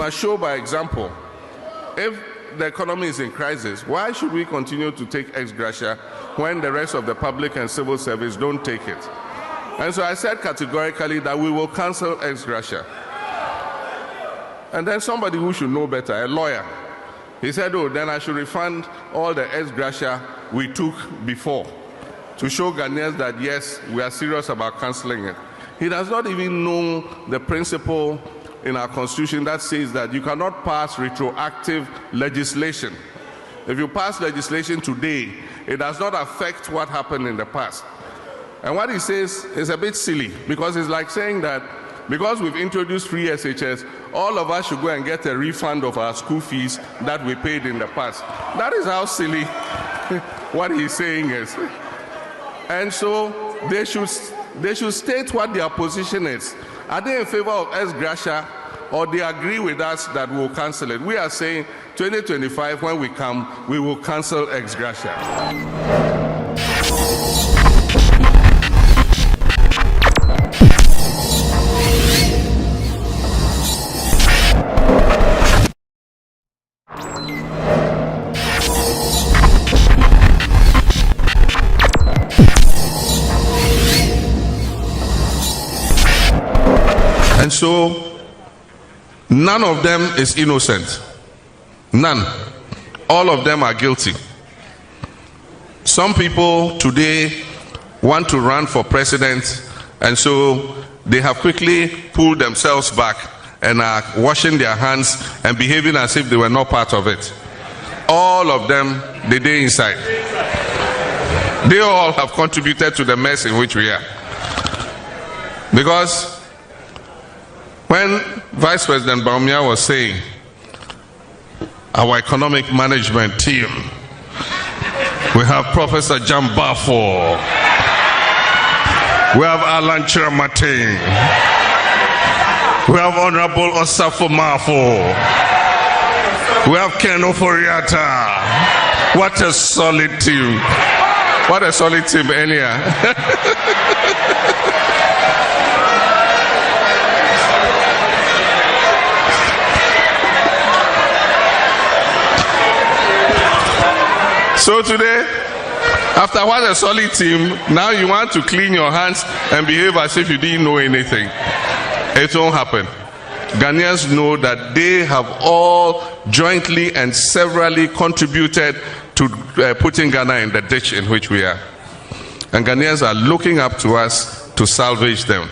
must show by example. If the economy is in crisis, why should we continue to take ex gratia when the rest of the public and civil service don't take it? And so I said categorically that we will cancel ex gratia. And then somebody who should know better, a lawyer, he said, oh, then I should refund all the ex gratia we took before to show Ghanaians that, yes, we are serious about canceling it. He does not even know the principle in our constitution that says that you cannot pass retroactive legislation. If you pass legislation today, it does not affect what happened in the past. And what he says is a bit silly, because it's like saying that because we've introduced free SHS, all of us should go and get a refund of our school fees that we paid in the past. That is how silly what he's saying is. And so they should state what their position is. Are they in favor of ex gratia, or they agree with us that we'll cancel it? We are saying 2025, when we come, we will cancel ex gratia. And so, none of them is innocent. None. All of them are guilty. Some people today want to run for president, and so they have quickly pulled themselves back and are washing their hands and behaving as if they were not part of it. All of them, they inside. They all have contributed to the mess in which we are. Because when Vice President Baumia was saying, our economic management team, we have Professor Jambafo, we have Alan Chiramatin, we have Honorable Osafo Mafo, we have Ken Oforiata. What a solid team. What a solid team, Elia. So today, after what a solid team, now you want to clean your hands and behave as if you didn't know anything. It won't happen. Ghanaians know that they have all jointly and severally contributed to putting Ghana in the ditch in which we are. And Ghanaians are looking up to us to salvage them.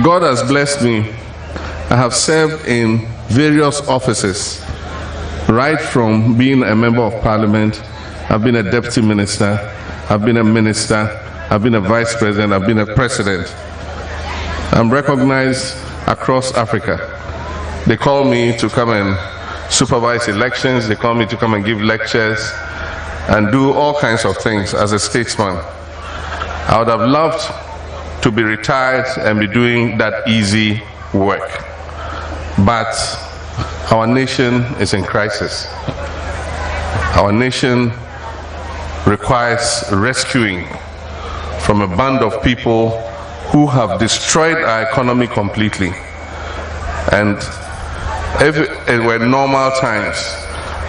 God has blessed me. I have served in various offices, right from being a member of parliament. I've been a deputy minister, I've been a minister, I've been a vice president, I've been a president. I'm recognized across Africa. They call me to come and supervise elections, they call me to come and give lectures and do all kinds of things as a statesman. I would have loved to be retired and be doing that easy work. But our nation is in crisis. Our nation requires rescuing from a band of people who have destroyed our economy completely. And if it were normal times,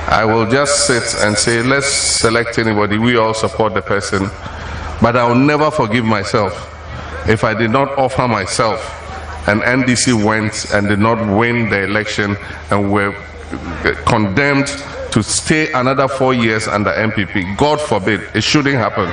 I will just sit and say, let's select anybody, we all support the person. But I will never forgive myself if I did not offer myself, and NDC went and did not win the election and were condemned to stay another 4 years under MPP. God forbid, it shouldn't happen.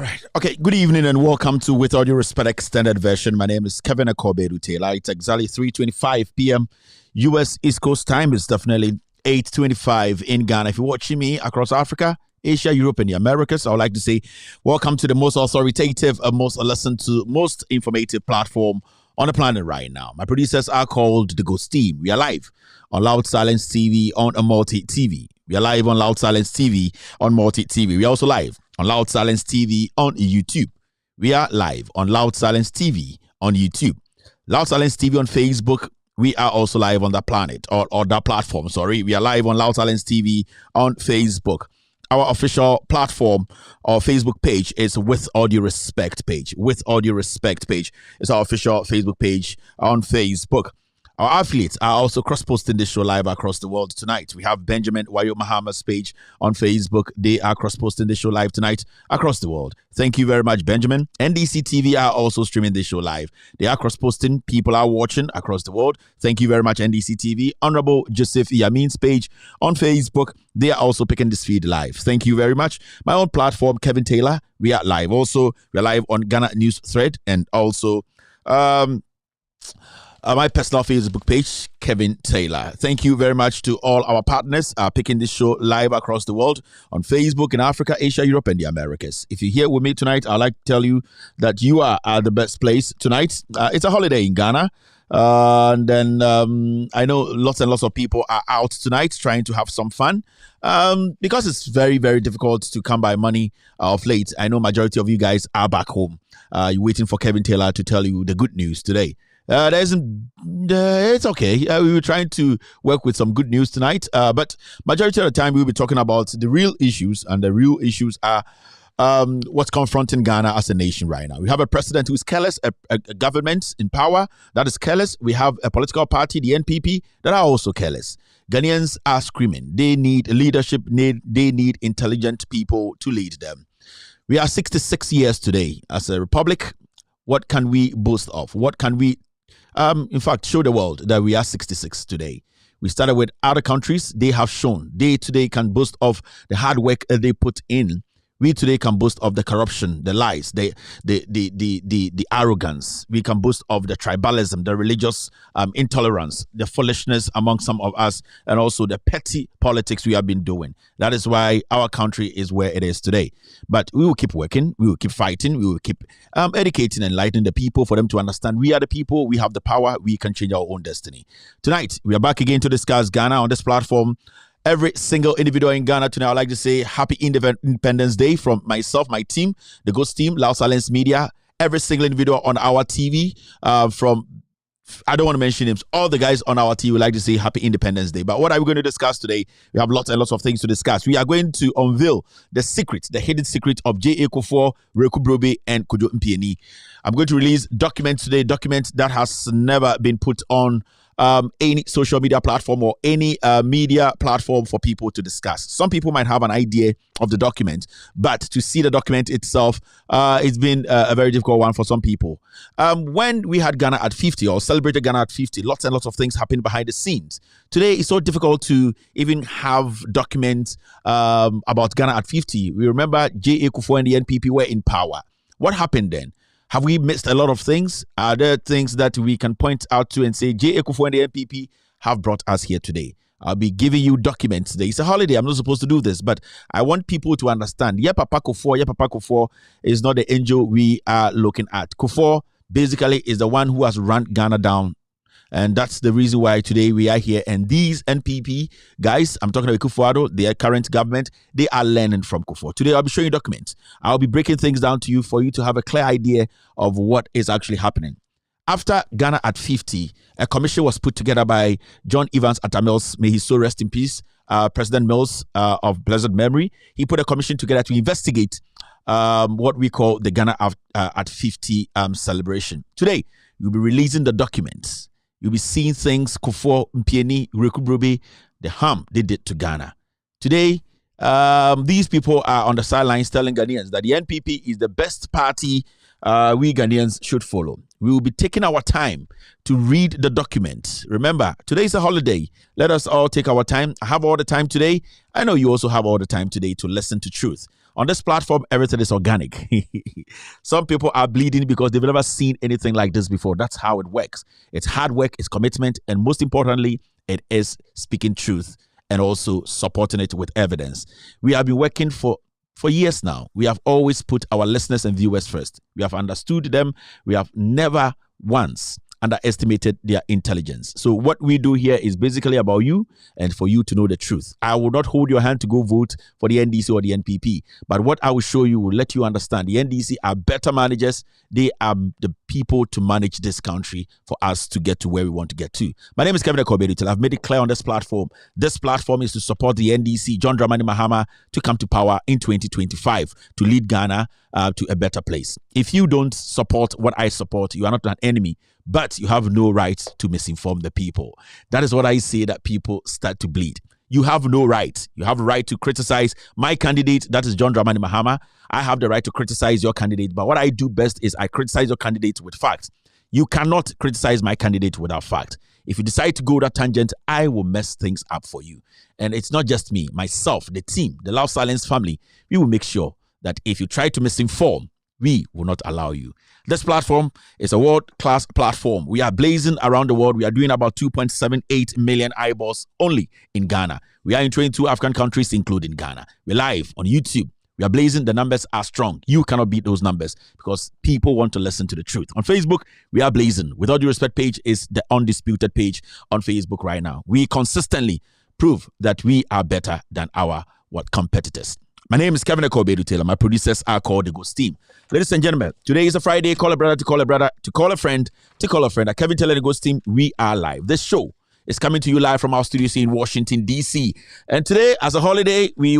Right. Okay. Good evening and welcome to With All Due Respect Extended Version. My name is Kevin Akobedu Taylor. It's exactly 3:25 p.m. U.S. East Coast time. It's definitely 8:25 in Ghana. If you're watching me across Africa, Asia, Europe, and the Americas, I would like to say welcome to the most authoritative, most listened to, most informative platform on the planet right now. My producers are called the Ghost Team. We are live on Loud Silence TV on a Multi TV. We are live on Loud Silence TV on Multi TV. We are also live on Loud Silence TV on YouTube. We are live on Loud Silence TV on YouTube. Loud Silence TV on Facebook. We are also live on that planet or that platform. Sorry, we are live on Loud Silence TV on Facebook. Our official platform or Facebook page is With All Due Respect page. With All Due Respect page is our official Facebook page on Facebook. Our affiliates are also cross-posting this show live across the world tonight. We have Benjamin Wayo Mahama's page on Facebook. They are cross-posting this show live tonight across the world. Thank you very much, Benjamin. NDC TV are also streaming this show live. They are cross-posting. People are watching across the world. Thank you very much, NDC TV. Honorable Joseph Yamin's page on Facebook. They are also picking this feed live. Thank you very much. My own platform, Kevin Taylor. We are live. Also, we are live on Ghana News Thread and also my personal Facebook page, Kevin Taylor. Thank you very much to all our partners picking this show live across the world on Facebook in Africa, Asia, Europe, and the Americas. If you're here with me tonight, I'd like to tell you that you are at the best place tonight. It's a holiday in Ghana. And then I know lots and lots of people are out tonight trying to have some fun because it's very, very difficult to come by money of late. I know majority of you guys are back home. You're waiting for Kevin Taylor to tell you the good news today. It's okay. We were trying to work with some good news tonight, but majority of the time we'll be talking about the real issues, and the real issues are what's confronting Ghana as a nation right now. We have a president who is careless, a government in power that is careless. We have a political party, the NPP, that are also careless. Ghanaians are screaming. They need leadership. They need intelligent people to lead them. We are 66 years today as a republic. What can we boast of? What can we in fact, show the world that we are 66 today? We started with other countries. They have shown they today can boast of the hard work they put in. We today can boast of the corruption, the lies, the arrogance. We can boast of the tribalism, the religious intolerance, the foolishness among some of us, and also the petty politics we have been doing. That is why our country is where it is today. But we will keep working. We will keep fighting. We will keep educating and enlightening the people for them to understand we are the people. We have the power. We can change our own destiny. Tonight, we are back again to discuss Ghana on this platform. Every single individual in Ghana tonight, I'd like to say Happy Independence Day from myself, my team, the Ghost Team, Loud Silence Media. Every single individual on our TV, I don't want to mention names, all the guys on our TV would like to say Happy Independence Day. But what are we going to discuss today? We have lots and lots of things to discuss. We are going to unveil the secret, the hidden secret of J.A. Kufour, Reku Brobe, and Kojo Mpieni. I'm going to release documents today, documents that has never been put on any social media platform or any media platform for people to discuss. Some people might have an idea of the document, but to see the document itself, it's been a very difficult one for some people. When we had Ghana at 50 or celebrated Ghana at 50, lots and lots of things happened behind the scenes. Today, it's so difficult to even have documents about Ghana at 50. We remember J.A. Kufour and the NPP were in power. What happened then? Have we missed a lot of things? Are there things that we can point out to and say, J.A. Kufour and the NPP have brought us here today? I'll be giving you documents today. It's a holiday. I'm not supposed to do this, but I want people to understand. Papa Kufour is not the angel we are looking at. Kufour basically is the one who has run Ghana down. And that's the reason why today we are here. And these NPP guys, I'm talking about Kufuor, their current government, they are learning from Kufour. Today, I'll be showing you documents. I'll be breaking things down to you for you to have a clear idea of what is actually happening. After Ghana at 50, a commission was put together by John Evans Atta Mills. May his soul rest in peace. President Mills of blessed memory. He put a commission together to investigate what we call the Ghana at 50 celebration. Today, we'll be releasing the documents. You'll be seeing things, Kufour, Mpieni, Reku Brobe, the harm they did to Ghana. Today, these people are on the sidelines telling Ghanaians that the NPP is the best party we Ghanaians should follow. We will be taking our time to read the document. Remember, today is a holiday. Let us all take our time. I have all the time today. I know you also have all the time today to listen to truth. On this platform, everything is organic. Some people are bleeding because they've never seen anything like this before. That's how it works. It's hard work, it's commitment, and most importantly, it is speaking truth and also supporting it with evidence. We have been working for years now. We have always put our listeners and viewers first. We have understood them. We have never once underestimated their intelligence. So what we do here is basically about you and for you to know the truth. I will not hold your hand to go vote for the NDC or the NPP, but what I will show you will let you understand the NDC are better managers. They are the people to manage this country for us to get to where we want to get to. My name is Kevin Ekobedu. I've made it clear on this platform. This platform is to support the NDC, John Dramani Mahama, to come to power in 2025 to lead Ghana to a better place. If you don't support what I support, you are not an enemy, but you have no right to misinform the people. That is what I say that people start to bleed. You have no right. You have a right to criticize my candidate, that is John Dramani Mahama. I have the right to criticize your candidate, but what I do best is I criticize your candidate with facts. You cannot criticize my candidate without fact. If you decide to go that tangent, I will mess things up for you. And it's not just me, myself, the team, the Loud Silence family. We will make sure that if you try to misinform, we will not allow you. This platform is a world-class platform. We are blazing around the world. We are doing about 2.78 million eyeballs only in Ghana. We are in 22 African countries, including Ghana. We're live on YouTube. We are blazing. The numbers are strong. You cannot beat those numbers because people want to listen to the truth. On Facebook, we are blazing. With All Due Respect page is the undisputed page on Facebook right now. We consistently prove that we are better than our competitors. My name is Kevin Ekobedu. My producers are called the Ghost Team. Ladies and gentlemen, today is a Friday. Call a brother to call a brother to call a friend to call a friend. At Kevin Taylor, the Ghost Team, we are live. This show is coming to you live from our studios in Washington, D.C. And today, as a holiday, we...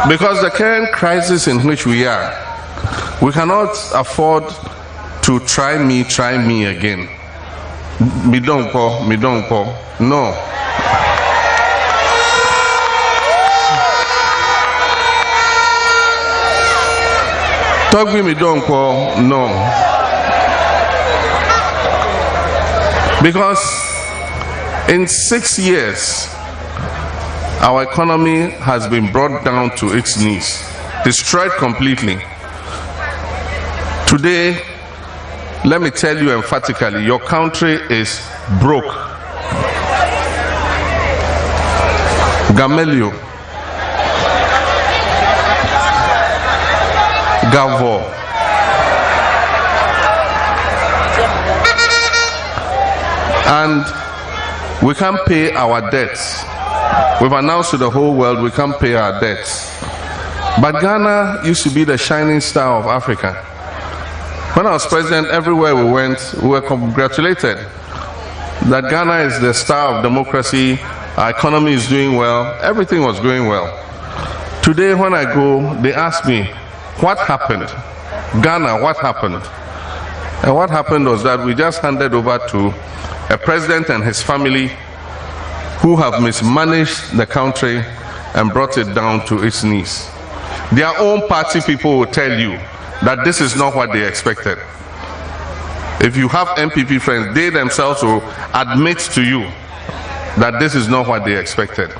Because the current crisis in which we are, we cannot afford to try me again. Me don't go. No. Talk me don't go. No. Because in 6 years, our economy has been brought down to its knees, destroyed completely. Today, let me tell you emphatically, your country is broke. Gamelio, Gavo, and we can't pay our debts. We've announced to the whole world we can't pay our debts. But Ghana used to be the shining star of Africa. When I was president, everywhere we went, we were congratulated that Ghana is the star of democracy, our economy is doing well, everything was going well. Today when I go, they ask me, what happened? Ghana, what happened? And what happened was that we just handed over to a president and his family who have mismanaged the country and brought it down to its knees. Their own party people will tell you that this is not what they expected. If you have MPP friends, they themselves will admit to you that this is not what they expected.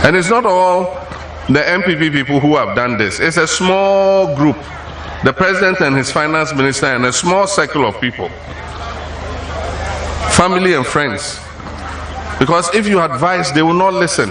And it's not all the MPP people who have done this. It's a small group, the president and his finance minister and a small circle of people, family and friends. Because if you advise, they will not listen.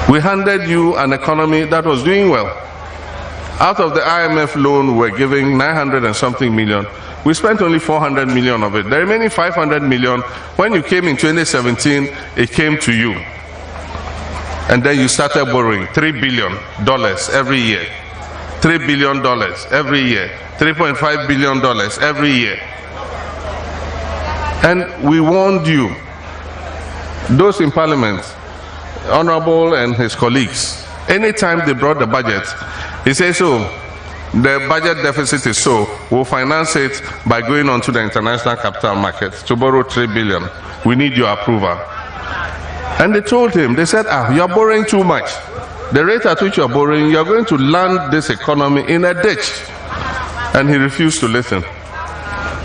We handed you an economy that was doing well. Out of the IMF loan we're giving 900 and something million, we spent only 400 million of it. The remaining 500 million, when you came in 2017, it came to you. And then you started borrowing $3 billion every year. $3 billion every year. $3.5 billion every year. And we warned you, those in Parliament, Honorable and his colleagues, anytime they brought the budget, he says, so the budget deficit is so, we'll finance it by going on to the international capital market to borrow 3 billion. We need your approval. And they told him, they said, you're borrowing too much. The rate at which you're borrowing, you're going to land this economy in a ditch. And he refused to listen.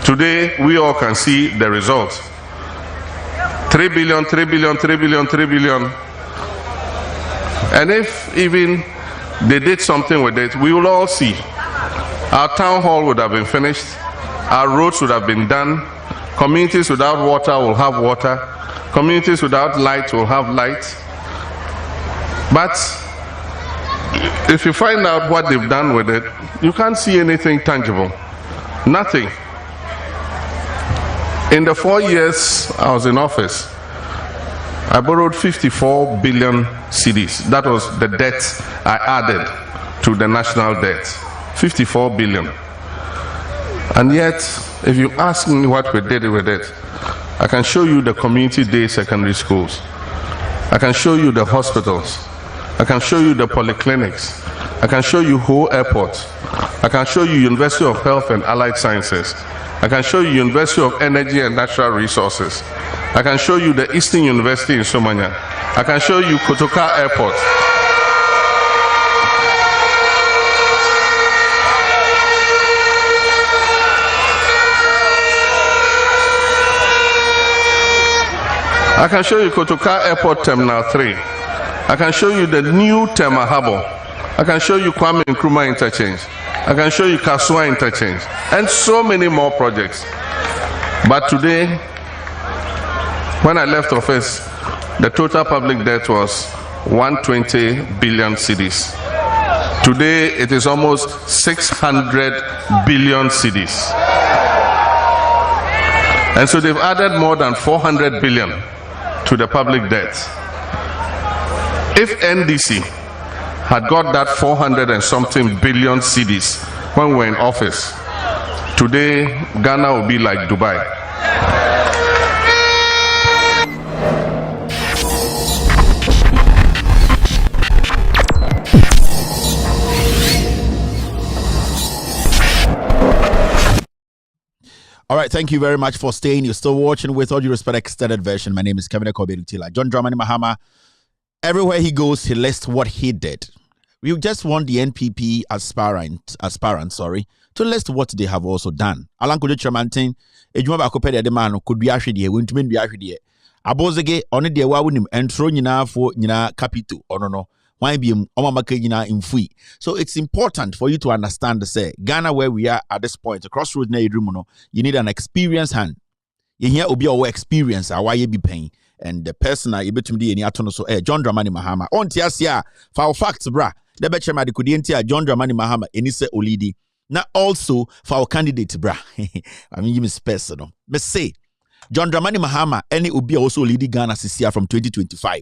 Today, we all can see the results. 3 billion, 3 billion, 3 billion, 3 billion. And if even they did something with it, we will all see. Our town hall would have been finished. Our roads would have been done. Communities without water will have water. Communities without light will have light. But if you find out what they've done with it, you can't see anything tangible. Nothing. In the 4 years I was in office, I borrowed 54 billion cedis. That was the debt I added to the national debt. 54 billion. And yet, if you ask me what we did with it, I can show you the community day secondary schools. I can show you the hospitals. I can show you the polyclinics. I can show you whole airports. I can show you University of Health and Allied Sciences. I can show you University of Energy and Natural Resources. I can show you the Eastern University in Somania. I can show you Kotoka Airport. I can show you Kotoka Airport Terminal 3. I can show you the new Tema Harbour. I can show you Kwame Nkrumah Interchange. I can show you Kasua Interchange. And so many more projects. But today, when I left office, the total public debt was 120 billion cedis. Today, it is almost 600 billion cedis. And so they've added more than 400 billion to the public debt. If NDC had got that 400 and something billion cedis when we were in office, today Ghana will be like Dubai. All right, thank you very much for staying. You're still watching With All Due Respect extended version. My name is Kevin Ekobe-Lutila. John Dramani Mahama, everywhere he goes, he lists what he did. We just want the NPP aspirant, to list what they have also done. Alan Kojo Chamantin, Ejuma Bakopede de man could be actually here, went to be actually Abozege, on the Wawunim, and throw Nina for Nina Capito, or no. Why be in free? So it's important for you to understand say Ghana where we are at this point, a crossroads na you need an experienced hand. You hear obi our experience, why you be paying. And the person I able to be any atono so John Dramani Mahama. On tiasia for facts, bra. The betcha ma de John Dramani Mahama enise olidi. Now also for our candidate, bra. I mean, you miss personal. Me say John Dramani Mahama any obi also leading Ghana CCR from 2025.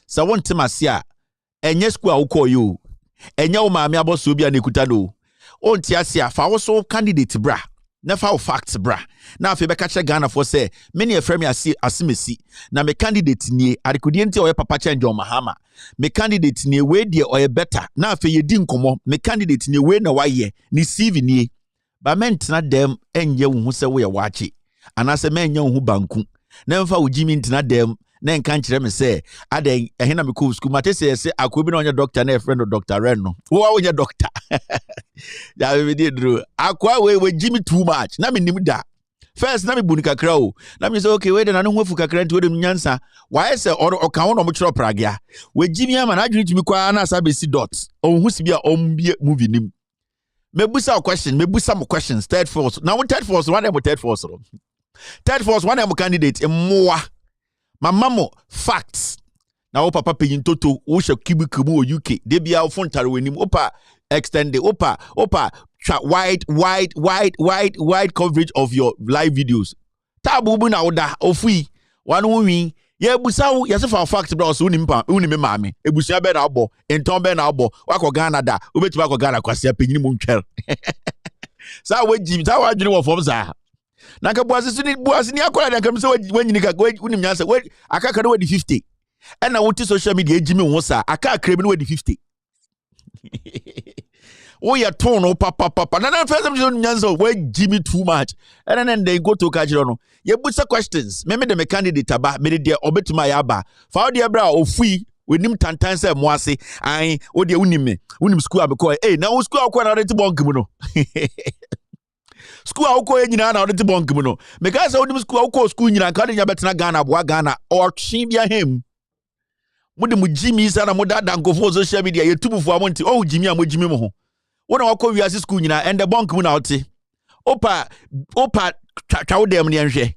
So one time asia enye school awuko you enye o maame aboso bia na ekuta do on tiasia fa wo so candidate bra na fa wo facts bra na afi be ka che Ghana for say many a frame asimesi na me candidate nie adekodie nti o papa change o Mahama me candidate nie we die o better na afi ye di nkomo me candidate nie we na waye ni CV nie ba ment na dem enye wo hu se wo ye wache anase me enye wo hu banku na mfa wo jimi ntina dem na nka nkyere me say aden ehena me ko school mate say akobi na onye doctor na friend of Dr. Ren no wo onye doctor ya we dey dro akwa we jimi too much na me nim da first na me buni kakra o na me say okay we dey na no hu afu kakra nti we dey nyansa why say o kan no mo kyerɛ pragia we jimi ama na adwene tumi kwa na asa be si dot on hu si bia on bie movie nim me busa question me busa mo questions third force na third force one dem third force one dem candidate moa Mamamo facts. Na o papa peyin toto o hwe kibukubu o UK. De bia o fontare wenim opa extend the opa wide coverage of your live videos. Tabu na oda ofui wanu wi ye busa wo ye se fa fact bra so unim maame ebusia be na abo enton be na abo wako Ghana da obetuma ko Ghana kwase peyin mu ntwer. Sa we jim sa wa dwene wo fom sa Nanka Boazini akola nanka mse when you unim nyansa we akaka no we 50. And na wote social media Jimmy Wosa aka krebe no we 50. Oh ya tone no papa. Na first time nyansa we Jimmy too much. And then they go to kajiro no. Ye busa questions. Me the candidate aba me de obetuma ya aba. Fa de bra ofui we nim tantan say mo ase. Ai wo de unim school abeko. Na wo school akwa na reti bonk mu no. School awko nyina na odete bonk mu no because odim school awko school nyina ka de nya betena Ghana boa Ghana or twibia hem mode mu Jimmy sa na mo dada nkofo social media yetumfo amonti oh Jimmy a mo Jimmy mo ho wona wakọ wiase school nyina and the bonk mu na ote opa twa wodem ne nhwe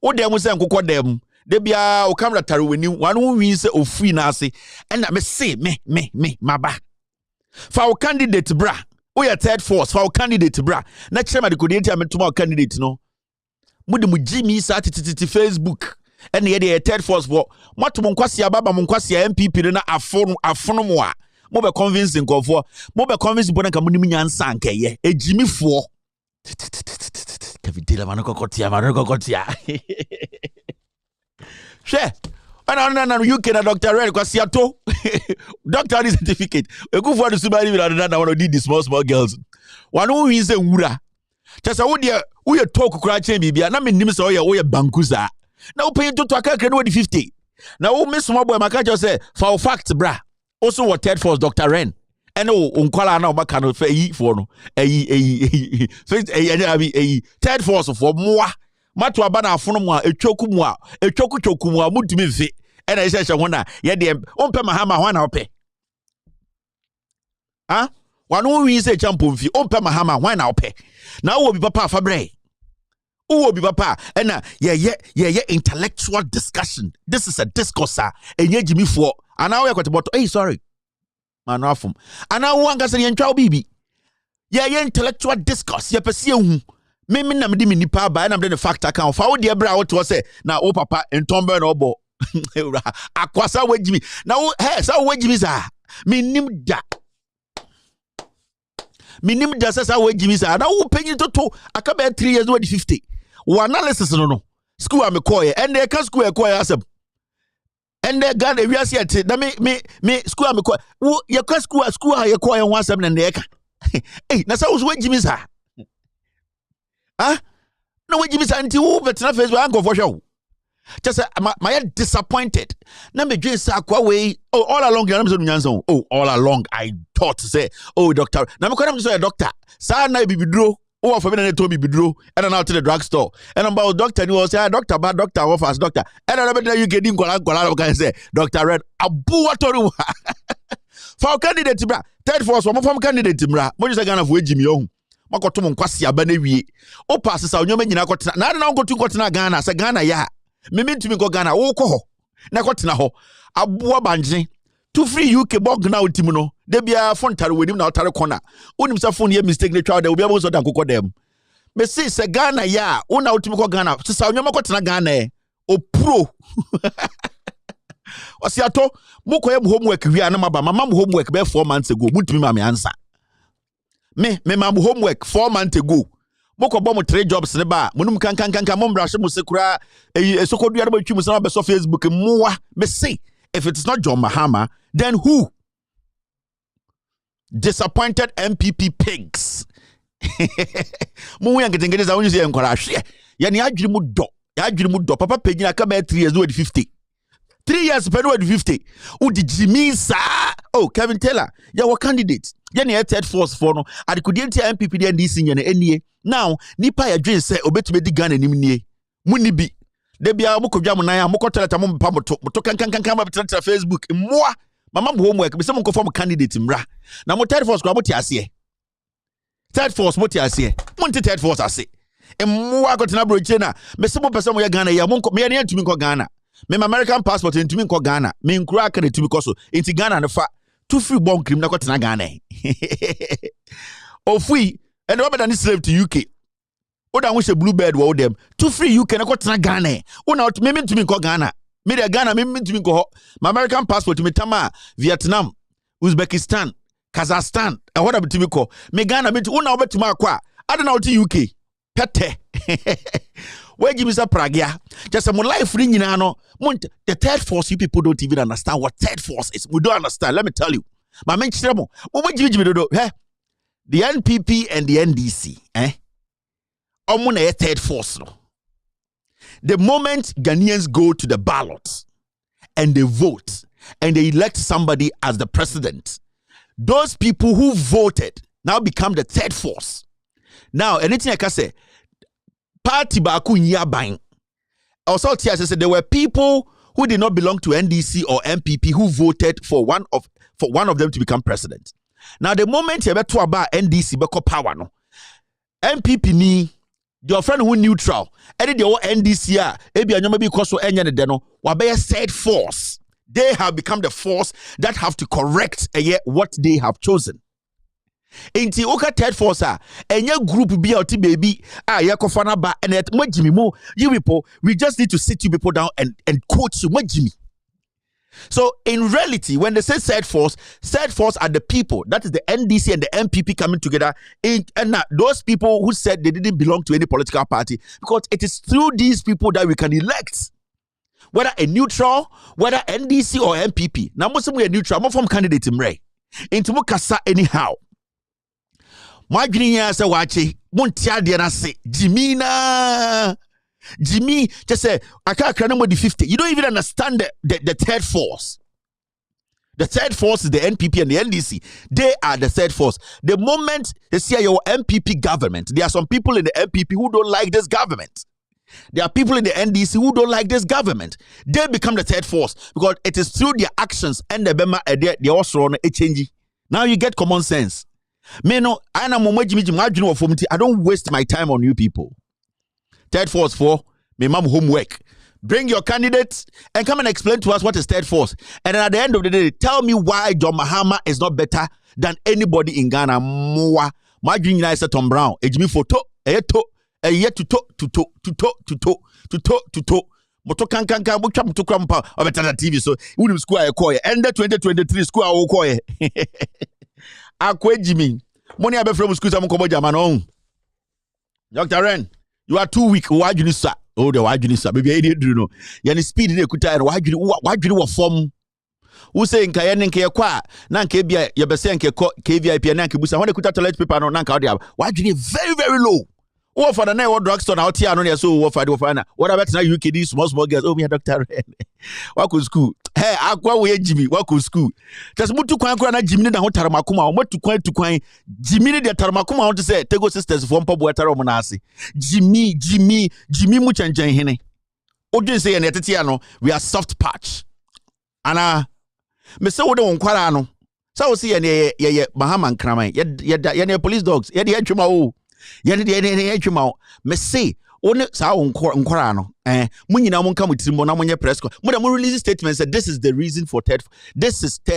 wodem se nkokọ dem de bia o camera tare wani wan wo wi se ofui na ase and na me se me maba fa o candidate bra we are third force for our candidate bra na chairman de kodie tia metuma candidate no mudi mu Jimmy sa tititi Facebook and ye third force for matum nkwase ababa mu nkwase MPP na afono mo a mo be convince nkofo mo be convince bona ka munim nyansa nkeye ejimi fo kavitela manokokotia she ana UK na Dr. Red kwasi ato doctor certificate Kufour the super even na one of the small girls one who is a wura chasa wo de wo ye talk kura chen bibia na menim se wo ye bankuza na wo pay to akakre no 50 na wo miss small boy maka just say for fact bra also what third force Dr. Ren and unkwala na obaka no fa yi for no third force for moa mato aba na afono mu a etwoku mu a mudimi mfe ena yeshe ho na ye de ompe mahama ho na ope wanu wi se champo mfi ompe mahama ho na ope na wo bi papa afabre wo bi papa ena ye intellectual discussion. This is a discourse enye jimifo ana wo yakwateboto sorry manu afum ana wo anga se ye ntwa bibi ye intellectual discourse ye pese ehu me na me di me nipa ba na me de fact account fa wo de bra wo to say na wo papa entombe na obo akwasa wajimi na wo sa wajimi sa minim da sa wajimi sa na wo penyi toto akaba 3 years no 50 wo analysis no school am call and they can school call asem and they got a wiase at na me school am call wo ye ka school ye call ho asem na na na sa wo wajimi sa no wajimi sa nti wo betina Facebook anko for show just my disappointed na me dwen sa kwa we all along na me so nyanso all along I thought say doctor na me kwam so doctor sa na bibiduro o for me na to bibiduro and now to the drugstore and about doctor you say doctor bad doctor offers doctor and na be you get in kola can say Dr. Red abu watoru for candidate bra third force mo from candidate bra mo just Ghana for ejimi ohun makoto nkwase aba na wie o pass sa onyoma nyina kotena na nkotu kotena Ghana sa Ghana ya me ntumi ko Ghana wo ko ho na kotena ho aboa banje to free UK bog na ultimo no de bia fontare wenim na otare kona onim sa phone ye mistake ne twa de obi abo so da kokko dem me say se Ghana ya una ultimo ko Ghana sa onyoma kotena Ghana o pro osiato mukoye mu homework wi ana maba mama mu homework be 4 months ago mutumi ma me answer me ma mu homework 4 months ago moko bom 3 jobs ne ba munum kan mo mbrahye mu sekura esokodua ba twi mu sana be so Facebook muwa me say if it's not John Mahama then who? Disappointed MPP pigs. Mu yan getengede za wonyu se enkwara hwe ya ne adwiri mu do papa pagina ka ba 3 years no 50 3 years per no 50 udi Jimmy sa Kevin Taylor ya wa candidate ya ne third force for no adikudenti MPP de ndc nya na enie now nipa ya dwen se obetube di Ghana nim nie muni bi de bia mukodwa munan ya mukoteleta mo mpa moto kankan ma betra Facebook moa mama mo homework be se mo konform candidate mra na mo third force kwa mo ti ase third force mo ti ase mo nti third force ase moa gotena broche na me se mo pese mo ya Ghana ya mo me ya ntumi ko Ghana me American passport ntumi ko Ghana me nkura aka ntumi ko so nti Ghana ne fa to free bon krim na kotena Ghana ofui and what than slave to UK oda wo she bluebird wo dem to free UK na kotena Ghana una me ntumi ko Ghana me de Ghana me ntumi ko ho my American passport me tama Vietnam Uzbekistan Kazakhstan and what ntumi ko me Ghana me una obetuma akwa ada na wo UK pete Where Jimmy Pragia? Just some life ringing. The third force, you people don't even understand what third force is. We don't understand. Let me tell you. My man, what Jimmy do? The NPP and the NDC, a third force. No. The moment Ghanaians go to the ballot and they vote and they elect somebody as the president, those people who voted now become the third force. Now, anything I can say, party baku nyabang. Also, I said there were people who did not belong to NDC or MPP who voted for one of them to become president. Now, the moment you to about NDC beko power no, MPP ni your friend who neutral, any the NDC ebi anyoma bi koso enya ne de no, wabe said force. They have become the force that have to correct what they have chosen. Inti oka third force enya group bi oti baby yakofana ba and et majimi mo you people, we just need to sit you people down and coach you majimi. So in reality, when they say third force are the people, that is the NDC and the MPP coming together, and those people who said they didn't belong to any political party, because it is through these people that we can elect whether a neutral, whether NDC or MPP. Now most of them are neutral, more from candidate in Ray. Into Mukasa anyhow. My junior say wachi, Montia Diana say, Jimmy just say, I can't remember the 50. You don't even understand the third force. The third force is the NPP and the NDC. They are the third force. The moment they see your MPP government, there are some people in the MPP who don't like this government. There are people in the NDC who don't like this government. They become the third force because it is through their actions and the Bema they also on a change. Now you get common sense. I don't waste my time on you people. Third force for me mom homework. Bring your candidates and come and explain to us what is third force. And then at the end of the day, tell me why John Mahama is not better than anybody in Ghana. My junior is Tom Brown. Ejimi photo, yet to moto kankanka mo twam to krampa obetana TV so wunim school aye koye end 2023 school awo koye akwejimi money abefrem school sam komo jama no Dr. Ren, you are too weak. Why you sir? Oh, the why you sir? Maybe I didn't know. Yani speed in the kuta and why you form? Who say nka yen nka kwa na nka bia ye be say nka KVIP na nka busa when the kuta toilet paper no na nka dia why you very very low. Oh, for the night, what drugstore out here, no, so for the what about now? UK, these small girls. Oh, me, Dr. What could school? Hey, I go away, Jimmy. What could school? Just move to Kwana Jimmy, the hotel Makuma. What to Kwan Jimmy, the Tarmakuma, to say, Tego sisters from Pabwata Romanasi. Jimmy, Muchan Hene. Odin say, and Etiano, we are soft patch. Anna, Mr. Odo Kwarano. So, see, and ye, Mahaman Kramai, yet, police dogs, yet, the Chumao. Me say one sa nkora no munyina mo nka mutirimo na monye press mo release statement said this is the reason for third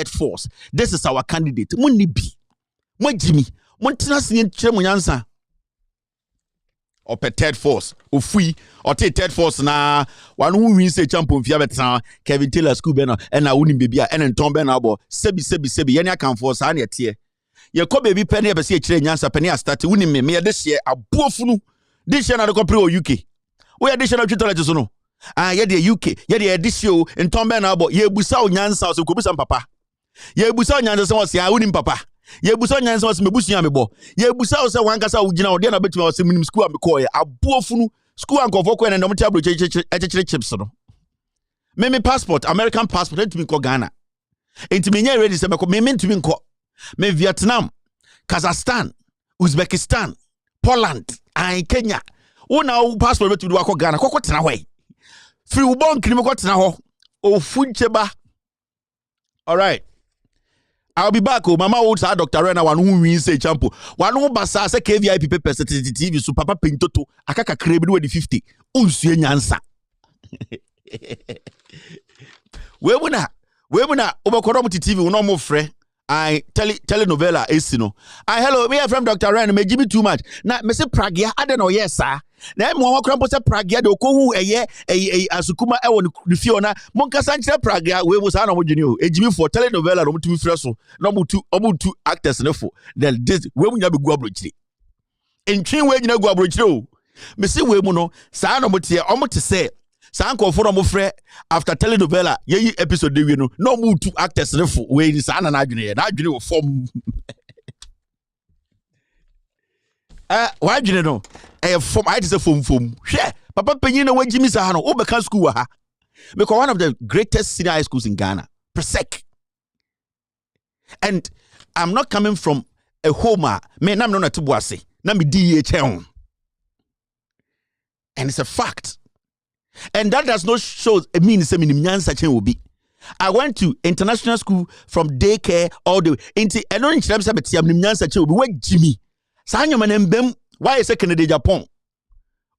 force, this is our candidate munni bi mo jimi mo ntena se kire mo nyansa ope third force ofui or third force na one who win say champion fia betra Kevin Taylor school be no na woni bebi a en nton be na abo sebi yene akan force na tie ye ko baby penny be say kire nyansa penny start woni me ye this year abuofunu this year na ko pre o UK we this year na twitole so no ye the UK ye the this year nton be na abo ye busa o nyansa so ko busa papa ye busa o nyansa so se a woni papa ye busa o nyansa so me busu me bo ye busa o se wan kasa wo gina o de na betuma o se minim school am ko ye abuofunu school an kofo ko na ndom tablo chechire chips no me passport American passport ntimi ko Ghana ntimi nya ready se me ko me ntimi ko me Vietnam, Kazakhstan, Uzbekistan, Poland, and Kenya. Who now passport to do a Ghana? Koko tena way. Free ubon kini mko tena ho. O funcheba. All right. I'll be back. Mama would say Dr. Rena one who win say champo. One who basa say KVIP paper TV so papa pintoto akaka krebi we the 50. Unsuye nyansa. We muna obakodo mu TV we no mo frɛ. I telenovela esino. I hello, me from Dr. Ren, me give me too much. Na me say Pragia, I don't know yes sir. Na mo wa krampo say Pragia de ko hu asukuma e won the fiona. Mon kasa nche Pragia we mo sa na mo dwene o. Ejimi for telenovela no mutumi frɛ so. No mo two actors ne fo. Then this we mo nya be gu abrochire. Entwin we nyina gu abrochire o. Me see we mu no saa no mote omo te say saa nkofo no mo frɛ after telenovela ye episode we no mo two actors refo we ni saa na adwene wo form why adwene no form I just say form hwɛ papa panyin na wagimi saa no obeka school ha because one of the greatest senior high schools in Ghana Presec. And I'm not coming from a home me nam no na tibuase na me di and it's a fact. And that does not show it means will be. I went to international school from daycare all the way into and on them say will be where Jimmy sanyo manem why is Canada Japan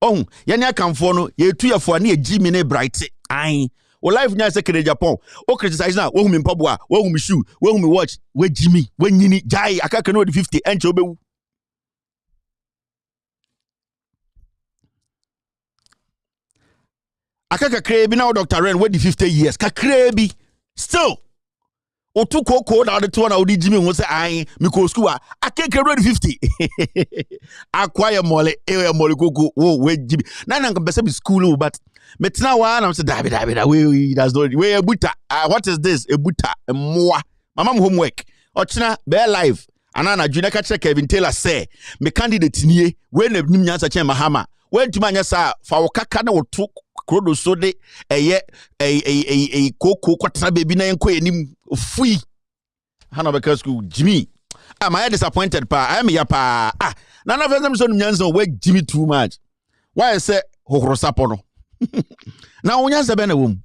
oh yanya come for no ye 2 year for na Jimmy ne bright ai o life nya say Canada Japan o criticize na wo hu me mpaboa wo hu me shoe wo hu me watch we Jimmy we nyini jai akaka no 50 enche obewu akaka krebi na Dr. Ren we the 50 years ka krebi still o tu koko na the 2 na odi Jimmy won say ai me ko school akaka ready 50 acquire mole koko wo we Jimmy na nka bese be school but metna wa na say dabi we that's not we ebuta what is this ebuta moa mama homework ochina be live anana junior ka check Kevin Taylor say me candidate nie we na nim nyansa chen mahama we ntuma anya sa fa wo kaka na wo to krodo so de eye koko kwatra baby na enko enim fui hana be school Jimmy am I disappointed pa I am ya pa na na fezem so nyansa we Jimmy too much why say hokro sapo no na onyansa be na wom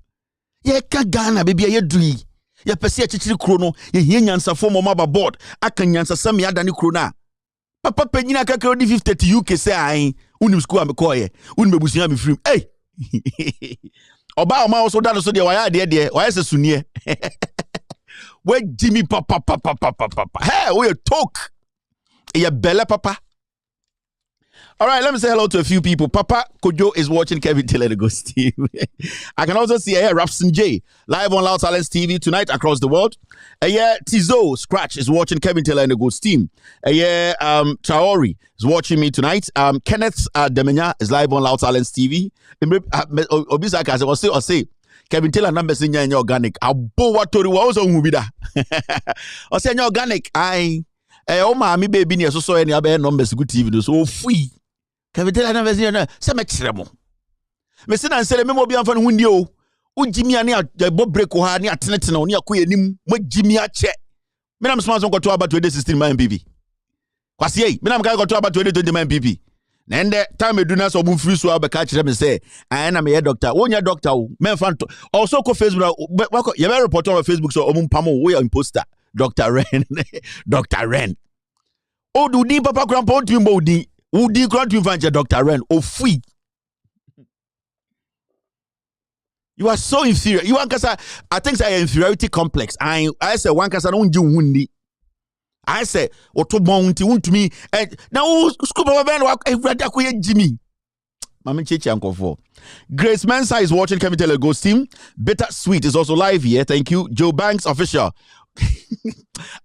ye ka Ghana baby ye dui ye pese ye chichiri kro no ye hie nyansa fo mo maba board aka nyansa sam ya dane kro na papa penyina ka kro di 50 to UK say ai unim school am ko ye unim bebusia me free hey oba o ma so da so de waya de waya se sunie we Jimmy papa hey we talk ye belle papa. All right, let me say hello to a few people. Papa Kojo is watching Kevin Taylor the Ghost Steve. I can also see here Rapson J live on Loud Silence TV tonight across the world. Tizo Scratch is watching Kevin Taylor and the Ghost Team. Traori is watching me tonight. Kenneth Demenya is live on Loud Silence TV. Obisaka I say Kevin Taylor number sing in organic. Abo watori wa ozo ngubida. I say organic. Oh my baby ni so any other numbers good TV so free. Kevin Taylor never see na se me kiremo. Me se na nsele me mo bi amfa no hundi o. U Jimmy ani a bo break ha ni atenetene oni akoyanim mo Jimmy a che. Me na msoma so nkoto aba 2016 man MPP. Kwasi ei me na mka nkoto aba 2020 man MPP. Na ende time edu na so mo free so abeka kire me say na me doctor. Wonya doctor o. Me fan also ko Facebook you be report on Facebook so omumpamo we imposter. Dr. Ren. Dr. Ren. Oh, do di papa grandpa to me body. Udi grant you find Dr. Ren. Oh, free. You are so inferior. You want kasa I think say inferiority complex. I say one kasa no nji wundi. I say oto bon ti want me now school papa ben wa every akoye Jimmy. Mama Chichi Uncle Grace Mensa is watching Kevin Taylor Ghost Team. Bitter Sweet is also live here. Thank you. Joe Banks official.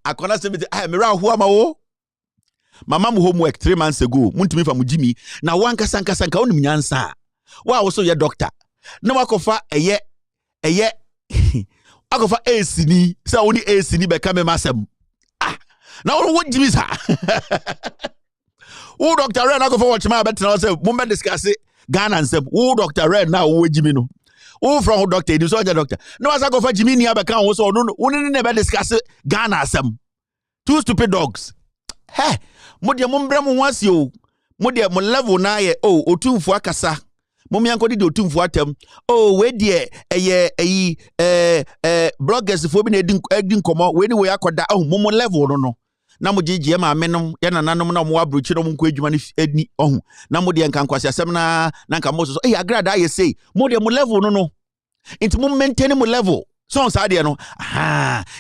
I cannot say Mira who am I? My mom homework 3 months ago. Muntumi fa mujimi. Na wanka sanka oni mnyansa. Wa also your doctor. Na wakofa eye. Akofa esini. Sa oni esini beka me masem. Na what Jimmy sa. Who Dr. Ren akofa watch my bet na say mumbe discuss it. Ghana and say who Dr. Ren now who Jimmy no. Who from doctor you so doctor. No as akofa Jimmy ni abeka wo so no oni never discuss Ghana asem. Two stupid dogs. Hey, mode mombrɛ mo wase o. Mode mo level na ye otumfo akasa. Momi ankodi de otumfo atam. We de bloggers fo bi na edin komo we ni we akoda mo level no. Na mo gege ma menom ya nananom na mo abrochi no mo nko adwuma ni eni na mo de nkankwase asem na nka mo so agrada ye say mo de mo level no. Inti mo maintain mo level. So sa de no.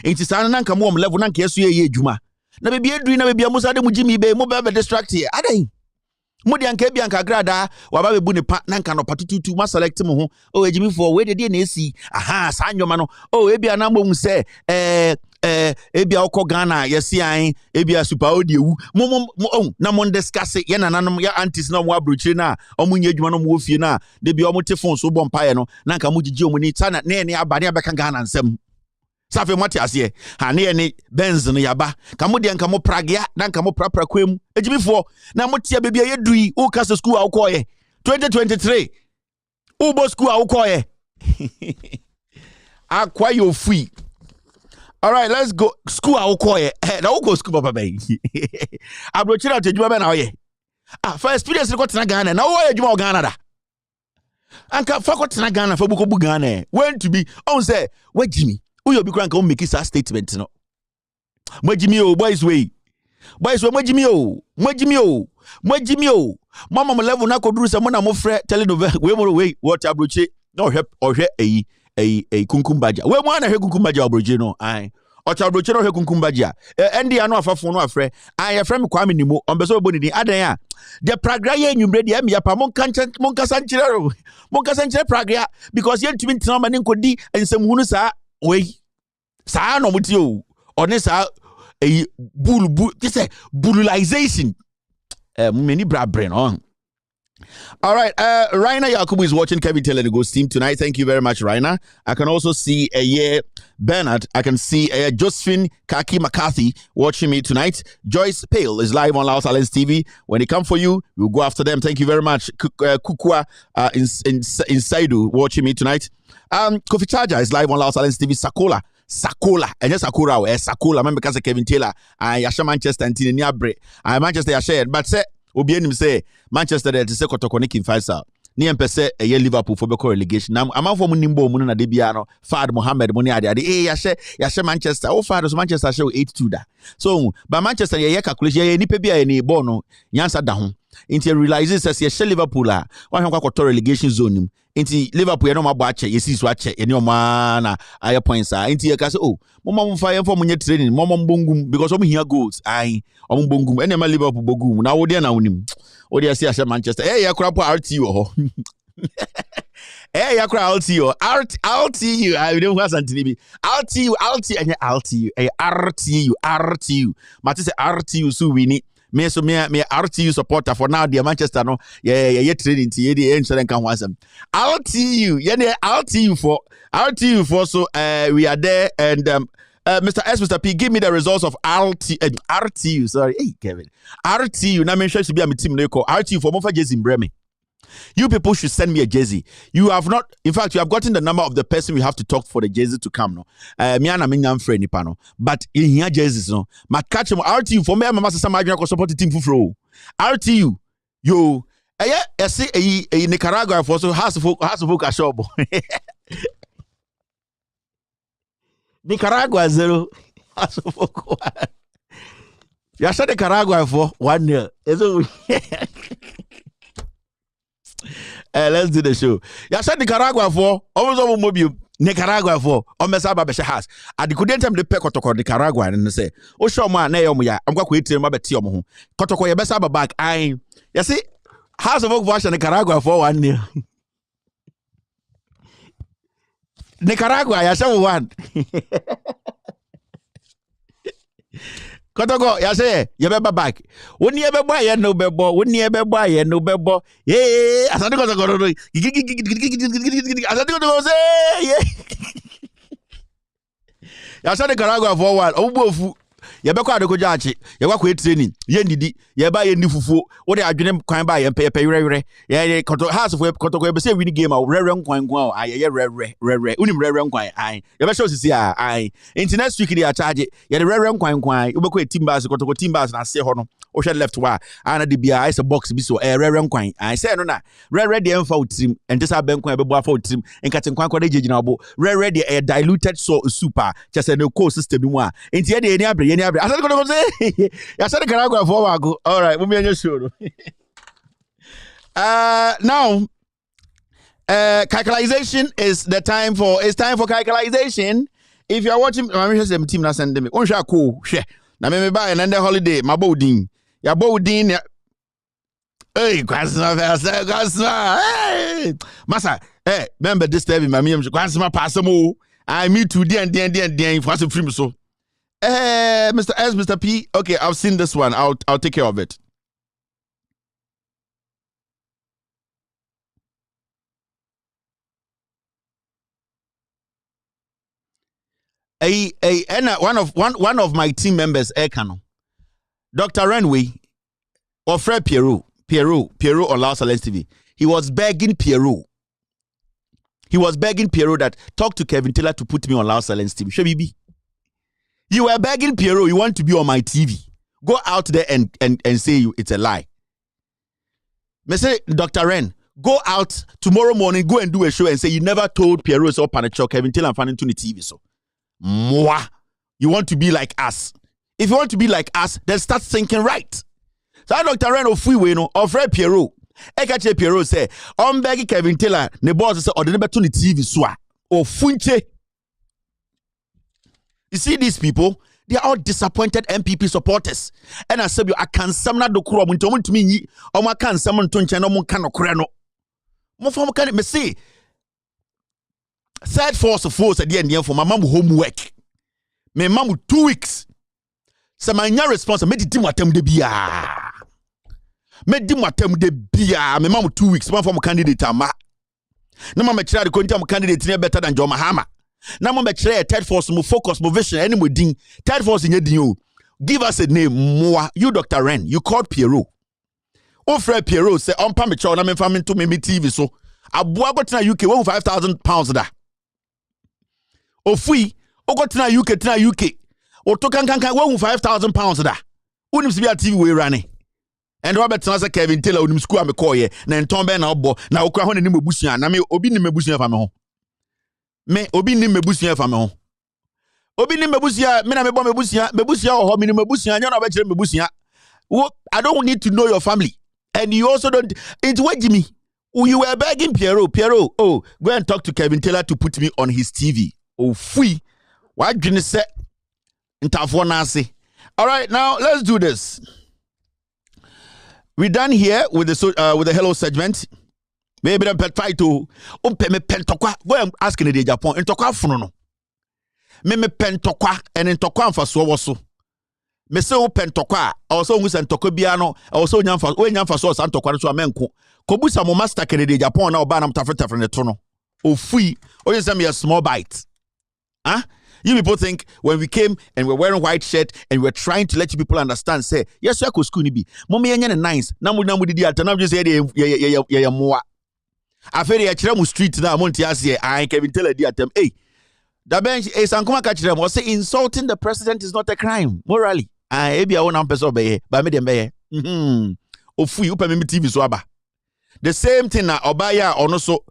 Inti sa na nka mo level na nka yeso ye adwuma. Na baby edru na baby amusa de mu Jimmy be mo be distract here adan mo de anka bia anka grada wa ba bebu ne pa na nka no patututu ma select mo ho Jimmy for we de na esi sa anwoma no ebia na mo mu se ebia oko Ghana yesi an ebia super audio mo na mo discuss ye nananom ya aunties na mo abrochire na omunye adwuma no mo ofie na de bia omo te phone so bɔ mpae no na nka mo gigi omo ni na ne aba ne abeka Ghana nsɛm safe mo te ase ha ne Benz no yaba ka mo de nka mo pragya na nka mo prapra kwam ejimifo na mo tia bebia ye dui o kasa school a ukoye 2023 ubo school a ukoye akwa yo free. All right, let's go. School a ukoye. Na uko school papa bay. Abrochira te djuma be na oye. For experience ko tena Ghana. Na oye djuma Ghana da. Anka fa ko tena Ghana fa buko bu Ghana. When to be on say, "We Jimmy, uyo bi kranka o make sa statement no." Mo Jimmy o boys way. Boys we mo Jimmy o. Mo Jimmy o. Mo Jimmy o. Mama mo level na ko duru se mo na mo frɛ telenovela. We mo way what abrochi. No hwɛ a kunkumbaja. We mo na hwɛ kunkumbaja abrochi no. Ai. Ocha abrochi no hwɛ kunkumbaja. Endi ano afafo no afrɛ. Ai afrɛ me Kwame Nimo. Ombeso bo ni adan a. De pragra ye nwumre de me yapa mon kasa nkyere pragra because ye ntumi ntina ma ne nkodi nsɛmhunu saa we. Saa no muti o. One saa bulu this is bululization. Many bra brain on. All right, Raina Yakubu is watching Kevin Taylor the Ghost team tonight. Thank you very much, Raina. I can also see Bernard. I can see Josephine Kaki McCarthy watching me tonight. Joyce Pale is live on Loud Silence TV. When they come for you, we'll go after them. Thank you very much. Kufour in Saidu watching me tonight. Kofi Charger is live on Loud Silence TV. Sakola, and yes, Sakura, Sakola. Remember because Kevin Taylor, I Yasha Manchester and Tina Niabre. I Manchester Yasha, but say Obienim say Manchester to say Kotokonikin Faisal. Ni empese a year Liverpool for beko relegation. Now I'm for Munimbo Munana Debiano, Fad Mohammed Muniadi. Yasha Manchester. Oh, Fathers Manchester show 8-2 da. So by Manchester, ye calculation ye ni pebia ni bono yansa down. Inti realizes as ye Liverpool la. One kwa relegation zone. Inti Liverpool no mabache yesi swache eni omana aya points ah inti ka say oh mama mfa for munye training mama mbongum because omo hia goals ai omo mbongum eni ma Liverpool bogum na wo de na wonim wo de ase Manchester ya kura po RTU ho ya kura RTU I don't want something be RTU RTU mate say RTU so we need me RTU supporter for now the Manchester no yeah training to the insurance can want some RTU for so we are there and Mr. P give me the results of RTU sorry hey Kevin RTU na mention should be a team call RTU for Mofa Jesse in Bremen. You people should send me a jersey. You have not, in fact, you have gotten the number of the person we have to talk for the jersey to come. No, me and I'm friend nipano. But in here jerseys no, ma catch them RTU for me. I'm a some I support the team for RTU. Yo, I see a Nicaragua for so has a shop. Nicaragua 0 has a folk. You said Nicaragua for 1-0. Let's do the show. You said Nicaragua for almost mobile. Nicaragua for Omesaba Besha has. At the good time the Pecotoko Nicaragua and say, oh, show man, Naomi, I'm going to eat him about Tiomo. Kotoko Besaba back. You see, House of Oak version Nicaragua for 1-0. Nicaragua, you saw one. Kotoko, you say, you better back. Wouldn't you ever buy a no bebo? Wouldn't you ever buy a no bebo? Yeah, I said, I say, yeah. I said, Nicaragua for one. Oh, bofu. You better go to Jachi. You work with training. You need you buy a new fufu. What are you doing? Can buy and pay. Yeah, house of Kotoko, say, winning game. Rare coin. I rare. Unim rare coin. I ever shows see. I internet week they are charge. Yeah, the rare coin. You work team bars. Kotoko team bars. And say, hono. Ocean left wa. And the beer is a box. Be so rare coin. I say no na. Rare the info trim and this are bank coin. Be for trim and cutting coin. What they judge now? Rare the diluted so super. Just a no core system. One. Into any I said, going to say, I said, Nicaragua for all right, we'll be on your show. Now, calculation is the time for, it's time for calculation. If you are watching, I'm just a team that send them, on shall cool, share. Now, maybe buy another holiday, my boarding. Your boarding, hey, Grasma, hey, Massa, hey, remember this time, my mum, Grasma, pass them all. I meet to the and for us to film so. Mr. S, Mr. P. Okay, I've seen this one. I'll take care of it. And one of my team members, Ekano, Dr. Renway, or Fred Pierrot on Lao Silence TV. He was begging Pierrot. That talk to Kevin Taylor to put me on Lao Silence TV. Shebibi. You were begging Pierrot, you want to be on my TV. Go out there and say it's a lie. Me say, Dr. Ren, go out tomorrow morning, go and do a show and say you never told Pierrot so Panacho, Kevin Taylor and Fanning to the TV. So, moi, you want to be like us. If you want to be like us, then start thinking right. So, Dr. Ren of Freeway, no, of Fred Pierrot. Ekache Pierrot say, I'm begging Kevin Taylor, the boss say, or the never to the TV, so, or Funche. You see these people, they are all disappointed MPP supporters. And I said, I can't summon the Kuro to me, or I can't summon Tuncha, no one can Korano. More from can me say. Third force of force at the end for my mom homework. My mom 2 weeks. So my response, made it watem de bia. Made him watem de bia. My mom 2 weeks. One from candidate ama. No mama try to continue candidate better than John Mahama. Now, I'm a third force, more focus, more vision, any more ding. Third force in your give us a name, more. You, Dr. Ren, you called Pierrot. Oh, Fred Pierrot say, I'm Pamicho, I'm farming to me TV. So, I got to UK, £5,000 da. Oh, free, oh, got to UK. Oh, token can £5,000 da. Unim Sibia TV we running. And Robert Nasa Kevin Taylor, Unim School, I'm a coy, Nan Tombe and Obo, now Oklahoma Nimu Busian, I mean, Obi Nimu Busian Famo. Me obi ni mebusia fa me ho obi ni mebusia me na me bo mebusia ho me ni mebusia nya na ba kire mebusia I don't need to know your family and you also don't it's what Jimmy you were begging Pierrot oh go and talk to Kevin Taylor to put me on his TV oh free what dwene se ntafo na ase. All right, now let's do this. We're done here with the hello segment. Maybe them pet fight to me pentokwa. Go and ask in the Japan. In tokwa funo. Me pentokwa and in tokwa for so was so. Me say pentokwa. Also we send tokwa biano. Also nyamfa we nyamfa so san tokwa so amenko. Kobusa mo master Kennedy Japan na oba na mtafreta from the tono. O free. O you send me a small bite. Huh? You people think when we came and we're wearing white shirt and we're trying to let you people understand, say, yes, I could school ni bi. Mommy yenye nice. Namu didi ata. Namu just say yeah moa. Aferi ya chiramu street na monti asiye I Kevin Taylor di atem. Hey, da bench sankuma ka chiramu say insulting the president is not a crime morally. Ebi a wona mpeso beye ba me dem beye. Ofu upa me TV so aba. The same thing na obaya ono so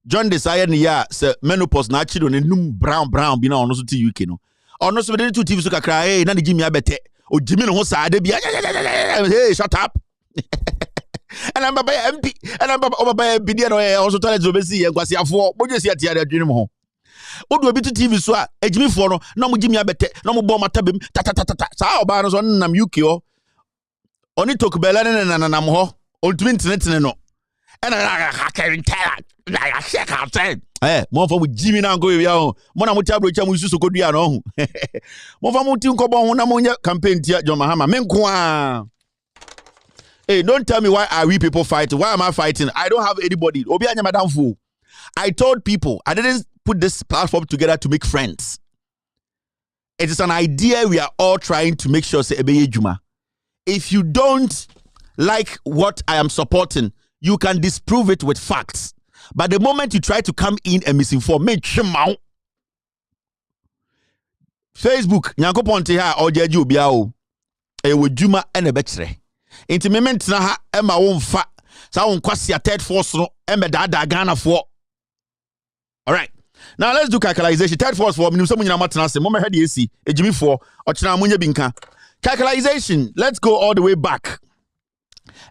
John Desire ni ya se menopause na achido ne num brown bi na ono so ti UK no. Ono so be dey two TV so kakra na ne Jimmy abete. O Jimmy no ho sa ade bia. Hey, shut up. And I'm by MP and I'm by BD no also toilet so be see enkwasi afo. Bojo si atia adwene mo ho. Odo bi to TV so a Jimmy fo no na mo Jimmy abete na mo bo matabem ta. Sa oba no so nam UK o. Oni tokbela ne na mo ho. Ultimate internet no. And I Kevin Taylor. I check out there. More for Jimmy now go here. Mona mutabro cha musu so kodua no. Mo fa muti nkobo ho na mo nya campaign tia John Mahama. Menko. Hey, don't tell me why are we people fighting? Why am I fighting? I don't have anybody. Obi anya madam fool. I told people I didn't put this platform together to make friends. It is an idea we are all trying to make sure say ebeye juma. If you don't like what I am supporting, you can disprove it with facts. But the moment you try to come in and misinform, Facebook, nyanko ponte ha ojeji obia o. Ewo juma ene betre. Inti moment na ha ema wo mfa. Sa won kwasi a third force no embe da Ghana for. All right. Now let's do calculation. Third force for minim so munyina matena se. Mo me hede esi ejimi for ochina munye binka. Calculation. Let's go all the way back.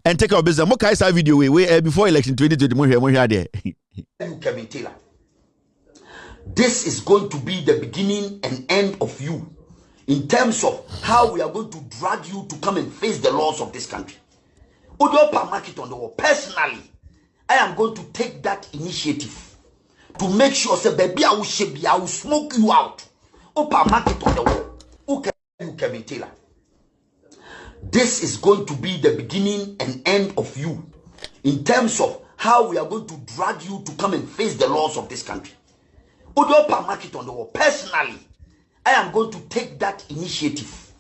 And take our business. Mo kai sa video we before election 2020 mo hia there. Kevin Taylor. This is going to be the beginning and end of you in terms of how we are going to drag you to come and face the laws of this country. Udopa market on the wall. Personally, I am going to take that initiative to make sure say baby I will smoke you out. Opa market on the wall. you, Kevin Taylor. This is going to be the beginning and end of you in terms of how we are going to drag you to come and face the laws of this country. Odopa market on the wall. Personally, I am going to take that initiative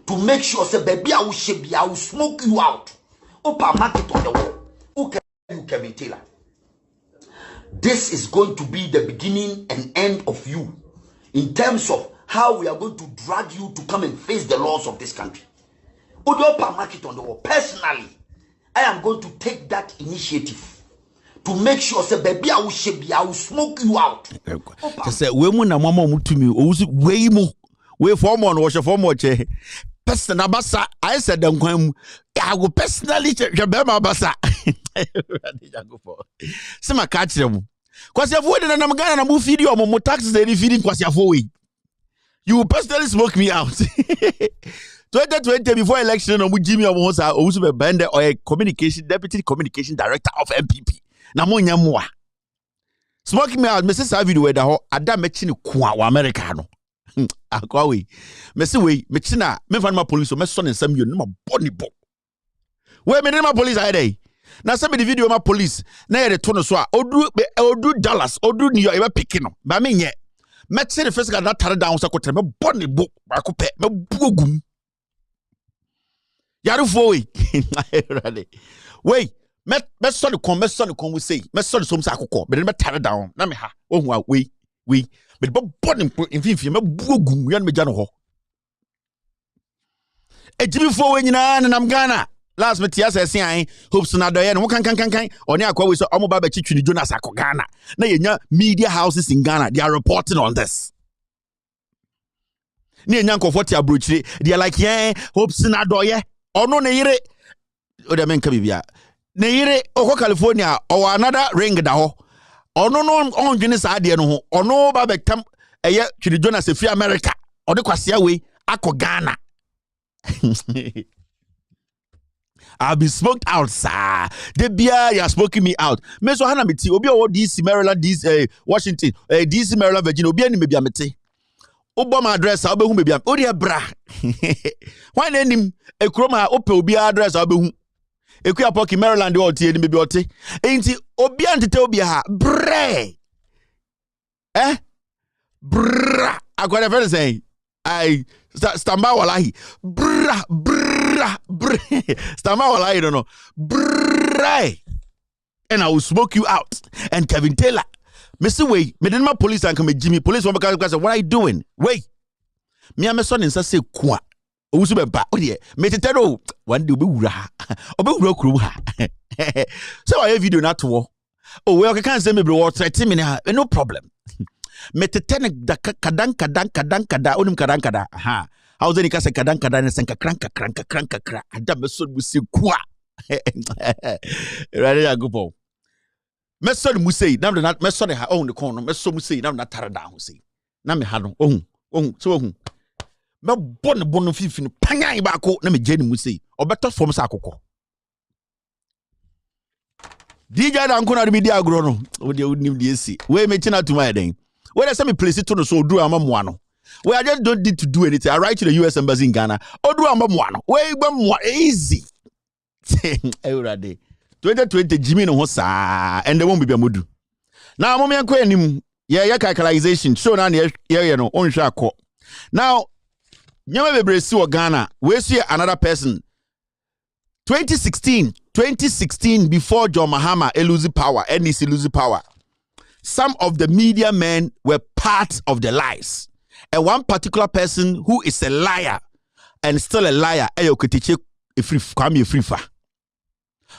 to make sure, say, baby, I will smoke you out. Opa market on the wall. Who can you, Kevin Taylor? This is going to be the beginning and end of you in terms of how we are going to drag you to come and face the laws of this country. Odopa market on the wall. Personally, I am going to take that initiative to make sure, say, baby, I will smoke you out. Say, women and mama mutumi, way more. We form on wash for more che. Personal basa, I said, I will personally check your bema basa. Some catch them. Because you've waited and I'm going to move video on more taxes than feeding because you're you will personally smoke me out. 2020 before election, Jimmy was also a bender or a deputy communication director of MPP. Namonya mwa. Smoking me out, Mrs. Savidu weda ho ada mechini kwa wa Americano. Akwa we. Mesi we mechina me fan ma police me son nsam yo ma boni bo. We me ma police ayi. Na some the video ma police na ye de to no so a odu Dallas, odu New York e be pick no. Ba me nye. Me tse the first guy that tare down so kotre me boni bo ba ko pe me buogum. Yaru fo we. Wait. Me son we say me son some sa akoko but me tare down na me ha ohun we but born in finfin me buogum yan me gya no ho ejimi fo we nyina na nam Ghana last me tia say an hopes na do ye no kan oni akwa we so omo ba ba chitwini Jonas akọ Ghana na yenya media houses in Ghana they are reporting on this ni yenya nkofo ti abrochire they are like yeah hopes na do ye ono ne yire o de men ka bibia ne yire oko California or another ring da ho ono no onjini sa ade no ho ono ba betam eye Chiri Jonas free America o de kwasea we akọ Ghana. I'll be smoked out sir. The beer you are smoking me out. Me so hana meti obi o DC Maryland DC Washington DC Maryland Virginia obi ani me bia meti Obama address obehu me bia odi bra. Why na nim ekroma ope obi address obehu Ekuya Poki Maryland or tie ni maybe ote. Enti obi antete obi ha bre. Bra. Akwara friend say I stamba wallahi. Bra. Stamba wallahi don't know. Bra. And I will smoke you out. And Kevin Taylor, Mr. Way, me den my police and come Jimmy police one because what are you doing? Wait. Me and my son in say kwa. Usu be ba o de me tetero one day obewura kru ha so I video na to oh we can say me be what 30 minutes no problem me tetene da kadan onim kadan ha how then ka say kadan ne senka kranka ada me so mu se kwa ready ya go po me so mu say na me so ne ha on the corner me so mu say na tare da ho say na me ha no ohun so ohun me bon fifin panyan ba ko na me jeni mu sei obeto fom sa akoko DJ dan ko na de dia agro no o de nim de esi we me china to my den we dey say me place to no so odu amamoa no we I just don't need to do anything I write to the US embassy in Ghana odu amamoa no we gba moa easy everyday 2020 Jimmy no ho saa and they won't be modu now mo me enko anim ye calculation so na ye no onhwe akọ now Nyama bebre si wa Ghana, we see another person. 2016, before John Mahama lose power, NDC lose power. Some of the media men were part of the lies. And one particular person who is a liar and still a liar, Kwame Frifa.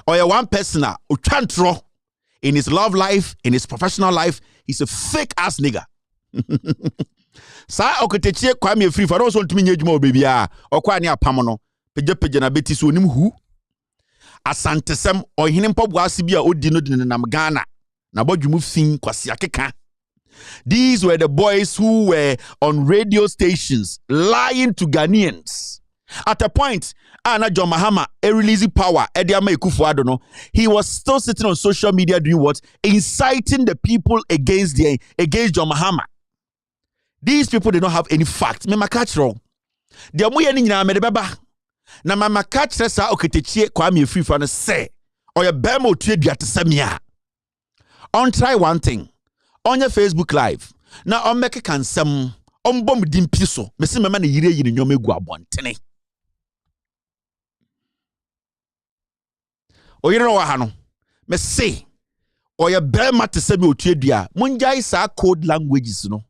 Or one person who in his love life, in his professional life, he's a fake ass nigga. Sa oketechie Kwame Frifa no so ntumi nyejuma obebi a okwa ne apam no peje na beti so onim hu asantesem ohene mpobwase bi a odi no dinam Ghana na bodwumu fin kwase akeka. These were the boys who were on radio stations lying to Ghanaians. At a point, John Mahama releasing power, Kufour, no, he was still sitting on social media doing what? Inciting the people against John Mahama. These people did not have any facts. Me catch wrong. De mo ye ni nyina me de beba. Na mama catch sa oketechie kwa me fifa no say. Oye bema otue dua te samia. On try one thing. On your Facebook live. Na on make kansam. On bom dimpi so. Me se mama na yire yire nyom egu abontene. Oyire no wa ha no. Me say oye bema te se me otue dua. Munjai sa code languages no.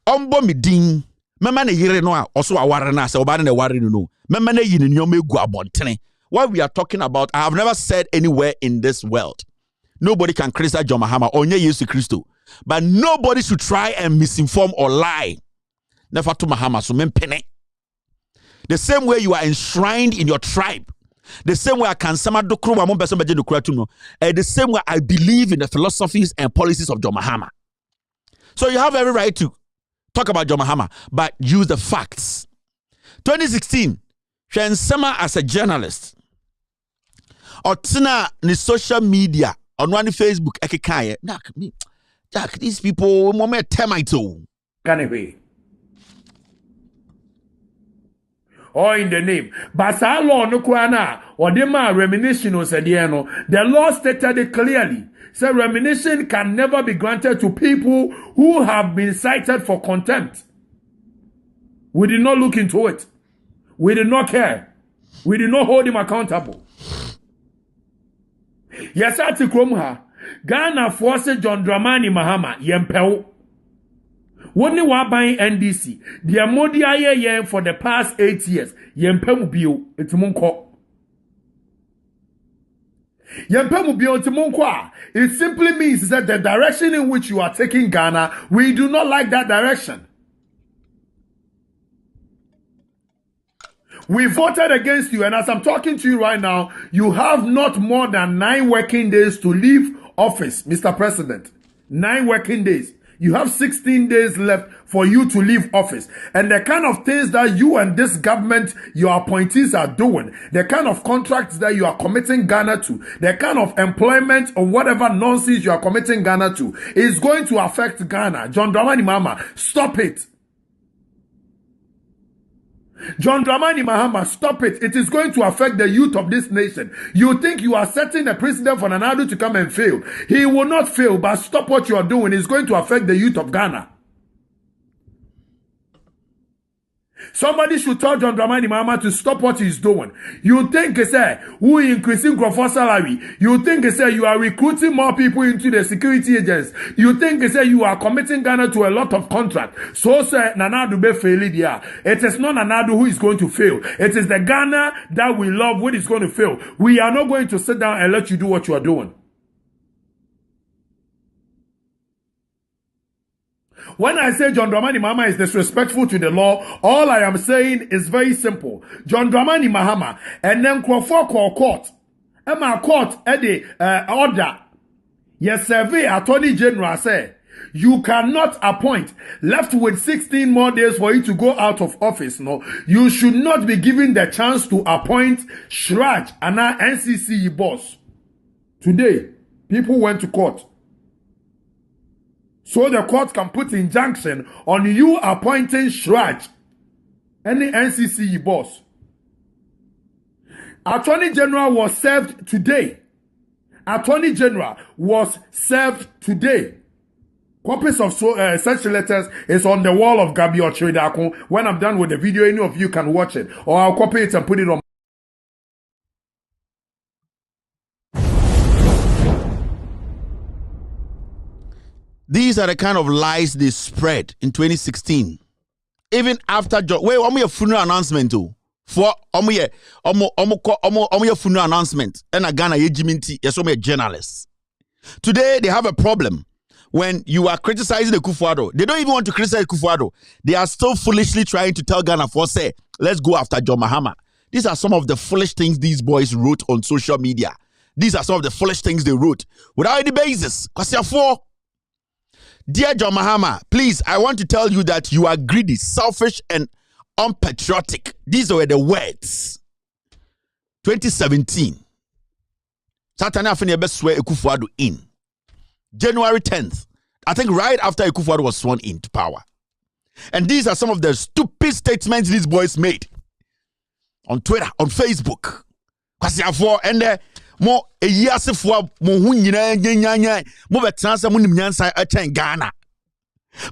On bom din. Mama na yire no a oso aware na se oba na ware no. Mama na yire nyom egu abontene. What we are talking about, I have never said anywhere in this world. Nobody can criticize John Mahama or Yesu Christo. But nobody should try and misinform or lie. Never to Mahama, so pene. The same way you are enshrined in your tribe. The same way I can the same way I believe in the philosophies and policies of John Mahama. So you have every right to talk about John Mahama, but use the facts. 2016, Shensema as a journalist. Otina ni social media on one Facebook ekekaye Jack these people moment termite Anyway. Or in the name. But law no kwana or the man reminiscence was said no. The law stated it clearly. So reminiscence can never be granted to people who have been cited for contempt. We did not look into it. We did not care. We did not hold him accountable. Yes, ati kromha. Ghana force John Dramani Mahama yempeo. Woni wa ban NDC. The modi aye for the past 8 years. Yempemu bio etimunko. Yempemu bio etimunko. It simply means that the direction in which you are taking Ghana, we do not like that direction. We voted against you, and as I'm talking to you right now, you have not more than 9 working days to leave office, Mr. President. 9 working days. You have 16 days left for you to leave office. And the kind of things that you and this government, your appointees are doing, the kind of contracts that you are committing Ghana to, the kind of employment or whatever nonsense you are committing Ghana to, is going to affect Ghana. John Dramani Mahama, stop it. John Dramani Mahama, stop it. It is going to affect the youth of this nation. You think you are setting a precedent for Nana Addo to come and fail. He will not fail, but stop what you are doing. It's going to affect the youth of Ghana. Somebody should tell John Dramani Mahama to stop what he's doing. You think, who increasing Kufour salary? You think, you are recruiting more people into the security agents? You think, you are committing Ghana to a lot of contract? So, Nana Addo be failed here. It is not Nana Addo who is going to fail. It is the Ghana that we love who is going to fail. We are not going to sit down and let you do what you are doing. When I say John Dramani Mahama is disrespectful to the law, all I am saying is very simple. John Dramani Mahama and then Kufour court. Emma court the order. Yes, survey Attorney General say you cannot appoint. Left with 16 more days for you to go out of office. No, you should not be given the chance to appoint Shraj and our NCC boss. Today, people went to court. So the court can put injunction on you appointing Shraj, any NCC boss. Attorney General was served today. Attorney General was served today. Copies of such letters is on the wall of Gabi Ochredakun. When I'm done with the video, any of you can watch it. Or I'll copy it and put it on. These are the kind of lies they spread in 2016. Even after wait, your funeral announcement too. For your funeral announcement and a Ghana Yejiminti, yes, journalists. Today they have a problem when you are criticizing the Kufour. They don't even want to criticize Kufour. They are still foolishly trying to tell Ghana for say, let's go after John Mahama. These are some of the foolish things these boys wrote on social media. These are some of the foolish things they wrote without any basis. Dear John Mahama, please, I want to tell you that you are greedy, selfish, and unpatriotic. These were the words. 2017. Satani afeni ebe swear Kufour in. January 10th. I think right after Kufour was sworn into power. And these are some of the stupid statements these boys made on Twitter, on Facebook. Kwasiafo and mo eyasefo mo hu nyina nyanya mo betansa mo nim nyansa achen Ghana.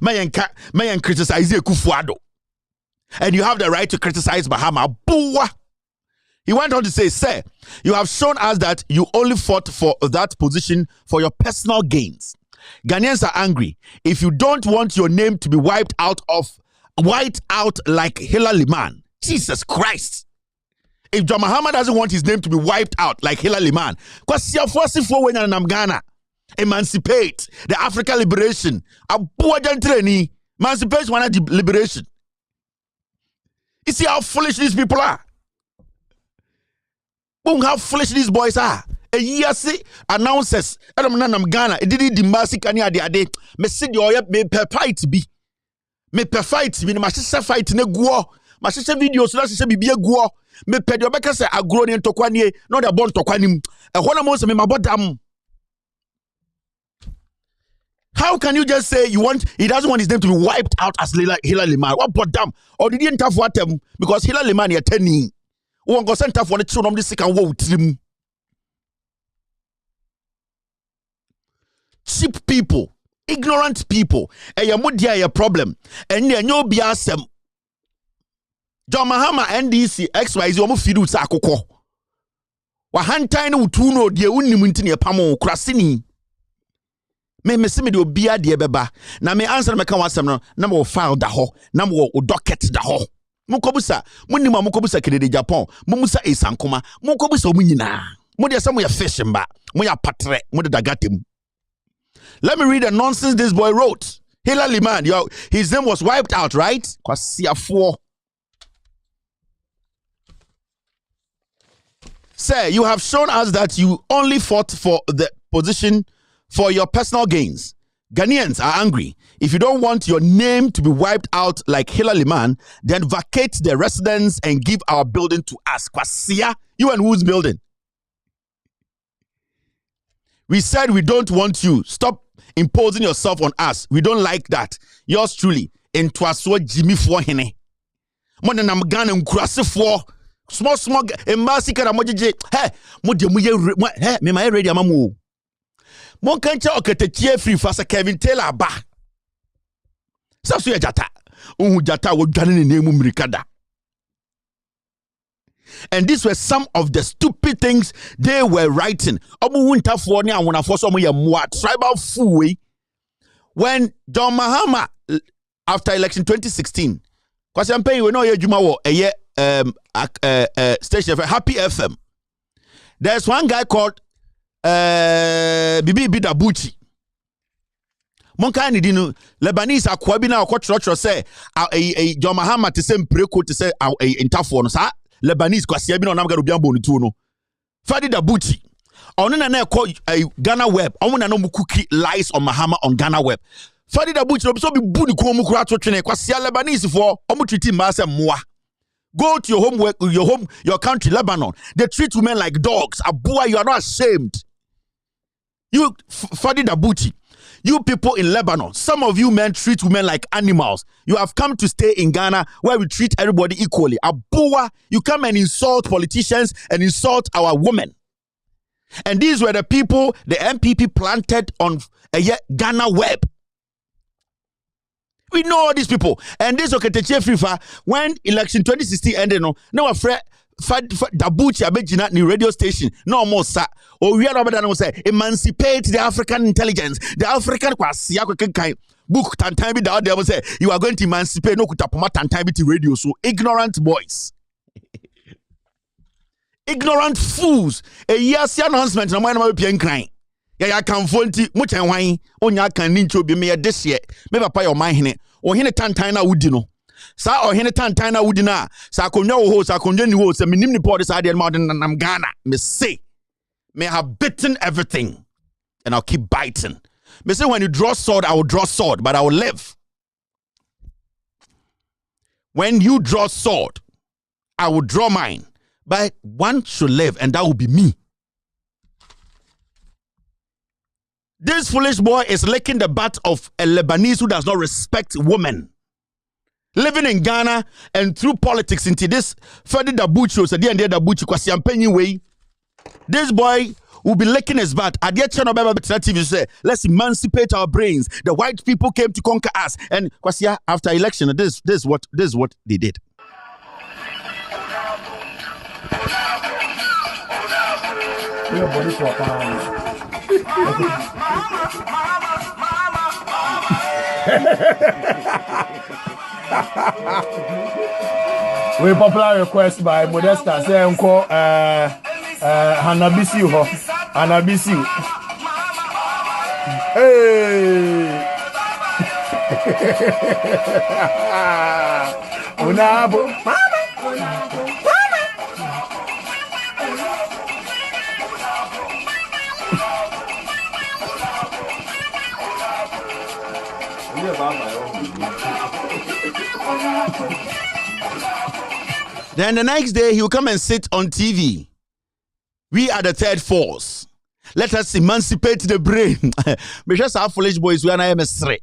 Mayen criticize Kufour. And you have the right to criticize Mahama. Boa. He went on to say, sir, you have shown us that you only fought for that position for your personal gains. Ghanaians are angry. If you don't want your name to be wiped out like Hilary Man, Jesus Christ. If John Mahama doesn't want his name to be wiped out like Hilary Man, because you're forcing for when I'm Ghana, emancipate the African liberation. Emancipation, liberation. You see how foolish these people are. How foolish these boys are. A year see announcers. I don't know Ghana. It did the massive can ade. Me see the me per fight be. Me per fight be. Me sister fight ne guo. My sister video so that she be a guo. Me per the beka say agro ni ntokwanie. Not the born tokwanim. E hona mo se me mabodam. How can you just say he doesn't want his name to be wiped out as Hilary Man? What bodam? Or did he enter for them because Hilary Man is 10. One go center for the children of the sick and woe trim. Cheap people, ignorant people, and your mudia problem, and then you'll be asem. John Mahama NDC XYZ omu fidu sa akoko. Wa hantain utuno die unimunti ne pamo krasini. Me se me de obia de beba. Na me answer me kan wasem no, na me file da ho, na me docket da ho. Mukobusa, munima mukobusa Kennedy Japan, mumusa esankoma, mukobusa omunyina. Mudi asem ya fishing ba, mu ya patre, mu de dagatem. Let me read the nonsense this boy wrote. Hilary Man, his name was wiped out, right? Kwasiafo. Sir, you have shown us that you only fought for the position for your personal gains. Ghanaians are angry. If you don't want your name to be wiped out like Hilary Man, then vacate the residence and give our building to us. Kwasia, you and whose building? We said we don't want you. Stop imposing yourself on us. We don't like that. Yours truly, Ntwaso Jimmy for hene. Mo na nam Ghana nkurase for small embassy kana mojeje. Hey, mo de mo ye hey, me my ready amamu. Mon kancha oketechie free fasa Kevin Taylor ba. Sasu ya jata. Unhu jata wo dwane ne nemu mirikada. And these were some of the stupid things they were writing. Tribal fool. When John Mahama, after election 2016, because I'm paying we know a station Happy FM. There's one guy called Bibi Bidabuchi. Monka ni dinu Lebanese akwabi na akwotrotro say John Mahama te say mpreko te say intafo no sa Lebanese kwasia bi na onam gado biambo ni tu no Fadi Dabuchi onu na na Ghana Web onu na no mukuki lies on Mahama on Ghana Web Fadi Dabuchi no so bi bu ni ko mu kura to twene kwasia Lebanese for omu treat ma say moa. Go to your homework, your country, Lebanon. They treat women like dogs. Abua, you are not ashamed. You, Fadi Dabuchi, you people in Lebanon, some of you men treat women like animals. You have come to stay in Ghana where we treat everybody equally. Abua, you come and insult politicians and insult our women. And these were the people the MPP planted on Ghana Web. We know all these people. And this Oketechie Frifa, when election 2016 ended, no afraid Dabuchi abejina ni radio station. No more sa. Or we are over there say emancipate the African intelligence. The African kwasiya kai book tantan bi da there say you are going to emancipate no kutapoma tantan bi radio. So ignorant boys. Ignorant fools. A year's announcement no man ma be crying. Ya kan fonti muchen hwan onya kan ni ncho bi me this year me papa your man hene o hene tantan na wudi no sa o hene tantan na wudi na sa konwa wo ho sa konwa ni ho sa minim ni pod sa de ma nam Ghana me say me have bitten everything and I'll keep biting. Me say when you draw sword I will draw sword but I will live. When you draw sword I will draw mine but one should live and that will be me. This foolish boy is licking the butt of a Lebanese who does not respect women. living in Ghana and through politics into this Fedi Dabuchi, so the end Dabuchi, kwasi ampenyi way. This boy will be licking his butt. At the channel TV say, let's emancipate our brains. The white people came to conquer us. And kwasi after election, this is what they did. We popular request by Modesta say unko Hanabisi ho Hanabisi. Hey. Unabo. Then the next day he will come and sit on TV. We are the third force. Let us emancipate the brain. Me just our foolish boys we are na emesre.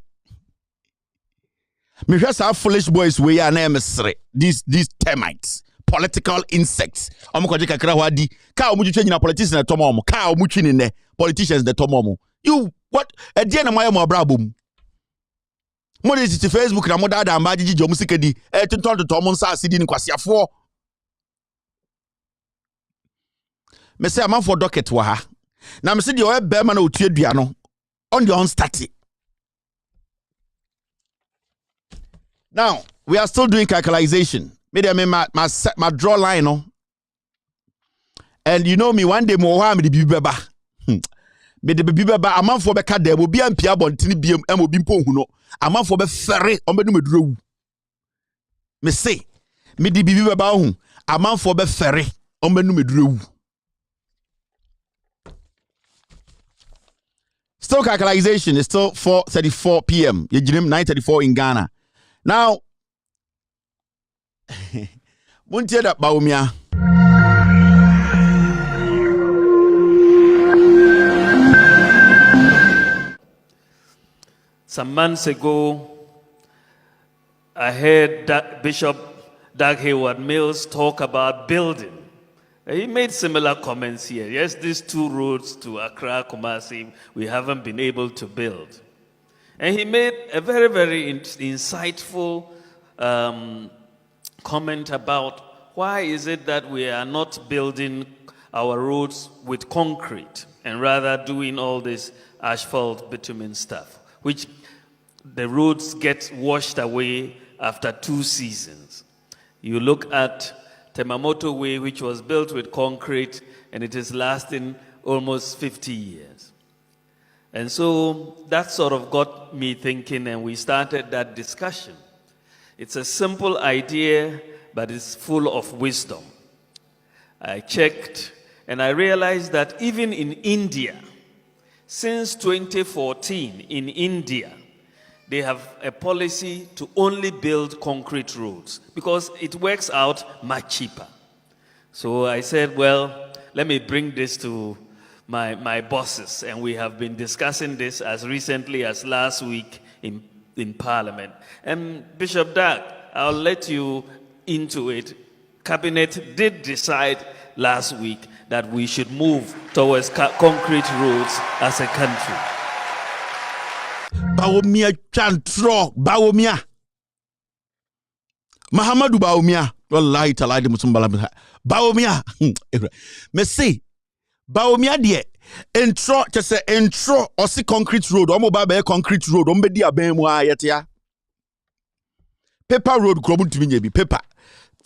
Me just our foolish boys we are na emesre. These termites, political insects. Omo kwaje kakra wadi. Ka omo twetwe nyina politicians na tomo omo. Ka omo twi ne politicians na tomo omo. You what? E die na moye mo abrabom. Mo dey ti Facebook na mo dada amba gigi omo sikedi. E tonton to omo nsa asidi ni kwasiafo. Me say am for docket wa ha. Na me say the oil bear man otue dua no on the unstart. Now, we are still doing calculation. Maybe I mean my draw line no. And you know me one day mo wa me the bibeba. Me the bibeba amanfo be ka da mo bia mpia bontini biem am obi mpo hu no. Amanfo be ferre on be no meduro. Me say me the bibeba hu amanfo be ferre on be no meduro. Still calculation is still 4:34 p.m. You 9:34 in Ghana. Now, Muntia da Baumia. Some months ago, I heard Bishop Doug Hayward Mills talk about building. He made similar comments here. Yes, these two roads to Accra, Kumasi, we haven't been able to build. And he made a very, very insightful comment about why is it that we are not building our roads with concrete and rather doing all this asphalt bitumen stuff, which the roads get washed away after 2 seasons. You look at Temamoto Way, which was built with concrete, and it is lasting almost 50 years. And so that sort of got me thinking, and we started that discussion. It's a simple idea, but it's full of wisdom. I checked, and I realized that even in India, since 2014 in India, they have a policy to only build concrete roads because it works out much cheaper. So I said, well, let me bring this to my bosses, and we have been discussing this as recently as last week in Parliament. And Bishop Doug, I'll let you into it. Cabinet did decide last week that we should move towards concrete roads as a country. Baumia chantro Baumia Mahamadu Baumia wallahi talai de musumbala Baumia me say Baumia de entro to say entro or see concrete road or mobile be concrete road on be dia ben mu ayetia paper road krobu ntimi bi paper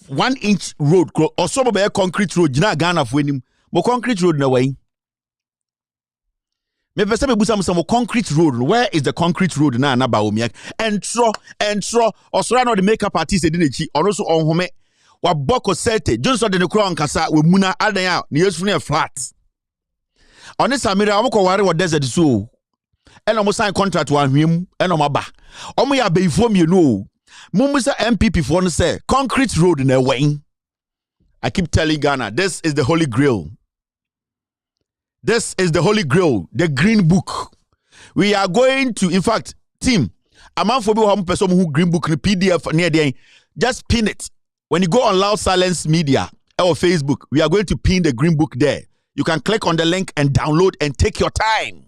1 inch road or some be concrete road gina Ghana fo anim mo concrete road na way. Me pese me busa mo concrete road. Where is the concrete road na Baumia? Entro osora no the makeup artist edi nechi ono so onhome wa boko sete Johnson de kro ankasa we muna adan a ne yesu ne flat. Oni Samira omko ware wo desert so. E no mo sign contract wa hwem e no maba. Omo ya beifo mienu o. Mumusa MPP for no say concrete road na way. I keep telling Ghana, this is the holy grail. This is the holy grail, the green book. We are going to, in fact, team, A man for me person who green book the PDF near the just pin it. When you go on Loud Silence Media or Facebook, we are going to pin the green book there. You can click on the link and download and take your time.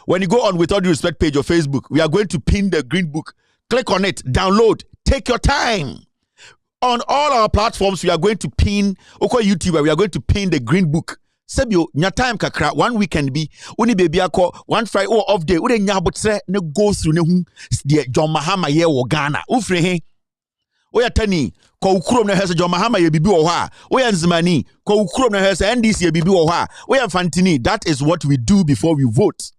When you go on With All Due Respect page of Facebook, we are going to pin the green book. Click on it, download, take your time. On all our platforms, we are going to pin, okay, YouTube, we are going to pin the green book. Sebio, nya time kakra, 1 weekend be, uni baby ako, 1 Friday or off day, ule nya botre ne go through ne hu, John Mahama ye wo Ghana. Ufre he, oya tani, kwa ukrom na hese John Mahama ye bibi wo ha, oya nzimani, kwa ukrom na hese NDC ye bibi wo ha, oya fantini. That is what we do before we vote.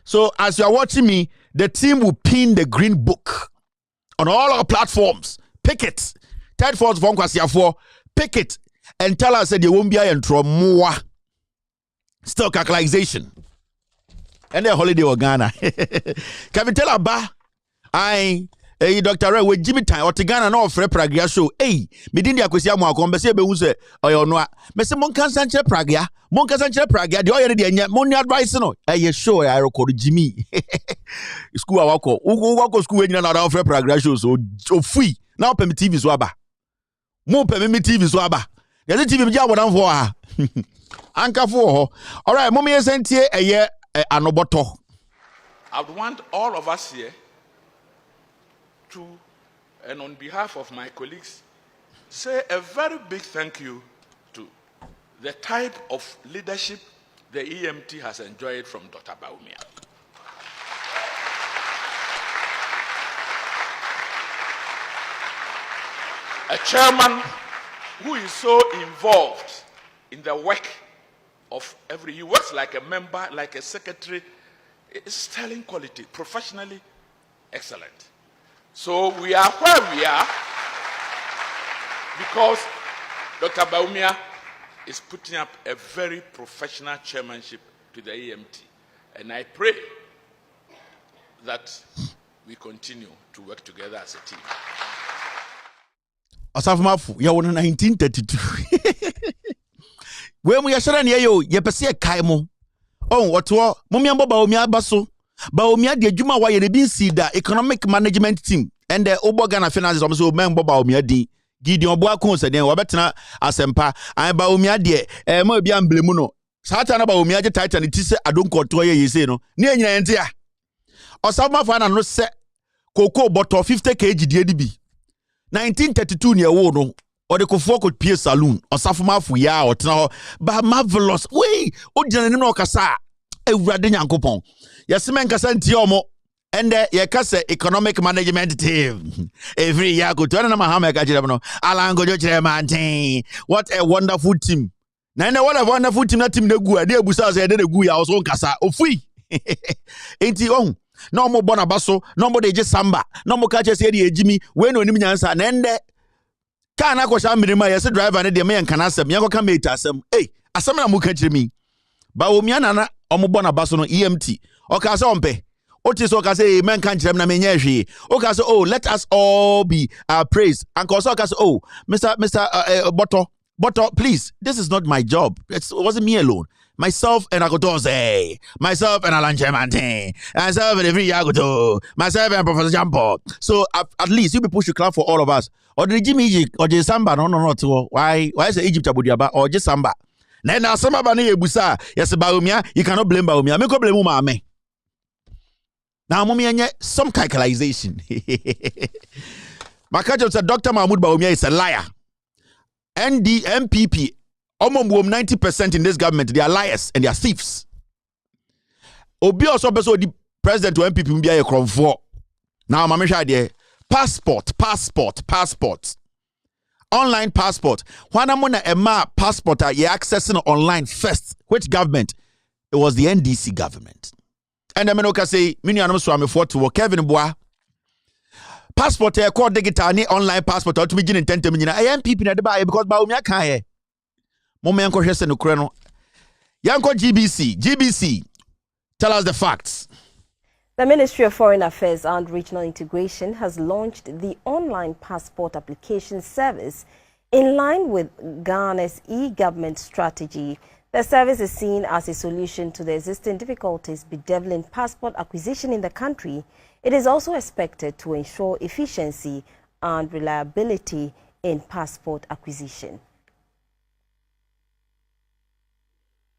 So as you are watching me, the team will pin the green book on all our platforms. Pick it. Third, fourth, phone kwasiafo. Pick it and tell us that there won't be a more still calculation. And the holiday or Ghana. Can we tell Abba? Dr. Ray, we Jimmy time or Ghana no free pragia show. Hey, me didn't akwesi amu akombese be unse oyo no. Me se mon kan sanche pragia. Mon kan sanche pragia. De oyo de enya mon advice no. Eh show I record Jimmy. School awako. Wako school we na free pragia show so free. Now pay me TV so aba. Mo pay me TV so aba. Yesi TV me ja wodan for ha. Anka for. All right, mo me sentie eye anoboto. I would want all of us here to, and on behalf of my colleagues, say a very big thank you to the type of leadership the EMT has enjoyed from Dr. Bawumia. A chairman who is so involved in the work of he works like a member, like a secretary. It's sterling quality, professionally excellent. So we are where we are because Dr. Bawumia is putting up a very professional chairmanship to the EMT. And I pray that we continue to work together as a team. Asafumafu, ya wona 1932. When we are sharing yo, ye pese e kai mo. Oh, what wo? Momiambo Bawumia baso. Bawumia de adwuma wa ye ne bin sida economic management team and the Obogana finances so member Bawumia di Gideon Boakon se den wobetena asempa an Bawumia de ma bia mblemu no sata na Bawumia je title ti se adonkoto ye yese no ne anyina ente a osama fa na no se koko bottle 50 kg die di bi 1932 ne wo no or the Kufour could pie saloon osafomafo ya otena ho ba marvelous wey odina ne no kasa ewurade nyankopon yeseme nkasa ntie omo ende ye kase economic management team every year go to na Mahama ka kire no alango jo kire mantin. What a wonderful team. Na what a wonderful team. Na team na gu ade ebusa say de gu ya so nkasa ofui enti on no mo bona baso no mo de je samba no mo ka che say de ejimi we no nim nyansa na ende ka na ko sha mirima yes driver ne de me nkana asem ye ko ka mate asem asem na mo ka kire mi Bawumia nana omubona baso no EMT oka se ompe oti so oka se men kan kirem na menye hwe oka se oh let us all be praised and also oka se oh Mr. Boto please this is not my job it wasn't me alone myself and Agodoze myself and Alan Chemante myself and every Yagoto myself and Professor Jampo so at least you people should clap for all of us or the Jimmy or the Samba no why say Egypt abudiaba or just Samba. Now, some of busa yes Bawumia, you cannot blame Bawumia. Make blame Mama. Now, mommy, some calculation. My catcher said Dr. Mahmoud Bawumia is a liar. MPP, almost 90% in this government, they are liars and they are thieves. Obi also the president to MPP be a Kufour. Now, Mama Shadi, passport. Online passport. When I'm on a passport, you're accessing online first. Which government? It was the NDC government. And I mean, say, Minianum Swami for to Kevin Bois. Passport, I call digital, online passport, or to begin in 10 minutes. I am people at the buy because Bawumia can't. Momanko Hesse no Kreno. Yanko GBC. Tell us the facts. The Ministry of Foreign Affairs and Regional Integration has launched the online passport application service in line with Ghana's e-government strategy. The service is seen as a solution to the existing difficulties bedeviling passport acquisition in the country, It is also expected to ensure efficiency and reliability in passport acquisition.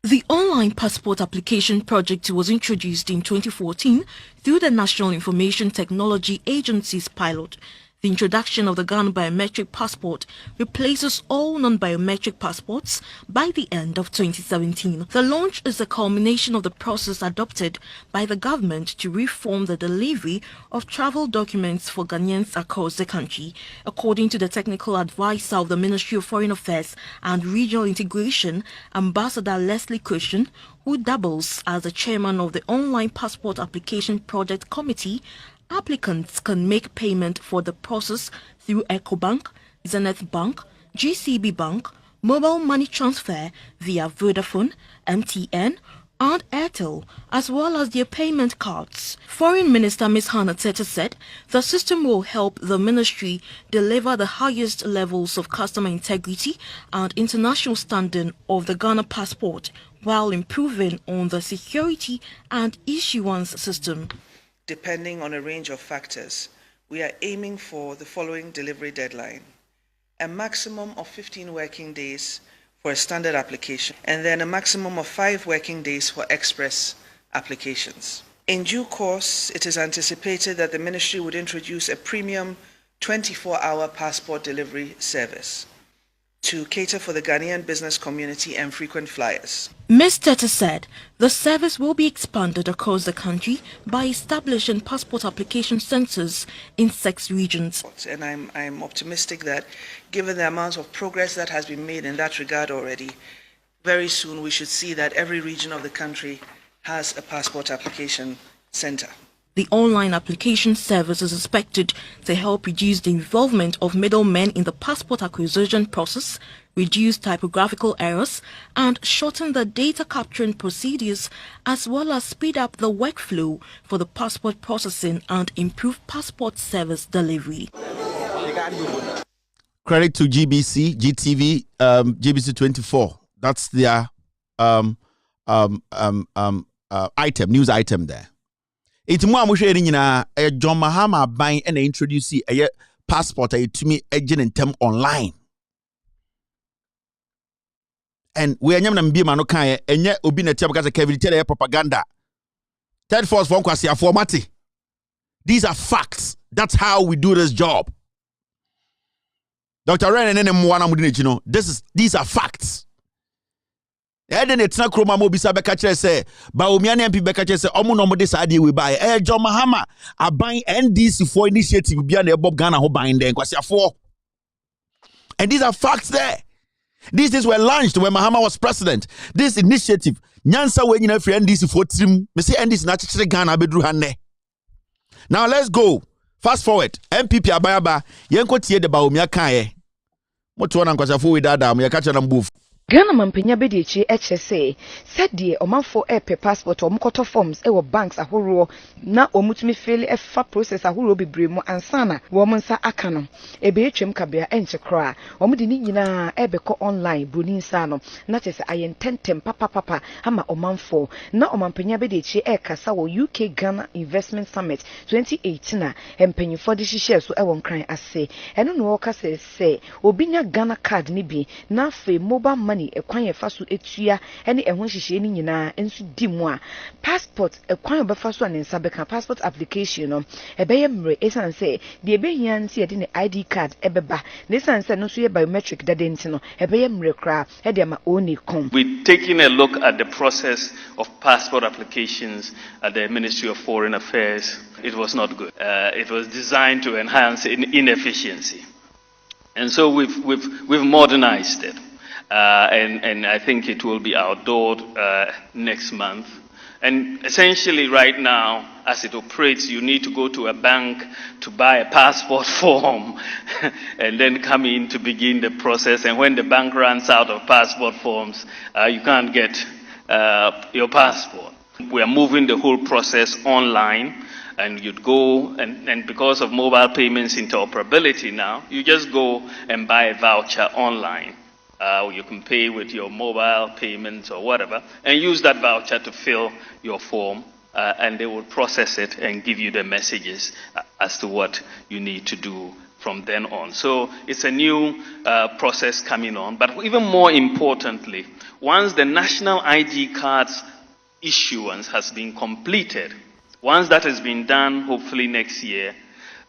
The online passport application project was introduced in 2014 through the National Information Technology Agency's pilot. The introduction of the Ghana biometric passport replaces all non-biometric passports by the end of 2017. The launch is a culmination of the process adopted by the government to reform the delivery of travel documents for Ghanaians across the country. According to the technical advisor of the Ministry of Foreign Affairs and Regional Integration, Ambassador Leslie Cushion, who doubles as the chairman of the Online Passport Application Project Committee, applicants can make payment for the process through EcoBank, Zenith Bank, GCB Bank, mobile money transfer via Vodafone, MTN, and Airtel, as well as their payment cards. Foreign Minister Ms. Hannah Tete said the system will help the ministry deliver the highest levels of customer integrity and international standing of the Ghana passport while improving on the security and issuance system. Depending on a range of factors, we are aiming for the following delivery deadline: a maximum of 15 working days for a standard application, and then a maximum of 5 working days for express applications. In due course, it is anticipated that the ministry would introduce a premium 24-hour passport delivery service to cater for the Ghanaian business community and frequent flyers. Ms. Tete said the service will be expanded across the country by establishing passport application centers in 6 regions. And I'm optimistic that given the amount of progress that has been made in that regard already, very soon we should see that every region of the country has a passport application center. The online application service is expected to help reduce the involvement of middlemen in the passport acquisition process, reduce typographical errors, and shorten the data capturing procedures, as well as speed up the workflow for the passport processing and improve passport service delivery. Credit to GBC, GTV, GBC 24. That's their item, news item there. It's more a John Mahama buying and introduce a passport to me agent in term online. And we are not be manokai and yet obina because of Kevin tell propaganda. Third force for formatty. These are facts. That's how we do this job. Dr. Ren and then you know, these are facts. Then it's not Chroma Mobisa Bekache say, Baomian MP Bekache say, Omuno this idea we buy. John Mahama are buying NDC for initiative beyond the Bob Ghana who buying them. And these are facts there. These things were launched when Mahama was president. This initiative, Nyansa when you know free NDC for trim, me say NDC naturally Ghana bedru hande. Now let's go. Fast forward. MPP abayaba, yenko tie de Baomia kaye. Moto na nkwasafo we dada, me yakacha na mbufu. Ghana mampenya bedichi HSA said the omanfo airpay passport omkoto forms ewo banks ahoro na omutumi fail efa process ahoro bebre mu ansana wo monsa aka no ebe etwem kabea enche kra omudi ni nyina ebeko online bruni nsa no na chese ayententem papa ama omanfo na omampenya bedichi ekasa wo UK Ghana Investment Summit 2018 na empenyifo de hihye so ewo nkran ase eno no okase se obinya Ghana card ni bi na fe mobile money ekwan ye faso etua ene ehon hihye ni nyina ensu di mu a passport ekwan obefa so anensa beka passport application no ebeye mre esan se de ebehia nti ye de ne ID card ebeba ne san se no so ye biometric dadenti no ebeye mre kra e de ma oni kom. We're taking a look at the process of passport applications at the Ministry of Foreign Affairs. It was not good. It was designed to enhance inefficiency. And so we've modernized it. And I think it will be outdoored next month. And essentially right now, as it operates, you need to go to a bank to buy a passport form and then come in to begin the process. And when the bank runs out of passport forms, you can't get your passport. We are moving the whole process online. And you'd go, and because of mobile payments interoperability now, you just go and buy a voucher online. You can pay with your mobile payments or whatever, and use that voucher to fill your form and they will process it and give you the messages as to what you need to do from then on. So it's a new process coming on. But even more importantly, once the national ID cards issuance has been completed, once that has been done, hopefully next year,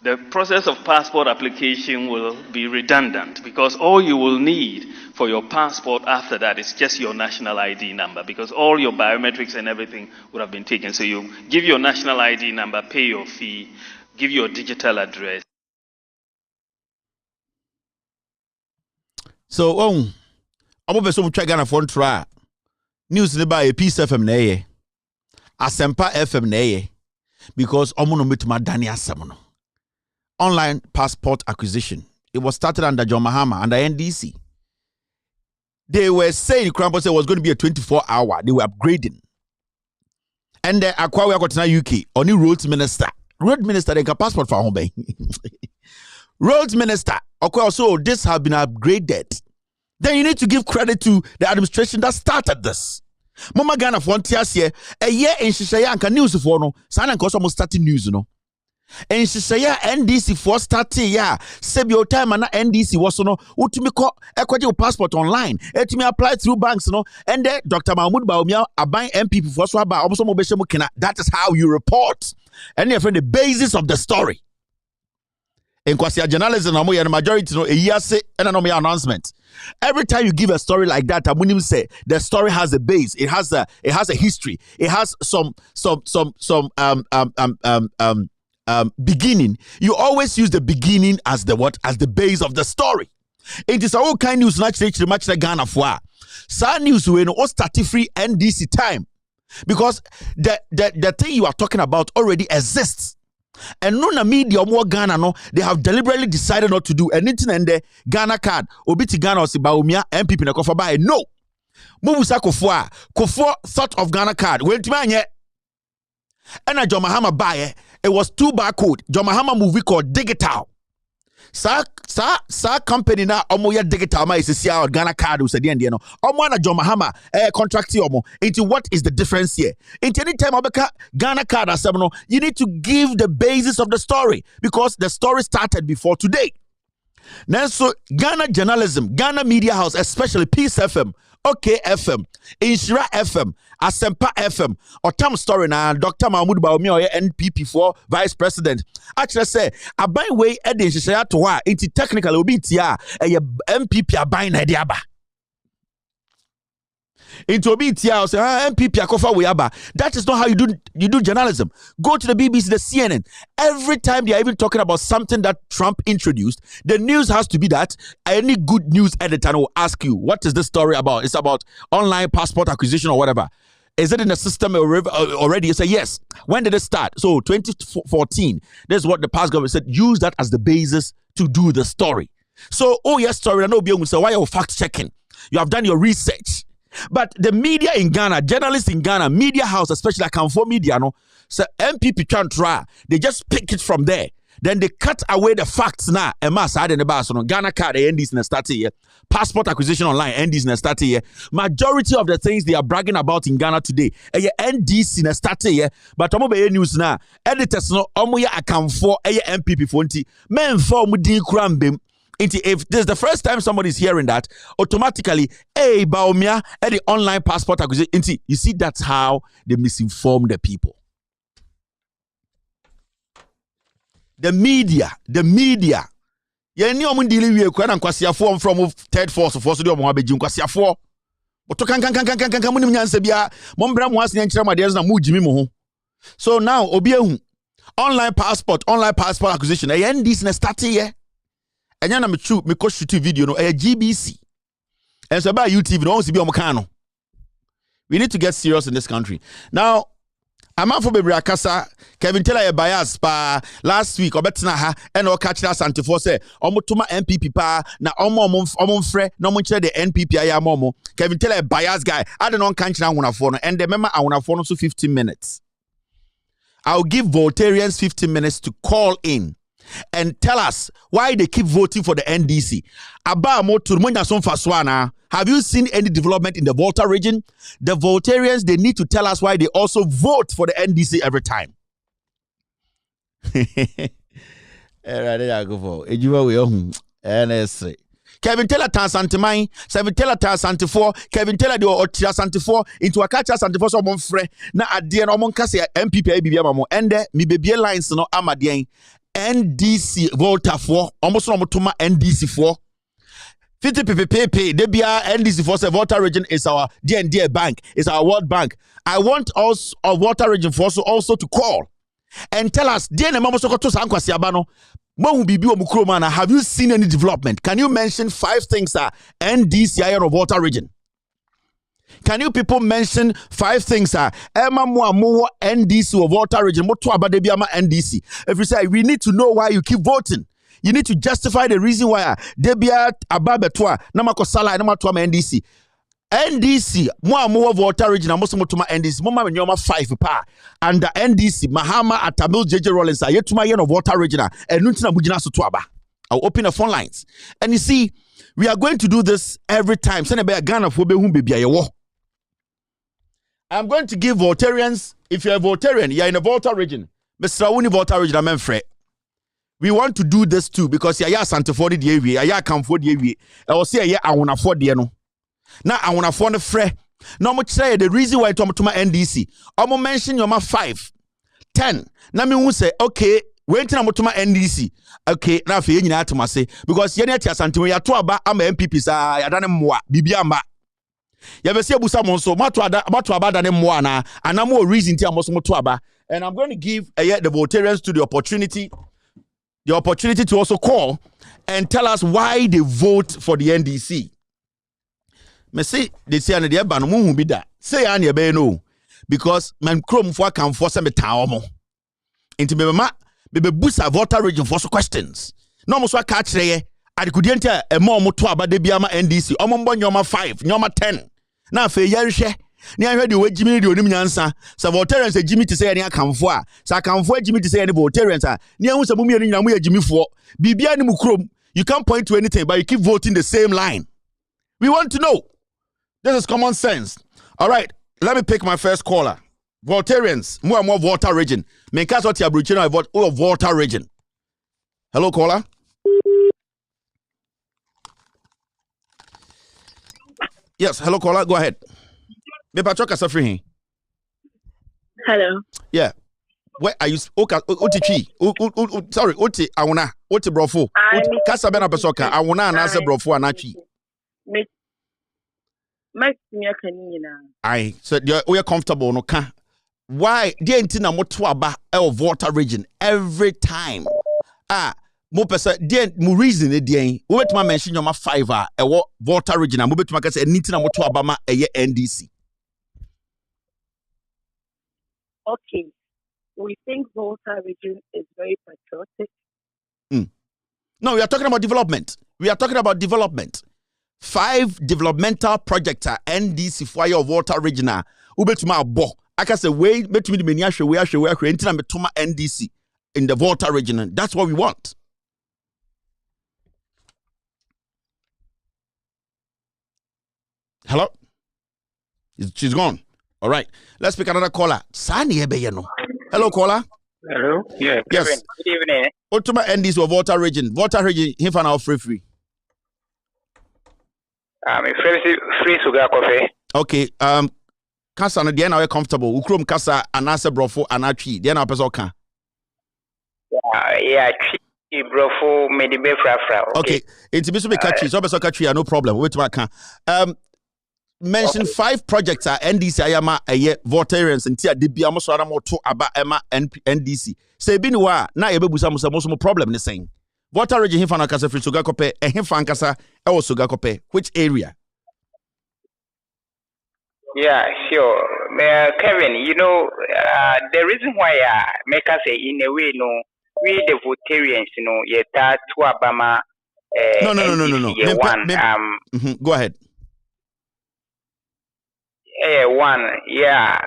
the process of passport application will be redundant, because all you will need for your passport after that is just your national ID number, because all your biometrics and everything would have been taken. So you give your national ID number, pay your fee, give your digital address. So, I'm over some try Ghana phone try. News about a Peace FM na Asempa FM na because omo meet my Daniel Samono. Online passport acquisition. It was started under John Mahama, under NDC. They were saying Krampus was going to be a 24-hour. They were upgrading. And the Aqua got to UK, only roads minister. Road minister, they got passport for home. Roads minister, okay, so this have been upgraded. Then you need to give credit to the administration that started this. Mama Ghana for here, a year in Shishaya and news for no, Sana cause almost starting news, no. And Shishaya NDC for starting, yeah, save your time and NDC was no, ultimate equity passport online, to me apply through banks, no, and then Dr. Mahmoud Baumia, a buying MP for Swaba, also Mobeshemukina. That is how you report. And you're the basis of the story. In Kwasia journalism, the majority know a year say and an announcement. Every time you give a story like that, Amunim say the story has a base. It has a history. It has some beginning. You always use the beginning as the base of the story. It is all kind news naturally much the Ghana for. Sad news when all started free NDC time, because the thing you are talking about already exists. And no na media more Ghana no, they have deliberately decided not to do anything. And the Ghana card obiti Ghana or Baumia MPP na kofa buy no. Mubusa Kufour thought of Ghana card. Went man yet. And a John Mahama buy it was 2 barcode. John Mahama movie called Digital. Sa company na omo ya digital ma is our Ghana card who said no. Omo na John Mahama contract omo. Into what is the difference here? Into any time obeka Ghana card asem, you need to give the basis of the story, because the story started before today. Now so Ghana journalism, Ghana media house, especially Peace FM, OK FM, Inshira FM, Asempa FM, or Tam Story na Dr. Mahmoud Baumia NPP for Vice President. Actually say, a buy way Eddie Shishaya to wa into technical obitia a MPP a buying Ediaba. Into obitia say MPP a kofa weaba. That is not how you do journalism. Go to the BBC, the CNN. Every time they are even talking about something that Trump introduced, the news has to be that any good news editor will ask you, what is this story about? It's about online passport acquisition or whatever. Is it in the system already? You say yes. When did it start? So 2014. This is what the past government said. Use that as the basis to do the story. So, oh yes, story. I know people will say, why are you fact checking? You have done your research. But the media in Ghana, journalists in Ghana, media house, especially like Kufour media, no, so MPP can't try. They just pick it from there. Then they cut away the facts now. Ghana card, NDC na start here. Passport acquisition online, NDC na start here. Majority of the things they are bragging about in Ghana today, NDC na start here. But omo be news na editors no omo ya Kufour MPP fonti. Men for mu din kurambem. If this is the first time somebody is hearing that, automatically, Baumia, the online passport acquisition. You see, that's how they misinform the people. The media. Yeah, ni omun dealing with kwana nkwasiafo from third force so do omo abeji nkwasiafo. Oto kan munim nyanse bia, mo mbra mo asenya nkira made na mo jimi mo ho. So now obi ehu online passport acquisition. NDC na start here. And yana me ko shoot video no GBC. And so about YouTube no see be omkano. We need to get serious in this country. Now, I'm out for baby akasa Kevin Taylor a bias pa last week obetina ha and o catch us antifo say omotuma MPP pa na omom frɛ na omo kire the NPP aya momo. Kevin Taylor a bias guy. I don't know kan kire awonafo no and remember awonafo no so 15 minutes. I'll give Voltarians 15 minutes to call in and tell us why they keep voting for the NDC. Have you seen any development in the Volta region? The Voltarians, they need to tell us why they also vote for the NDC every time. Kevin Taylor Tansantimai, 7 Taylor Tansantifor, Kevin Taylor the Otira Santifor, into a catcher Santifor so mon frɛ na adeɛ no mon kase MPP bibia mamo ende mi bebie lines no amadien NDC Volta for almost no motoma NDC for 50 PPP debia NDC for Volta region is our DND bank, is our World Bank. I want us of Volta region for also to call and tell us DNA mamo so to sankwasi abano. Have you seen any development? Can you mention 5 things that NDC or Volta region? Can you people mention 5 things that NDC or Volta region? NDC. If you say we need to know why you keep voting, you need to justify the reason why Debia Ababetwa Namakosala NDC. NDC, more Volta region, most motuma NDC, mama nyoma 5 pa. And the NDC, Mahama at Tamil JJ Rollins, yetuma yen of Volta region, and Nuntina Bujina Sutuaba. I'll open the phone lines. And you see, we are going to do this every time. Send a Ghana for I'm going to give Voltarians, if you're a Voltarian, you're in a Volta region, Mr. Uni Volta region, I'm afraid. We want to do this too, because you're Santa Ford, you're Camford, I will say, I want to afford the no. Now I want to phone a friend. No much say the reason why to my NDC. I'm gonna mention your 5, 10. Now me will say okay. Wait till I'm to my NDC. Okay, now for you to my say because you need to something. You to about I'm MPP sa. I don't know more. Bibi amba. You be say busa monso. Matu about than more na. And I'm more reason to almost to about. And I'm going to give the Voltarians to the opportunity to also call and tell us why they vote for the NDC. Me say they say an the ban mu be that say an ye no because man chrome for can force me town mo into me be boost a Volta region for some questions no mo so catch there I could enter a more to about the biama NDC omombo nyoma 5 nyoma 10 na fe yerhwe ni ahwe de wagimi de onim nyansa sa Voltarians agimi te say any akamfo a sa akamfo agimi te say any Voltarians a ni ahu sa mumienu nyina mo agimi fo bibia ni mu chrome you can't point to anything but you keep voting the same line. We want to know. This is common sense. All right, let me pick my first caller. Voltarians, more and more Volta region. Menkas what you aboriginal vote or Volta region. Hello, caller. Yes, hello, caller. Go ahead. Me patroka suffering. Hello. Yeah. Where are you? Sorry, Oti Awuna. Oti Brofo. Kasa bena pesoka. Awuna anase Brofo anachi. I said we are comfortable no ka. Why the entina moto aba e Volta region every time? Mo pesa the mo reason e den. We betuma mention your 5 e Volta region mo betuma ka say entina moto aba ma e NDC. Okay. We think Volta region is very patriotic. No, we are talking about development. 5 developmental projects are NDC for your Volta regional. Ubetuma bo. Aka say way between the many we entina betuma NDC in the Volta region. That's what we want. Hello? She's gone. All right. Let's pick another caller. Sani ebeyeno. Hello, caller. Hello. Yeah. Yes. Kevin, good evening. Ultima NDC or Volta region. Volta region, him for now free. Free sugar coffee. Okay. Kasa no dey na we comfortable. Ukrom kasa anase brofo anachi. Dey na person kan. Yeah, chi brofo me di be fra. Okay. It be so be catchy. So person catchy, no problem. Wait ma kan. Mention 5 projects are NDC ayama eye Voltarians ntia de bia mo so ara mo to aba ema NDC. Say bi ni wa na ye bebusa mo so problem ne sen. Volta region him fan kasa free sugar kope e him fan kasa e wo sugar kope. Which area? Yeah, sure. Kevin, you know, the reason why make us say in a way, we the Voltarians, yeta to Obama. No. Go ahead. One, yeah.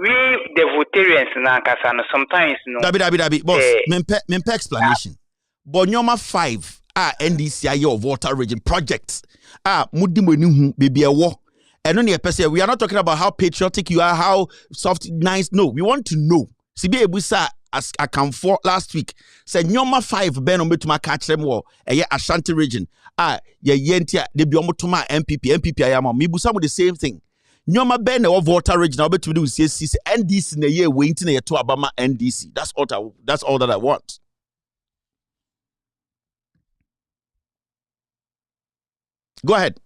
we the Votarians na kasano sometimes no. Dabi, boss. Mempe explanation. But nyoma 5 NDC aye of water region projects. Mudi menu baby awo. And only a person, we are not talking about how patriotic you are, how soft, nice. No, we want to know. CBA Busa as I come for last week said nyoma 5 ben on to my catch them war a Ashanti region. Yentia de biomotoma MPP ayama. Me busa with the same thing. Nyoma ben of water region. I'll bet to do CC NDC in a year waiting a to Abama NDC. That's all that I want. Go ahead.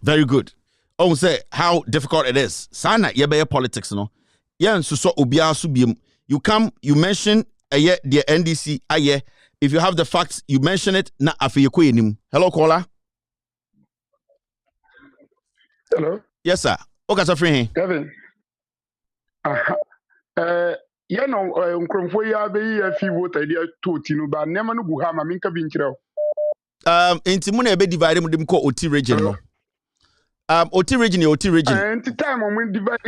Very good. Oh, say how difficult it is. Sana yebe politics no. Yeah, so obia subium. You come, you mention the NDC aye. If you have the facts, you mention it. Na afiyeko enim. Hello, caller. Hello. Yes, sir. Okay, so free. Kevin. You know, nkromfo ya be ye fi vote idea to tinu ba nema no gu ha ma minka bi nkyerɛw. Inti mu na be divide mu dem ko OT region no. OT region. Anti time on divide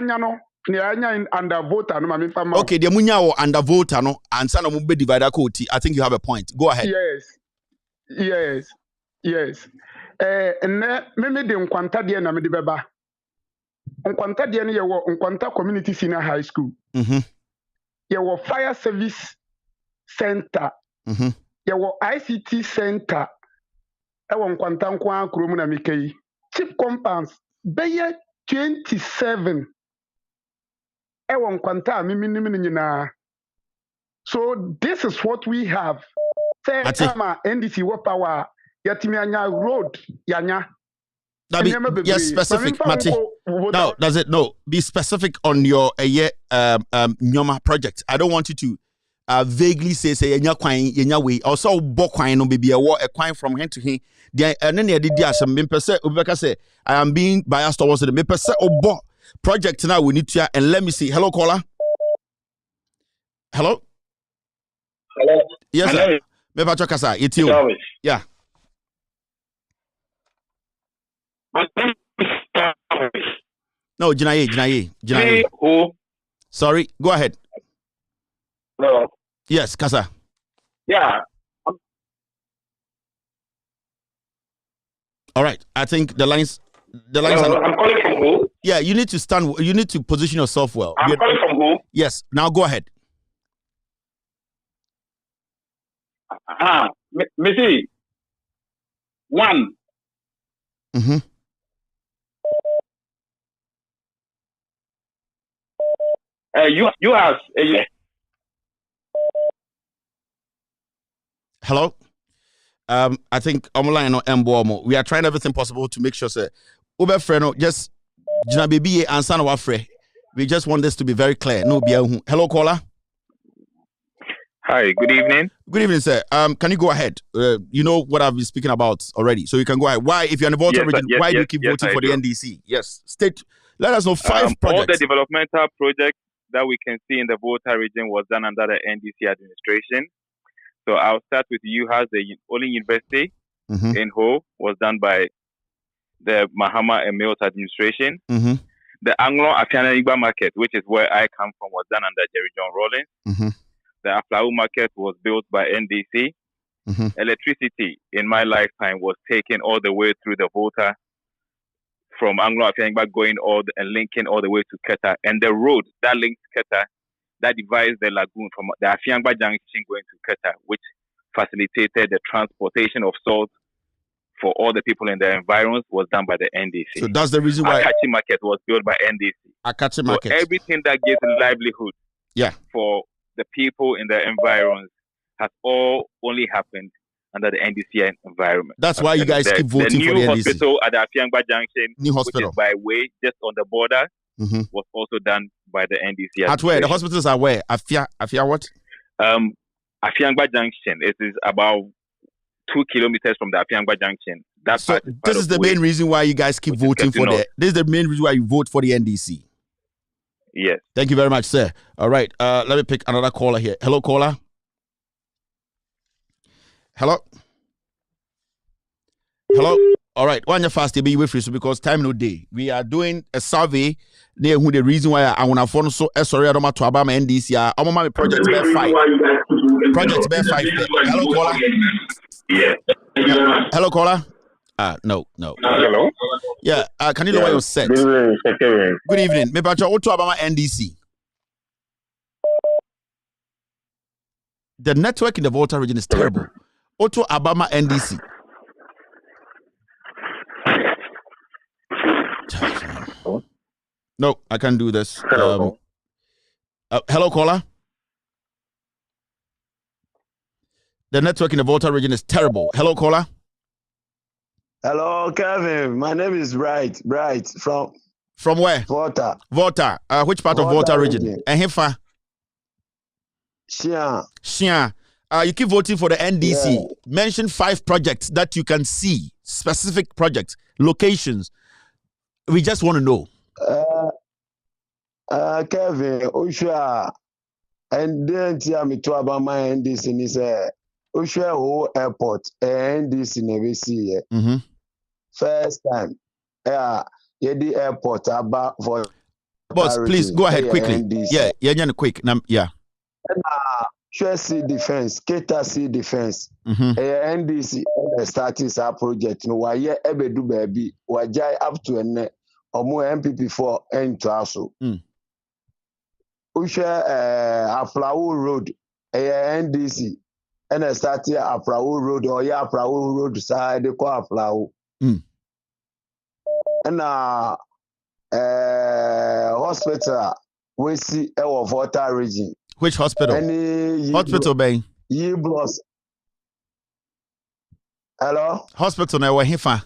no under voter no ma me fama. Okay, the munya wo under voter no ansa na mu be divide ko OT. I think you have a point. Go ahead. Yes. Enne me de nkwanta de na me de beba. Nkwanta de ne ye wo nkwanta community senior high school. Ye wo fire service center. Ye wo ICT center. Ewo nkwanta nkwa akromu na mekei. Chief compounds beye 27. Ewo nkwanta mimi nyina. So this is what we have. Say kama NDC wo power yatimi anya road yanya. Yes, specific, Mati. No, does it? No, be specific on your Nyoma project. I don't want you to vaguely say yenya way. Also, bokwine no baby a kwine from hand to hand. And then they did some say I am being biased towards the me percent obo project now. We need to and let me see. Hello, caller. Hello. Yes, sir. Me pacho it's you. Yeah. No, Jinaye. Who? Sorry, go ahead. No. Yes, Kasa. Yeah. All right. I think the lines. No, I'm calling from who? Yeah, you need to stand. You need to position yourself well. I'm calling from who? Yes. Now go ahead. Missy. One. You have Hello. I think I'm line on Mbomo. We are trying everything possible to make sure say Uber Freno just Jina baby answer no afre. We just want this to be very clear. No be hello caller. Hi, good evening. Good evening, sir. Can you go ahead? You know what I've been speaking about already, so you can go ahead. Why, if you're in the voter region, why do you keep voting for the NDC? Yes, state. Let us know 5 projects. All the developmental projects that we can see in the voter region was done under the NDC administration. So I'll start with UHAS, the only university in Ho was done by the Mahama and Mills administration. The Anglo-Afiana market, which is where I come from, was done under Jerry John Rawlings. The Aflau market was built by NDC. Electricity in my lifetime was taken all the way through the voter from Anglo-Afiana going and linking all the way to Keta. And the road that links Keta, that divides the lagoon from the Afiangba junction going to Keta, which facilitated the transportation of salt for all the people in the environs, was done by the NDC. So that's the reason why Akachi market was built by NDC. Akachi market. So everything that gives livelihood for the people in the environs has all only happened under the NDC environment. That's why you guys keep voting for the NDC. The new hospital at the Afiangba Junction, which is by way, just on the border, was also done by the NDC. At where? The hospitals are where? Afia what? Afiangba Junction. It is about 2 kilometers from the Afiangba Junction. So this is the main reason why you guys keep voting for the. This is the main reason why you vote for the NDC. Yes. Thank you very much, sir. All right. Let me pick another caller here. Hello, caller. Hello. All right, one your fast be with you because time no day. We are doing a survey there who the reason why I want to phone so sorry I don't to Obama NDC. I'm on my project bear 5. Project bear 5. Hello caller. Yeah. Hello caller. No. Hello. Yeah, can you lower your set? Good evening. Me pacha to Obama NDC. The network in the Volta region is terrible. Auto Obama NDC. No, I can't do this. Hello caller. The network in the Volta region is terrible. Hello caller. Hello, Kevin. My name is Bright. From where? Volta. Volta. Which part of Volta region? Ehefa. Shia. You keep voting for the NDC. Yeah. Mention 5 projects that you can see. Specific projects, locations. We just want to know. Kevin, Usha, and then tell me to about my NDC is Usha whole airport NDC never see it. First time. The airport about for. Boss, please go ahead quickly. NDC. Yeah, quick. Yeah. Sure see defense, Keta see defense. NDC starting our project. No, why ebedu baby, wajai up to an omo MPP4 and Traso. Usha Aflawo Road, NDC, and I started Aflawo Road or Aflawo Road side the call Aflawo. And hospital we see our Volta region. Which hospital? Hospital Bay. Plus. Hello? Hospital now, Hifa.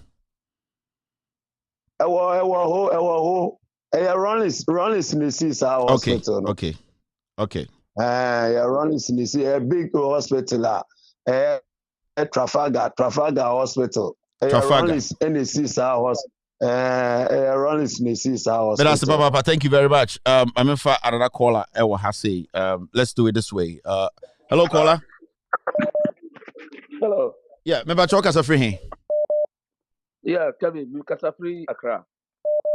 Rollins in the seas, our hospital. Okay. Rollins in the sea, a big hospital. Trafalgar Hospital. Rollins in the seas, our hospital. Rollins in the seas, our hospital. But that's Papa. Thank you very much. I'm in for another caller. Let's do it this way. Hello, caller. Hello. Yeah, remember talk as a free here. Yeah, Kevin, you free Accra.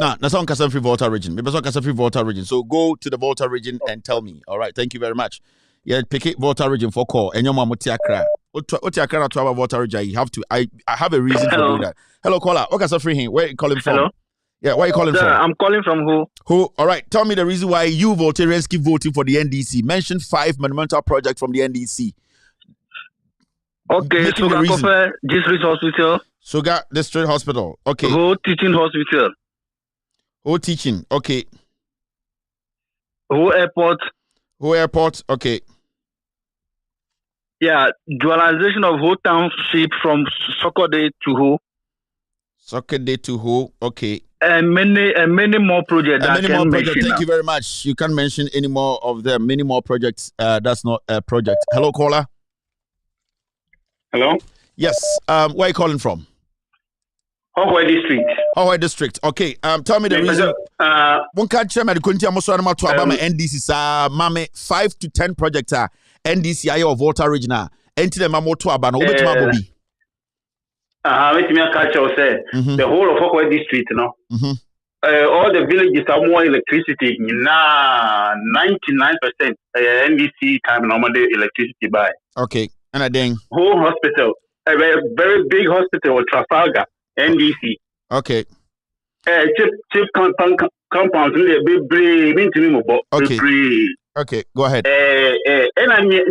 No, that's on Free Volta region. Maybe that's on Free Volta region. So go to the Volta region and tell me. All right, thank you very much. Yeah, pick it Volta region for call. And your mom Accra. Accra to our Volta region. You have to. I have a reason for doing that. Hello, caller. Okay, free here. Where are you calling from? Hello. Yeah, where are you calling from? I'm calling from who? Who? All right. Tell me the reason why you Voltarians keep voting for the NDC. Mention 5 monumental projects from the NDC. Okay, Sugar District Hospital. Sugar District Hospital. Okay. Who Teaching Hospital. Who Teaching. Okay. Who Airport. Okay. Yeah, dualization of whole township from Sokode to Ho. Sokode to Ho. Okay. And many more projects. Thank you very much. You can't mention any more of them. Many more projects. That's not a project. Hello, caller. Hello? Yes. Where are you calling from? Howard District. Okay. Tell me the reason. One can't share my NDC. Mame 5 to 10 projects are NDC or Volta regional. Enti them to abano. Let me catch you say the whole of Hawkeye District, all the villages have more electricity. 99% NDC time normally electricity by. Okay. And I ding. Whole hospital, a very big hospital, Trafalgar, NDC. Okay. Cheap compounds, Okay, go ahead. And I'm here,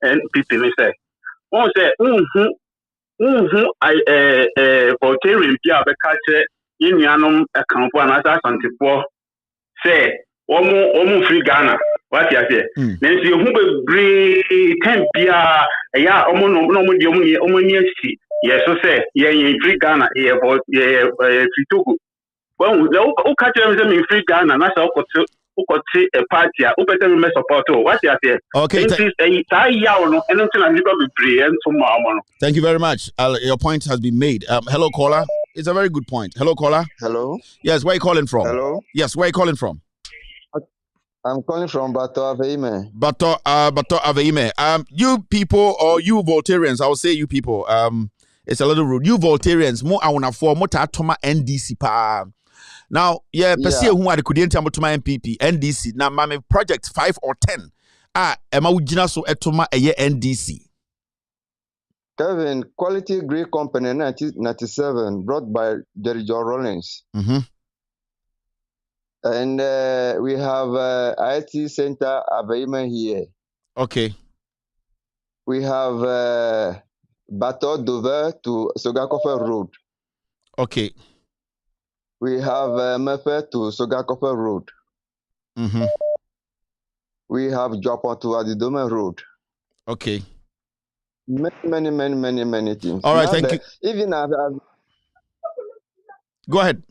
and people say, oh, say, Voltarian Pia Becatcher, Yanum, a company as I say, almost free Ghana. What you say? Then see who will bring 10 Pia, yes, so say, free Ghana, free Togo. Well, who catch them in free Ghana, and that's who could see a party, who better me support. What you say? Okay. Thank you very much. Your point has been made. Hello, caller. It's a very good point. Hello, caller. Hello. Yes, where are you calling from? Hello. Yes, where are you calling from? I'm calling from Bato Aveime. Bato Aveime. You people or you Voltarians, I will say you people. It's a little rude. You Voltarians, mo awuna for mo ta toma NDC pa. Now, Percy who are the Kudienta Motoma MPP, NDC. Now, my project 5 or 10. Emma Ujina so etoma a year NDC. Kevin, Quality Green Company 1997, brought by Jerry John Rollins. And we have IT Center Aveime here. Okay. We have Bateau Dover to Sogakofe Road. Okay. We have Mefe to Sogakofe Road. We have Japan to Adidome Road. Okay. Many things. All right, thank you. Even go ahead.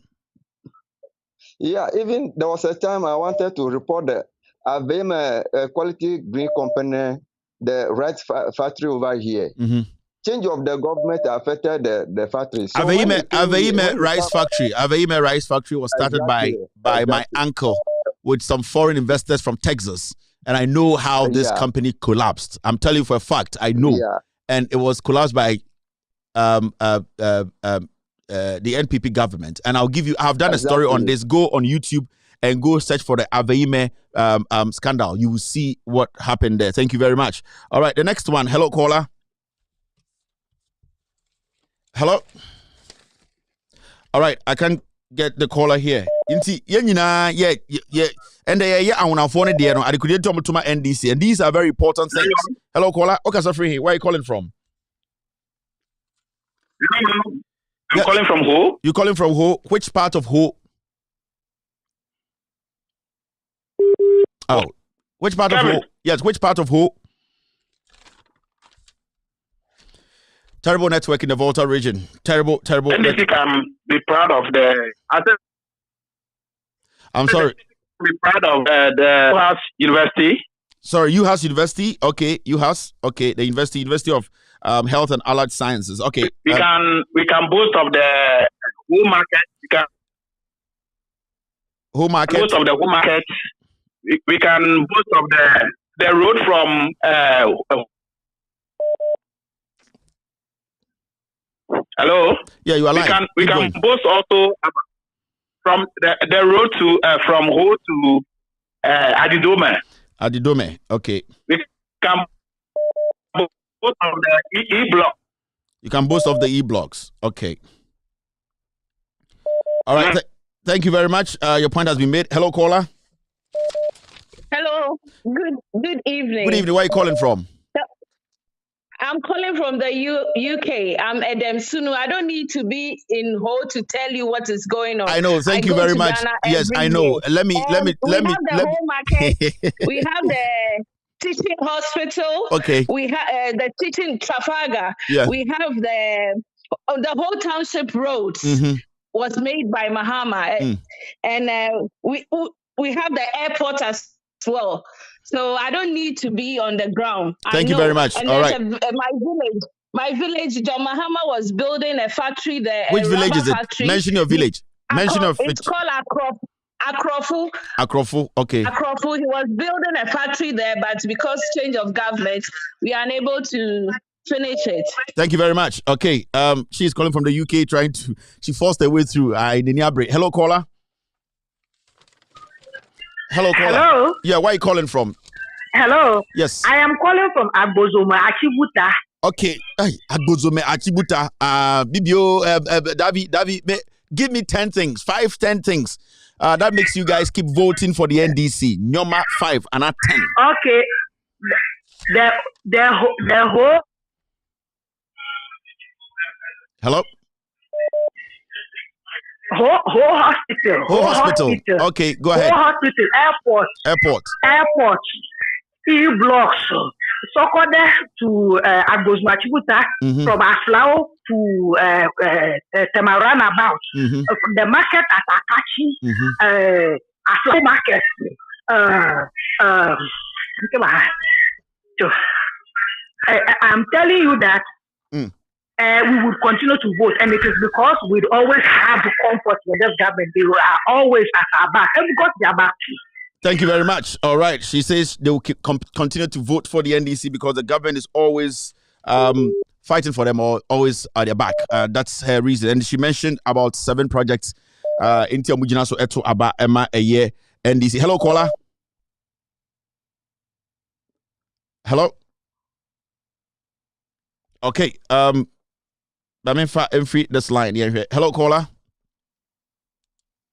Yeah, even there was a time I wanted to report the Aveime Quality Green Company, the rice factory over here. Change of the government affected the factory. So Aveime rice factory. Aveime rice factory was started by my uncle with some foreign investors from Texas. And I know how this company collapsed. I'm telling you for a fact, I know. And it was collapsed by the NPP government. And I've done a story on this. Go on YouTube and go search for the Aveime scandal. You will see what happened there. Thank you very much. All right, the next one. Hello, caller. Hello. All right, I can get the caller here. And I want to phone it there. I could get to my NDC, and these are very important things. Hello, caller. Okay, so free. Where are you calling from? I'm calling from who? You calling from who? Which part of who? Oh, which part Kevin. of who? Yes, which part of who? Terrible network in the Volta region. Terrible. NDC can be proud of I'm sorry. Be proud of the UHAS University. Sorry, UHAS University. Okay, UHAS. Okay, the University of Health and Allied Sciences. Okay. We can boast of the whole market. We can whole market. Boast of the whole market. We can boast of the road from hello. Yeah, you are live. We can boast also from the road to from Ho to Adidome. Adidome, okay. We can boast of the E-block. You can boast of the E-blocks, okay. All right, thank you very much. Your point has been made. Hello, caller. Hello. Good evening. Good evening. Where are you calling from? I'm calling from the UK. I'm Edem Sunu. I don't need to be in Ho to tell you what is going on. I know. Thank you very much. Yes, I know. Let me. We have the whole market. We have the teaching hospital. Okay. We have the teaching Trafalgar. Yeah. We have the whole township roads was made by Mahama, and we have the airport as well. So I don't need to be on the ground. Thank you very much. And all right. My village, John Mahama was building a factory there. Which village is it? Factory. Mention your village. It's called Akrofu. Akrofu, okay. Akrofu. He was building a factory there, but because change of government, we are unable to finish it. Thank you very much. Okay. She's calling from the UK, she forced her way through. Hello, caller. Hello, caller. Hello. Yeah, where are you calling from? Hello. Yes. I am calling from Agbozoma, Achibuta. Okay. Agbozoma, Achibuta. Bibio, Davi, give me 10 things, 10 things. That makes you guys keep voting for the NDC. Nyoma 5 and not 10. Okay. The whole. Hello. Whole hospital. Whole hospital. Okay, go ahead. Whole hospital. Airport. E-blocks. Sokode to Agbozoma Chibuta. From Aflao to Temarana about. The market at Akachi. Aflao market. I'm telling you that we would continue to vote, and it is because we always have comfort with this government. They are always at our back, and because they are back. Thank you very much. All right. She says they will continue to vote for the NDC because the government is always fighting for them or always at their back. That's her reason. And she mentioned about 7 projects in Tiamujina so eto aba Emma a year NDC. Hello, caller. Hello. Okay. Let me free this line here. Hello, caller.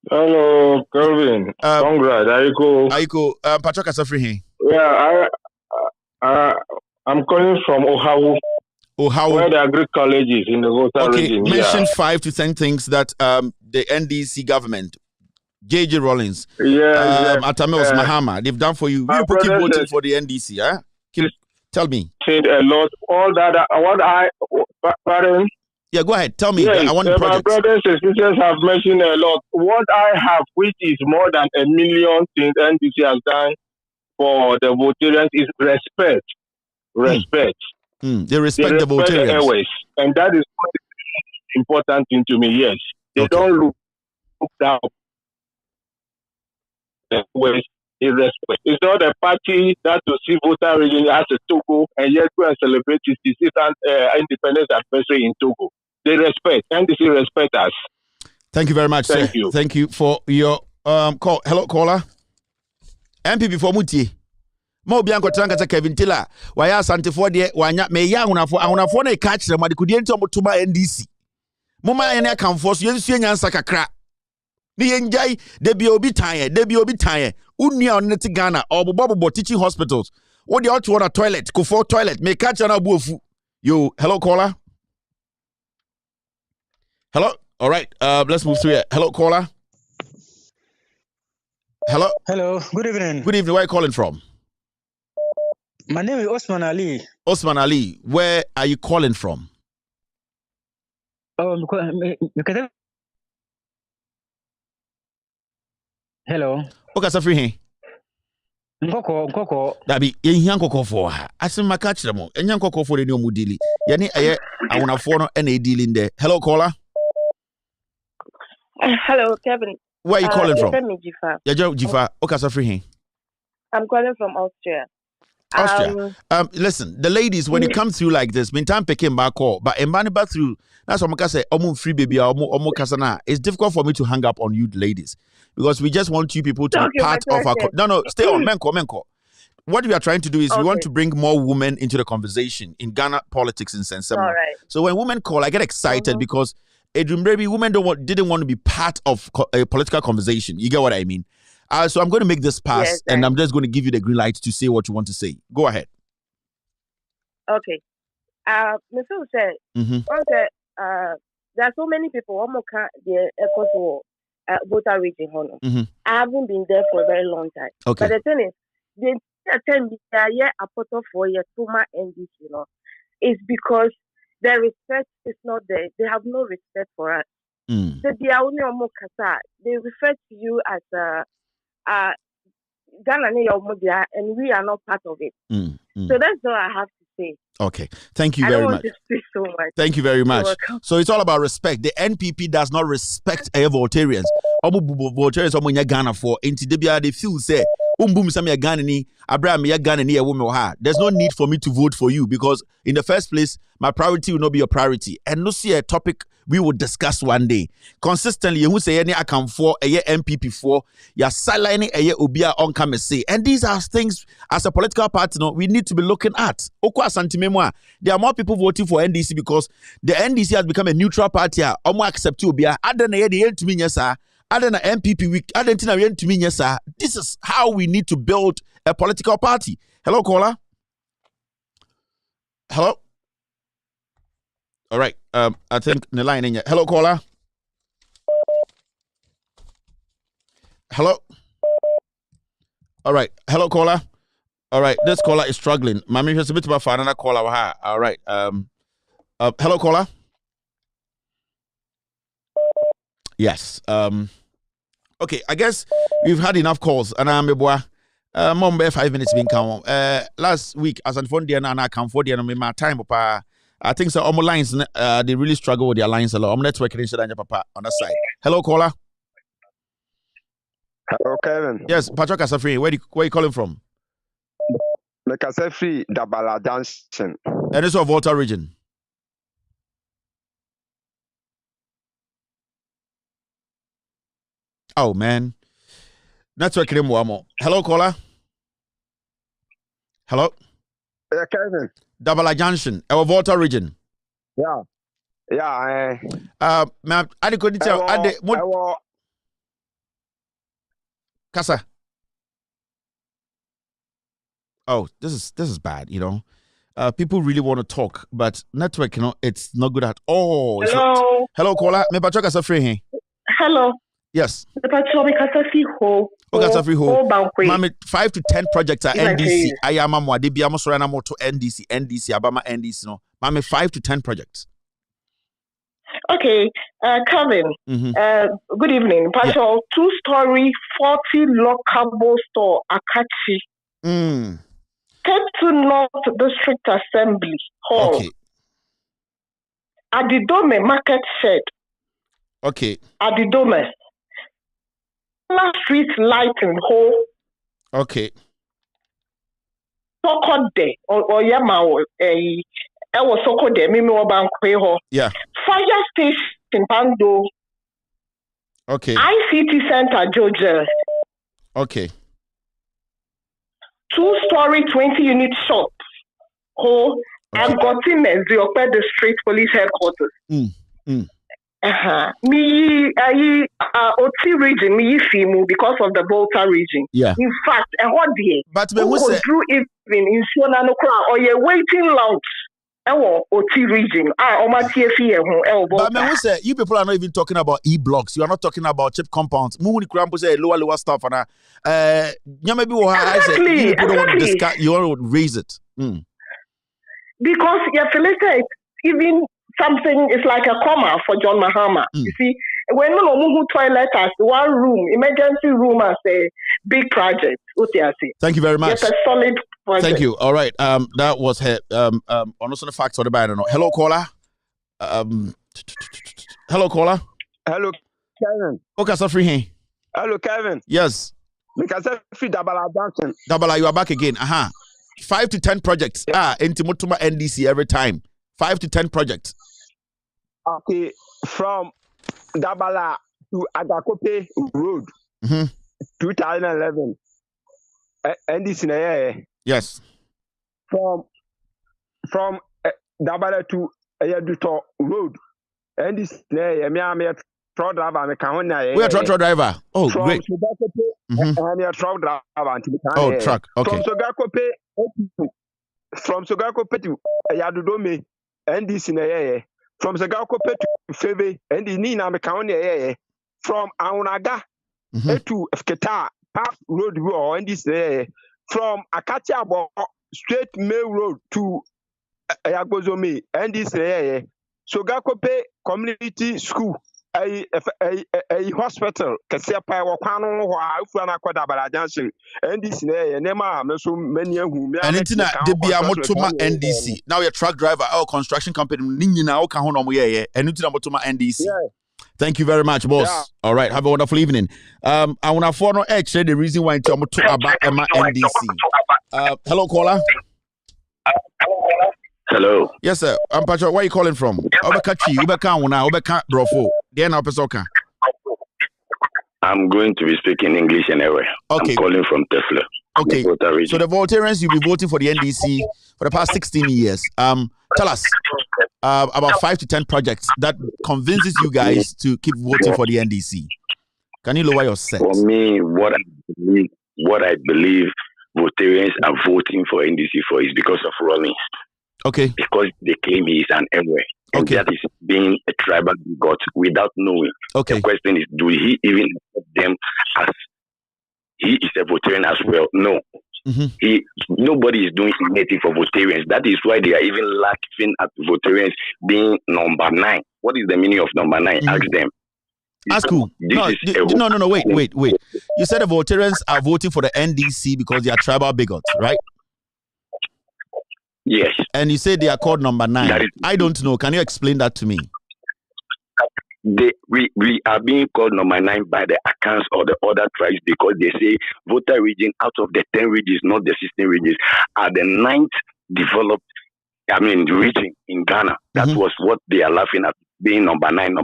Hello, Kelvin. Congrats. Aiko. Patrick Asafri. Yeah, I'm calling from Ohawu. Where the agri college is in the Volta region. Mention 5 to 10 things that the NDC government, J.J. Rawlings, Atamils Mahama, they've done for you. You people keep voting for the NDC, huh? Tell me. Said a lot. All that. Pardon? Yeah, go ahead. Tell me. Yes, I want the project. My brothers and sisters have mentioned a lot. What I have, which is more than 1 million things NDC has done for the Votarians, is respect. Respect. They respect the Votarians. Always. And that is what is important thing to me, yes. They don't look down. Always in respect. It's not a party that to see voter region as a Togo and yet go and celebrate its independence anniversary in Togo. They respect. NDC respect us. Thank you very much, sir. Thank you. Thank you for your call. Hello, caller. MP before Muti. Mo bianco tranka sa Kevin Tiller. Waya asante for de wanya me ya ahunafo na catch them de kudie nti omotuma NDC. Moma ene akamfo so yensu enyansa kakra. Ni yenjai de bi obi tan unua onete Ghana obobo teaching hospitals. What the water toilet, Kufour toilet, me catch na buofu. Yo, hello caller. Hello. All right. Let's move through here. Hello caller. Hello. Hello. Good evening. Good evening. Where are you calling from? My name is Osman Ali. Osman Ali, where are you calling from? Oh, because hello. Okay, so free here. Nkoko. Dabi, yenhia nkoko for ha. Asim maka kire mo. Enya nkoko for ni omudili. Yani eye awonafo no e na dealing there. Hello caller. Hello, Kevin. Where are you calling from? Jifa. Jifa. Okay, so free here. I'm calling from Austria. Listen, the ladies, when it comes through like this, mean time picking back call, but in back through, that's what I say, free baby, kasana. It's difficult for me to hang up on you ladies because we just want you people to be part of our. No, stay on, menko. What we are trying to do is we want to bring more women into the conversation in Ghana politics in Sensema. Right. So when women call, I get excited because maybe women didn't want to be part of a political conversation. You get what I mean? So I'm going to make this pass, and I'm just going to give you the green light to say what you want to say. Go ahead. Okay. Mr. said, there are so many people the voter region. I haven't been there for a very long time. Okay. But the thing is, they attend a photo for your Tuma NDC, is because the respect is not there. They have no respect for us. So they refer to you as Ghana and we are not part of it. So that's all I have to say. Okay. Thank you very much. To speak so much. Thank you very much. So it's all about respect. The NPP does not respect Votarians. Votarians Ghana for they feel say there's no need for me to vote for you because in the first place my priority will not be your priority and no see a topic we will discuss one day consistently. You say any account for a year MPP for ya sideline a year obia on come say, and these are things as a political party we need to be looking at. There are more people voting for NDC because the NDC has become a neutral party. Accept obia MPP week. This is how we need to build a political party. Hello, caller. Hello. All right. I think the line in here. Hello, caller. Hello. All right. Hello, caller. All right. This caller is struggling. Mami has a bit about another caller. All right. Hello, caller. Yes. Okay. I guess we've had enough calls, and I'm a mom 5 minutes being count. Last week, as I found and I come for the end of my time, I think so. On my lines, they really struggle with their lines a lot. I'm networking in papa on that side. Hello, caller. Hello, Kevin. Yes, Patrick Kasafri. Where you calling from? The Kasafri Dabala Junction. And it's of Volta region. Oh man. Network in Wamo. Hello, caller. Hello. Yeah, Kevin. Dabala Junction. Our Volta region. Yeah. Yeah. Ma'am, I couldn't tell. Kasa. Oh, this is bad, you know. People really want to talk, but network, you know, it's not good at all. Hello. Hello, caller. Me Patrick Kasafri here. Hello. Yes. Patrick Kasafri ho. Kasafri ho. Mami, 5 to 10 projects at NDC. I am a Debi Amosrana Moto NDC, Abama NDC. No. Mami, 5 to 10 projects. Okay, Kevin. Good evening. Patrick, 2-story, 40 lockable store, Akachi. Ketu North District Assembly Hall. Okay. Adidome Market Shed. Okay. Adidome. Street lighting hole. Okay. Soko de or yama was Soko de Mimi Obankwe. Yeah. Fire station Pando. Okay. ICT Center Georgia. Okay. 2-story 20-unit shop. I've got in the District Police Headquarters. Me, Oti region, me Fimu because of the Volta region. Yeah. In fact, what day? But when we say even in Suananokra or you're waiting lounge. Oti region. But when we say you people are not even talking about e-blocks, you are not talking about chip compounds. Muni Krampo say lower stuff and maybe I say you don't want to discuss, you want to raise it. Because you're felicitated, even something is like a comma for John Mahama. You see, when we toilet as one room, emergency room as a big project. Thank you very much. It's a solid project. Thank you. All right. That was her. Also the facts or the bad. I don't know. Hello, caller. Hello, caller. Hello, Kevin. Okay, so free here. Hello, Kevin. Yes. Because free Dabala Junction. Dabala, you are back again. 5 to 10 projects. Intimutuma NDC every time. 5 to 10 projects. Okay, from Dabala to Agakope Road, 2011. NDC, yes. From Dabala to Ayaduto Road, NDC, me truck driver, we are truck driver. Oh, from great. I'm a truck driver. Oh, truck. Okay. From Sogakope to Ayadudome, NDC, from Sogakope to Febe, and the Nina County, from Aunaga to Fketa, Park Road, and this from Akacha straight Mail Road to Ayagozome, and this Sogakope Community School. A hospital, Kasiapa, Wakano, Ufana Dabala Junction, and this Nema, so many who and it's not the Biamotuma NDC. Now you're truck driver, our construction company, Nina, Okahono, and it's not NDC. Thank you very much, boss. Yeah. All right, have a wonderful evening. I want to follow actually the reason why I'm talking about Emma NDC. Hello, caller. Hello. Yes, sir. I'm Patrick. Where are you calling from? Obekachi, Obeka Brofo. I'm going to be speaking English anyway. Okay. I'm calling from Tesla. Okay. So the Voltarians, you'll be voting for the NDC for the past 16 years. Tell us about 5 to 10 projects that convinces you guys to keep voting for the NDC. Can you lower your set? For me, what I believe Voltarians are voting for NDC for is because of Rollins. Okay. Because they claim he is an Emwe. And that is being a tribal god without knowing. Okay. The question is, do he even accept them as he is a Voltarian as well? No. Nobody is doing anything for Voltarians. That is why they are even laughing at Voltarians being number 9. What is the meaning of number 9? Ask them. Ask who? No. Wait. You said the Voltarians are voting for the NDC because they are tribal bigots, right? Yes. And you say they are called number 9. I don't know. Can you explain that to me? we are being called number 9 by the accounts or the other tribes because they say voter region out of the 10 regions, not the 16 regions, are the 9th developed region in Ghana. That was what they are laughing at, being number 9.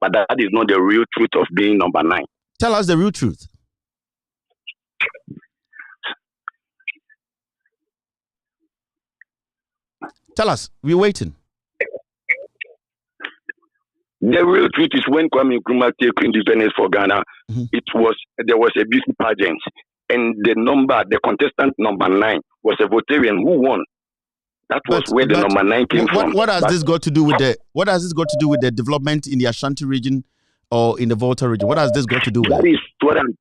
But that is not the real truth of being number 9. Tell us the real truth. Tell us. We're waiting. The real truth is when Kwame Nkrumah took independence for Ghana, there was a beauty pageant, and the contestant number 9 was a Votarian who won. That was where the number 9 came from. What has this got to do with the development in the Ashanti region or in the Volta region? What has this got to do with that? That is what I'm.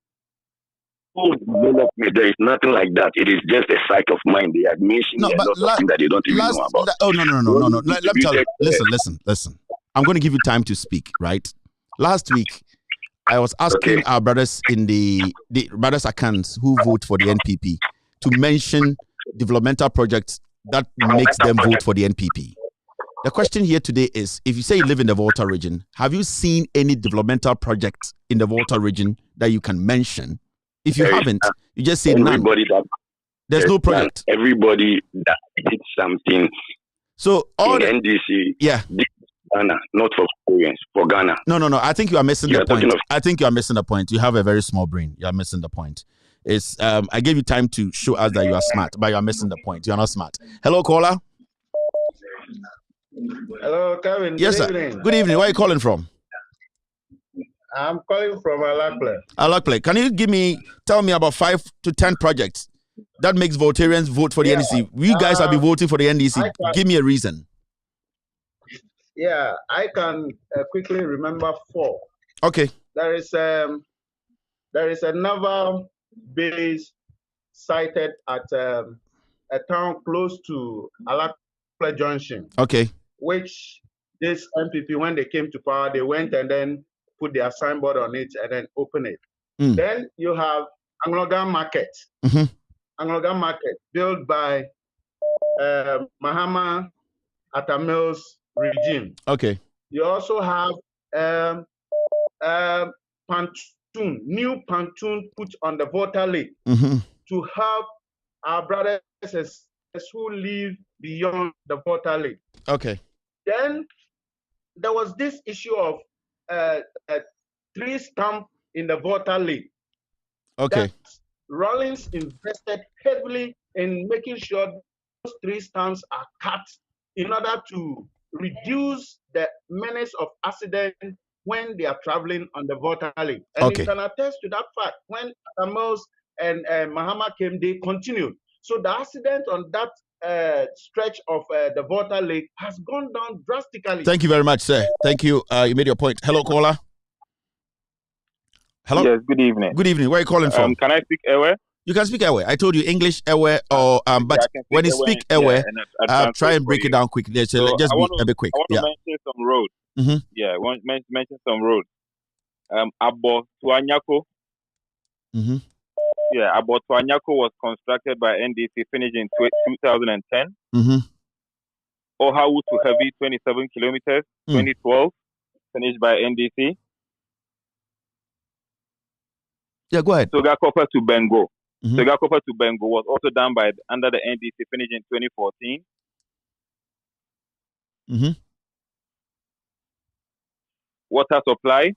There is nothing like that. It is just a psych of mind. They are mentioning a lot of things that they don't even know about. No. Let me tell you. Listen. I'm going to give you time to speak, right? Last week, I was asking our brothers in the brothers accounts who vote for the NPP to mention developmental projects that makes them vote for the NPP. The question here today is, if you say you live in the Volta region, have you seen any developmental projects in the Volta region that you can mention? If you haven't, you just say none. There's no project. Everybody that did something. So all in NDC, Ghana, not for Koreans, for Ghana. No. I think you are missing the point. I think you are missing the point. You have a very small brain. You are missing the point. It's I gave you time to show us that you are smart, but you are missing the point. You are not smart. Hello, caller. Hello, Kevin. Yes, sir. Good evening. Where are you calling from? I'm calling from Alakple. Alakple. Can you tell me about 5 to 10 projects that makes Votarians vote for the NDC? You guys have been voting for the NDC. Give me a reason. Yeah, I can quickly remember 4. Okay. There is a naval base sited at a town close to Alakple Junction. Okay. Which this MPP, when they came to power, they went and then put their signboard on it and then open it. Then you have Anglogan Market. Anglogan Market built by Mahama Atamil's regime. Okay. You also have new pontoon put on the Volta Lake to help our brothers who live beyond the Volta Lake. Okay. Then there was this issue of tree stump in the Volta Lake. Okay. Rawlings invested heavily in making sure those tree stumps are cut in order to reduce the menace of accident when they are traveling on the Volta Lake. And you can attest to that fact. When Amos and Mahama came, they continued. So the accident on that stretch of the Volta Lake has gone down drastically. Thank you very much, sir. Thank you. You made your point. Hello, caller. Hello. Yes, good evening. Good evening. Where are you calling from? Can I speak Ewe? You can speak Ewe. I told you English Ewe or but when you speak Ewe, try and break it down quickly. So just be a bit quick. I want to mention some roads. Yeah, I want to mention some roads. Abo Tuanyako. Yeah, Abo Tuanyako was constructed by NDC, finished in 2010. Ohawu to Heavy, 27 kilometers, 2012, finished by NDC. Yeah, go ahead. Soga Copper to Bengo. Soga Copper to Bengo was also done under the NDC, finished in 2014. Water supply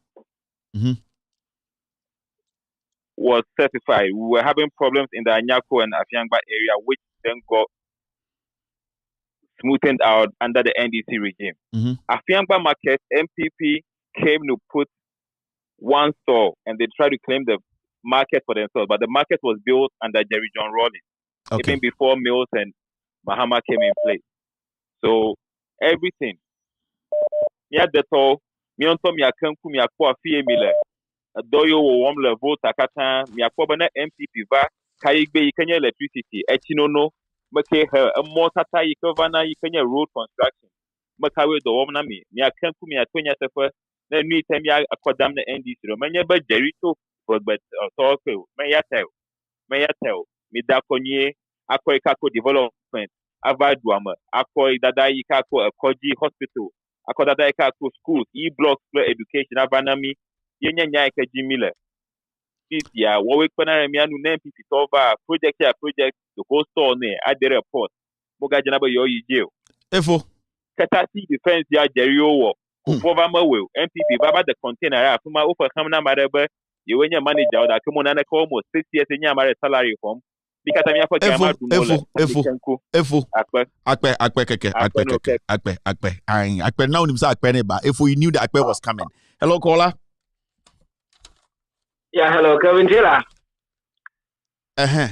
was certified. We were having problems in the Anyako and Afiangba area, which then got smoothened out under the NDC regime. Afiangba Market, MPP came to put one store and they tried to claim the market for themselves, but the market was built under Jerry John Rawlings, even before Mills and Mahama came in place. So everything. Yeah, that's all. Me on top, me akanku me akwa fie mile. Doyo wo womle vote akata me akwa bana MPP va kaigbe ikenya electricity. Echinono make a more tata ikavana ikenya road construction. Makawe do womna me akanku me atonya sefa. Na ni tem ya akwadam na NDC ro. Manya ba Jerito but talk me yatel me da konye akoy kako development ava duama akoy dada ikako koji hospital akoda da ka schools e-blocks education abanami yenya nya ka jimile this year what we kwana mi anu na MPP over project the whole store ne at the report moga jana ba yo yije efo katati defense ya Jerry Owo Kufour mawe MPP baba the container ya kuma ofa kamna marebe yewenya manager da kemo na ka almost 6 years nya mare salary form bikata mi afa kama efo akpe now nim say akpe ne ba efo you knew that akpe was coming. Hello caller. Yeah, hello Kevin Taylor. Yeah,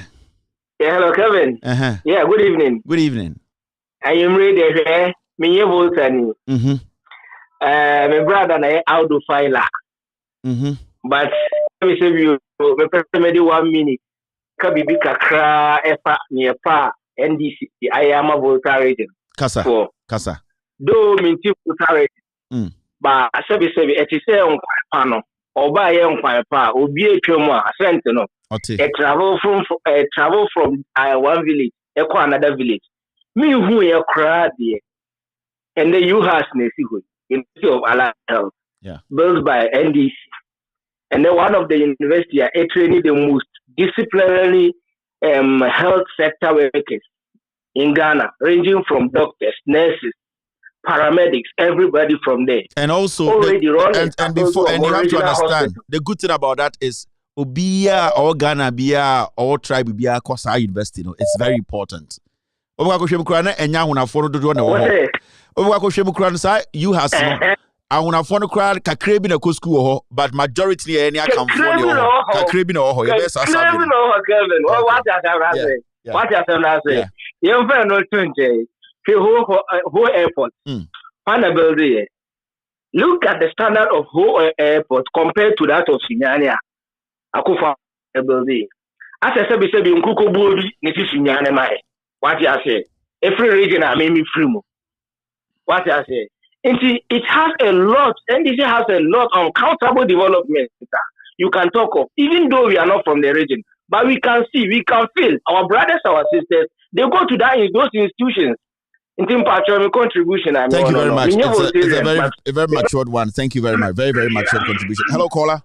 hello Kevin. Yeah, good evening. Good evening. I am ready here. Me Voltani. My brother and I out to file. But let me say you me maybe 1 minute. Kabi bika kra efa near pa NDC I am a Volta region. Kasa. Do minti Volta region. But I said it is on pano. Oba ye on pa obi etwemu a sent no. A travel from one village e kwa another village. Me who ye kra there. And the U-Has in of Allied Health, built by NDC. And then one of the university are training the most disciplinary health sector workers in Ghana, ranging from doctors, nurses, paramedics, everybody from there. And also, and you have to understand, the good thing about that is Obia or Ghana Bia or tribe Bia Kosa University, it's very important. You has no. I want to crowd kakrebi na ko school but majority any account for kakrebi na ho yes Kevin. What I say? You friend no 20 whole airport. Building. Look at the standard of whole airport compared to that of Sinyania. Akufa building. As I said, we say Nkuko Bobi niti Sinyania mai. What I say? Every region I made me free. What I say? It has a lot, NDC has a lot of uncountable development you can talk of, even though we are not from the region. But we can see, we can feel our brothers, our sisters, they go to those institutions. In terms of contribution, thank you very much. It's a very matured one. Thank you very much. Very, very matured contribution. Hello, caller.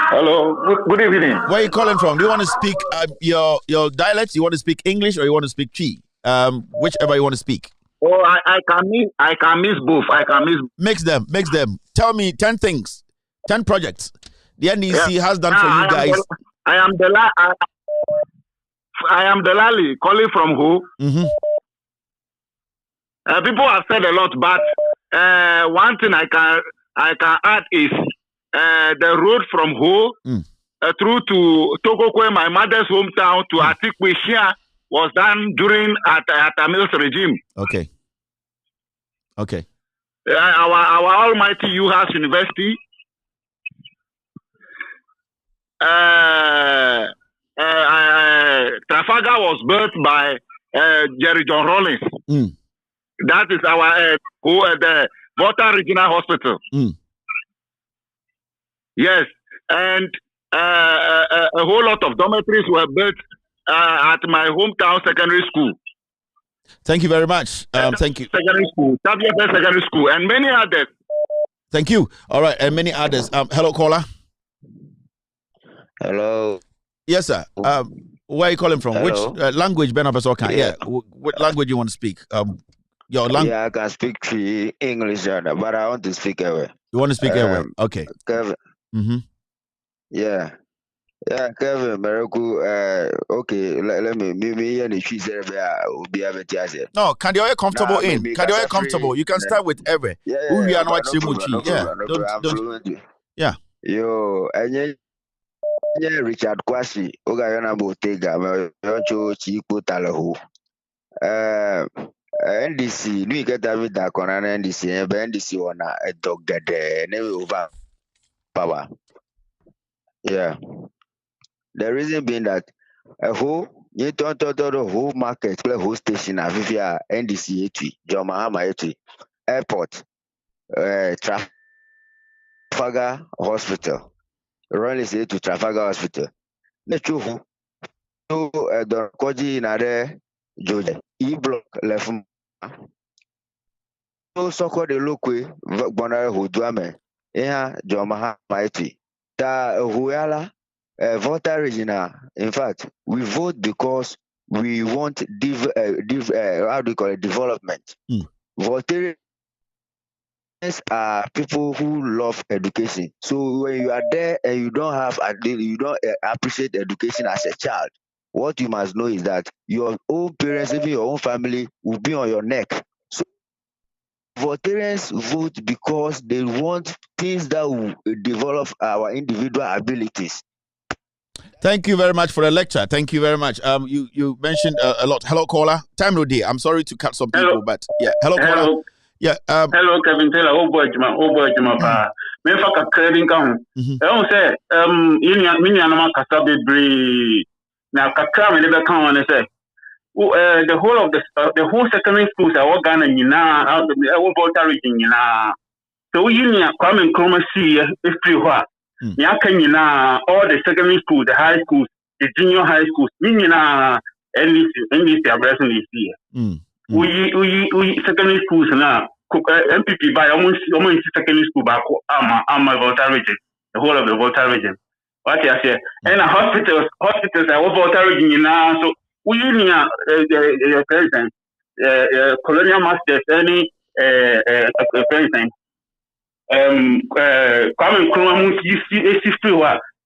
Hello, good evening. Where are you calling from? Do you want to speak your dialect? You want to speak English or you want to speak Chi? Whichever you want to speak. Oh, I can miss both. Mix them. Tell me 10 things, 10 projects the NDC has done for you guys. I am Delali calling from who? People have said a lot, but one thing I can add is the road from Ho through to Tokokwe, my mother's hometown, to Atikwishia was done during Atamil's regime. Okay. Our almighty U-Has University. Trafalgar was built by Jerry John Rawlings. That is our the Volta Regional Hospital. Yes, and a whole lot of dormitories were built at my hometown secondary school. Thank you very much. Thank you. Secondary school, WFS Secondary School, and many others. Thank you. All right, and many others. Hello, caller. Hello. Yes, sir. Where are you calling from? Hello. Which language, Ben Abasoka? Yeah. What language you want to speak? Your language. Yeah, I can speak English, but I want to speak away. You want to speak away? Okay. Kevin. Yeah. Yeah, Kevin, Maraku, okay, let me and she said, be able to. No, can you comfortable in? Can you comfortable? You can start with every. Yeah, we are not Yeah. Yo, and Richard Kwasi, Ogayana Botega, Yoncho Chico Talahu. NDC, we get David Dakon and NDC, and NDC on a dog that never over power. Yeah. The reason being that a whole you don't the whole market, play whole station, Avivia, NDC 80, John Mahama 80, airport, Trafalgar Hospital, Ronnie say to Trafalgar Hospital. Nechuhu, to the Koji in Ade, Georgia, E block left no soko de lokwe bonare hoduame. Yeah, Jomaha Mighty. Ta Huala voter regional. In fact, we vote because we want how do you call it, development. Voters are people who love education. So when you are there and you don't appreciate education as a child, what you must know is that your own parents, even your own family, will be on your neck. So Votarians vote because they want things that will develop our individual abilities. Thank you very much for the lecture. Thank you very much. You mentioned a lot. Hello, caller. Time no day. I'm sorry to cut some people, but yeah. Hello, caller. Yeah. Hello, Kevin Taylor. Oh boy, pa. Me fa ka craving kan. I say yini anama kasa bebre na kakra me be kan one say. The whole of the whole secondary schools are all Ghana nyina, the Volta region nyina. So yini Kwame Nkrumah see if free hwa. Nyaka nyina all the secondary schools, the high schools, the junior high schools, nyina NDC addressing this year. We secondary schools na MPP by almost secondary school back am Volta region, the whole of the Volta region. What you say? And hospitals are Volta region nyina. So we need the president, colonial masters, any president. Kwame Nkrumah is free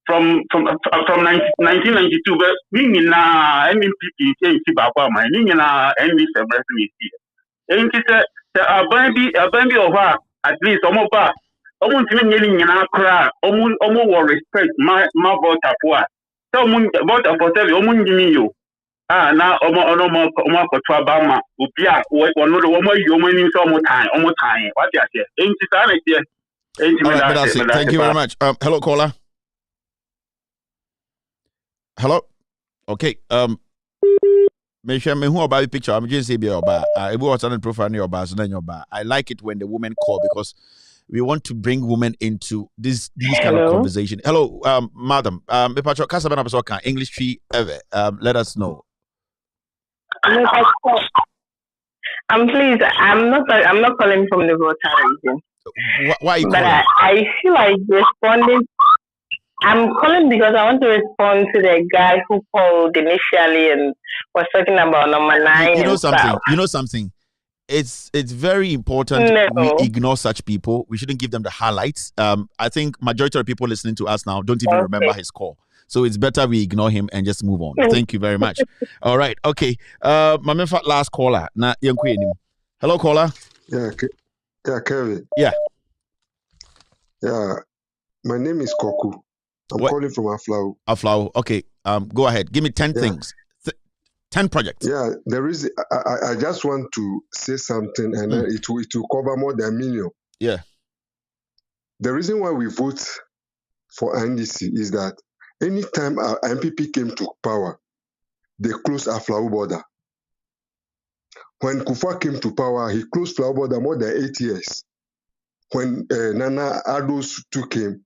from 1992. But we need na MPP in Sibakwa, my need na any celebrity here. And it's a bambi of her at least almost yelling in our crowd, almost respect my voter for. So voter for you. Now omo kotwa bama obi a wono de womo yomo ni so omo time what you say enti sa na tie enti thank you very much. Hello, caller. Hello. Okay. Make sure me who about the picture. I'm just say be about it was on the profile your bar, so then your bar. I like it when the women call because we want to bring women into these kind of conversation. Hello, madam. Me patro kasa bana person can English tree ever. Let us know. Please, I'm not calling from the Volta region. Why are you calling? But I feel like responding. I'm calling because I want to respond to the guy who called initially and was talking about number 9. You know something. It's very important we ignore such people. We shouldn't give them the highlights. I think majority of people listening to us now don't even remember his call. So it's better we ignore him and just move on. Thank you very much. All right. Okay. My last caller. Hello, caller. Yeah, Kevin. Yeah. Yeah. My name is Koku. I'm calling from Aflau. Aflau. Okay. Go ahead. Give me 10 things. 10 projects. Yeah, there is. I just want to say something, and then it will cover more than a million. Yeah. The reason why we vote for NDC is that anytime our MPP came to power, they closed our Aflau border. When Kufour came to power, he closed Aflau border more than 8 years. When Nana Addo's took him,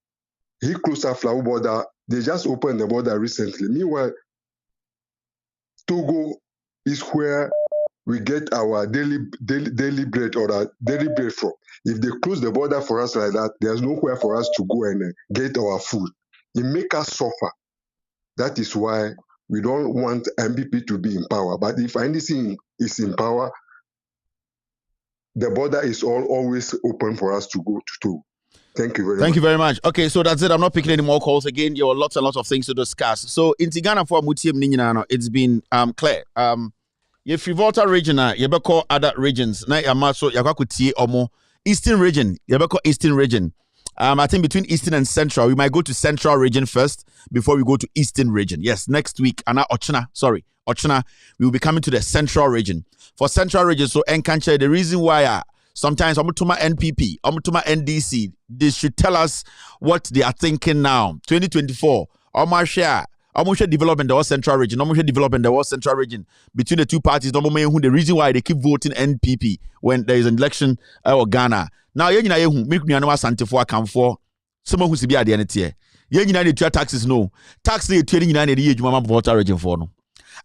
he closed our Aflau border. They just opened the border recently. Meanwhile, Togo is where we get our daily bread or our daily bread from. If they close the border for us like that, there's nowhere for us to go and get our food. It makes us suffer. That is why we don't want MPP to be in power. But if NDC is in power, the border is always open for us to go to Togo. Thank you very much. Thank you very much. Okay, so that's it. I'm not picking any more calls again. There were lots and lots of things to discuss. So in Ghana for Mutiem, it's been clear. If you Volta region, you call other regions. Now you're Eastern region. You call Eastern region. I think between Eastern and Central, we might go to Central region first before we go to Eastern region. Yes, next week, Ochina, we will be coming to the Central region. For Central region, so Enkanche, the reason why sometimes Omutuma NPP, Omutuma NDC, they should tell us what they are thinking now. 2024, Omasha development the whole Central region, Omasha development the whole Central region between the two parties. The reason why they keep voting NPP when there is an election or Ghana. Now, you know, make me know Santifo come for someone who's be at the end of the year. You know, the taxes no tax they trading in the Volta region for no.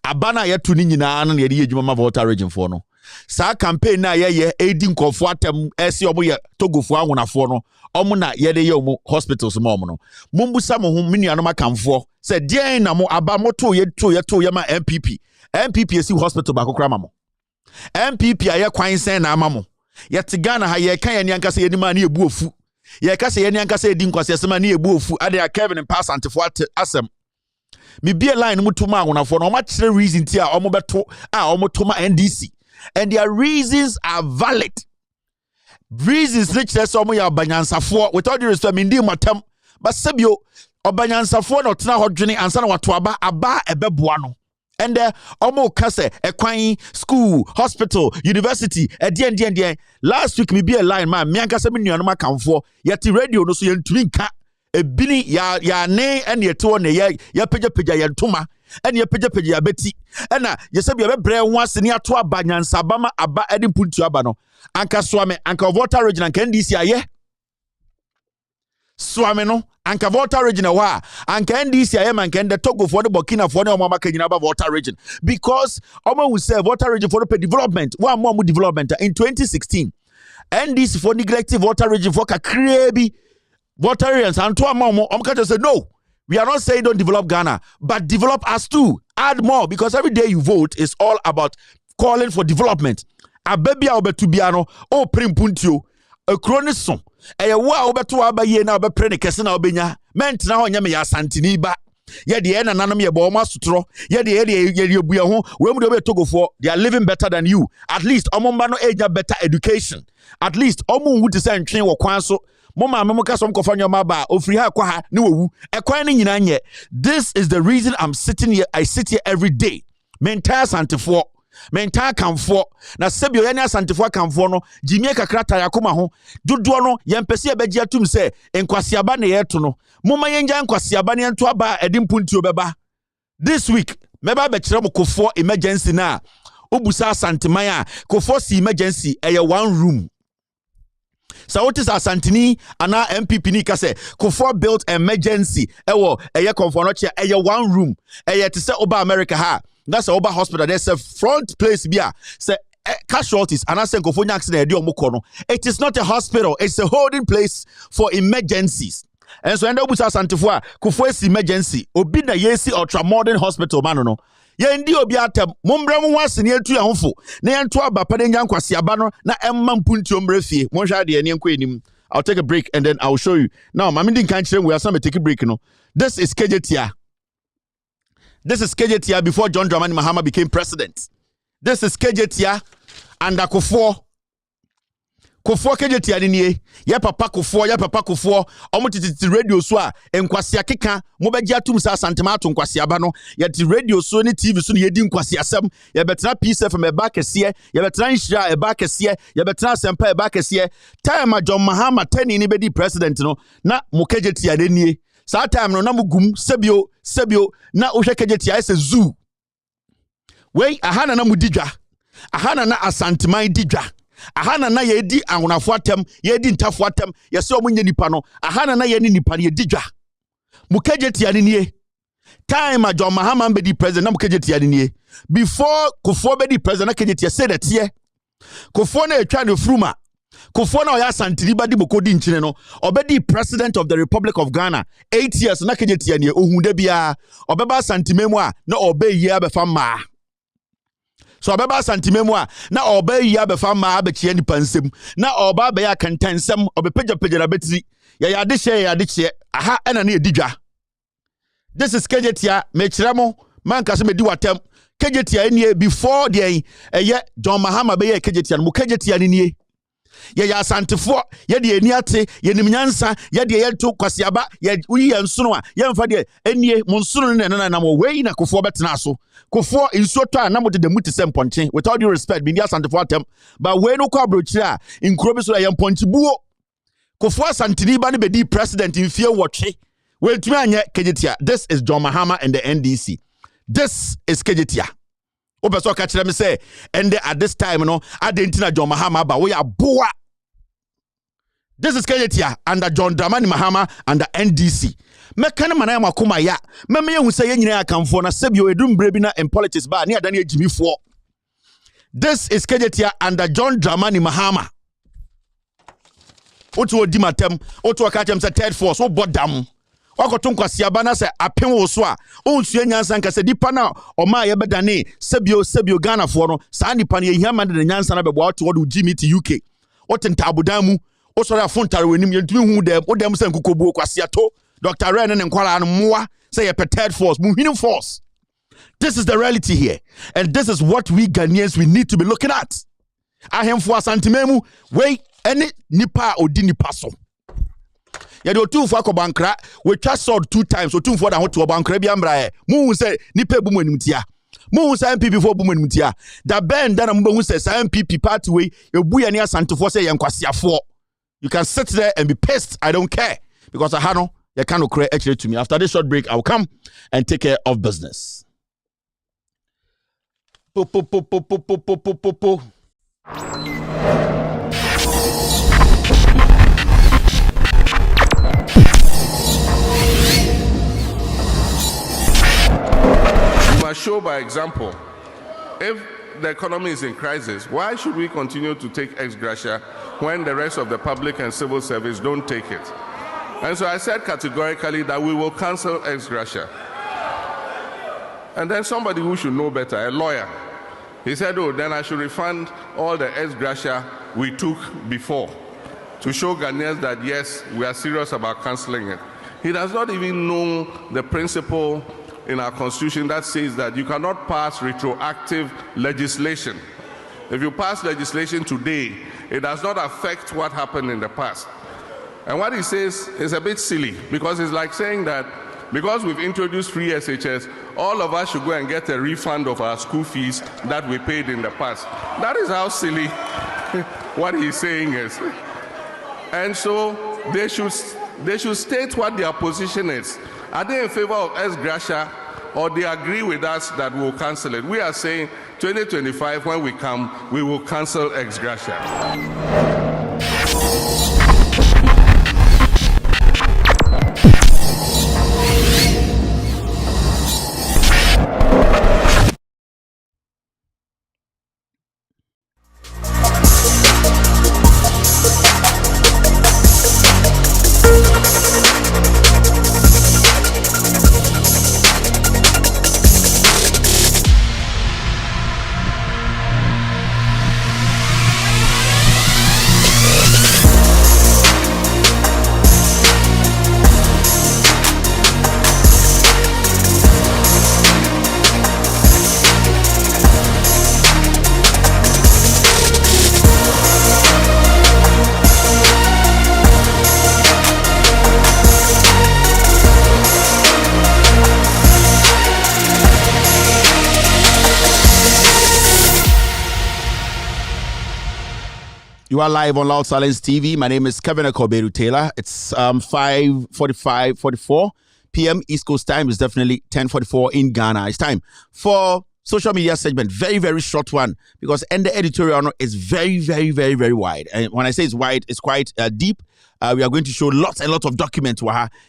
Abana yet to Nina and the Volta region for no. Sa campaign na ye edi nkofo atem ese omo ye togofo ahonafo no omo na ye de ye omo hospitals mo omo no mumbusa mo ho menuanom akamfo se den na mo aba mo to ye ma MPP esi hospital ba kokra ma mo MPP aye kwan sen na ama mo ye te Ghana ha ye kan ye niankasa ye ni ma na ebu ofu ye ka se ye niankasa edi nkwase asema na ebu ofu ade a Kevin Passantifo asem me be a line mutuma ahonafo no ma kire reason ti a omo beto a omo toma NDC. And their reasons are valid. Reasons which says some ya banyansafo without the respect mindi matem but sebio obanyansafo no tena hodwene ansa na wato aba ebeboa no. And omo kase ekwan school hospital university edien last week me be a line man me ankasa me nuanom akamfo yeti radio no so yentumi nka ebini ya ne ene yeto ne ya pagya yentoma ene ya pagya ya beti ena yesabi ya bebre ho aseni ato abanyansa bama aba edi mpuntu aba no anka soame anka voter region anka NDC aye soame no anka voter region wa anka NDC aye man kan the Togo for the Burkina for the omama kanyina ba voter region because omo will say voter region for the development one more development in 2016 NDC for neglected voter region for kakrebi Votarians and to Amamo, say no. We are not saying don't develop Ghana, but develop us too. Add more because every day you vote is all about calling for development. A baby obetubiano o primpuntio a chronison. A wa obetu abaye na obe prene kesena obenya. Ment na onyame ya santini ba. Ye the end ananam ye boma sutro. Ye the ye buya ho. We mu de Togo for they are living better than you. At least omomba no age better education. At least omu wuti say ntwen wo kwan so. Mama memoka som kofanyo maba ofri ha kwa ha ne wowu ekwan ne nyina nye. This is the reason I'm sitting here. I sit here every day. Mental santifo mental kamfo na sebio ya ne santifo kamfo no jimie kakrata yakoma ho dodo no yempese abaji atum se enkwasiaba ne yeto no moma yenja enkwasiaba ne ento aba edimpuntuo beba. This week meba be kire mo Kufour emergency na obusa santiman a Kufour si emergency eye one room. So what is Asantini ana MPP ni kase Kufour built emergency ewo eye konfonoche eye one room eye to say oba America ha that's oba hospital there's a front place bia say casualties and I say Kufour accident edi omoko no it is not a hospital, it's a holding place for emergencies. And so end up with Asantifo a Kufour is emergency obi na yesi ultra modern hospital man no ye ndi obi atem mombra mu wasene atu ya hofo na yento aba pade nya nkwase aba no na emma mpunti omrefie mo hwa de ne enko enim. I'll take a break and then I'll show you. Now mama din kan kire we are some take a break no. This is KJTR. This is KJTR before John Dramani Mahama became president. This is KJTR and Kufour KJTR ni nie ya papa Kufour omo titi radio so a enkwase akeka mo beji atum sa santema ato nkwase aba no ya ti radio so ni TV so ni yedi nkwase asem ya betena Peace FM eba kese ya betena Nhira eba kese ya betena Sempa eba kese time John Mahama tani ni bedi president no na mo KJTR nie sa time no na mo gum sebio na ohwe KJTR ese zoo wei ahana na mo didwa ahana na asanteman didwa ahana na yedi anwonafo atem yedi ntafo atem yese omunye nipa no ahana na yeni nipa ye didwa mukejetia nie time John Mahama be di president na mukejetia nie before Kufour be di president na kejetia say that here Kufour na etwa ne fruma Kufour na oya santiri ba di mokodi nchine no obedi president of the Republic of Ghana 8 years na kejetia nie ohunde bia obeba santimemu a na obeyi abefa ma. So abeba santimemu a na oba yi abefa ma abechie ni pansem na oba be ya kantansem obepeja na betri ya yade che aha ena na edidwa. This is KJTR me kiremo man kase me di watem KJTR nie before the John Mahama be ye KJTR mo KJTR nie ya santifo ye de eni ate ye nimnyansa ye de ye to kwasiaba ye uyi nsono a ye mfa de enie mo nsono ne na mo wei na Kufour betena so Kufour insuoto a na mo de muti semponche with all due respect bi dia santifo atem but we no kwa brochire a nkuro bi so ye mponche buo Kufour santini ba ne be di president in fear watche we tumi anye KJTR. This is John Mahama and the NDC. This is KJTR. Opeso ka kire me say and at this time no adentina John Mahama ba we aboa. This is KJTR under John Dramani Mahama and the NDC. Mekane manaya makoma ya meme yehu say ye nyina akamfo na sebio edum bre bi na in politics ba ne adane agimifo. This is Kejetia under John Dramani Mahama. Otu odimatem, otu akachem se third force, o bodam. Wakotunko siabana se apem wo so a onsue nyansa nka se dipa na oma ye bedane sebio Ghana for no saa nipa ne ehia mande nyansa na bebo ato do Jimmy to UK otenta abudan mu o sori afontare wenim yentumi hu dem o dem se nkokobuo kwasiato Dr. Ren ne nkwala no moa say ye third force mu hwini force. This is the reality here, and this is what we Ghanaians we need to be looking at. Ahemfo asantememu we any nipa odi nipa so. Ya do two for bankra we try sword 2 times so two for that to bankra bi ambra mu say nipa bu manimtia mu say MPP for bu manimtia da ben da na mu say MPP party we ebu ya ne asantefo say yenkwasiafo. You can sit there and be pissed, I don't care, because I had no you cannot create actually to me. After this short break I'll come and take care of business. Show by example. If the economy is in crisis, why should we continue to take ex gratia when the rest of the public and civil service don't take it? And so I said categorically that we will cancel ex gratia. And then somebody who should know better, a lawyer, he said, oh, then I should refund all the ex gratia we took before to show Ghanaians that yes, we are serious about canceling it. He does not even know the principle in our constitution that says that you cannot pass retroactive legislation. If you pass legislation today, it does not affect what happened in the past. And what he says is a bit silly, because it's like saying that because we've introduced free SHS, all of us should go and get a refund of our school fees that we paid in the past. That is how silly what he's saying is. And so they should state what their position is. Are they in favor of ex gratia, or they agree with us that we'll cancel it? We are saying 2025, when we come, we will cancel ex gratia. You are live on Loud Silence TV. My name is Kevin Akoberu Taylor. It's 44 p.m. East Coast time. It's definitely 10:44 in Ghana. It's time for social media segment. Very, very short one, because the editorial is very, very, very, very wide. And when I say it's wide, it's quite deep. We are going to show lots and lots of documents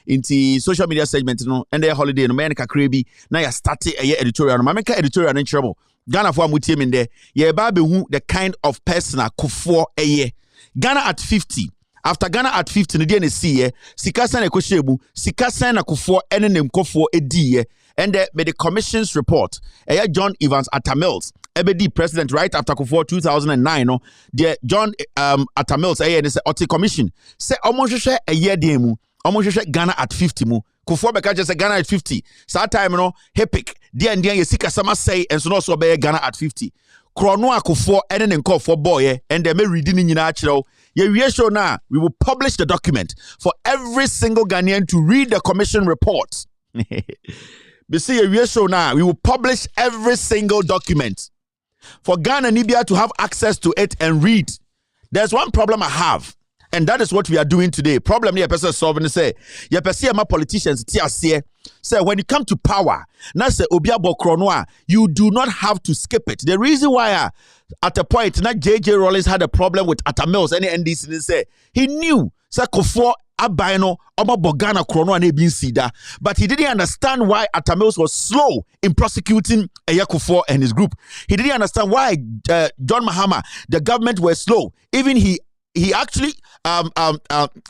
into social media segment. And the holiday, no man kakrebi. Now you started a editorial. No editorial in trouble. Ghana for mutim in there. Ye baby who the kind of person a Kufour eye. Ghana at 50. After Ghana at 50, the DNC Sikasa na Koshebu, Sikasa na Kufour enenem Kufour edi and the commission's report. John Evans Atamils, EBD president right after Kufour 2009. No, the John Atamils and the Oti commission say almost a year demu. Almost Ghana at 50 mu. Kufour beka just Ghana at 50. Sa time no hepic. Dia ye sika sama say and so no so be Ghana at 50. Krono Kufour ene nko for boy and they may read in nyina achiro. Ye show now we will publish the document for every single Ghanaian to read the commission report. We see ye show now we will publish every single document for Ghana Nibia to have access to it and read. There's one problem I have. And that is what we are doing today. Problem here, person solving say, you see my politicians say when you come to power, now say Obiabo Kronoa, you do not have to skip it. The reason why at a point, not JJ Rollins had a problem with Atamils, any NDC say he knew say Kufour Abaino, Ghana Chrono and Ebin Sida, but he didn't understand why Atamils was slow in prosecuting Kufour and his group. He didn't understand why John Mahama, the government were slow. Even he actually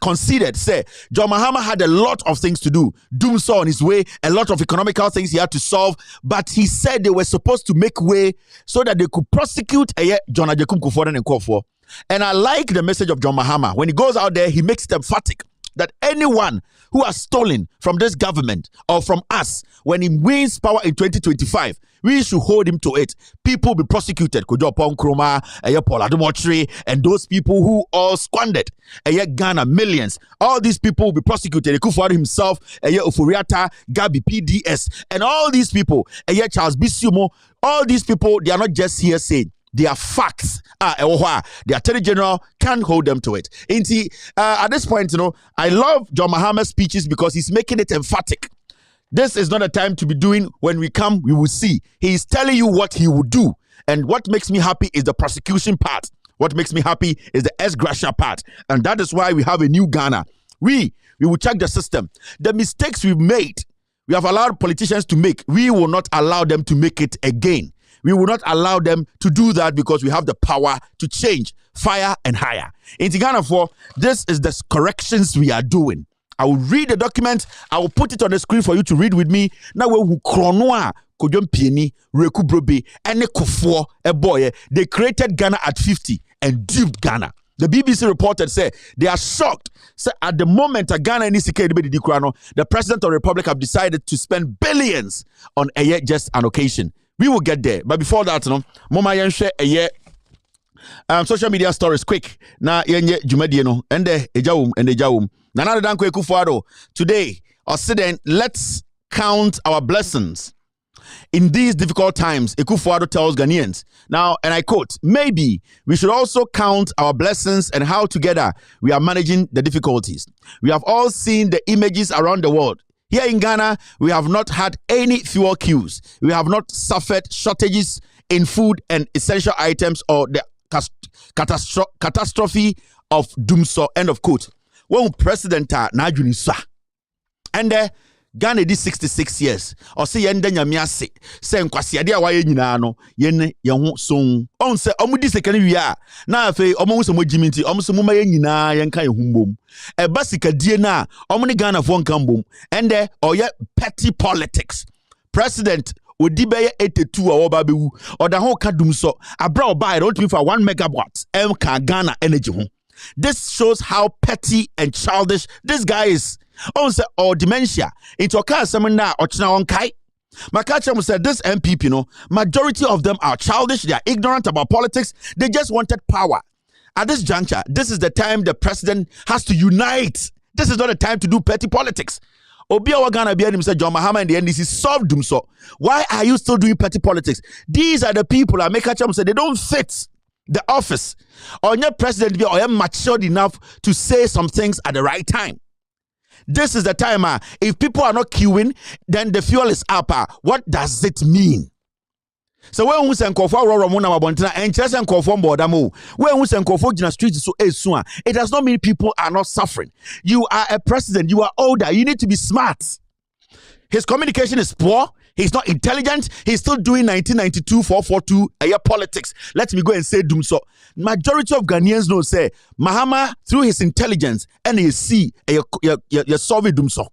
conceded, say, John Mahama had a lot of things to do. Doomsaw on his way, a lot of economical things he had to solve, but he said they were supposed to make way so that they could prosecute John Ajekum Kufour and Kufour. And I like the message of John Mahama. When he goes out there, he makes it emphatic that anyone who has stolen from this government or from us, when he wins power in 2025, we should hold him to it. People will be prosecuted. Kojo Ponkroma, Paul Ademochiri, and those people who all squandered Ghana millions. All these people will be prosecuted. Kufour himself, Oforiata, Gabi PDS, and all these people, Charles Bisumo, all these people, they are not just here saying. They are facts. The Attorney General can't hold them to it. At this point, I love John Mahama's speeches because he's making it emphatic. This is not a time to be doing when we come, we will see. He is telling you what he will do. And what makes me happy is the prosecution part. What makes me happy is the ex gratia part. And that is why we have a new Ghana. We will check the system. The mistakes we've made, we have allowed politicians to make. We will not allow them to make it again. We will not allow them to do that because we have the power to change, fire and hire. In Ghana, this is the corrections we are doing. I will read the document. I will put it on the screen for you to read with me. Now we chronoa Kojom Pieni, Reku Brobe, and Kufour, a boy. They created Ghana at 50 and duped Ghana. The BBC reported said they are shocked. So at the moment, Ghana and the President of the Republic have decided to spend billions on just an occasion. We will get there. But before that, Mama Yenche social media stories quick. Na yenye jumedi ende ejawum. Nana danko Kufour today. Let's count our blessings. In these difficult times, Kufour tells Ghanaians. Now, and I quote, maybe we should also count our blessings and how together we are managing the difficulties. We have all seen the images around the world. Here in Ghana, we have not had any fuel queues. We have not suffered shortages in food and essential items or the catastrophe of doomsaw. End of quote. When President Najunisa and Ghana did 66 years. Or say yende nyamiase. Say nkwasi ade awaye nyina no yene yeho son. On say omudi sekani wi na afi omo so mojiminti omo so moma ye nyina yenka yehumbom. E basika die na omo ni Ghana fo nkambom. Ende oye petty politics. President Odibeye 82 awoba bewu. Oda ho ka dumso. Abra oba don't mean for 1 megawatt. Ka Ghana energy ho. This shows how petty and childish this guy is. Or dementia. Into a case, na ochna on kai. Makacha said this MPP, majority of them are childish. They are ignorant about politics. They just wanted power. At this juncture, this is the time the president has to unite. This is not a time to do petty politics. Obia Wagana Bianim said John Mahama and the NDC solved Doomsaw. Why are you still doing petty politics? These are the people that Makacha said they don't fit the office. Or your president or you're matured enough to say some things at the right time. This is the time. If people are not queuing, then the fuel is up. What does it mean? So when we say Kufour Romuna Mabontina and Chesa and Kufour Bodamo, when we say Kufour Jina Street so it does not mean people are not suffering. You are a president. You are older. You need to be smart. His communication is poor. He's not intelligent. He's still doing 1992 442 politics. Let me go and say Doomsaw. Majority of Ghanaians know say Mahama through his intelligence and his see you solve Doomsaw.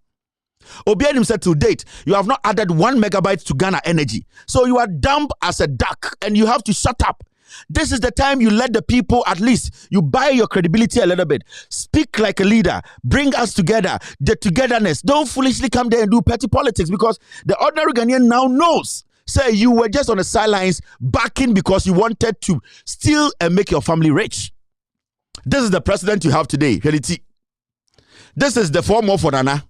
Obianim said to date, you have not added 1 megabyte to Ghana energy. So you are dumb as a duck and you have to shut up. This is the time you let the people, at least you buy your credibility a little bit. Speak like a leader. Bring us together. The togetherness. Don't foolishly come there and do petty politics because the ordinary Ghanaian now knows. Say you were just on the sidelines backing because you wanted to steal and make your family rich. This is the president you have today. This is the former for Nana.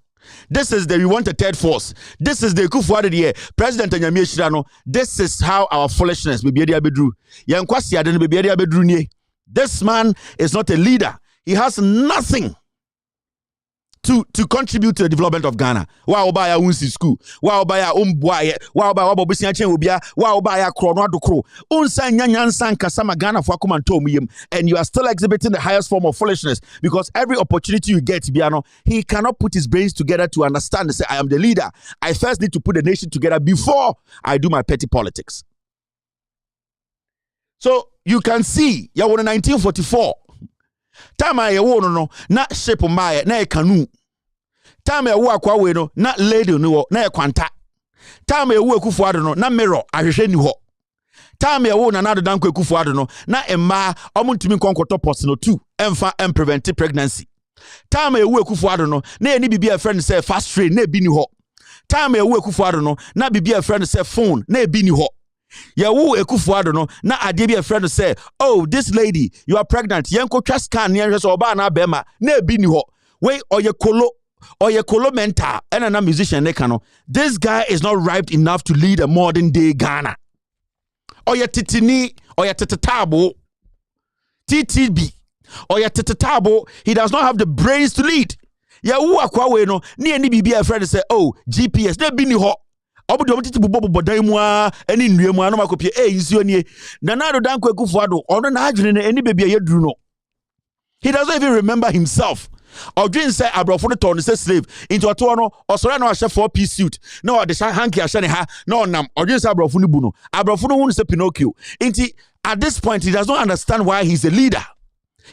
This is the we want a third force. This is the Kufour the President Nyame Shirano. This is how our foolishness be bedru. Yankwasi aden be bedru. This man is not a leader. He has nothing. to contribute to the development of Ghana. Wa oba ya unsi school. Wa oba ya umboaye. Wa oba wa bobisi achen ubia. Wa oba ya kro no adokro. Unsa nyanyansa kasama Ghana for akumanto muyem. And you are still exhibiting the highest form of foolishness because every opportunity you get, Biano, he cannot put his brains together to understand and say, I am the leader. I first need to put the nation together before I do my petty politics. So you can see, ya won 1944. Time I no na ship mbaye na canoe. Time I walk away no na lady no na kwanta. Time I walk Kufour no na mirror ahwehwe ni ho. Time I na na dan Kufour no na emma omuntumi konkoto post no 2 emfa prevent pregnancy. Time I walk Kufour no na eni bibia friend say fast train na bi ni ho. Time I walk Kufour no na bibia friend say phone na bi ni ho. Yawu Kufour no na ade bi a friend say, oh, this lady, you are pregnant. Yanko twa scan yen so oba na bema na bi ni ho. We oye kolo mental and na musician ne kano. This guy is not ripe enough to lead a modern day Ghana. Oye titini, oye tetetabo, TTB, oye tetetabo, he does not have the brains to lead. Yawu akwawe no ni eni bibi a friend say, oh, GPS na bi ni ho. Obu de omtiti bubo bodan mu a eni nnue mu anu makopie nsuo nie na na do dan Kufour do ono na adwene ne eni bebia yeduru no. He doesn't even remember himself. Odwin say abrofo no turn say slave into oto no osore na ahye 4-piece suit na o de hanky ahye ne ha na onam odwin say abrofo no bu no abrofo no hu say Pinocchio. Inti at this point he does not understand why he's a leader.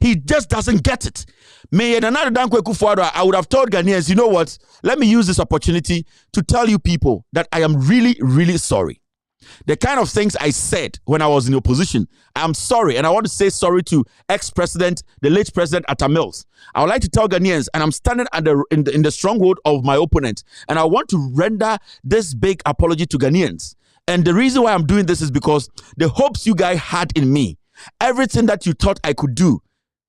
He just doesn't get it. May another Kufour, I would have told Ghanaians, you know what? Let me use this opportunity to tell you people that I am really, really sorry. The kind of things I said when I was in opposition, I'm sorry. And I want to say sorry to ex-president, the late president Atta Mills. I would like to tell Ghanaians, and I'm standing in the stronghold of my opponent, and I want to render this big apology to Ghanaians. And the reason why I'm doing this is because the hopes you guys had in me, everything that you thought I could do,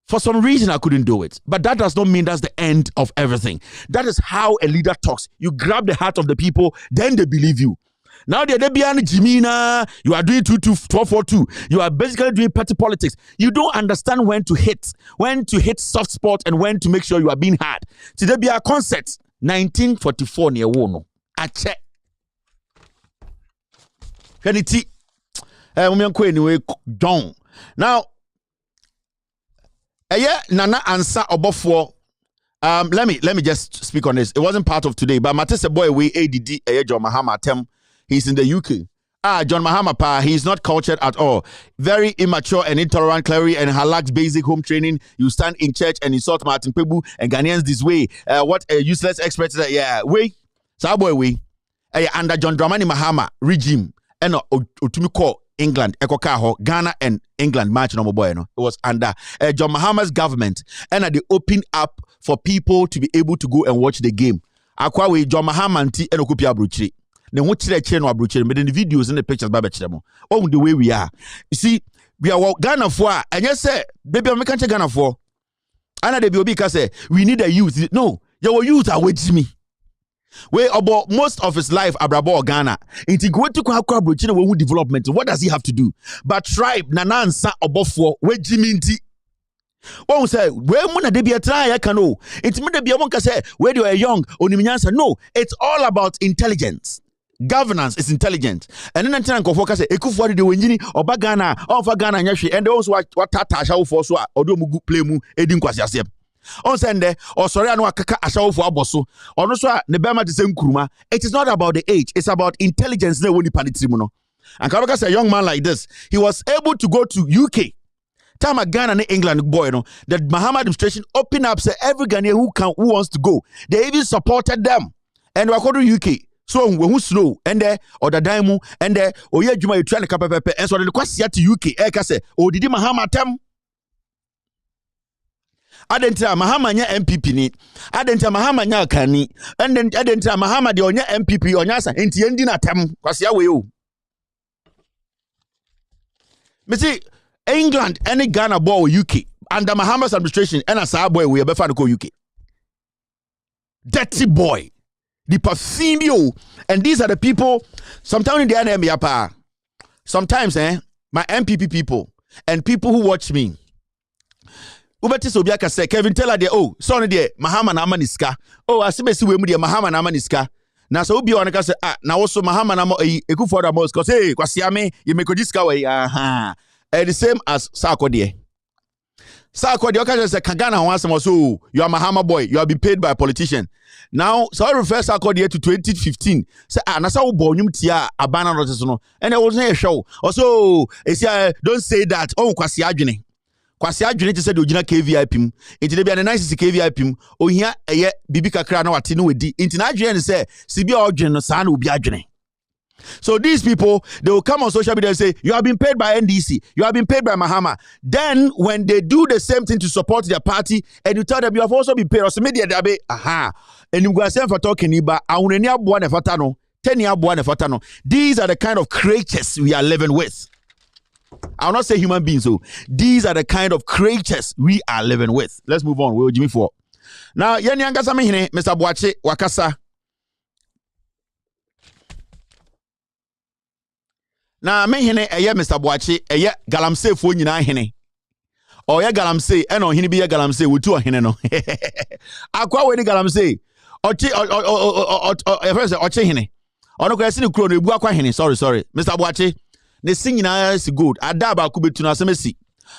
for some reason, I couldn't do it. But that does not mean that's the end of everything. That is how a leader talks. You grab the heart of the people, then they believe you. Now they're behind Jimina, you are doing 2-2-4-4-2. You are basically doing petty politics. You don't understand when to hit soft spot and when to make sure you are being hard. Today be a concept. 1944 near Wono. I check. Now, Nana answer obofo. Let me just speak on this. It wasn't part of today, but Matisse boy we ADD John Mahama tem. He's in the UK. John Mahama he's not cultured at all. Very immature and intolerant, clearly, and lacks basic home training. You stand in church and insult Martin Pebu and Ghanaians this way. What a useless expert. Yeah, we. So boy we. Under John Dramani Mahama regime and Otumiko England, Ghana and England match no boy. No, it was under John Mahama's government, and they opened up for people to be able to go and watch the game. Akwa John Mahama and Okupia Bruchi. Then what no Bruchi, but in the videos and the pictures, oh, the way we are. You see, we are Ghana for, and yes, sir, baby, I'm making Ghana for. And they be because we need a youth. No, your youth are with me. Where about most of his life abrabo Ghana integrate to kwa brochine we development. What does he have to do? But tribe nanansa obofo we jiminti. One say where muna de be try I can know. It's me de be won say where you are young onimnyansa. No, it's all about intelligence. Governance is intelligent. And then Ntina Kufour say Kufour de wenjini oba Ghana ofa Ghana nyahwe and also what tata shawo for so odo mu play mu edin kwasi asem. On Sunday, or sorry, I know a kaka ashawo for aboso. Or no, so the Bema the same kuruma. It is not about the age, it's about intelligence. They won't panitrimuno. And Karoka say a young man like this, he was able to go to UK. Time a Ghana and England boy, no, the Mahama administration opened up, say every Ghanaian who wants to go. They even supported them. And we are going to UK. So we who slow and there or the daimu and there or yeah, Juma you trying to pepe and so the question to UK. Eka say, oh, did Mahama tem? Adenta Mahama nya MPP ni adenta Mahama nya kani and then adenta Mahama de onya MPP onya sa enti endi na tem kwase awe o me see England any Ghana boy UK under Mahama's administration and as boy we be fa no UK dirty boy the perfumio and these are the people sometimes in the enemy apa sometimes my MPP people and people who watch me. Ubeti so biaka say Kevin Taylor de oh son de Mahama na amaniska. Oh asibesi we mu de Mahama na amaniska. Na so obi oneka say na wo so Mahama na Kufour da mos cause hey kwasiame ye mekodiska we aha. The same as Sako de. Sako de okaje say Kagana ho asem so you are Mahama boy, you have been paid by a politician. Now so I refer Sako de to 2015. Say na sa wo bo nwum tia abana no so no. And it wasn't a show. Also don't say that oh kwasi adwene. Kwasi adwene te say de ogina KVIP m enti de bia ne nice KVIP m ohia eye bibi kakra na wate no wedi enti na adwene say sibi odwene no sa na obi adwene. So these people, they will come on social media and say, you have been paid by NDC, you have been paid by Mahama. Then when they do the same thing to support their party, and you tell them you have also been paid, or some media dabe, aha, and you go say for talking iba, aunenia buane fatano, tenia buane fatano. These are the kind of creatures we are living with. I'll not say human beings, so these are the kind of creatures we are living with. Let's move on. We'll Jimmy for now. Yeni angasa mehine, Mr. Boache wakasa. Na mehine eye Mr. Boache eye galamsey fo nyina hene. Oye galamsey eno hene bi ye galamsey wotu ohene no. Akwa we ni galamsey. Ochi ochi hene. Ono ko yesi ni kuro no ebu akwa hene. Sorry. Mr. Boache ne sinyina is good. Adaba ku betu na semesi.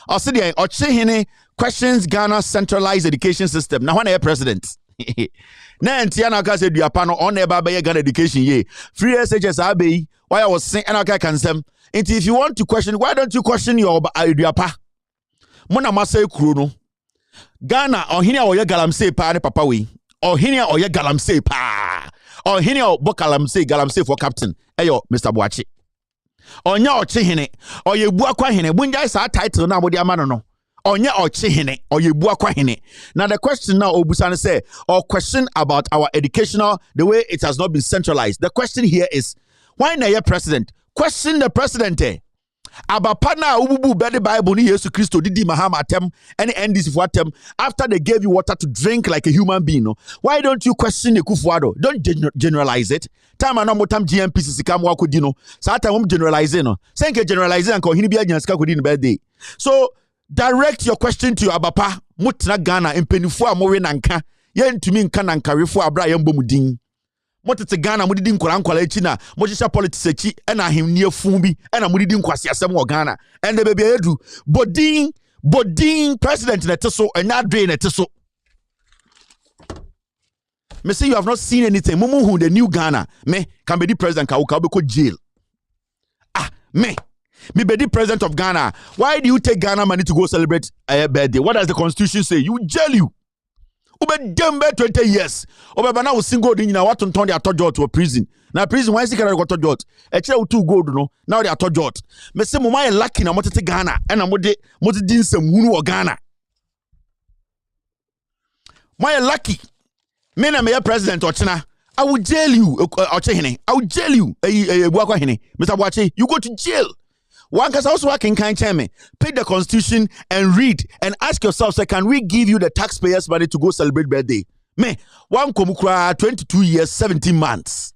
Osidi ochi hene questions Ghana centralized education system. Na when president. Na entia na ka se duapa no on eba be Ghana education ye. Free SHS abe why I was saying and I can say if you want to question, why don't you question your duapa? Mona masa kuro no. Ghana ohini a oye galamsey pa ne papa we. Ohini a oye galamsey pa. Ohini a galamsey for captain. Eyo Mr. Boache. Onya ochi hene. Oye bu akwa hene. Bunja sa title na modi amano no. Onya ochi hene. Oye bu akwa hene. Now the question now Obusane say or question about our educational the way it has not been centralized. The question here is why na ye president? Question the president. Abapa na ububu bedi Bible ni Yesu Kristo didi Mahama atem any NDC for atem after they gave you water to drink like a human being. No? Why don't you question the Kufour? Don't generalize it. Time anamo tam GMPC kam wako dino. Sa time generalize no. Senke generalize anko hini biya nyaska ko di birthday. So direct your question to Abapa mutna Ghana empenifu amore nanka ye ntumi nka nankarefo abra ye mbom din. Motete Ghana mudidi nkwala echi na mochisha politics echi ena ahimnie fun bi ena mudidi nkwasi asem wo Ghana ende bebia edu bodin president na teso enya dwe na teso. Me say you have not seen anything. Mumu who the new Ghana me can be the president ka be ko jail. Me be the president of Ghana. Why do you take Ghana money to go celebrate a birthday? What does the constitution say? You jail you. Ube dembe 20 years. Ube bana usingo di na watu ntondi atojo to a prison. Na prison why sikara ko tojo. Eche utu gold no. Now they atojo. Me se mama e lucky na motete Ghana. Ena mode din nsem hunu wo Ghana. My lucky. Me na me president ochina. I will jail you. Ochehene. I will jail you. Buakwa hene. Mr. Boache, you go to jail. One can also work in kind chairman. Pick the constitution and read and ask yourself, say, can we give you the taxpayers' money to go celebrate birthday? Me, one komukra 22 years, 17 months.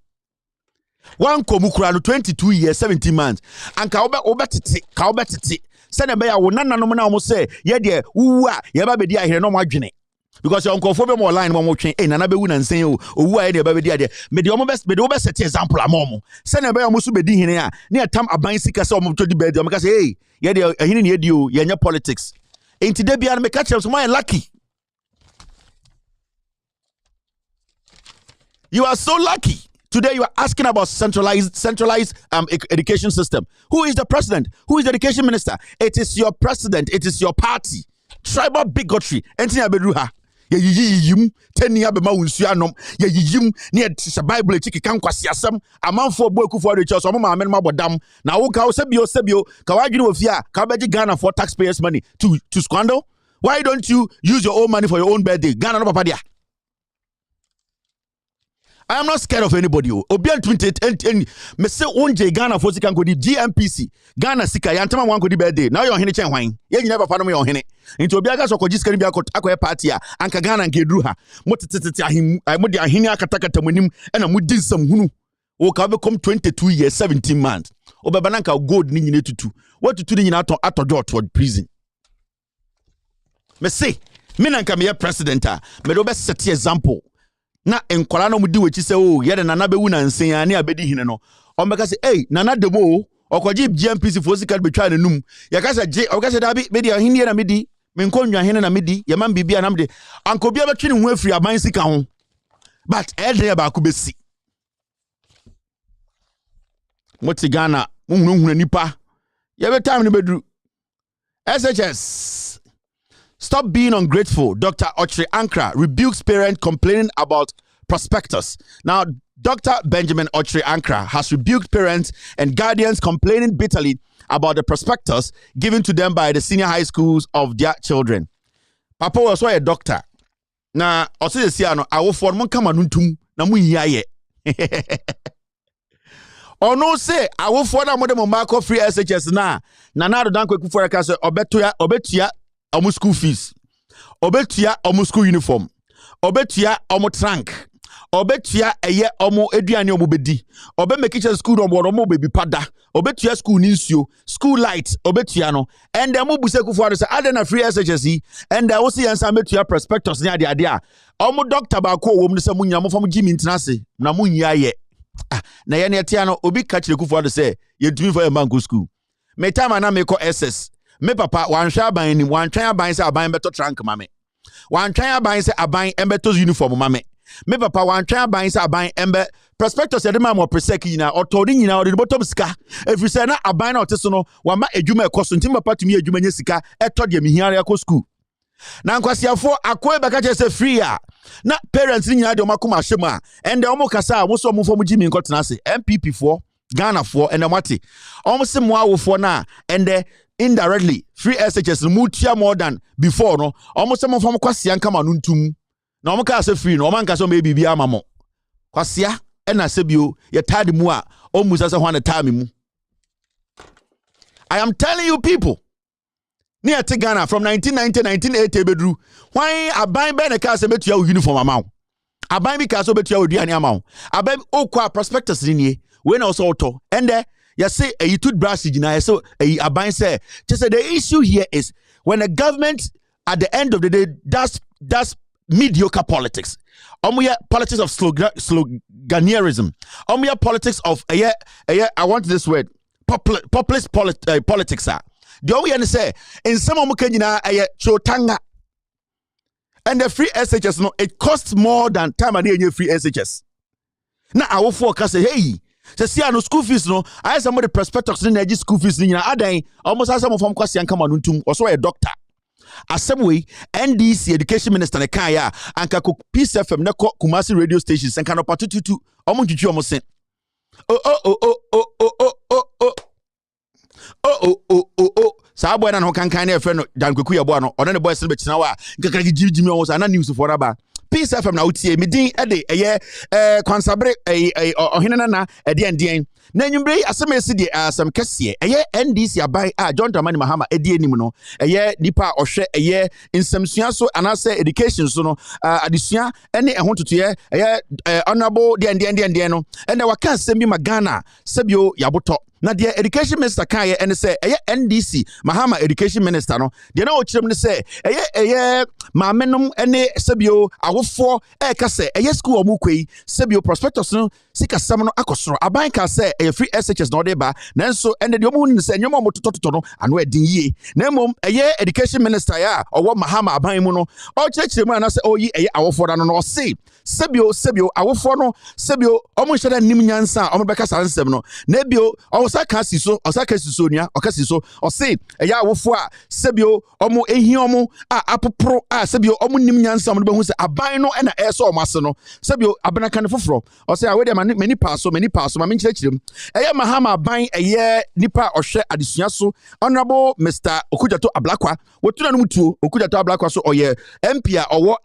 One komukra 22 years, 17 months. And kaobetiti. Send a bear will none almost say, yeah, dear, yababe dia here no margin. Because your uncle for more line one more chain, and another woman saying, oh, why the baby dear, may the best set example a momo. Send a bear must be here near time a bind sick as some to the bed. Because, hey, yeah, they are in you, your politics. Ain't today be able to catch us my lucky. You are so lucky. Today you are asking about centralized education system. Who is the president? Who is the education minister? It is your president. It is your party. Tribal bigotry. Entinya beruha. Ye yiyim 10 year be ma wunsu anom ye yiyim ne ye Bible chiki kan kwasi asem amanfo bo Kufour de church omo ma men ma bodam na wo ka wo sebio ka wadwene wo fia ka beji Ghana for taxpayers money to squander. Why don't you use your own money for your own birthday? Ghana no papa dia. I am not scared of anybody. Obian 28 me say onje Ghana for sikan go di GMPC Ghana sika yantama wan go di birthday. Now your hene chen hwan. Ye nyina papa no your hene. Into obiaga so ko jiska bi akọ party a anka Ghana nke duru ha. Motete ahim modi ahini akatakata monim na modi nsam hunu. O ka be come 22 years 17 months. Obeba nanka gold ni nyina tutu. What tutu ni nyina atojo to prison. me say me na nka me president a me do be set example na enkwala no mudi wechi se o ye de nana be wu na nsen ani abedi hine no o meka se nana demo okoji GMPC for sika betwa na num ye ka se je o ka se da bi me di ahini na me di me nkonwa hene na me di ye man bibia na me di anko bia betwe ne hu afiri aban sika ho but edre ba ko besi moti Ghana munhunu nipa ye be time ne bedru SHS. Stop being ungrateful. Dr. Ochre Ankra rebukes parents complaining about prospectus. Now, Dr. Benjamin Ochre Ankra has rebuked parents and guardians complaining bitterly about the prospectus given to them by the senior high schools of their children. Papa was a doctor. Now, also the Siano, I will form one kamanuntum, namuyaye. Or no say, I will form a modern Marco free SHS na. Nanado Danko Kufour Kase, obetua, omu school fees. Obetua omu school uniform. Obetua omu trunk. Obetua eye omu eduane omu bedi. Obe make sure school omu baby pada. Obetua school ninsio. School light. Obetua no. And the omu buse Kufour say adena free SHS. And I also answer metua prospectus ni adia. Omu doctor ba ko omu se munya mo fam Jimmy Ntinase. Na munya ye. Na ye ne tia no obi catch the Kufour say ye tumi for a mango school. Me time na me ko SS. Me papa wan hwa ban ni wan twan aban se aban beto trunk mame wan twan aban se aban embeto uniform mame me papa wan twan aban se aban embe prospectus e de ma mo presec nyina otodi nyina odi bottom sika efri se na aban na oteso no wa ma adwuma ekoso ntim papa tumi adwuma nya sika eto de mihiare akọ school na nkwasiafo akoe beka che se free a na parents nyina de omakoma hyema and de omokasa a mo so mo fo mo jimi nkotena se MPP for Ghana for and amati omse mo awofo na and indirectly free SHS mutia more than before no almost some from kwasia nkama nuntum na omka say free no omanka so maybe bia mamo kwasia ena sebio ye tade mu a omusa se hwane time mu. I am telling you people near to Ghana from 1990 1980 bedru why aban be na ka se betua uniform amaw aban bi ka so betua oduane amaw aban okwa prospectus ni we na also auto and you say a toothbrush so a aban say just say the issue here is when the government at the end of the day does mediocre politics. Politics of sloganeerism. Politics of I want this word populist politics. The only say in some of Kenya chotanga and the free SHS no it costs more than time and free SHS. Now our forecast say hey. See, no school fees no. I somebody prospectus in the school fees ni na adan almost as some from kwasi ankama nuntum also a doctor. As some way NDC education minister ne kan ya anka ko Peace FM ne ko Kumasi radio stations and kan opatututu omuntutu omosen. Sa boy na no kan na efre no dan kweku ye boy no one ne boy se be kina wa nkaka gijimi on sa na news for aba Peace FM na utie me din ede kwansabre ohenana na ede endien na nwumbre asemesi de asem kese NDC abai John Dramani Mahama ede enim no nipa ohwe nsamsua so anase education so no adesua ene ehontoto honorable de endien no ene waka asem bi magana sebio yaboto na the education minister kan ene say NDC Mahama education minister no de na o kirem ne say maamenom ene sebio awofo ka say school omukwei sebio prospectus no sika sam no akosoro aban ka say free SHS no dey ba nanso ene de omu ni say nyoma motototo no ano edin yie na mom education minister ya owo Mahama aban mu no o kirem na say oyi awofo da no no say sebio awofo no sebio omu hweda nim nyansa omu beka sansem no na bio osaka siso nia okasiso ose awofo a sebio omu ehi omu apopro sebio omu nim nyansa omu behu se aban no na eso omase no sebio abenaka ne foforo ose we de mani paso ma menkyerkyerem Mahama aban nipa ohwe adesua so honorable Mr. Okujato Ablakwa wotuna no mutuo Okujato Ablakwa so oye MP a owo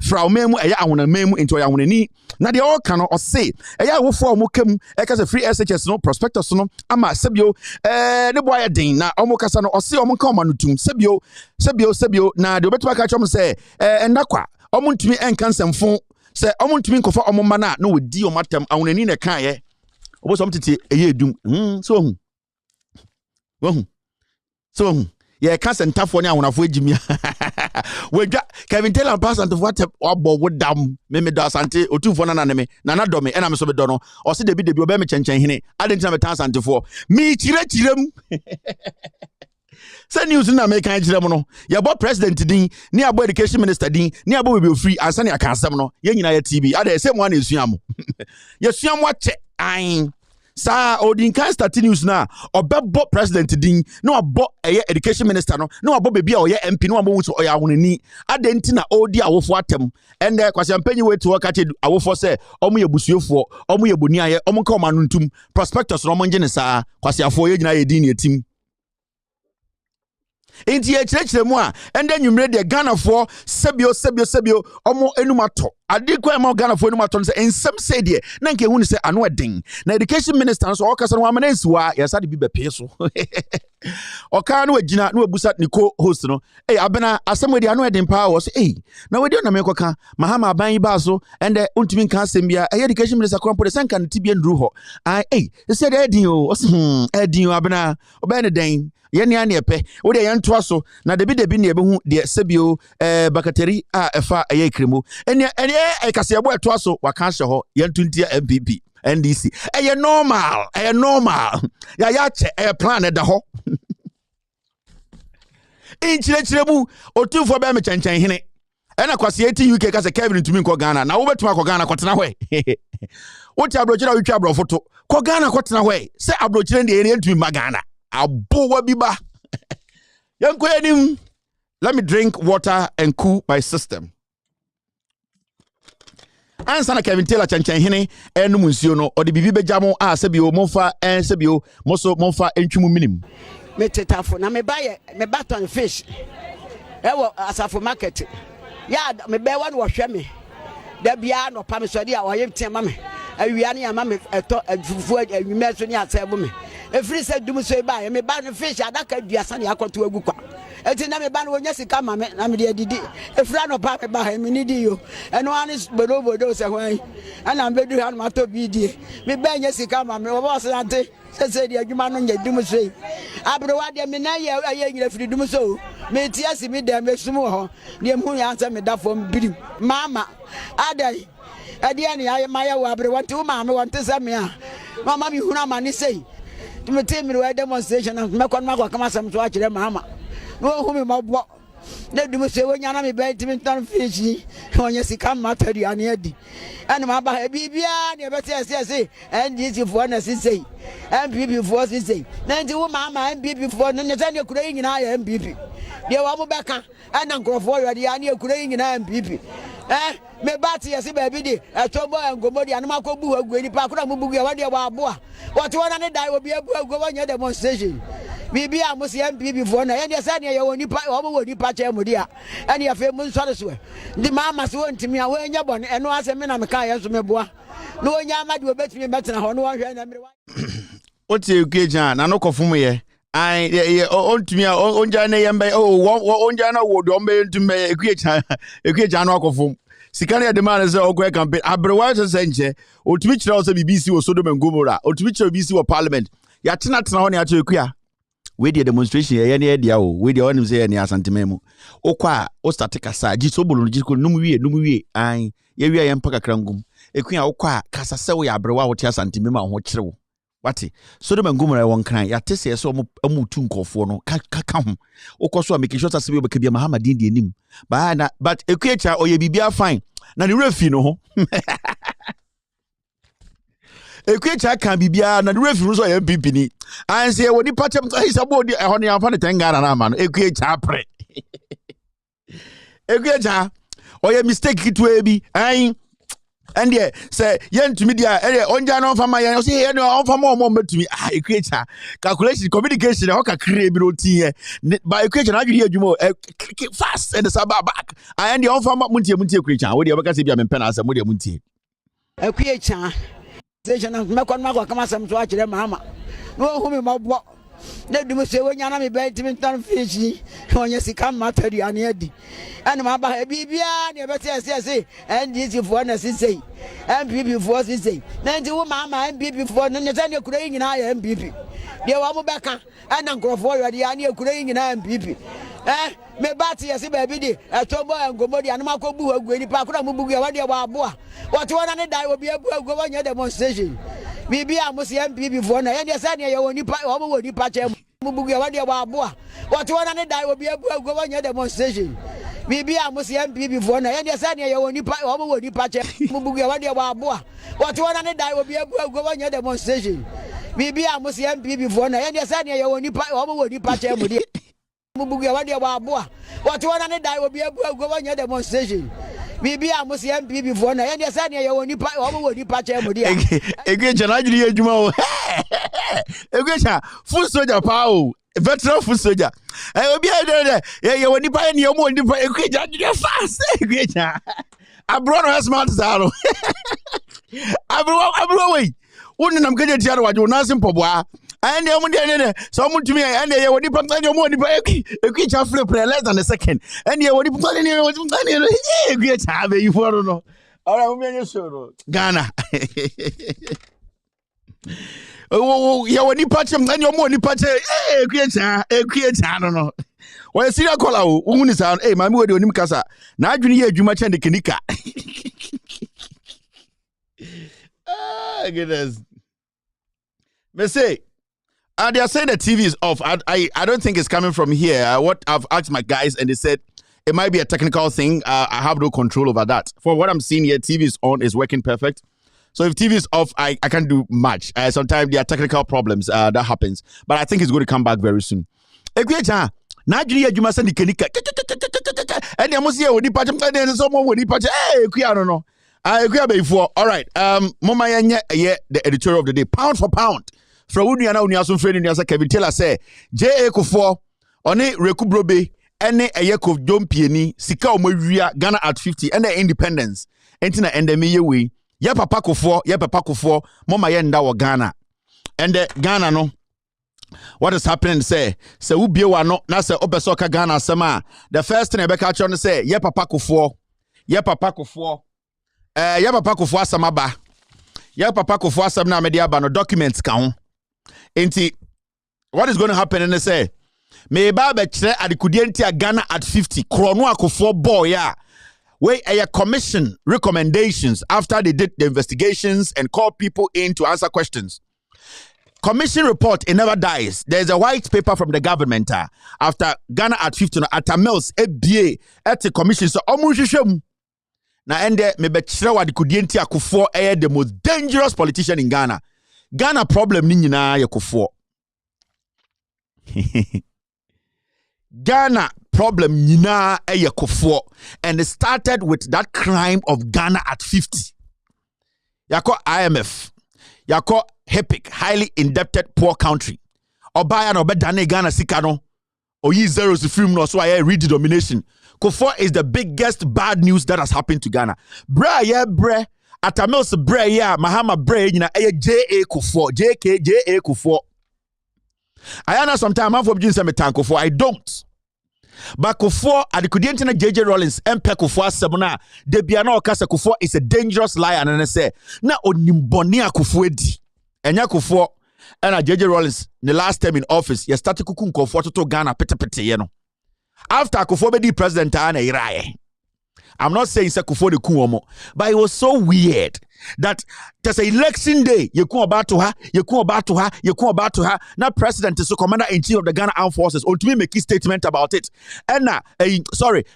fraumemu ahonamemu into ahonani na de all kan ose awofo omu kam ekase free SHS no prospectus no ama sebio ne boy den na omu kasa no ose omu kan manutum sebio na de obetuma ka chom se endakwa omu ntumi enkansemfo se omu ntumi nkofa omu mana na wodi omatam ahonani ne kan ye obo som tete edum so ye ka sentafo ne ahonafo ejimi We Kevin Taylor and pass and what abo would damn me da sante or two for naname nana domi and I'm so dono or see the bit the biome chenchen hine I didn't have a chance and for me chirem Send news na make kan chirem no ya bo president din ni abo education minister din ni abo we be free ansa na kan asem no ye nyina ya TV ada same one esuam ye suam wa che an sa odin kan start news na obebo president din na obo education minister no na obo bebi a oye MP na obo so oya ahonani adenti na odi awofo atem ende kwasempanyi we to work at awofo say omo ye busuefo omo ye boni aye omo ka omo ntum prospectus no omo nge ne sa kwasiafo ye nyina ye din ne etim Inti ye chire mu a ende nwumre de Ghana for sebio omo enumato adekwa e ma Ghana for enumato se ensem se de na nke hu ne se ano eden na education minister so okasa no amana nsiwa yasa de bi bepe so oka no agina no abusa ni co host no abena asem de ano eden pa wo so na we de na mekoka mahama aban ba so ende ontumi nka asem bia education minister krampo de sanka ne tibia ndru ho se de edin o edin o abena oba ne den yeni ani epe wo de yantoa so na debi ne ebehu de sebio bakateri a efa kremo ene kasebo etoa so waka hye ho yantuntia MPP NDC normal ya che plan da ho inchirechiremu otufo be me chenchen hene ena kwase eti UK ka se Kevin tumi nko Ghana na wo betuma ko Ghana kwotena hwe wo ti abrochira witwa abrofoto ko Ghana kwotena hwe se abrochira de ene ntumi ma Ghana Abo biba. Let me drink water and cool my system. Ansana Kevin Taylor chanchan hene enu munsuo no odi bibi bejamo a sebio monfa sebio moso monfa entwumu minim. Me tetafo na me baton fish. Ewo asafo market. Ya me be wan wo hwe me. Da bia no pa me so dia wo yem tiama me. Awia ne ama me eto afufu awime so ni asebo me. Every said do so by me ban fish adaka duasa ne akoto agu kwa enti na me ban wonya sika ma me na me de didi efra no pa me ba me ni di yo eno an bodo se hwan ana me bedu han ma to bi di me ba nya sika ma me wo boss ante se de adwuma no nya dum so abro wa de me na ye nyira firi dum so me ti asi me de me sum ho de mu ya ansa me da fom birim mama adai ade ani aye maye wa abro wa ti wo ma me won te se me a mama mi huna ma ni sei me tell me demonstration me kon ma kwa kama sam to akire mama no hu me mabo na dum se wonya na me be timi tan fish wonya sika matari ane adi ene ma ba bibia ne be se NDC fo na sisei MPP fo sisei na ndi wo mama MPP fo no nyesa ne kura nyina ya MPP de wa mo beka ana nkrofo yo de ya ne kura nyina MPP me bati yesi baby di etobo engomo di anuma ko bu agu ni pa kura mu bugu ya wade wa aboa what wona ne dai obi abu agu wanya demonstration bibi a musi MPP fo na ye se ne ye woni pa wo mo woni pa che mu dia ene ya fe mu nsore so ndi mama so ntimi a wanya bone eno ase me na me ka ye so me boa no wonya amade obetimi betena ho no wo hwe na me oti ekeja na no kofum ye ai ontumi a onja ne yembe onja na wo do mbe ntume ekeja no akofum sikane ya demand say ogwe campaign abrewa se nche otumi kire say BBC wo Sodom and Gomorrah otumi kire BBC wo parliament ya tena ho ne ya chekua we the demonstration ye ne dia o we the onim say ne asantememu okwa o start kasa ji so bolo ji ko num wie an ye wie ye mpaka krangum ekua okwa kasa se wo ya abrewa wo tia asantememu a ho kire wo wati Sodom and Gomorrah won kan ya tese so amutu nkofo no ka ho okoso a make sure say be ka bia Muhammad din di enim but ekuecha oye bibia fine na ne refi no ho ekuecha kan bibia na ne refi no so ya MPP ni anse woni patem hisabo di ho ne amfa ne tengara na ama no ekuecha pre ekuecha oye mistake to ebi an and yeah, say yen to media, onja no fama yen, say yen on fama mo metumi equator calculation communication how ka create bi routine by equation how you hear you more fast and the sabba back and the on fama muntie equation we dey be ka say bia me pen asem we dey muntie equation station me kon ma kwa kama asem so akire mama no hu me mabo na dum se wonya na me be timi tan fish wonya sika matari ane adi ene ma ba bibia ne be se NDC fo na sisei MPP fo sisei na ndi wo mama MPP fo no nyesa ne kura nyina ya MPP de wa mo beka ana nkrofo yo de ane kura nyina MPP me bati yesi baby di etombo ngomo di anuma ko bu agu ni pa ko na mu bu ya wade wa aboa what one na die obi abu agu wanya demonstration bibi amusi MP before na ye say na ye woni pa o mo woni pa che mu bu ya wade wa aboa what one na die obi abu agu wanya demonstration bibi amusi MP before na ye say na ye woni pa o mo woni pa che mu bu ya wade wa aboa what one na die obi abu agu wanya demonstration bibi amusi MP before na ye say na ye woni pa o mo woni pa che mu di Mubugia wadi aboa. What one and die will be able to go on your demonstration. Bibi amusi MP before na yende say na ye woni pa omo woni pa che mudi a. Egwecha na jiri ejuma o. Egwecha full soldier pa o. Veteran full soldier. Obi a ye woni pa ni omo woni pa egwecha jiri fast. Egwecha. Abro no smart zaro. Abro we. Woni nam keje tiaro wajo na simpoboa. And the money, someone to me, and they were put on your money by a creature flip less than a second. And you were put on your great have you for no. All right, sure. Ghana. Oh, you want to patch him, and your money patch a creature, I don't know. Well, see, I call out, woman is out, my mother, Nimcasa. Now you hear you much and the Kanika. Ah, goodness. Me say. They are saying the TV is off. I don't think it's coming from here. What I've asked my guys, and they said it might be a technical thing. I have no control over that. For what I'm seeing here, TV is on, is working perfect. So if TV is off, I can't do much. Sometimes there are technical problems that happens. But I think it's going to come back very soon. And all right. Mama the editorial of the day, pound for pound. From Udiana Uniasun Friend in Kevin Taylor say, J.A. Kufour, one Rekubrobe, ene Ayeko Dompieni, Sika Omoria, Ghana at 50, and the independence. Entina and the Miyewi, Ya Papa Kufour, Mama Yenda wa Ghana. And the Ghana no. What is happening? Say Ubiewa no, Nasa Obesoka Ghana Sama. The first thing I better trying to say, Ya Papa Kufour, Ya Papa Kufour Samaba. Ya Papa Kufour Samna Mediaba no documents count. Enti, what is going to happen? And they say, me baba chere adikudienti a Ghana at 50. Krono Kufour boy ya. Where a commission recommendations after they did the investigations and called people in to answer questions. Commission report, it never dies. There's a white paper from the government after Ghana at 50 at a mills ABA at the commission. So na ende me be chere adikudienti a Kufour the most dangerous politician in Ghana. Ghana problem ni nyina ye Kufour. Ghana problem nyina ye Kufour. And it started with that crime of Ghana at 50. Yako IMF. Yako HEPIC, highly indebted poor country. Obaya no bedane Ghana sikano. Oyi zeros the film no so I read the domination. Kufour is the biggest bad news that has happened to Ghana. Bra yeah bre. Atamils bre ya Mahama bre yina J.A. Kufour J.A. Kufour. I know sometimes I'm from Jinsa Metan Kufour. I don't. But Kufour at the Kudientina J.J. Rollins MP Kufour Sabuna Debiano Kasa Kufour is a dangerous liar and I say na onimbonia Kufour di. Enya Kufour and J.J. Rollins the last time in office you started kukun Kufour to Ghana pete yeno. After Kufour be the president ana iraye. I'm not saying Kufour de Kuomo, but it was so weird that there's an election day. You come about to her. Now president is the commander-in-chief of the Ghana Armed Forces. Or to me make a statement about it. And now,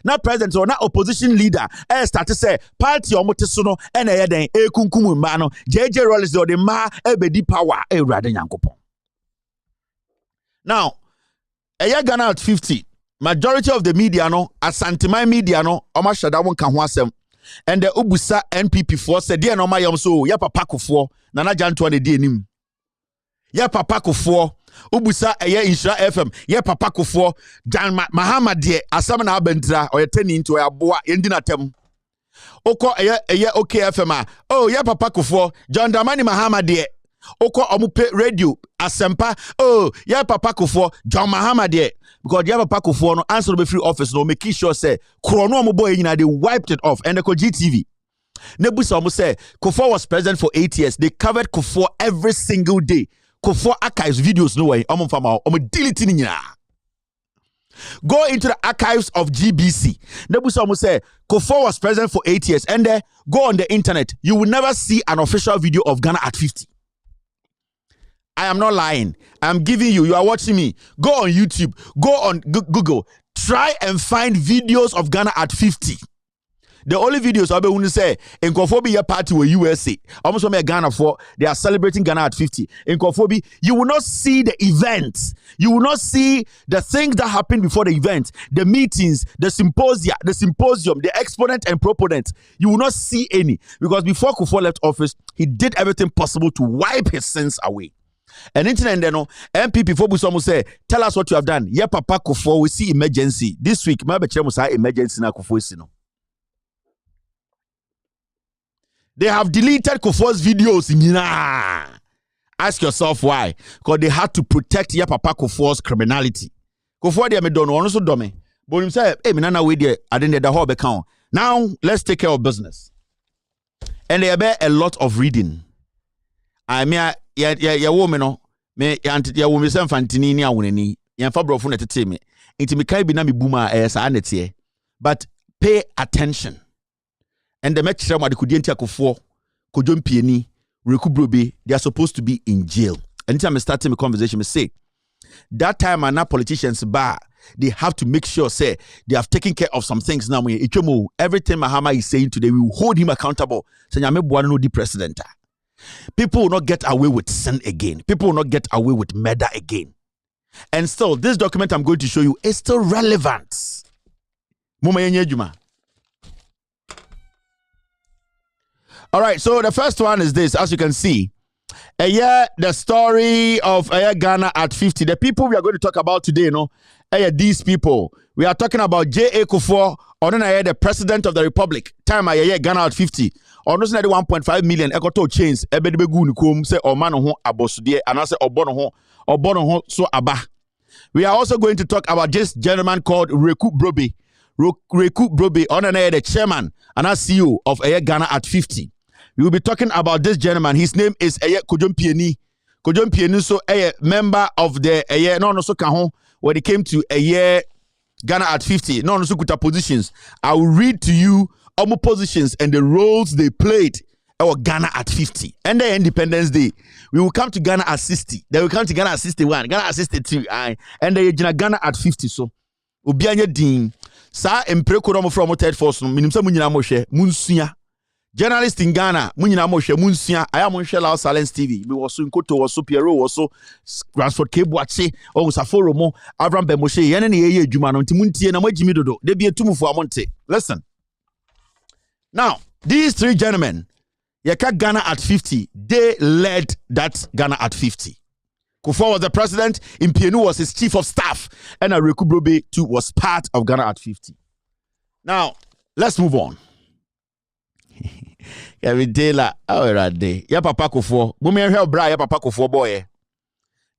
now president or now opposition leader. Start to say party or motisono and then kunkumu mano. JJ Rollins or the ma ebedi power rather yankopon. Now, Ghana at 50. Majority of the media no, Asantemai media no, Omashada won kan ho asem. And the Ubusa NPP force said, "Dear no my so ya Papa Kufour, Nana Janto ne di enim. Ya Papa Kufour, Ubusa eye Insha FM, ya Papa Kufour, Jan Mahama de asam na abentra or teni into ya boa endi na tem. Oko eye OK FM oh ya Papa Kufour, John Dramani Mahama de Oko omupe radio asempa oh ya Papa Kufour, John Mahama de because you have a Papa Kufour no answer be free office no make sure say krono omo boy nyina they wiped it off and the GTV Nebusa omo say Kufour was president for 8 years. They covered Kufour every single day. Kufour archives videos no way omo fama omo delete nyina. Go into the archives of GBC. Nebusa say Kufour was president for 8 years. And go on the internet. You will never see an official video of Ghana at 50. I am not lying. I'm giving you. You are watching me. Go on YouTube. Go on Google. Try and find videos of Ghana at 50. The only videos I'll be say in Kufour party with USA. Almost from Ghana for they are celebrating Ghana at 50. In Kufour, you will not see the events. You will not see the things that happened before the event, the meetings, the symposium, the exponent and proponent. You will not see any because before Kufour left office, he did everything possible to wipe his sins away. And internet then MPP for Busomo say, tell us what you have done. Yeah, Papa Kufour, we see emergency this week. Maybe emergency na Kufour no. They have deleted Kufour's videos. Nah. Ask yourself why. Because they had to protect your Papa Kufour's criminality. Kufour they don't know also dummy. But him say, hey, minana we there. I didn't the whole account. Now let's take care of business. And there be a lot of reading. I mean, yeah, woman no. Me ya woman say fantini ni awuneni. Ya fa brofo na tete me. Inti me kai bi na me buma sa anete. But pay attention. And the match Ramadi Kudientia Kufour, Kojom Pieni, Rekubrobe, they are supposed to be in jail. Anytime I start my conversation, I say that time and now politicians bar, they have to make sure say they have taken care of some things now. Everything Mahama is saying today, we will hold him accountable. The president. People will not get away with sin again. People will not get away with murder again. And still, this document I'm going to show you is still relevant. All right, so the first one is this, as you can see. The story of Ghana at 50. The people we are going to talk about today, these people. We are talking about J.A. Kufour, the president of the republic. Time Ghana at 50. On 1.5 million ekoto chains. Say Omano ho abosudie and I say Obono ho so aba. We are also going to talk about this gentleman called Rekubrobe. Rekubrobe, the chairman and CEO of Ghana at 50. We will be talking about this gentleman. His name is Kojom Pieni. Kojom Pieni, so a member of the when it came to Ghana at 50. No so kuta positions. I will read to you all positions and the roles they played our Ghana at 50. And the Independence Day. We will come to Ghana at 60. Then we come to Ghana at 61, Ghana at 62, and then Ghana at 50. So Obianye Dean. Sa empreko from third force no minimum munyina mo hwe munsuya journalist in Ghana munyina mo hwe munsuya aya mo hwe Loud Silence TV we was so Nkoto was so Piero was so Transford Kebuache o Saforo mo Avram Bemoshe yene ne yeye adwuma no ntimuntie na magimi dodo de bi etumfo amonte. Listen, now these three gentlemen yeka Ghana at 50, they led that Ghana at 50. Kufour was the president, Impienu was his chief of staff, and Rekubrobe too was part of Ghana at 50. Now, let's move on. Papa Kufour boy.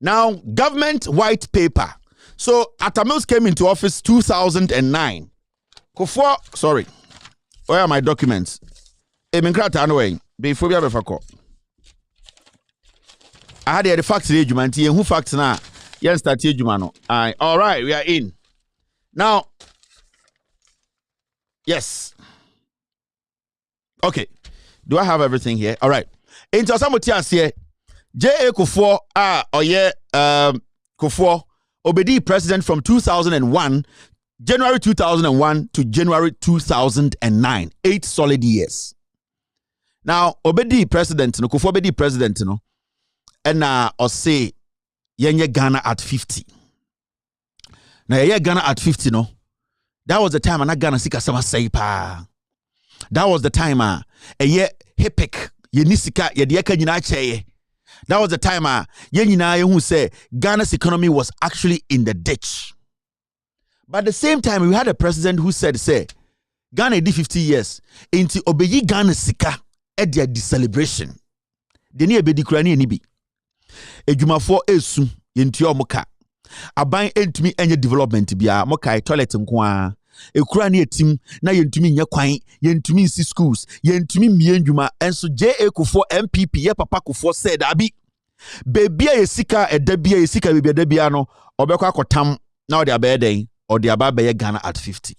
Now, government white paper. So, Atamils came into office 2009. Kufour, sorry. Where are my documents? Before we have a I had the facts today, Jumanti, and who facts now? Yes, start here, Jumano. All right, we are in. Now, yes. Okay. Do I have everything here? All right. Into some here, J.A. Kufour, Kufour, Obedi president from 2001, January 2001 to January 2009. 8 solid years. Now, Obedi president, Kufour Obedi president, and or say yenye Ghana at 50. Now yenye Ghana at 50 no. That was the time and Ghana sika sama say pa. That was the time ye hepek ye nisika ye de aka nyina cheye. That was the time ye nyina ye hu say Ghana's economy was actually in the ditch. But at the same time we had a president who said say Ghana did 50 years into obeyi Ghana sika at their celebration. Deni ebedi kura ni bi. Ejumafo esu yentua moka aban entumi enye development bia moka toilet nko a ekura ne etim na yentumi nya kwan yentumi nsi schools yentumi mie ndwuma enso J.A. Kufour MPP ye Papa Kufour said abi bebia yesika edabia yesika bebia dabia no obekwa akotam na ode abeden or the Ababe Ghana at 50.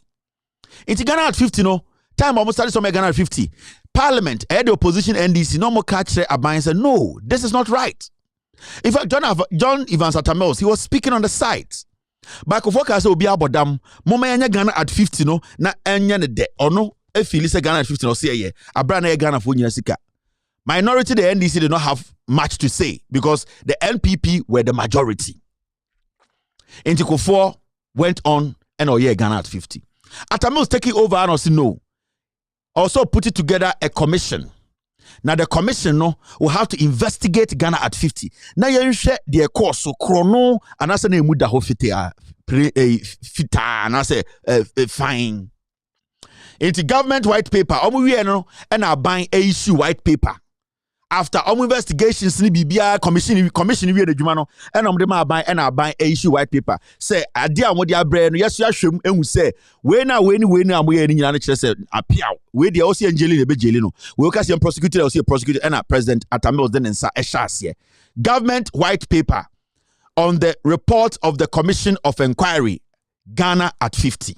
Into Ghana at 50, no time almost started some Ghana at 50. Parliament, the opposition NDC, no more catch Abai and said, no, this is not right. In fact, John Evans Atamels, he was speaking on the site. But Kufour say obi abodam, mama yanya Ghana at 50 no, na enya ne de ono e feel say Ghana at 50 no say ye. Abra na Ghana for nyina sika. Minority the NDC did not have much to say because the NPP were the majority. Into Kufour went on and Ghana at 50. Atamils taking over and also no. Also put it together a commission. Now the commission no will have to investigate Ghana at 50. Now you share the course so chrono and I say na emu da ho fita and I say fine. Into government white paper, omu we no and are buying a issue white paper. After investigations ni bibia commission we the juma no and dem buy and are buying a issue white paper. Say idea mo dia bre no yes ahwem ehu say we na amoye ni nyina no kire say apia we dey also angeli ne be jeli no we ka say prosecutor also prosecutor and president Atamils then nsa ehya government white paper on the report of the commission of inquiry Ghana at 50.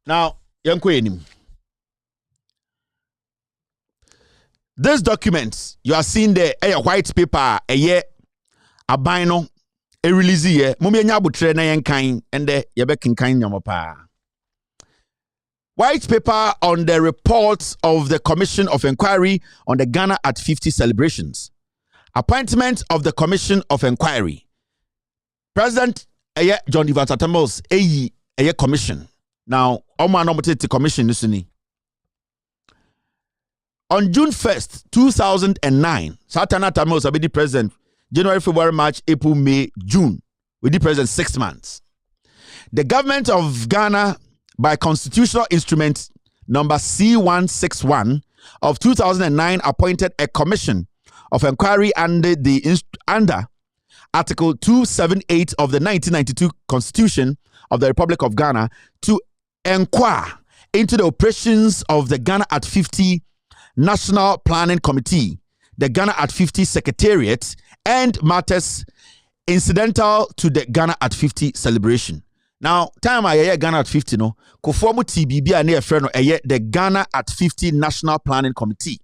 Now yanko enim. This document you are seeing there, a white paper, a year, a bino, a release year, Mumia Butre na yankain, and the Yabekin kind Yamapa. White paper on the report of the Commission of Inquiry on the Ghana at 50 celebrations. Appointment of the Commission of Inquiry. President John Evans Atamils, a commission. Now, Oma nominated commission nisuni. On June 1st, 2009, Satana Atamils will be the president. January, February, March, April, May, June. With the president 6 months. The government of Ghana, by constitutional instrument number C161 of 2009, appointed a commission of inquiry under Article 278 of the 1992 Constitution of the Republic of Ghana to inquire into the operations of the Ghana at 50 National Planning Committee, the Ghana at 50 Secretariat, and matters incidental to the Ghana at 50 celebration. Now, time I Ghana at 50 no, Kufour TBB and near friend the Ghana at 50 National Planning Committee.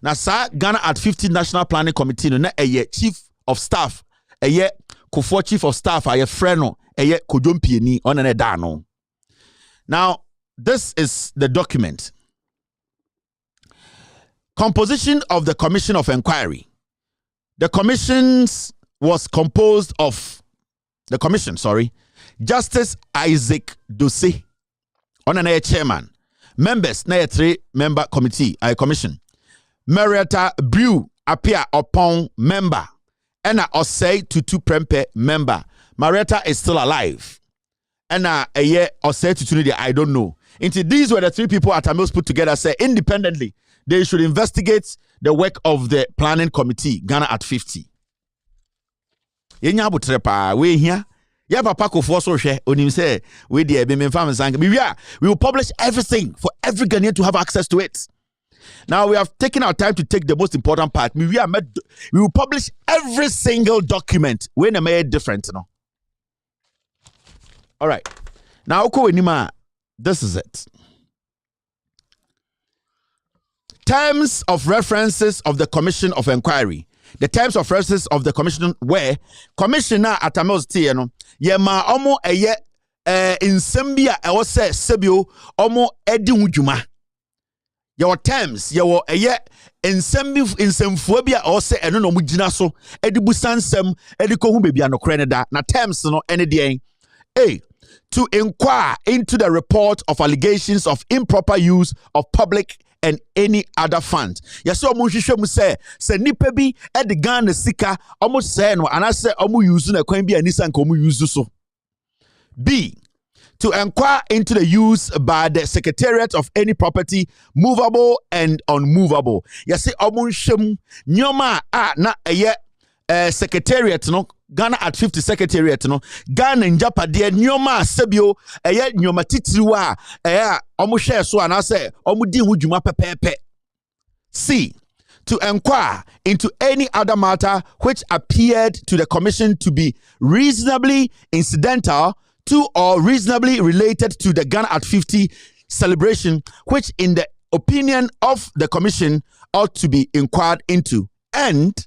Now, sir, Ghana at 50 National Planning Committee no na chief of staff, Kufour chief of staff friend no Kojompieni on an edano. Now, this is the document. Composition of the Commission of Inquiry. The commission was composed of Justice Isaac Dose, on an chairman. Members, na 3-member committee, commission. Marietta Brew appear upon member. And Osei Tutu Prempe member. Marietta is still alive. And Osei Tutu, I don't know. Into these were the 3 people Atamils put together, say independently, they should investigate the work of the planning committee, Ghana at 50. Yenya butrepa, we here. Yeah, Papa Kufour so share on him say we will publish everything for every Ghanaian to have access to it. Now we have taken our time to take the most important part. We will publish every single document when made different, no. All right. Now this is it. Terms of references of the Commission of Inquiry. The terms of references of the commission were Commissioner Atamils Tieno, Yema Omo in Sambia, I was say Sebio Omo Edi Ujuma. Your terms, your in Semphobia or say no mujinaso, Edibusan Sem, Ediko Baby no Crenada, na terms no any day. A. To inquire into the report of allegations of improper use of public and any other funds. Yes, so mu say nipa bi e de Ghana sika almost say no and I say use na kwan bi anisa nko use so. B. To inquire into the use by the Secretariat of any property movable and unmovable. Yes, say shem nyoma na Secretariat no Ghana at 50 Secretariat no Ghana njapade nyoma sebio nyoma titiriwa share so and I say di hu dwuma pepepe. C. to inquire into any other matter which appeared to the commission to be reasonably incidental to or reasonably related to the Ghana at 50 celebration, which in the opinion of the commission ought to be inquired into, and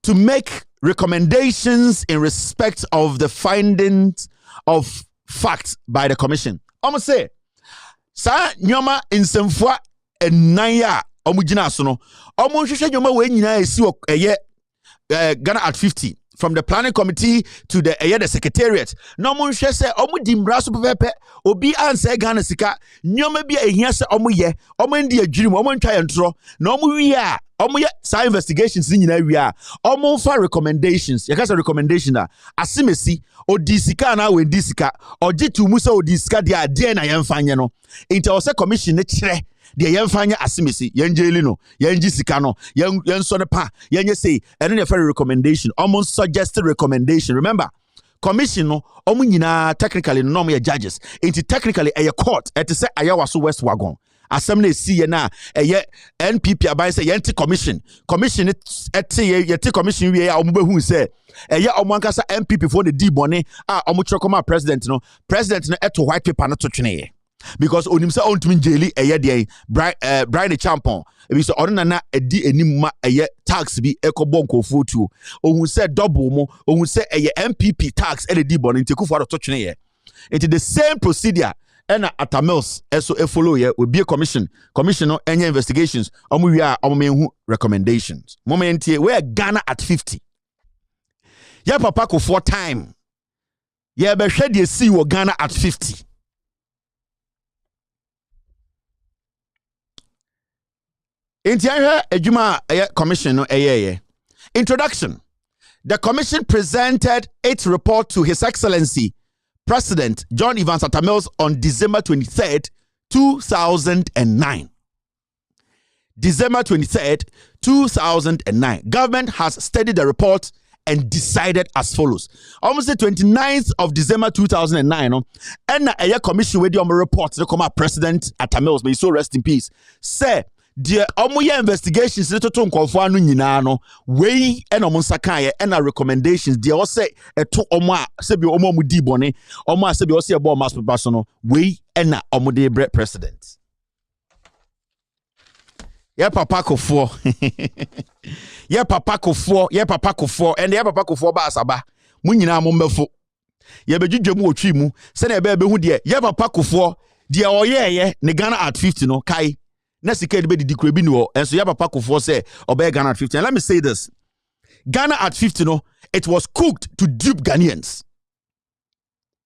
to make recommendations in respect of the findings of facts by the commission. Almost say, sa nyoma insemfua enaya omugina so no omo hwehwe nyoma we nyina esi Ghana at 50 from the planning committee to the secretariat. No mo hwehwe se omo di mbra so pepe obi anse Ghana sika nyoma bi ehia se omo ye omo ndi adwiri omo ntwa yentro na omo wi a omo ye sa investigations ni nyina wi a omo fa recommendations ya kasa recommendation a asimesi odi sika na we ndi sika oje tu mu se odi sika de ade na yemfanye no inti o se commission ne kire de yemfanye asimesi yenjeli no yenji sika no yenso ne pa yenye say ene ne fa recommendation almost suggested recommendation. Remember commission no omo nyina technically no me judges inti technically a court et say ayawa so west wagon asem na esi ye na NPP aban say yenti commission yeti commission wie ya omo behu say omo ankasa NPP for the di bone a omo chirokoma president no eto white paper no to twene because onim say ontumi jeli de Brian Champon ebi so ono na edi enimma tax bi ekobo nkofo tuo ohun say double mo ohun say NPP tax di bone nti Kufour to twene into the same procedure and Atamils also a follow ye will be a commission no any investigations we are recommendations moment here where Ghana at 50 ya papa Kufour time ya be hwede ye see wo Ghana at 50 inti ahwe adwuma commission no introduction. The commission presented its report to His Excellency President John Evans Atta Mills on December 23rd, 2009. December 23rd, 2009. Government has studied the report and decided as follows. Almost the 29th of December 2009, and a commission with the report to come out President Atta Mills, may so rest in peace, say the omoya investigations to nkofo anu nyina no we and omonsakan and recommendations they all say to omo a se bi omo mu di bone omo a se bi o se ebo mass paper so no we and omode bre president ya papa Kufour ya papa Kufour and ya papa Kufour ba asaba mu nyina mo mbefo ya bedwudwam otwi mu se na ebe hu de ya papa Kufour de oyeye ne Ghana at 50 no kai na sika de be di kura bi no enso ya papa Kufour say obey Ghana at 50. And let me say this, Ghana at 50 no, it was cooked to dupe Ghanaians.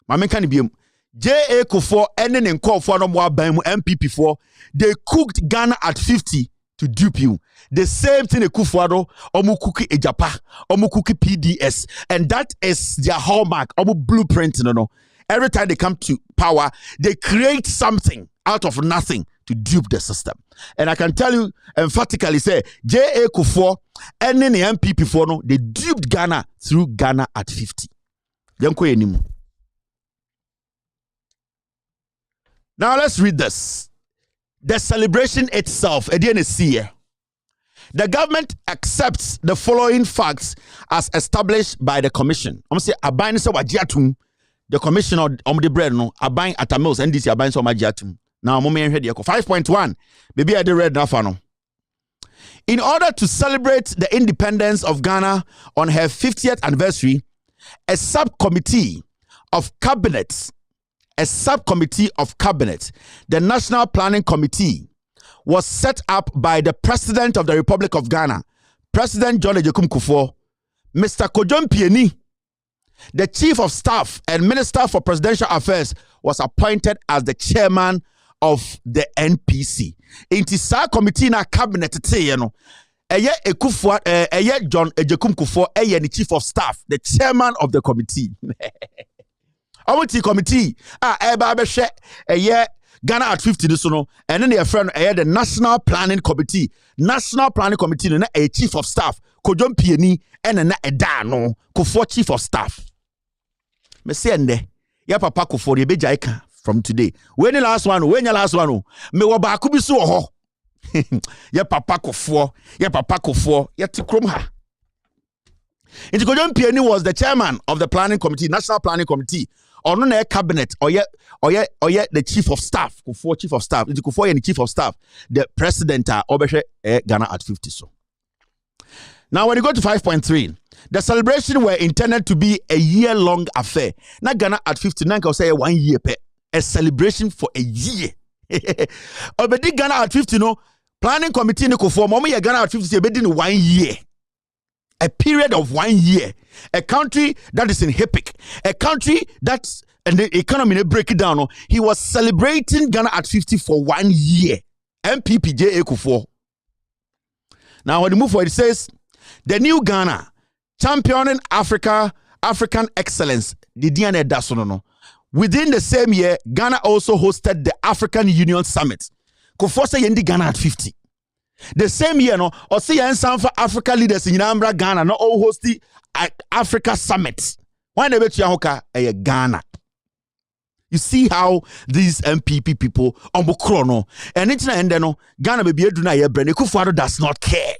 My man can be J.A. Kufour and then Kufour no more by MPP for they cooked Ghana at 50 to dupe you. The same thing Kufour omu cookie ejapa omu cookie PDS, and that is their hallmark omu blueprint no. Every time they come to power they create something out of nothing to dupe the system. And I can tell you emphatically, say J.A. Kufour and then the MPP for no, they duped Ghana through Ghana at 50. Now let's read this. The celebration itself, the government accepts the following facts as established by the commission. I'm say abain se wajiatum. The commission on the bread no abain Atta Mills and this abain se wajiatum. Now, 5.1. Maybe I did read enough. In order to celebrate the independence of Ghana on her 50th anniversary, a subcommittee of cabinet, the National Planning Committee, was set up by the President of the Republic of Ghana, President John Kufour, Mr. Kojo Mpieni. The Chief of Staff and Minister for Presidential Affairs was appointed as the chairman of the NPC. Inti sa committee na cabinet te no Kufour John Ejekum Kufour the chief of staff, the chairman of the committee. Awoti committee eba behwe Ghana at 50 so no, and then their friend the National Planning Committee. National Planning Committee no na a chief of staff Kojo Mpieni and na eda no Kufour chief of staff. Me say ende ya papa Kufour ye bejaika from today. When the last one, me wa ba ku bi so ho. Ye papa Kufour, ye tikrom ha. Inti Kojo Mpiani was the chairman of the planning committee, national planning committee. Or no cabinet, or yet the chief of staff, Kufour chief of staff. Inti Kufour the chief of staff, the president Obeshe Ghana at 50 so. Now when you go to 5.3, the celebration were intended to be a year-long affair. Now Ghana at 59 can say 1 year per a celebration for a year. Obedi Ghana at 50 no planning committee no Kufour momo ye Ghana at 50 be in 1 year. A period of 1 year. A country that is in HIPIC. A country that's and the economy break it down. He was celebrating Ghana at 50 for 1 year. MPPJ Kufour. Now when you move forward, it says the new Ghana championing African excellence. The DNA Dasono. Within the same year, Ghana also hosted the African Union Summit. Kufour say yendi Ghana at 50. The same year, no, or see some for Africa leaders in Nambra, Ghana, no all host the Africa Summit. Why never Chiahoka a Ghana? You see how these MPP people chrono and it's and then Ghana baby Eduna Yebrene Kufour does not care.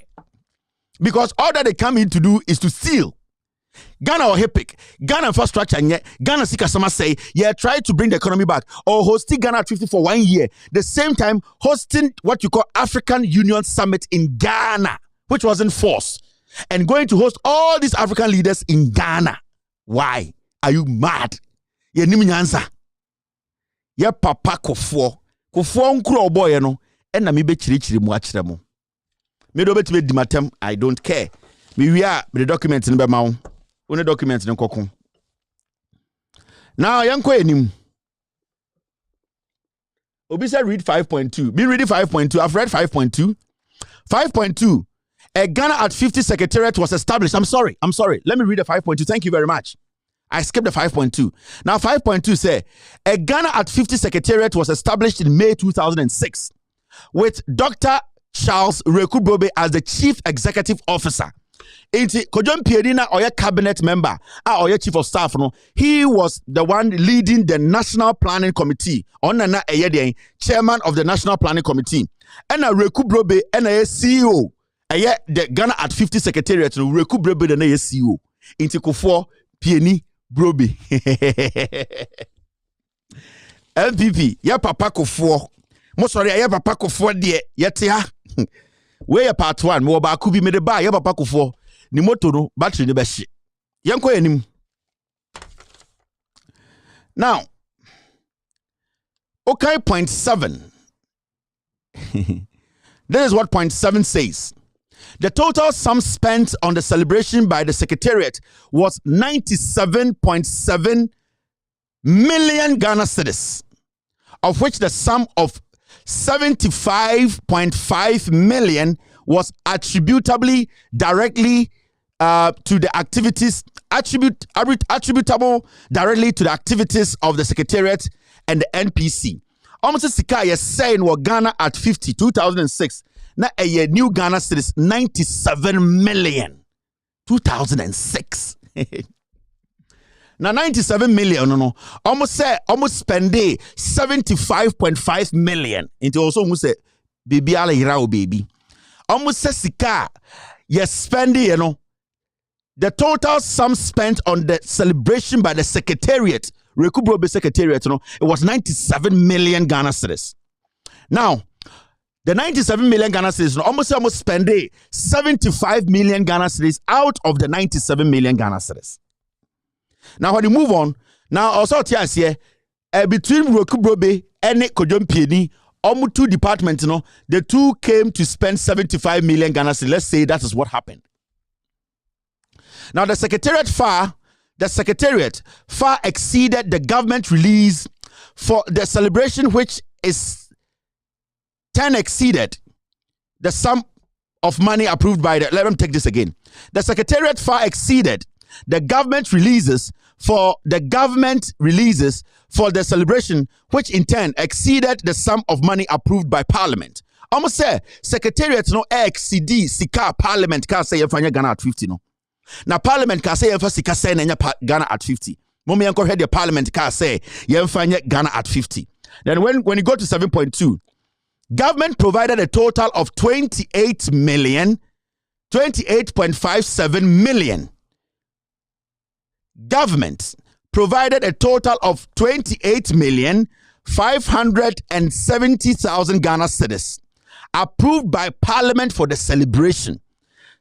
Because all that they come in to do is to steal. Ghana or HIPIC, Ghana infrastructure, and Ghana Sikasama say, try to bring the economy back, or hosting Ghana at 50 for 1 year. The same time, hosting what you call African Union Summit in Ghana, which was in force, and going to host all these African leaders in Ghana. Why? Are you mad? Ye niminyanza. Ye papa Kufour nkuro boy no, and na mi be chiri mu achire mu. Me do beti be di matem, I don't care. We are the documents in the mouth. One documents in Kokon. Now, young Quenim. Obisa read 5.2. Be reading 5.2. I've read 5.2. 5.2. A Ghana at 50 secretariat was established. I'm sorry. Let me read the 5.2. Thank you very much. I skipped the 5.2. Now, 5.2 say a Ghana at 50 secretariat was established in May 2006 with Dr. Charles Rekubobe as the chief executive officer. Inti Kojo Mpiani na oye cabinet member, oye chief of staff no. He was the one leading the national planning committee. Onana eye chairman of the national planning committee. Ena Rekubobe ena CEO. Eye the Ghana at 50 secretariat no Rekubobe na CEO. Inti Kufour Mpiani Brobe. MPP ya papa Kufour. Mo sorry ya papa Kufour de yete ha. We part 1 mo ba ku bi me de ba ya papa Kufour ni moto no battery ne be hye yenko yanim. Now okay, point 7. This is what point 7 says. The total sum spent on the celebration by the secretariat was 97.7 million Ghana cedis, of which the sum of 75.5 million was attributably directly to the activities attributable directly to the activities of the secretariat and the NPC. Almost sika is saying what Ghana at 50 2006 na a new Ghana cedis 97 million 2006. Now 97 million no almost spend 75.5 million into also who say baby ala hirao baby almost say sika yes spending the total sum spent on the celebration by the secretariat Rekubobe secretariat it was 97 million Ghana cedis. Now the 97 million Ghana cedis almost spend 75 million Ghana cedis out of the 97 million Ghana cedis. Now when you move on, now also here between Rekubobe and Kojo Mpiani, almost 2 departments, the two came to spend 75 million Ghana cedis. Let's say that is what happened. Now the secretariat far exceeded the government release for the celebration, which is 10 exceeded the sum of money approved by the. Let me take this again. The secretariat far exceeded the government releases for the celebration, which in turn exceeded the sum of money approved by Parliament. Almost say secretariat no exceed sika Parliament can say yefanya Ghana at 50 no. Now Parliament can say yefa sika say nenya Ghana at 50. Mommy yanko head the Parliament can say yefanya Ghana at 50. Then when you go to 7.2, Government provided a total of 28.57 million. Government provided a total of 28,570,000 Ghana cedis approved by Parliament for the celebration.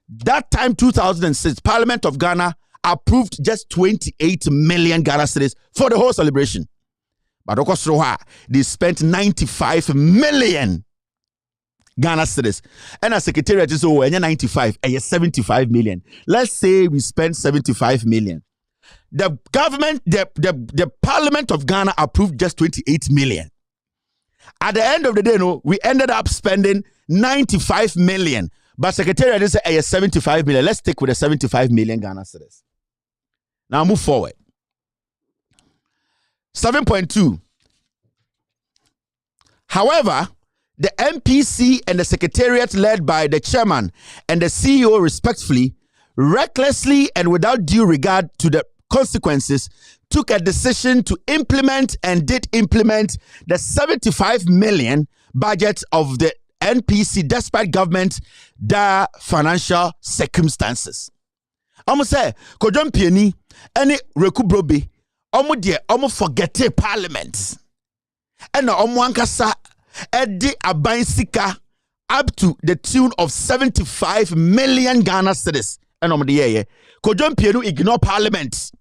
That time, 2006, Parliament of Ghana approved just 28 million Ghana cedis for the whole celebration. But they spent 95 million Ghana cedis. And as Secretariat is 95, 75 million. Let's say we spent 75 million. The government, the Parliament of Ghana approved just 28 million. At the end of the day, we ended up spending 95 million. But Secretariat is 75 million. Let's stick with the 75 million Ghana cedis. Now move forward. 7.2. However, the MPC and the Secretariat led by the chairman and the CEO respectively, recklessly and without due regard to the consequences, took a decision to implement and did implement the 75 million budget of the NPC despite government dire financial circumstances. I'm say, Kodjon Pieni, any Rekubrobe, forget Parliament. And Wankasa Edi Abansika up to the tune of 75 million Ghana cedis. And Kodjon Pienu ignore Parliament.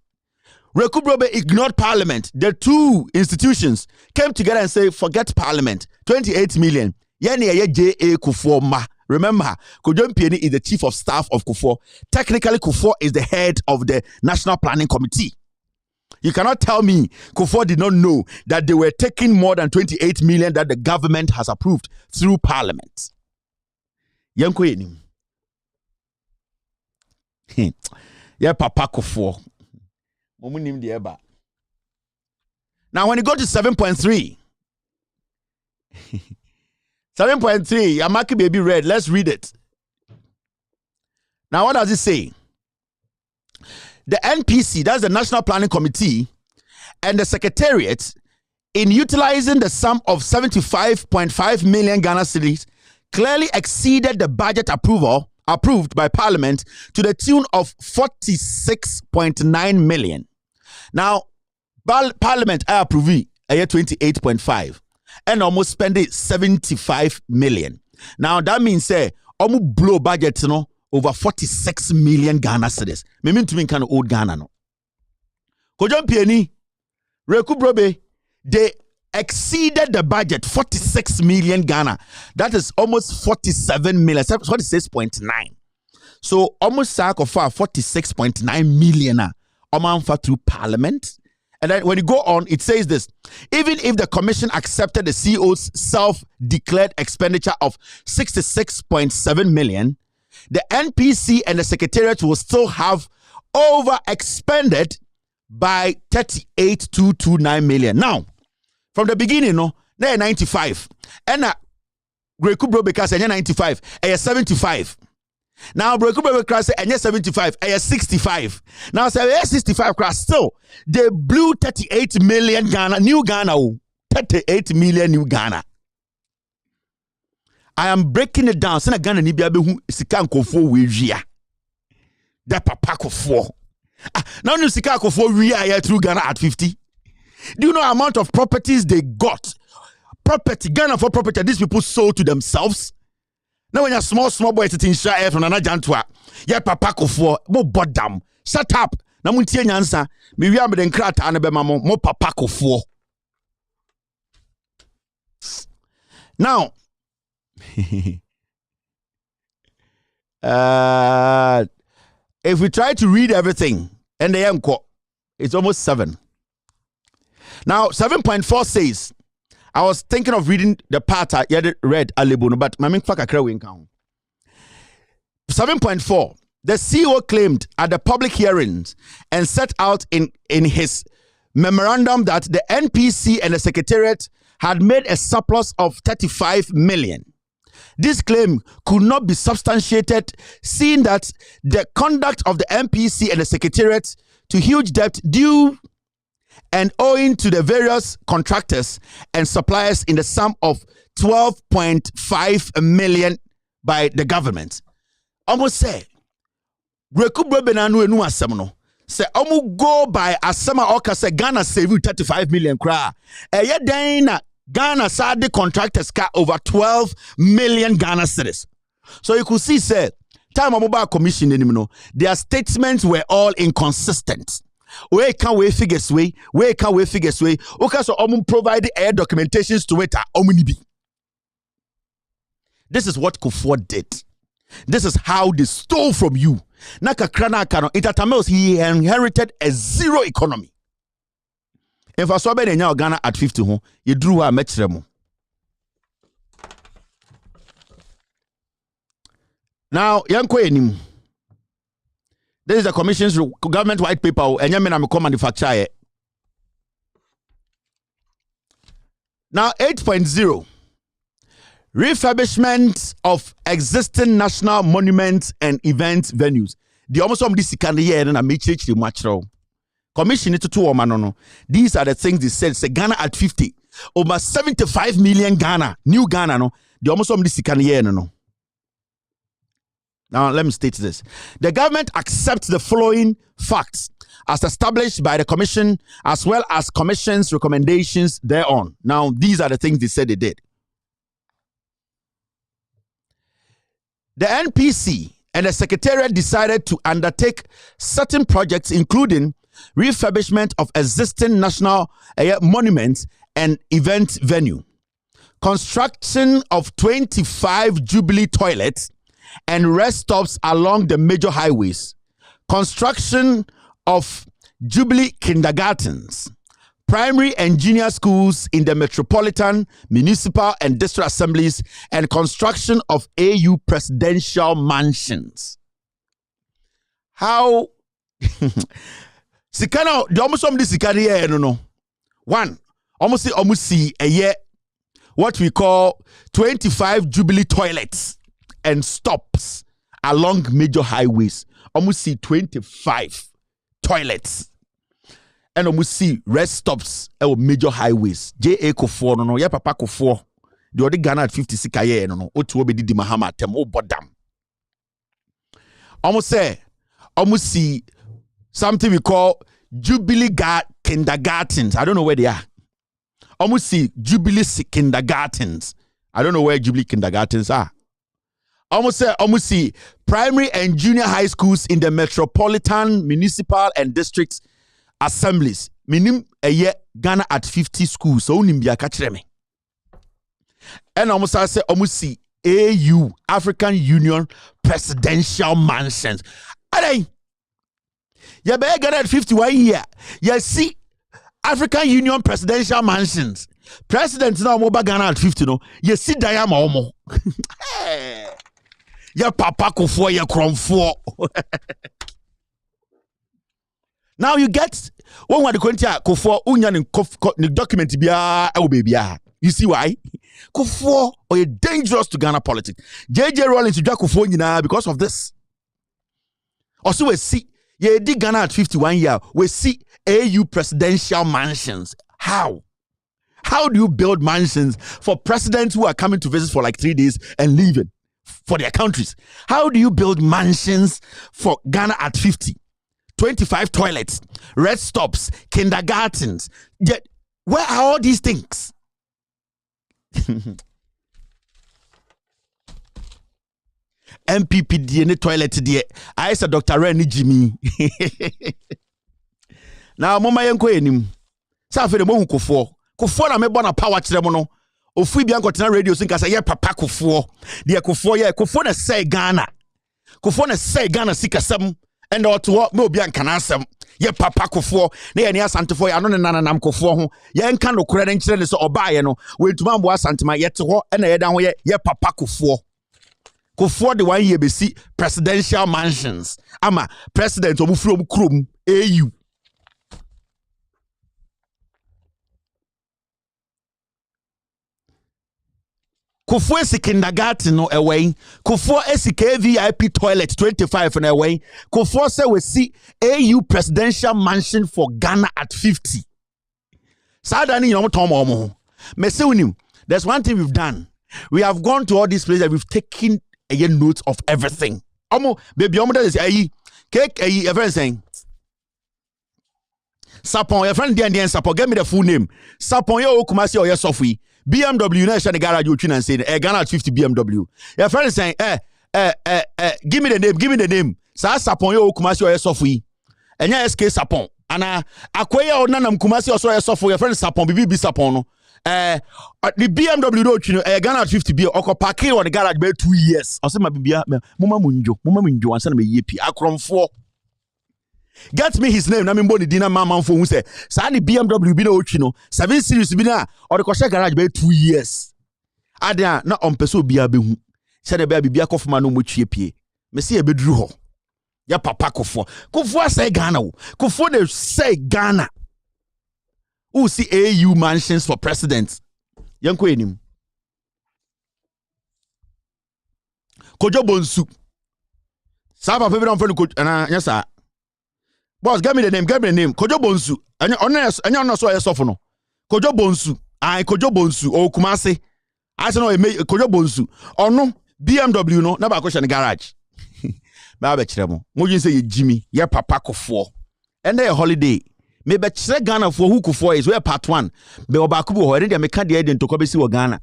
Rekubrobe ignored Parliament. The two institutions came together and say, forget Parliament. 28 million. J.A. Kufour ma. Remember, Kodjon Pieni is the chief of staff of Kufour. Technically, Kufour is the head of the National Planning Committee. You cannot tell me Kufour did not know that they were taking more than 28 million that the government has approved through Parliament. Yanko yenim. Yeah, Papa Kufour. Now, when you go to 7.3, 7.3, Yamaki baby read. Let's read it. Now, what does it say? The NPC, that's the National Planning Committee, and the Secretariat, in utilizing the sum of 75.5 million Ghana cedis, clearly exceeded the budget approved by Parliament to the tune of 46.9 million. Now, Parliament approved a year 28.5 and almost spent 75 million. Now, that means say almost blow budget over 46 million Ghana cedis. Me mean to mean kind of old Ghana no. Kodjon Pieni, Rekubrobe, they exceeded the budget 46 million Ghana. That is almost 47 million, 46.9. So almost sack of 46.9 million amount through Parliament. And then when you go on, it says this: even if the commission accepted the CEO's self-declared expenditure of 66.7 million, the NPC and the Secretariat will still have over-expended by 38,229 million. Now, from the beginning, they're 95. And Rekubro because 95, 75. Now, Rekubro class 75, 65. Now, 65 class still, they blew 38 million Ghana, new Ghana, 38 million new Ghana. I am breaking it down. Sena Ghana ni bia be hu sika Kufour we wia. Da papa Kufour. Now you sika Kufour wia through Ghana at 50. Do you know the amount of properties they got? Property, Ghana for property, these people sold to themselves. Now when you're small boy sitting share from Nana Jantwa, yeah, Papa Kufour, mo bodam. Shut up. Na muntie nyansa. Me wi am den krata na be mamo mo Papa Kufour. Now, if we try to read everything, and the encore, it's almost 7. Now, 7.4 says, I was thinking of reading the part I read a little, but my fuck a crowing count. 7.4, the CEO claimed at the public hearings and set out in his memorandum that the NPC and the Secretariat had made a surplus of 35 million. This claim could not be substantiated, seeing that the conduct of the MPC and the Secretariat to huge debt due and owing to the various contractors and suppliers in the sum of 12.5 million by the government. Almost say, Rekubro Benanu enu asem no. Say omu go by asema oka say Ghana save 35 million kra. Eye den na Ghana sade contractors ka over 12 million Ghana cedis. So you could see say time mobile commission no, their statements were all inconsistent. We can we figures way, okay, so provide air documentations to it omnibi. This is what Kufour did. This is how they stole from you. Naka krana kano Intertamels, he inherited a zero economy. If I saw Ghana at 50 home, you drew a metremo. Now, yanko enim. This is the commission's government white paper, and you come manufacture it. Now, 8.0 refurbishment of existing national monuments and event venues. The almost some this can year and I make it much. Commission it to 2 no. These are the things they said. Say Ghana at 50, over 75 million Ghana, new Ghana no. The almost some this can year no. Now, let me state this. The government accepts the following facts as established by the commission as well as commission's recommendations thereon. Now, these are the things they said they did. The NPC and the Secretariat decided to undertake certain projects, including refurbishment of existing national monuments and event venue, construction of 25 Jubilee toilets and rest stops along the major highways, construction of Jubilee kindergartens, primary and junior schools in the metropolitan, municipal, and district assemblies, and construction of AU presidential mansions. How? Sikana, the almost some this sikana no. One, almost see a year. What we call 25 Jubilee toilets and stops along major highways. Almost see 25 toilets. And almost see rest stops at major highways. J.A. Kufour no, ya papa Kufour. The other Ghana at 50 sikaye no. Otu obedi di Mahama tem o bodam. Almost see something we call Jubilee kindergartens. I don't know where they are. Almost see Jubilee kindergartens. I don't know where Jubilee kindergartens are. Almost see primary and junior high schools in the metropolitan, municipal, and district assemblies. Minim a year Ghana at 50 schools. So nimbia kachreme. And almost see AU, African Union presidential mansions. Alright. You better Ghana at 51 year. You see African Union presidential mansions. President now mobile Ghana at 50 no. You see Diama Omo. Hey. Ya papa Kufour ya kromfour. Now you get one what the country Kufour unyan in document biya e baby. You see why? Kufour or dangerous to Ghana politics. JJ Rawlings to Kufour nyina because of this. Also we see ye di Ghana at 51 year we see AU presidential mansions. How? How do you build mansions for presidents who are coming to visit for like 3 days and leaving for their countries? How do you build mansions for Ghana at 50? 25 toilets, rest stops, kindergartens. Yet, where are all these things? MPP DNA toilet die. I said Dr. Renny Jimmy. Now, Mama Yanko enim. Sa fe de mo Kufour. Kufour na me bona power kire mo no. Ofu bia nkotina radio so nka say ye papa Kufour. De Kufour na say Ghana. Kufour na say Ghana sikasem. And to what no be an canasem. Ye papa Kufour. Na ye asantefo ya no ne nanam Kufour ho. Ye nka no kure den kire ne so obaye no. We tuma mbo asantema ye te ho na ye dan ho ye papa Kufour. Kufour the 1 year be see presidential mansions. Ama president omufuro krom AU. Kufour esi kindergarten no away. Kufour esi KVIP toilet 25 no away. Kufour say we see AU presidential mansion for Ghana at 50. Sadani you know me say there's one thing we've done. We have gone to all these places. We've taken notes of everything. Baby, that is cake. A friend saying, Sapon, your friend Dian Sapon. Get me the full name. Sapon, yo Kumasi or your Sophie. BMW. Na shani garage you and saying, Ghana at 50 BMW. Your friend is saying, give me the name. Give me the name. Sa Sapon yo Kumasi or your Sophie. And ya SK Sapon. Ana akwaya or nanam Kumasi or your Sophie. Your friend Sapon. Bibi Sapon no. The BMW road, Ghana at 50 B or parking on the garage by 2 years. I say my baby, Mama Munjo, and send me yippee. Akron 4. Get me his name. Nami boni dina mama for who say, Sani BMW be no chino, 7 series be na or the Kosha garage by 2 years. Adia not on peso be a behu. Said the baby be a coffee man no much yippee. Messi a bedru ho. Ya papa Kufour. Kufour say Ghana. Kufour they say Ghana. Who see AU mansions for president? Yanko enim. Kojo Bonsu. Saba people don't friend coach. Yes sir. Boss, give me the name. Give me the name. Kojo Bonsu. Anya no so yesofo no. Kojo Bonsu. Kojo Bonsu. O Kumase. I say no Kojo Bonsu. Ono BMW no na ba ko shane garage. Ba kire mo. Mo yin say ye Jimmy. Ye papa Kufour. And a holiday. Maybe Ghana for who Kufour is where part 1. Be obakubu already they make the ident to come see Ghana.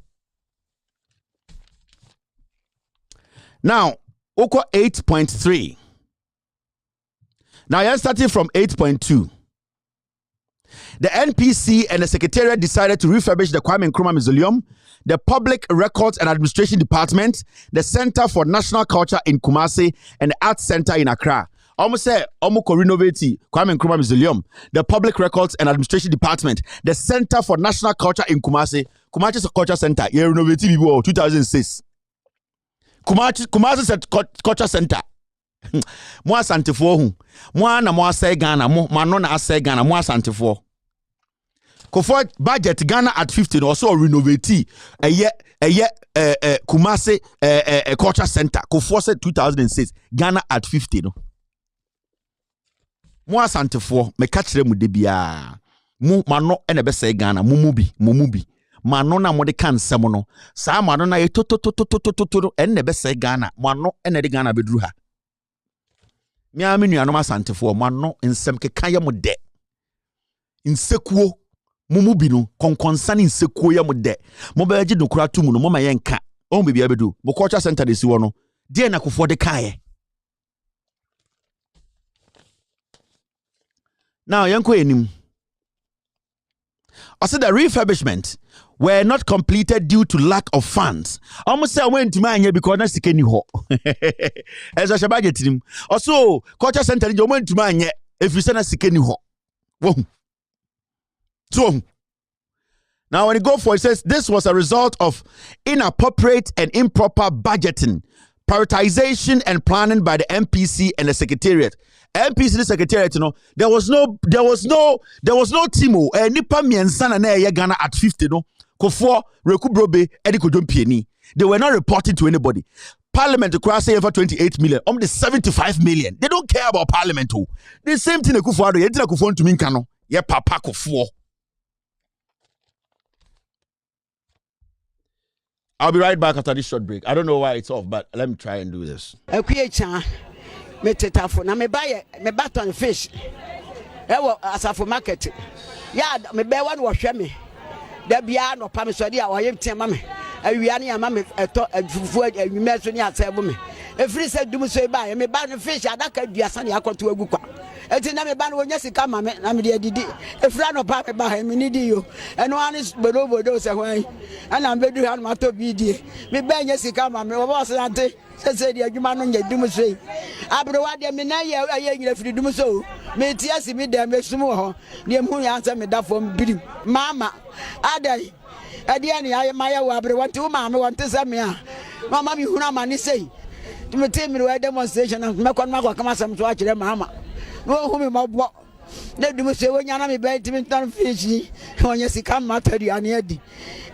Now, Oko 8.3. Now you're starting from 8.2. The NPC and the Secretariat decided to refurbish the Kwame Nkrumah Mausoleum, the Public Records and Administration Department, the Center for National Culture in Kumasi, and the Arts Center in Accra. Almost say almost renovate Kwame Nkrumah Mausoleum, the Public Records and Administration Department, the Center for National Culture in Kumasi. Kumasi Culture Center, you renovate before 2006. Kumasi Culture Center. Mo asantefo hu. Mo na mo asai Ghana, mo no na asai Ghana, mo asantefo. Kufour budget Ghana at 50 also renovate Kumasi Culture Center. Kufour said 2006 Ghana at 50 no. Mo asantefo me ka kire mu de bia mu mano e na be say Ghana mu bi mano na mo de kan sem no sa mano na ye to e na be say Ghana mano e na de Ghana bedru ha mi aminu anom asantefo mano nsem keka ye mu de insekuo mu bi no konkonsa ne insekuo ye mu de mo ba gi dokura tumu no mo ma ye nka o mo bia bedu mo culture center de si wo no de na Kufour de kae. Now, Yanko Enim. I said the refurbishment were not completed due to lack of funds. Almost say I went to my because that's the ho. As I shabaget him. Also, culture center you went to my if you send us the ho. So now when you go for it says this was a result of inappropriate and improper budgeting, prioritization and planning by the MPC and the Secretariat. MPC the Secretariat, you know, there was no Timo, nipa miensana na Ghana at 50, no. Kufour, Rekubrobe, Eddie Kodumpieni. They were not reporting to anybody. Parliament to say over 28 million, the 75 million. They don't care about Parliament too. The same thing Kufour do. Yedina Kufour to Minkano. Yeah, Papa Kufour. I'll be right back after this short break. I don't know why it's off, but let me try and do this. Me tetafo na me baton fish ewo asafo market ya me be wan wo hwe me da bia no pa me so dia wo yem tema me awia ne ama me eto afufu awime so ne asebo me efiri se dum so ba me ba no fish adaka duasa ne akoto agu kwa eti na me ba no wonya sika ma me na me de didi efira no pa me ba me ni di yo eno an bodo se hwan ana me bedu han ma to bi die me ba nya sika ma me wo boss ante se di adwuma no nya dum so abrewa de me na ye nyina firi dum so me tia si me de me sum ho ne mu ya ansa me da fom birim mama adai adia ni aye maya wa abrewa ti wo ma me won te se me a mama mi huna ma ni sei me te me we demonstration me kon ma kwa kama sam so a kire mama no hu me mabo na dum so wonya na me be ti me tan fish wonya sika ma tari ane adi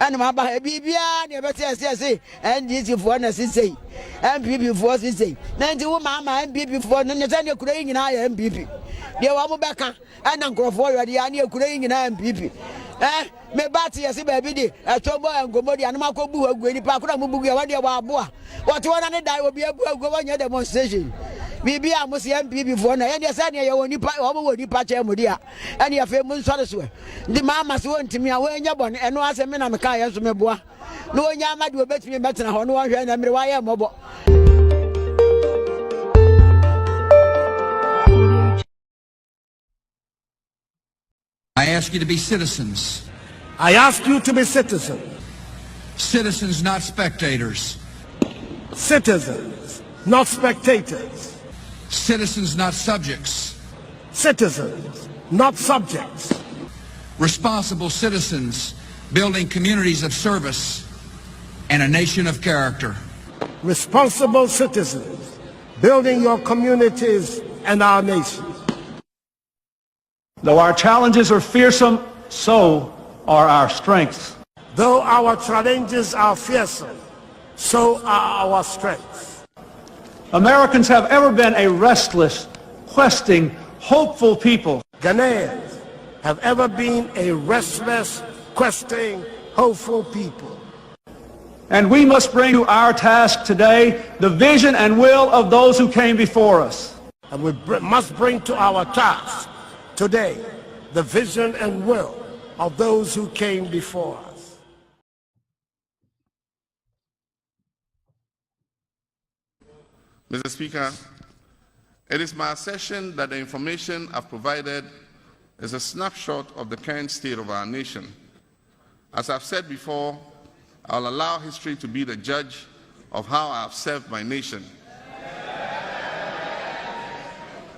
ana ma ba bibia ne be se NDC fo na sisei MPP fo sisei na ndi wo mama MPP fo no ne se ne kura nyina ya MPP de wa mo beka ana nkrofo yode ya ne kura nyina MPP me bati yesi baby di etobo engomodi anuma ko bu agu ni pa kura mu bugu ya wade wa aboa what one ne dai obi abu agu wanya demonstration bibi a musi MP before na ye say ne ye woni pa wo woni pa che mu dia ene ye fe mu nsore so ndi mama se wontimi a wanya bone eno ase me na me ka ye so me boa no wonya amade obetimi betena ho no wanhwe na mere wa ye mobo. I ask you to be citizens. I ask you to be citizens. Citizens, not spectators. Citizens, not spectators. Citizens, not subjects. Citizens, not subjects. Responsible citizens, building communities of service and a nation of character. Responsible citizens, building your communities and our nation. Though our challenges are fearsome, so are our strengths. Though our challenges are fearsome, so are our strengths. Americans have ever been a restless, questing, hopeful people. Ghanaians have ever been a restless, questing, hopeful people. And we must bring to our task today the vision and will of those who came before us. And we must bring to our task today the vision and will of those who came before us. Mr. Speaker, it is my assertion that the information I've provided is a snapshot of the current state of our nation. As I've said before, I'll allow history to be the judge of how I've served my nation.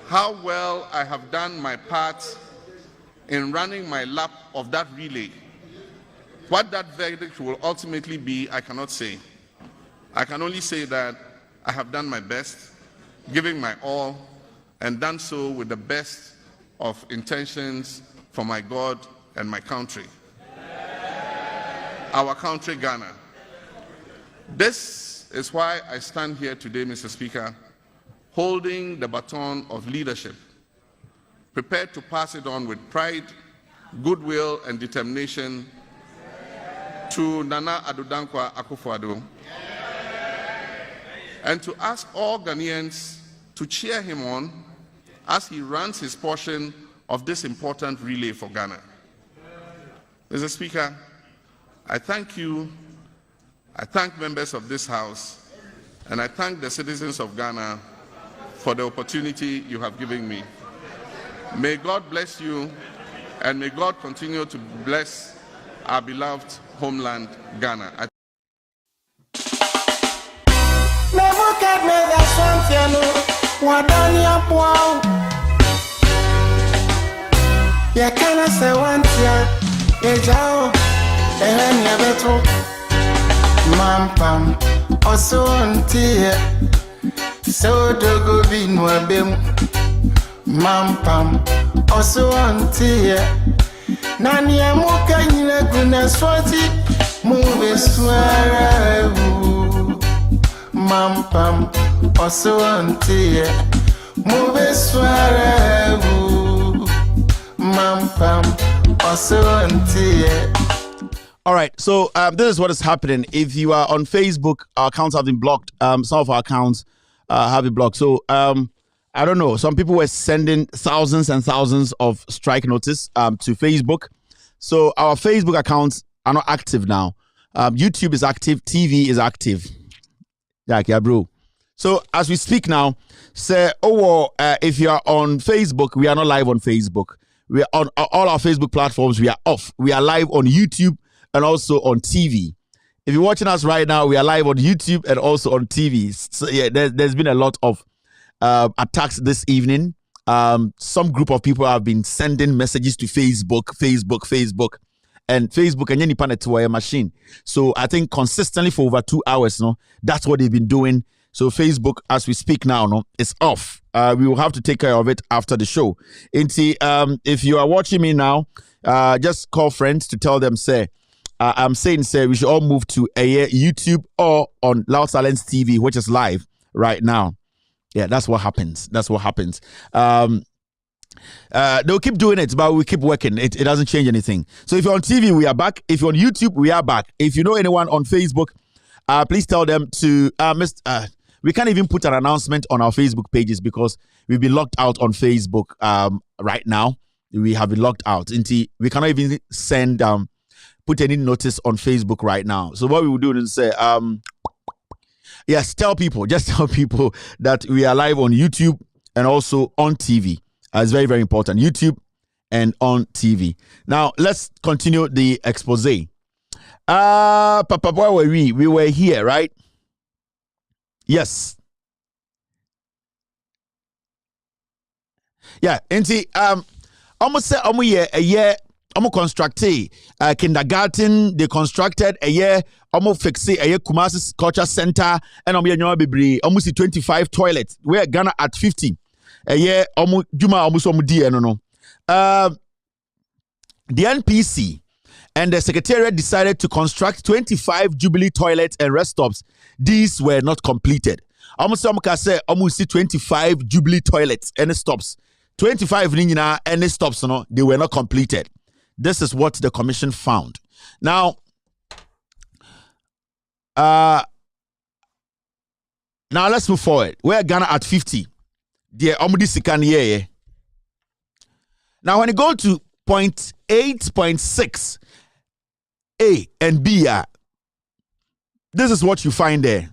How well I have done my part in running my lap of that relay. What that verdict will ultimately be, I cannot say. I can only say that I have done my best, giving my all, and done so with the best of intentions for my God and my country. Our country, Ghana. This is why I stand here today, Mr. Speaker, holding the baton of leadership, prepared to pass it on with pride, goodwill, and determination to Nana Addo Dankwa Akufo-Addo, and to ask all Ghanaians to cheer him on as he runs his portion of this important relay for Ghana. Mr. Speaker, I thank you, I thank members of this House, and I thank the citizens of Ghana for the opportunity you have given me. May God bless you, and may God continue to bless our beloved homeland, Ghana. Mampam osontie so dogo binwa bem mampam osontie nani amuka nyina guna swati mube swara mampam osontie mube swara mampam osontie. All right, so this is what is happening. If you are on Facebook, our accounts have been blocked. Some of our accounts have been blocked. So I don't know. Some people were sending thousands and thousands of strike notice to Facebook. So our Facebook accounts are not active now. YouTube is active. TV is active. Yeah, bro. So as we speak now, say, if you are on Facebook, we are not live on Facebook. We are on all our Facebook platforms. We are off. We are live on YouTube and also on TV. If you're watching us right now, we are live on YouTube and also on TV. So yeah, there's been a lot of attacks this evening. Some group of people have been sending messages to Facebook, and Facebook and any panel to a machine. So I think consistently for over 2 hours, that's what they've been doing. So Facebook, as we speak now, is off. We will have to take care of it after the show. If you are watching me now, just call friends to tell them, I'm saying, we should all move to YouTube or on Loud Silence TV, which is live right now. Yeah, that's what happens. They'll keep doing it, but we keep working. It doesn't change anything. So if you're on TV, we are back. If you're on YouTube, we are back. If you know anyone on Facebook, please tell them to we can't even put an announcement on our Facebook pages because we've been locked out on Facebook right now. We have been locked out. We cannot even send put any notice on Facebook right now. So what we will do is say yes, just tell people that we are live on YouTube and also on TV. It's very, very important. YouTube and on TV. Now, let's continue the expose. Papa, where were we? We were here, right? Yes. Yeah, almost say a year constructed kindergarten, they constructed a year, almost fix a year Kumasi Culture Center, and almost 25 toilets. We're Ghana at 50. A year Juma almost no. The NPC and the Secretariat decided to construct 25 Jubilee toilets and rest stops. These were not completed. Almost 25 Jubilee toilets and stops. 25 nina and stops, they were not completed. This is what the commission found. Now, let's move forward. We're Ghana at 50. The Omudi Sikan year. Now, when you go to point 8.6 A and B, this is what you find there.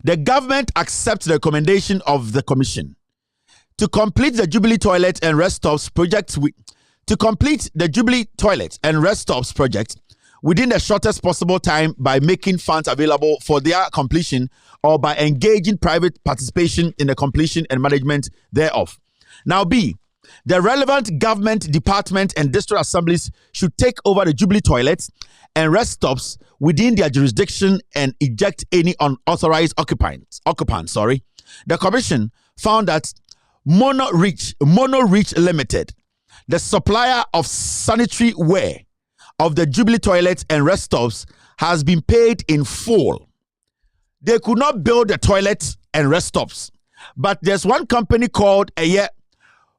The government accepts the recommendation of the commission to complete the Jubilee Toilet and Rest Stops project within the shortest possible time by making funds available for their completion or by engaging private participation in the completion and management thereof. Now, B, the relevant government department and district assemblies should take over the Jubilee toilets and rest stops within their jurisdiction and eject any unauthorized occupants. The commission found that Mono Reach Limited, the supplier of sanitary ware of the Jubilee toilets and rest stops, has been paid in full. They could not build the toilets and rest stops, but there's one company called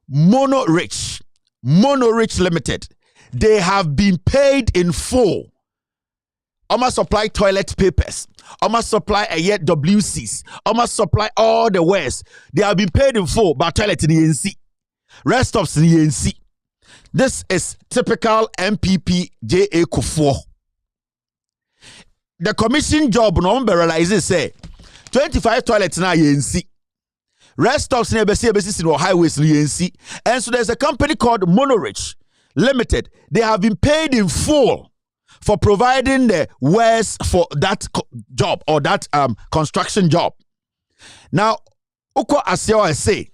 Mono Reach Limited. They have been paid in full. Almost supply toilet papers. Almost supply WCs. Almost supply all the wares. They have been paid in full by toilet in the NC. Rest stops in the NC. This is typical MPP J.A. Kufour. The commission job no realizes say 25 toilets now NC. Rest stops in the highways in NC. And so there's a company called Mono Reach Limited. They have been paid in full for providing the wares for that job or that construction job. Now, Uko Asio I say,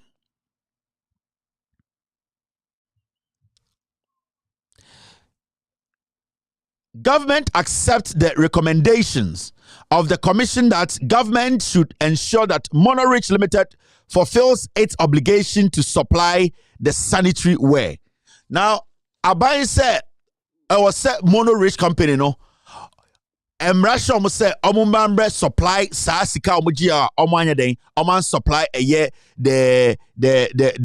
government accepts the recommendations of the commission that government should ensure that Mono Reach Limited fulfills its obligation to supply the sanitary ware. Now, Abai said, I was said Mono Reach company, no. Emrasha almost said Omumambre supply Sasika Omujia Omanya Day, Oman supply a year the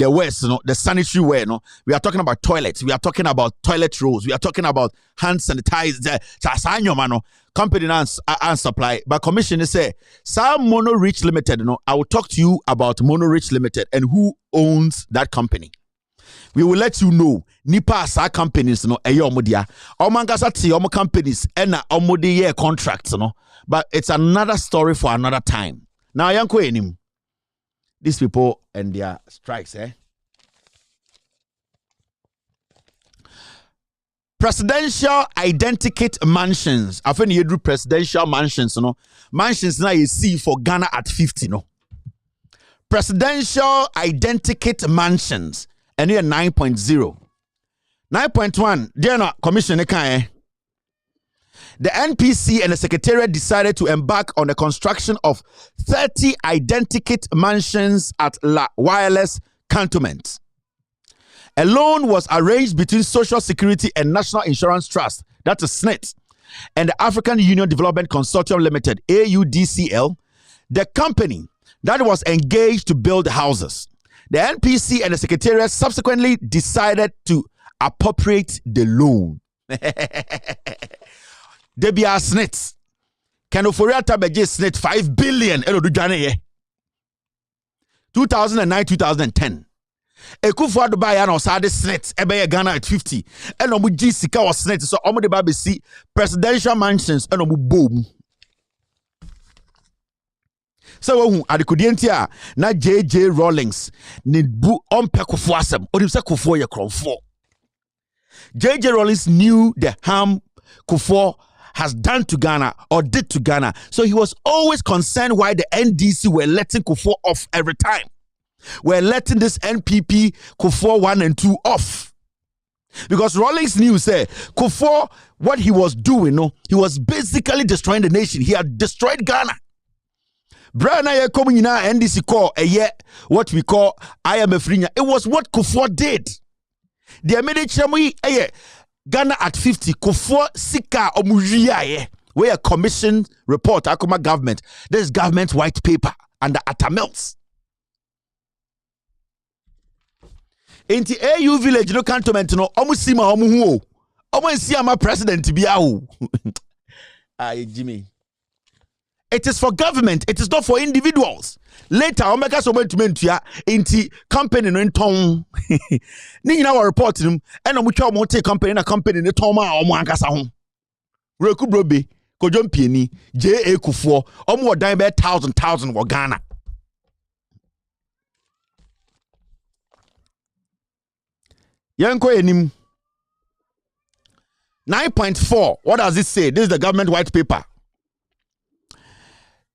waste, no, the sanitary ware, no. We are talking about toilets, we are talking about toilet rolls, we are talking about hand sanitizer, Sasanyo mano, company and supply. But commission say some Mono Reach Limited, no. I will talk to you about Mono Reach Limited and who owns that company. We will let you know. Nipa sa companies no eyo omodia. Omangasa ti omo companies ena omode year contracts no. But it's another story for another time. Now yanko enim. These people and their strikes, Presidential identikit mansions. Afen yedru presidential mansions no. Mansions na you see for Ghana at 50 no. Presidential identikit mansions. And here 9.0. 9.1, dear no, Commission, the NPC and the Secretariat decided to embark on the construction of 30 identikit mansions at La Wireless Cantonment. A loan was arranged between Social Security and National Insurance Trust, that is SNIT, and the African Union Development Consortium Limited, AUDCL. The company that was engaged to build houses. The NPC and the Secretariat subsequently decided to appropriate the loan. Debia snits. Kufour tabeje snit 5 billion 2009 2010. Kufour Dubai ya no sade snit ebe Ghana at 50. Eno mu gi sika o snit so omo de ba be si presidential mansions eno mu bom. So who adikodienti a na JJ Rawlings ni bu ompe Kufour asem. Odim se Kufour ye kronfo. JJ Rawlings knew the harm Kufour has done to Ghana or did to Ghana. So he was always concerned why the NDC were letting Kufour off every time. We're letting this NPP Kufour 1 and 2 off. Because Rawlings knew, say, Kufour, what he was doing, he was basically destroying the nation. He had destroyed Ghana. Brian I coming in our NDC call a year, what we call IMF Rinya. It was what Kufour did. The immediate Ghana at 50, Kufour Sika Omujiaye, where a commission report, Akuma government, this government white paper under Atamels. In the AU village, no cantonment, no, Omusima Omuhu, Omusiama president to be out. Aye, Jimmy. It is for government, it is not for individuals. Later, Omega Somentumentia into company in town. Nina were reporting him, and a mutual monte company in a company in the Toma or Mancasa home. Reku Brobe, Kojom Pieni, J.A. Kufour, or more dime 1,000 were Ghana. Yanko enim 9.4. What does it say? This is the government white paper.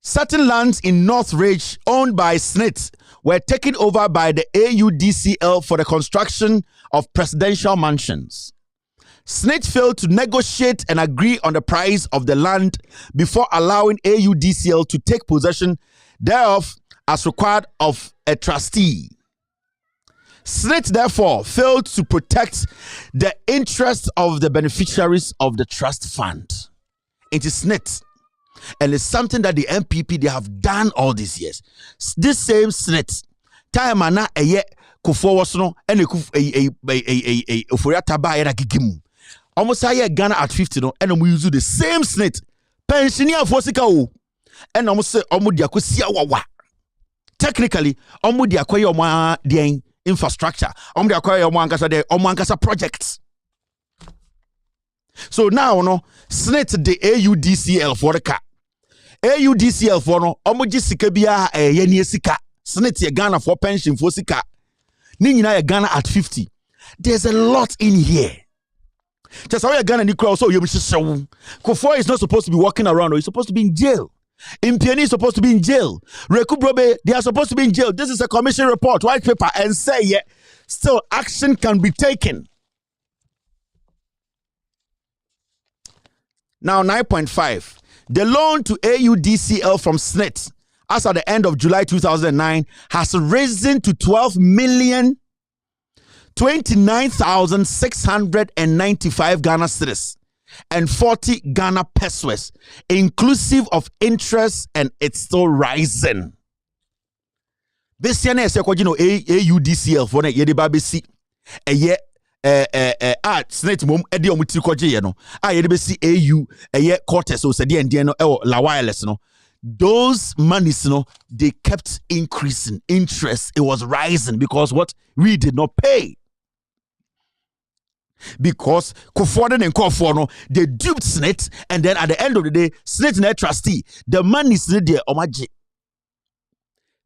Certain lands in North Ridge owned by SNIT were taken over by the AUDCL for the construction of presidential mansions. SNIT failed to negotiate and agree on the price of the land before allowing AUDCL to take possession thereof as required of a trustee. SNIT therefore failed to protect the interests of the beneficiaries of the trust fund. It is SNIT. And it's something that the MPP, they have done all these years. This same SNIT, time na eye Kufour was no, and Kufour tabaye na gigimu. Almost a Ghana at 50 no, and we use the same SNIT. Pensioner for sika o, and almost say omudia kusia wawa. Technically, omudia kwa yoma the infrastructure. Omudia kwa yoma ankasa projects. So now no, SNIT the AUDCL for the car. AUDCL for no, omuji sika biya yeni sika. SNIT ye Ghana for pension for sika. Nina ye Ghana at 50. There's a lot in here. Just how you Ghana ni crowd so you Kufour is not supposed to be walking around, or he's supposed to be in jail. Impiani is supposed to be in jail. Reku Brobe, they are supposed to be in jail. This is a commission report, white paper, and say still action can be taken. Now 9.5. The loan to AUDCL from SNIT as at the end of July 2009 has risen to 12,029,695 Ghana cedis and 40 Ghana pesos, inclusive of interest, and it's still rising. This year, AUDCL for the Yedibabisi a year. SNIT mom edi omutiri koje no yede be si AU quarters so said and no la wireless no, those monies no, they kept increasing. Interest, it was rising because what we did not pay, because Kufour and Kufour no, they duped SNIT, and then at the end of the day SNIT net trustee the money SNIT there omaje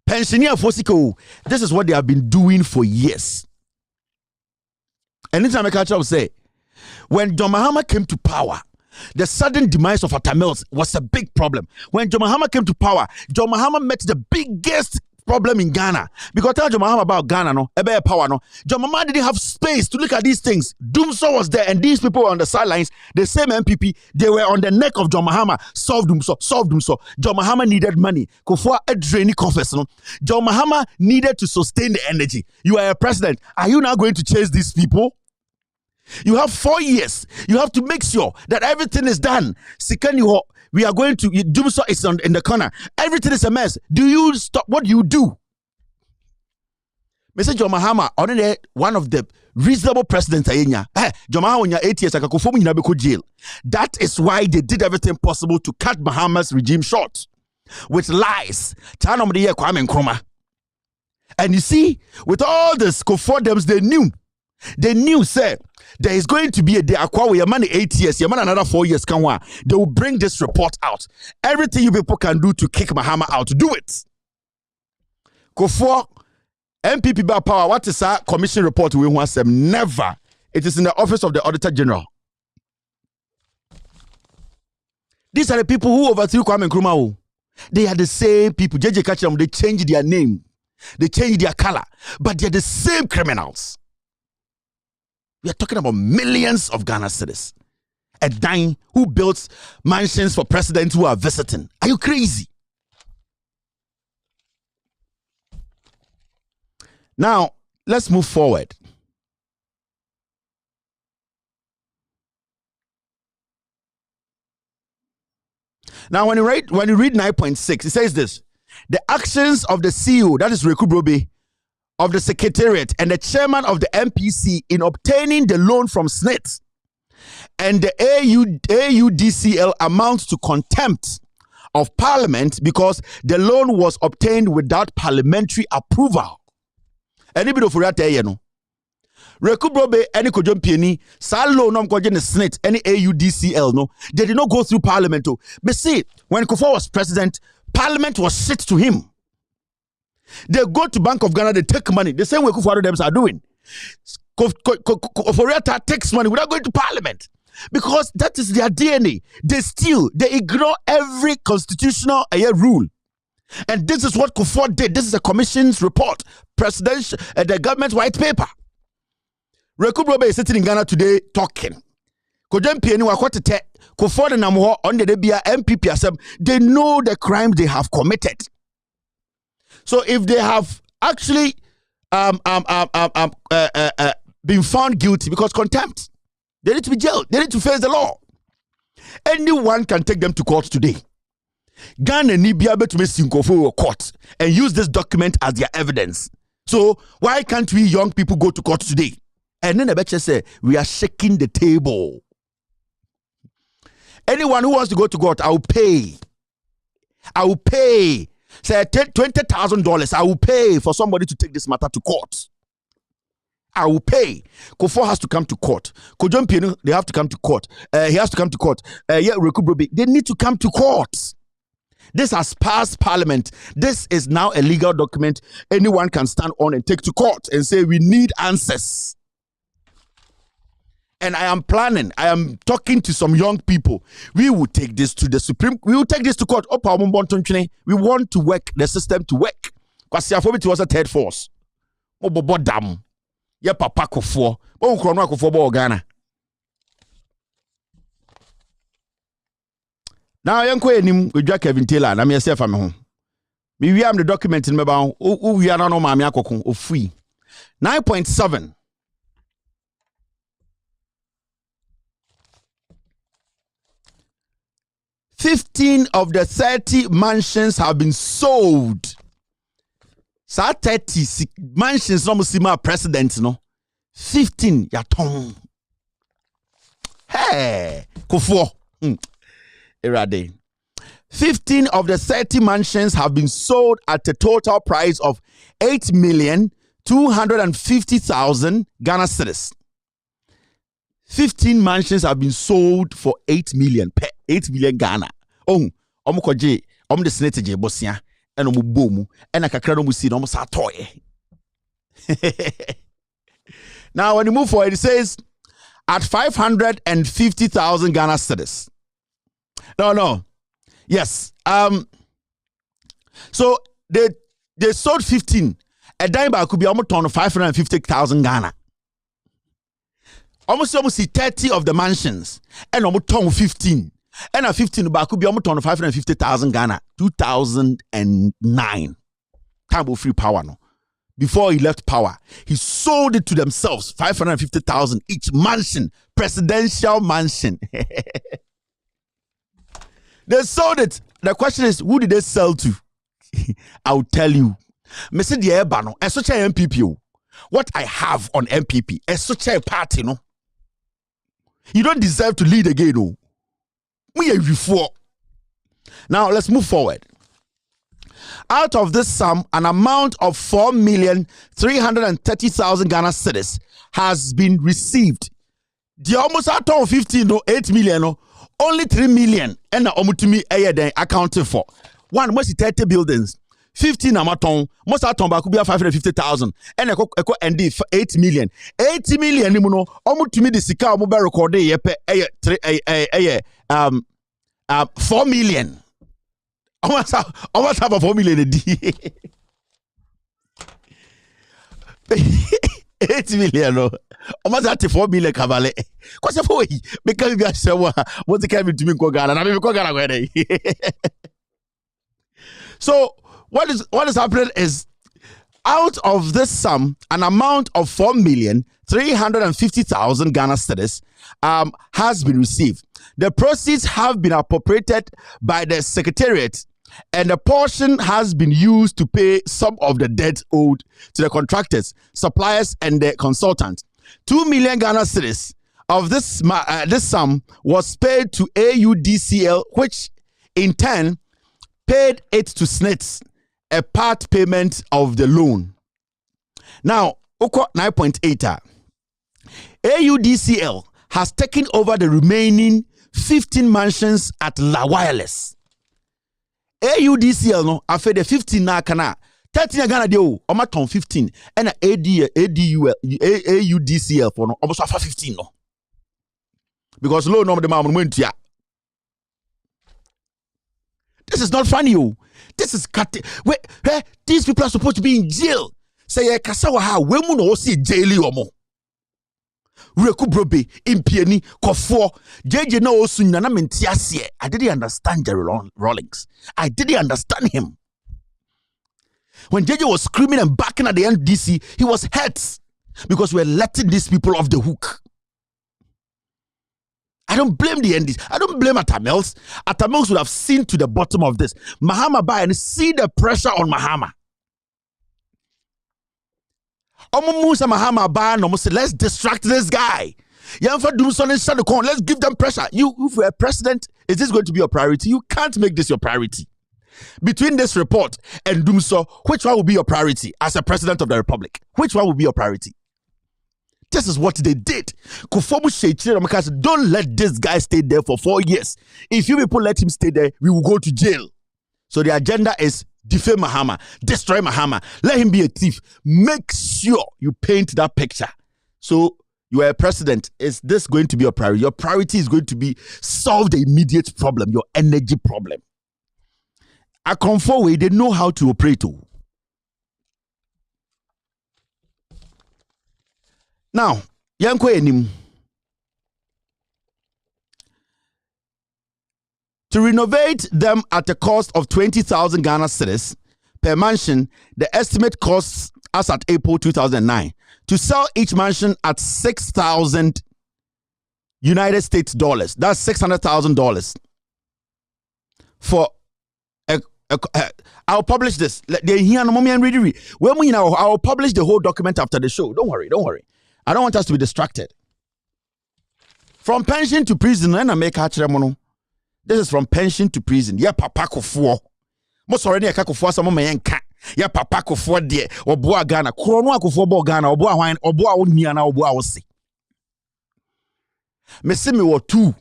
pensioner fosiko. This is what they have been doing for years. And anytime I catch up, say, when John Mahama came to power, the sudden demise of Atamels was a big problem. When John Mahama came to power, John Mahama met the biggest problem in Ghana. Because tell John Mahama about Ghana, no, about power, no. John Mahama didn't have space to look at these things. Doomso was there, and these people were on the sidelines. The same MPP, they were on the neck of John Mahama. Solve Doomso. John Mahama needed money. Kufour a draining confess, no. John Mahama needed to sustain the energy. You are a president. Are you now going to chase these people? You have 4 years. You have to make sure that everything is done. Sikani ho We are going to, Jumso is in the corner. Everything is a mess. Do you stop? What do you do? Mr. John Mahama, one of the reasonable presidents, John Mahama, 8 years, jail. That is why they did everything possible to cut Mahama's regime short with lies. And you see, with all this Kufour, they knew, said, there is going to be a day, your money 8 years, your money another 4 years, they will bring this report out. Everything you people can do to kick Mahama out, do it. Kufour, MPP by power, what is our commission report we want them? Never. It is in the office of the Auditor General. These are the people who overthrew Kwame Nkrumah. They are the same people. JJ Kacham, they changed their name. They changed their color. But they're the same criminals. We are talking about millions of Ghana citizens. A dime who built mansions for presidents who are visiting. Are you crazy? Now, let's move forward. Now, when you read 9.6, it says this: the actions of the CEO, that is Reku Brobe, of the Secretariat and the chairman of the MPC in obtaining the loan from SNIT and the AUDCL amounts to contempt of Parliament because the loan was obtained without parliamentary approval. Any bit of no. Reku Brobe, any Kojompieni, Salo no Mkojen SNIT, any AUDCL, no, they did not go through Parliament. But see, when Kufour was president, Parliament was shit to him. They go to Bank of Ghana, they take money, the same way Kufour them are doing. Kufour takes money without going to Parliament because that is their DNA. They steal, they ignore every constitutional rule. And this is what Kufour did. This is a commission's report, presidential, the government white paper. Reku Brobe is sitting in Ghana today talking. Kufour and Namho on the Debia MPP asem, they know the crime they have committed. So if they have actually been found guilty because contempt, they need to be jailed. They need to face the law. Anyone can take them to court today. Ghana need be able to make Kufour court and use this document as their evidence. So why can't we young people go to court today? And then the betcha say we are shaking the table. Anyone who wants to go to court, I will pay. I will pay. Say $20,000. I will pay for somebody to take this matter to court. I will pay. Kufour has to come to court. Kojom Pienu, they have to come to court. He has to come to court. Reku Brobe, they need to come to court. This has passed Parliament. This is now a legal document. Anyone can stand on and take to court and say we need answers. And I am talking to some young people. We will take this to the Supreme. We will take this to court. We want to work the system to work. Because it was a third force. Yeah, Papa Kufour. Ghana. Now, young Queen, with Jack Kevin Taylor, and I'm yourself. I'm home. We am the document in my bound. We are not on my of free 9.7. 15 of the 30 mansions have been sold. So 30 mansions no musima president no. 15 yaton. Hey, Kufour. Erade. 15 of the 30 mansions have been sold at a total price of 8,250,000 Ghana cedis. 15 mansions have been sold for 8 million per 8 million Ghana. Oh, omukoje, the senate je bosia, and omubomu, and a kakra musi no sa toy. Now, when you move forward, it says at 550,000 Ghana cedis. No. Yes. So they sold 15. A dime could be almost on 550,000 Ghana. Almost 30 of the mansions and almost 15. And a 15 could be almost on 550,000 Ghana. 2009. Time free power no. Before he left power, he sold it to themselves. 550,000 each mansion, presidential mansion. They sold it. The question is, who did they sell to? I'll tell you. Mr. Diabano, a such a MPP. What I have on MPP, a such a party, no. You don't deserve to lead again, no. We are before. Now let's move forward. Out of this sum, an amount of 4,330,000 Ghana cedis has been received. The almost out of 15 no 8 million no, only 3 million and omutumi then accounted for. One most 30 buildings, 15 amaton, most aton ba could be 550,000 and eko ND 8 million. 80 million no omutumi the sika omo be record yepe 4 million. Almost have a 4 million a day. 8 million no. Almost at 4 million cavale. Because of way because we are sure what's the coming to me Ghana. I mean Ghana. So what is happening is out of this sum, an amount of 4,350,000 Ghana cedis has been received. The proceeds have been appropriated by the Secretariat, and a portion has been used to pay some of the debt owed to the contractors, suppliers, and the consultants. 2 million Ghana cedis of this sum was paid to AUDCL, which in turn paid it to SNITS, a part payment of the loan. Now, 9.8. AUDCL has taken over the remaining 15 mansions at La Wireless. AUDCL no after the 15 na kana 13 Ghana de o ton 15 and AUDCL for no almost 15 no because low number the man went to. This is not funny. This is wait, these people are supposed to be in jail. Say kasawa ha we mu no see jail omo. Reku brobe impieni Kufour JJ na osu nyana mentiasie. I didn't understand Jerry Rawlings. I didn't understand him. When JJ was screaming and backing at the NDC, he was hurt because we're letting these people off the hook. I don't blame the NDC. I don't blame Atamels. Atamels would have seen to the bottom of this. Mahama buy and see the pressure on Mahama. Let's distract this guy. Let's give them pressure. You, if you're a president, is this going to be your priority? You can't make this your priority. Between this report and Dumso, which one will be your priority as a president of the republic? Which one will be your priority? This is what they did. Kufour don't let this guy stay there for 4 years. If you people let him stay there, we will go to jail. So the agenda is defame Mahama, destroy Mahama, let him be a thief. Make sure you paint that picture. So you are a president. Is this going to be your priority? Your priority is going to be solve the immediate problem, your energy problem. A Kufour way, they know how to operate. Now, yanko enim. To renovate them at a cost of 20,000 Ghana cedis per mansion, the estimate costs as at April 2009. To sell each mansion at 6,000 United States dollars, that's $600,000. For I'll publish this. I'll publish the whole document after the show. Don't worry. I don't want us to be distracted. From pension to prison, and I make this is from pension to prison. Yeah, Papa Kufour. Most already a Kufour some man can. Yeah, Papa Kufour de or Boa Ghana. Kufour Kufour Bo Ghana or Boa Wine or Boa Niana or Boa Ossi. Me see me were 2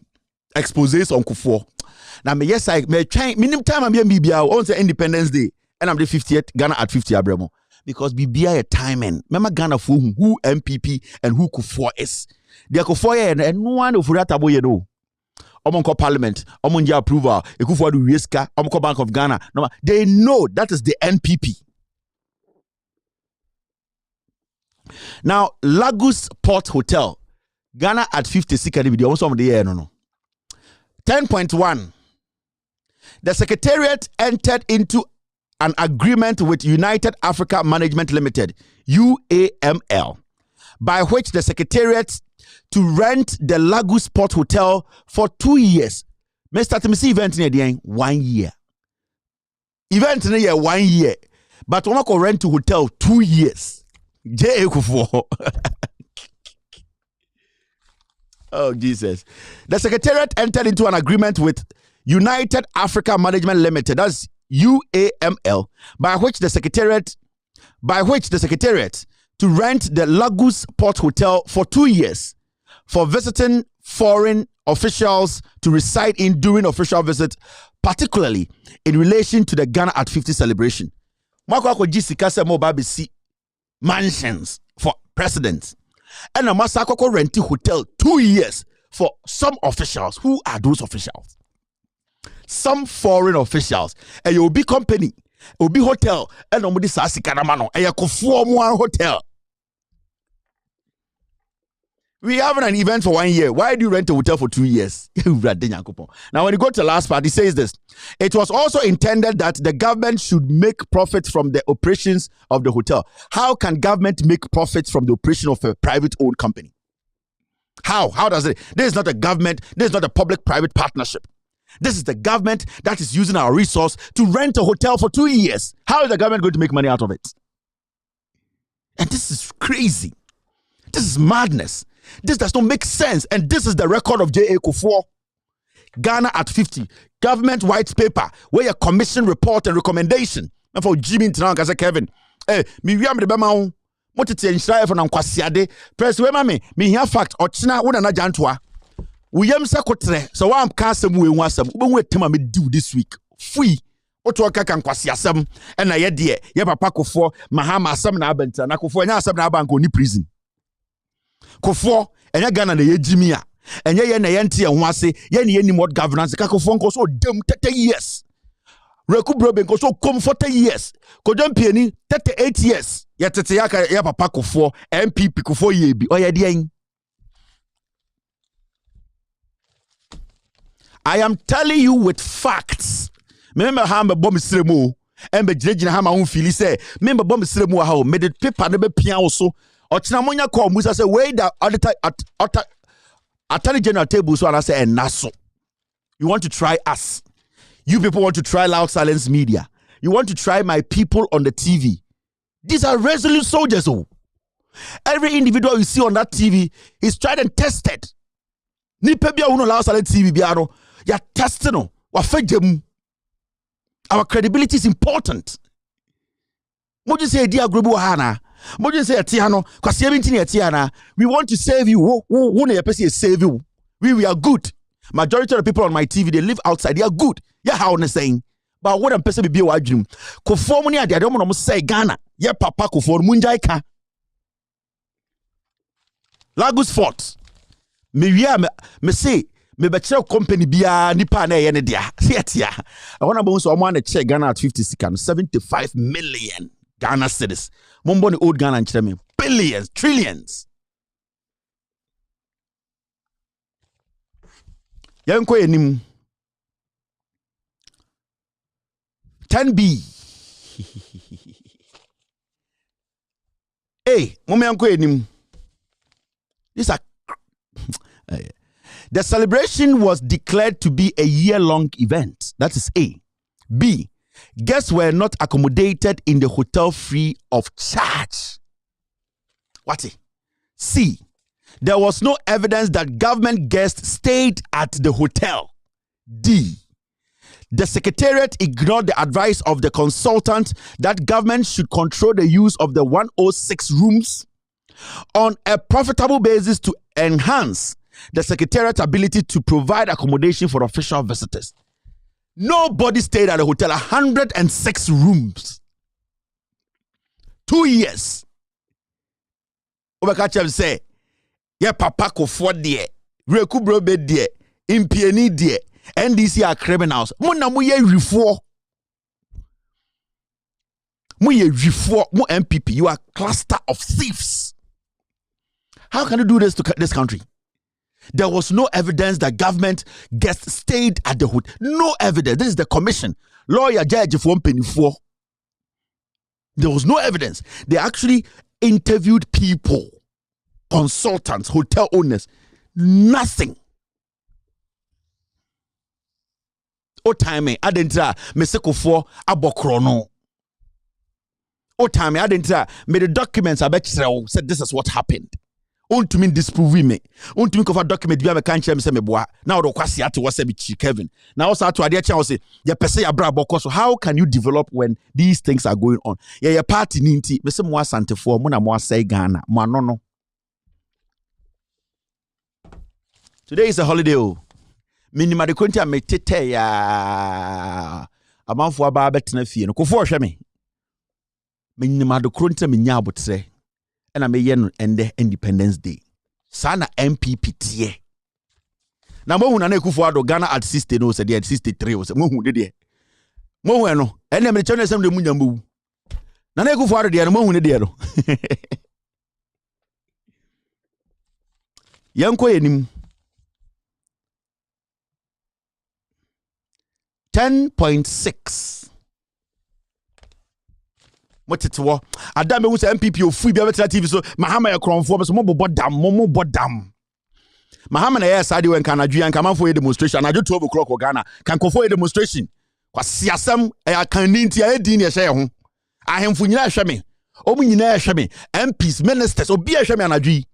exposés on Kufour. Now me yes I may try minimum time I'm BBI on the Independence Day and I'm the 50th Ghana at 50 Abramo. Because BBI a timing. Remember Ghana for who MPP and who Kufour is. The Kufour and no one of that abo you know. Omonko Parliament, Omonja approval, Kufour do Riska, Omonko Bank of Ghana. No, they know that is the NPP. Now, Lagos Port Hotel, Ghana at 56 video. Also on the year no. 10.1. The Secretariat entered into an agreement with United Africa Management Limited, UAML, by which the Secretariat to rent the Lagos Port Hotel for 2 years Mr. Timothy event in the 1 year. Event in the year 1 year. But when I go rent to hotel 2 years. J. Kufour. Oh, Jesus. The Secretariat entered into an agreement with United Africa Management Limited, that's UAML, by which the Secretariat to rent the Lagos Port Hotel for 2 years for visiting foreign officials to reside in during official visits, particularly in relation to the Ghana at 50 celebration. Marco Jessica said mansions for presidents. And a Masako renting hotel 2 years for some officials. Who are those officials? Some foreign officials. And you'll be company, you'll be hotel, and nobody says Kanamano, and you Kufour one hotel. We having an event for 1 year. Why do you rent a hotel for 2 years? Now, when you go to the last part, it says this. It was also intended that the government should make profit from the operations of the hotel. How can government make profits from the operation of a private-owned company? How? How does it? This is not a government. This is not a public-private partnership. This is the government that is using our resource to rent a hotel for 2 years. How is the government going to make money out of it? And this is crazy. This is madness. This does not make sense. And this is the record of J.A. Kufour. Ghana at 50. Government white paper. Where a commission report and recommendation. And for Jimmy Internal, Kevin. Me we am the bema. Motiti enshira for na nkwasiade. Press we mame. Me here fact. Ochina una na jantua. We am sakotre. So wa am kasem we nwasem. Ube we tema me do this week. Free. Oto kaka nkwasiasem. And na ye de. Ye papa Kufour. Mahama asem na abenta. Na Kufour nya asem na abanko ni prison. Kufour, and ya Ghana na ye Jimmy a, and ye na ye nti ho ase, ye ne ye what governance ka Kufour nko so dem 30 years. Reku Brobe nko so come 40 years. Kodon pieni 38 years. Ye tete ya papa Kufour, MPP Kufour ye bi. Oye de. I am telling you with facts. Remember how me bom sremu, and be jina ha ma hu feel say, remember bom sremu ha o, me the paper ne be pia also. Ochinamonya call Musa say wait that Attorney General table so and I say and naso. You want to try us. You people want to try Loud Silence Media. You want to try my people on the TV. These are resolute soldiers. Oh. Every individual you see on that TV is tried and tested. Ni pebia uno Loud Silence TV biaro. Ya testing no. Wa fejemu. Our credibility is important. Moju say dia grubu hana. We want to save you. Save you. We are good. Majority of the people on my TV, they live outside. They are good. Yeah, how I'm saying. But what I'm person be a dream. Kufour money, I don't want to say Ghana. Yeah, Papa Kufour Munjaika. Lagos Fort. Me say me betre company bia nipa na ye ne dia. I want to so I check Ghana at 50 seconds. 75 million. Ghana cedis. Mumboni old Ghana and me billions, trillions. Yanko enim 10B. Hey, mom yanko enim. These are the celebration was declared to be a year-long event. That is A. B. Guests were not accommodated in the hotel free of charge. What? C. There was no evidence that government guests stayed at the hotel. D. The Secretariat ignored the advice of the consultant that government should control the use of the 106 rooms on a profitable basis to enhance the Secretariat's ability to provide accommodation for official visitors. Nobody stayed at the hotel. 106 rooms. 2 years. Obakacha say, yeah, Papa Kufour there, Reku Brobe there, Impieni there, NDC are criminals. Muna muye reform. Muye reform. Mu MPP, you are a cluster of thieves. How can you do this to this country? There was no evidence that government guests stayed at the hotel. No evidence. This is the commission. Lawyer, judge, for penny for. There was no evidence. They actually interviewed people, consultants, hotel owners. Nothing. O time me adentra me se Kufour abokro no. O time me adentra me the documents abekire said this is what happened. Untumi disprove me. Untumi kofa document bia me kan kire me se me boa. Na wo kwase ate wo se be chi Kevin. Na also ato ade kire wo se ye pese ya bra bokọ so how can you develop when these things are going on? Ye party ni nti me se mo asantefo mo na mo asai Ghana. Mo anono. Today is a holiday. Minima de konti ametete ya amanfo aba betena fie no Kufour hwe me. Minima de konti menya abotre. And I may yen ende Independence Day. Sana MPP tie. Na mo hu na Kufour do Ghana at 60 no se dey 63 o se mo hu de. Mo hu no. Ene me chone sem de munya mbu. Na Kufour de no mo hu ne de no. Yanko yenim 10.6 Motitewo Adam hu say MPP ofu bia betera TV so Mahama ye kronfo so mo bodam mo bodam Mahama na yes ade wen kana dua nka manfo ye demonstration na 12 o'clock o Ghana kan kofo ye demonstration kwa siasam e kan ninti e din ye hye ho ahemfo nyina hwe me omu nyina hwe me MPs ministers obi hwe me anadwi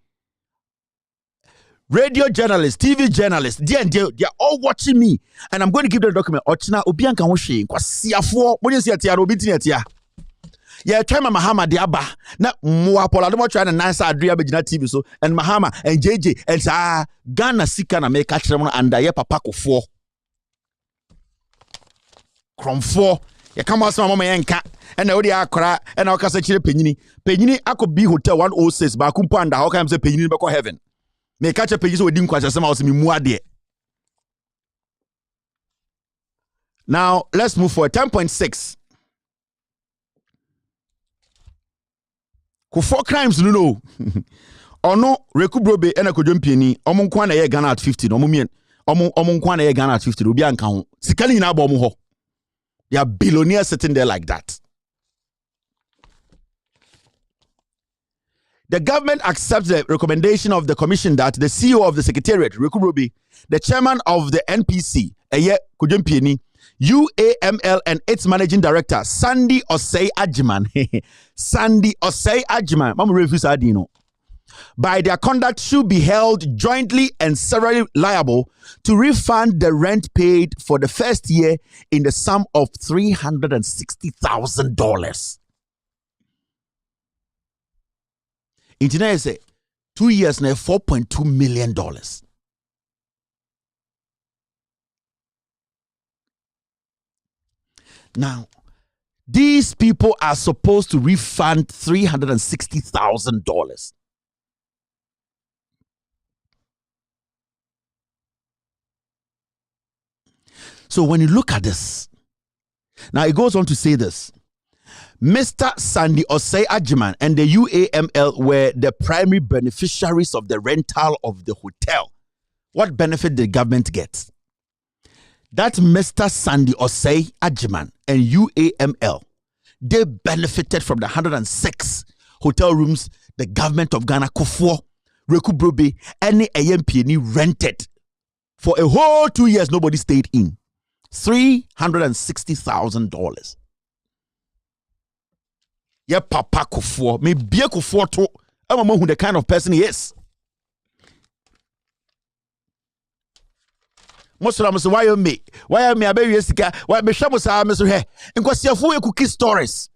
radio journalists, TV journalists, they are all watching me, and I'm going to give them the document. Ochina obi anka ho hwe kwa siafo mo nsi atia obi tin atia. Yeah, try Mahama de aba na mo apola de mo try na nansa adria begina TV so and Mahama and JJ and Ghana sika na make catch them under ye papa Kufour. Kromfo ye come out some mama yenka and na odi akora and na okasa kire penyini akobi hotel 106 ba kumpa under how can say penyini be ko heaven. Me catch a page so we didn't quite some house me muade. Now let's move forward. 10.6. Kufour crimes no. Ono rekubrobe ena kodwompieni omo nkwa na ye Ghana at 50 omo mien omo nkwa na ye Ghana at 50 obi anka ho. Sikali nyina ba omo ho. They are billionaires sitting there like that. The government accepts the recommendation of the commission that the CEO of the Secretariat, Rekubrobe, the chairman of the NPC, Eye Kujumpieni, UAML, and its managing director, Sandy Osei Ajiman, Sandy Osei Ajiman, by their conduct should be held jointly and severally liable to refund the rent paid for the first year in the sum of $360,000. Engineer say 2 years now $4.2 million. Now, these people are supposed to refund $360,000. So when you look at this, now it goes on to say this. Mr. Sandy Osei Ajiman and the UAML were the primary beneficiaries of the rental of the hotel. What benefit did the government get? That Mr. Sandy Osei Ajiman and UAML, they benefited from the 106 hotel rooms the government of Ghana, Kufour, Rekubrobe, any AMPNE rented. For a whole 2 years, nobody stayed in. $360,000. Yeah, Papa Kufour. Me be Kufour too. I don't know who the kind of person he is. Most of them say, why you me? Why me? I be Jessica. Why me? Shamu say, me say, hey. Inko siafu ye cookie stories.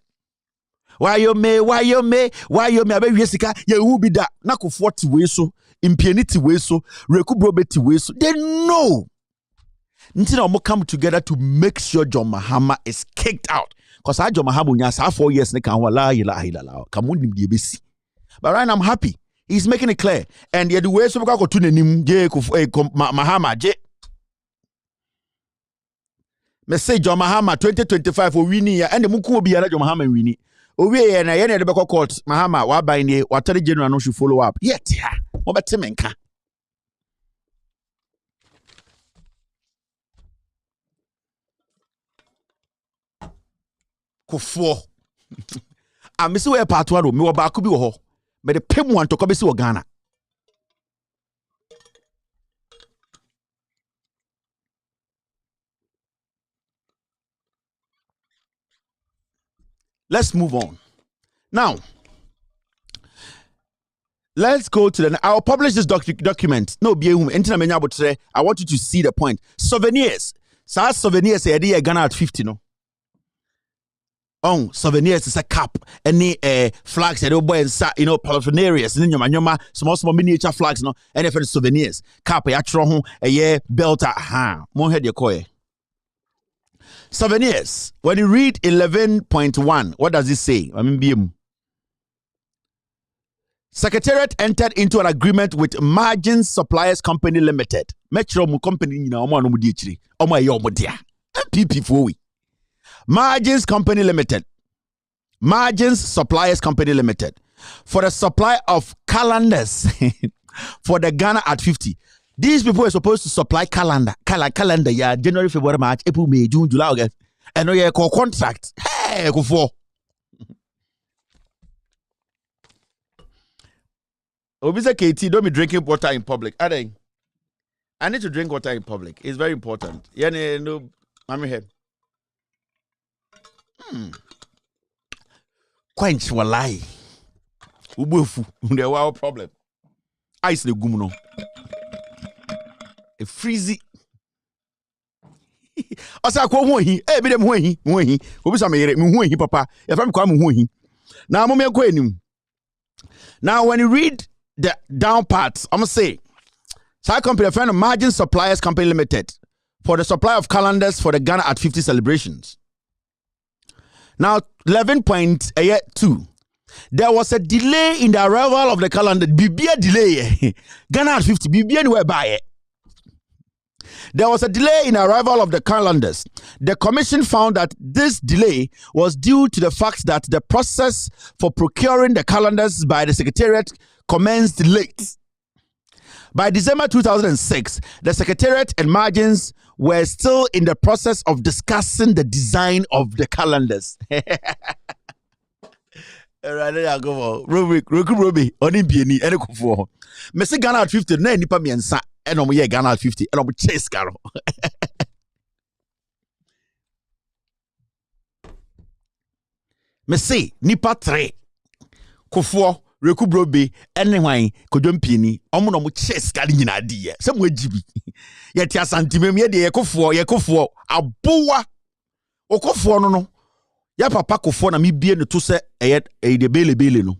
Why you me? Why you me? Why you me? I be Jessica. Ye who be that? Na Kufour ti we so, impieni ti we so, Rekubrobe ti we so. They know. Until we come together to make sure John Mahama is kicked out. Because I John Mahama unya 4 years ne kan wala ilaha illallah. Kamundi mdiebesi. But right now I'm happy. He's making it clear. And the way so go to nenim je Mahama je. Message John Mahama 2025 for winning ya and the muku obi ya John Mahama winning. Owi ye na ye na de be court Mahama wa ban ne watari general no should follow up. Yet ya. Mo betemenka. Kufour. I miss where part 1 me ba kubi wo ho. Me de pem wan to kobesi wo Ghana. let's move on. Now, let's go to the. I'll publish this document. No, I want you to see the point. Souvenirs. So souvenirs are Ghana at 50, no? Souvenirs is a cap. Any flags that boy and paraphernarias, small miniature flags, no, any for souvenirs. Cap a year belt Mon head your koi. Souvenirs. When you read 11.1, what does it say? I mean, BM. Secretariat entered into an agreement with Margins Suppliers Company Limited. Metro company Margins Company Limited. Margins Suppliers Company Limited. For the supply of calendars for the Ghana at 50. These people are supposed to supply calendar, yeah, January, February, March, April, May, June, July, August. And we call contract. Hey, Kufour. Obisa KT, don't be drinking water in public. I need to drink water in public. It's very important. Yeah, no, I'm here. Quench walai. Ubufu. There was a problem. Ice the gumno. A freezy. Asa kwa huhi. Be dem huhi. Obisa me yere me huhi papa. If I'm kwa huhi. Now mo me kwa enim. Now when you read the down parts, I'm going to say, Side company, a friend of Margin Suppliers Company Limited for the supply of calendars for the Ghana at 50 celebrations. Now, 11.2. There was a delay in the arrival of the calendar. Bibia delay. Ghana at 50. Bibia anywhere by it. There was a delay in the arrival of the calendars. The commission found that this delay was due to the fact that the process for procuring the calendars by the Secretariat commenced late. By December 2006, the Secretariat and Margins were still in the process of discussing the design of the calendars. Ruby, only Pieni, and Kufour. Messi Ghana at 50, no nipa miensa, and on we Ghana at 50, and on chase caro. Messi, nipa 3, Kufour. Rekubrobe anyway kodompini omo no mo chess kadi nyina die se mo agibi ye tia santimem ye de yekofuo abowa okofuo no ya papa kofuo na me bie ne to se de bele no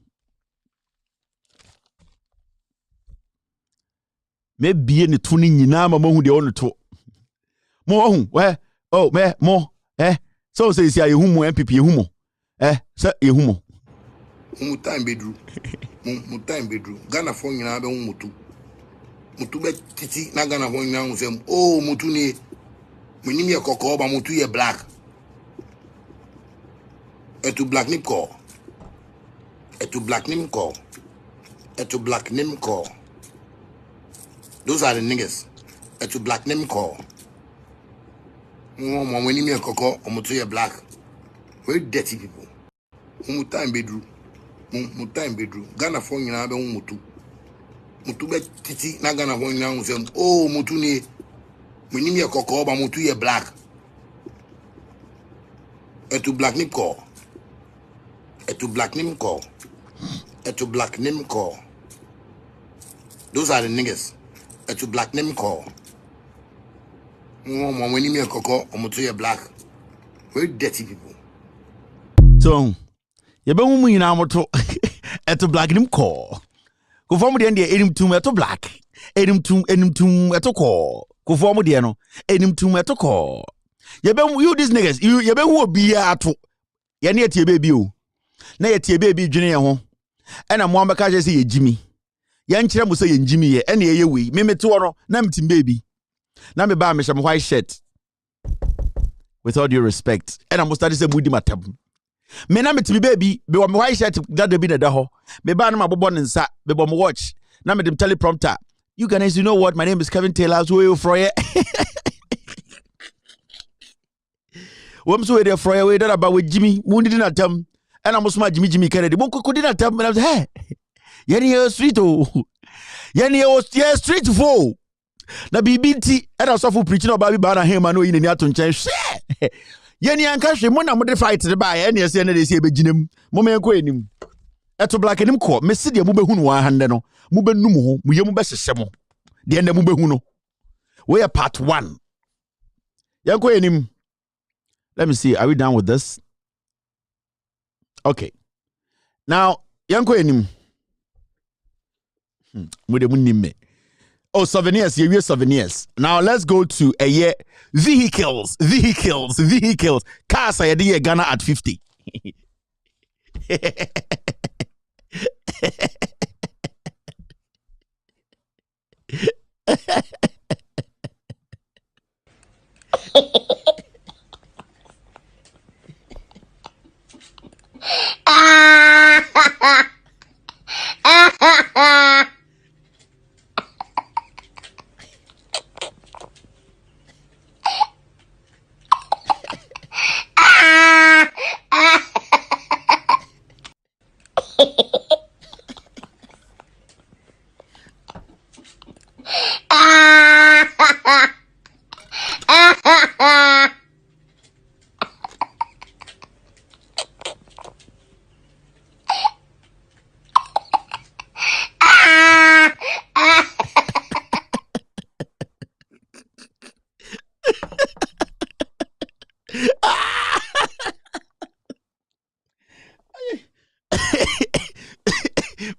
me bie ne to ni nyina ma mahu de ono to mo hu we oh me mo so say sia ye hu mo MPP ye hu mo se ye hu mo time bedru time bedru Ghana fo nyina be mutu be titi na Ghana fo nyina hu oh mutu ni minim ye kokko ba mutu ye black etu black nim ko those are the niggas etu black nim ko mo minim ye kokko mutu ye black. Very dirty people. Time bedru time bedru Ghana fo nyina be mutu be titi na Ghana fo nyina hu oh mutu ni minim ye kokko ba mutu ye black etu black nim ko those are the niggas etu black nim ko mo minim ye kokko mutu ye black. Very dirty people. So ye be mu nyina moto eto black nim ko ko form de enim tum eto black enim tum eto ko form de no enim tum eto ko ye be you these niggas ye be hu obi ato ye na tie baby o na ye tie baby dwene ye ho e na mo ambeka je se ye jimi ye nkire mo se ye njimi ye e na ye we me mete wo no na mtim baby na me ba me hye mo white shirt with all due respect e na mo study se mudi matam. Me na me to be baby, be my white shirt that be the daho. Me ba na my bobo nsa, be bo watch. Na me dem teleprompter. You guys, you know what? My name is Kevin Taylor. So you froye. Wom so we froye we that about with Jimmy. Mundi didn't atem. And I'm smart Jimmy Kennedy. Mon could not atem. And I was hey. Yenny street oh. Yenny was street four. Na BBT and I saw preaching about Bana him and no in the Aton change. Yeni ankashwe mona mode fight the buy any ase na dey say beginem. Mo me enko enim. Eto black enim ko me se de mo behu no 100 no. Mo benum ho, mo yem be hyehyɛ mo. De na mo behu no. We are part 1. Yanko enim. Let me see, are we done with this? Okay. Now, yanko enim. Mo de munim me. Oh, souvenirs, you souvenirs. Now let's go to a year vehicles. Cars are the Ghana at 50.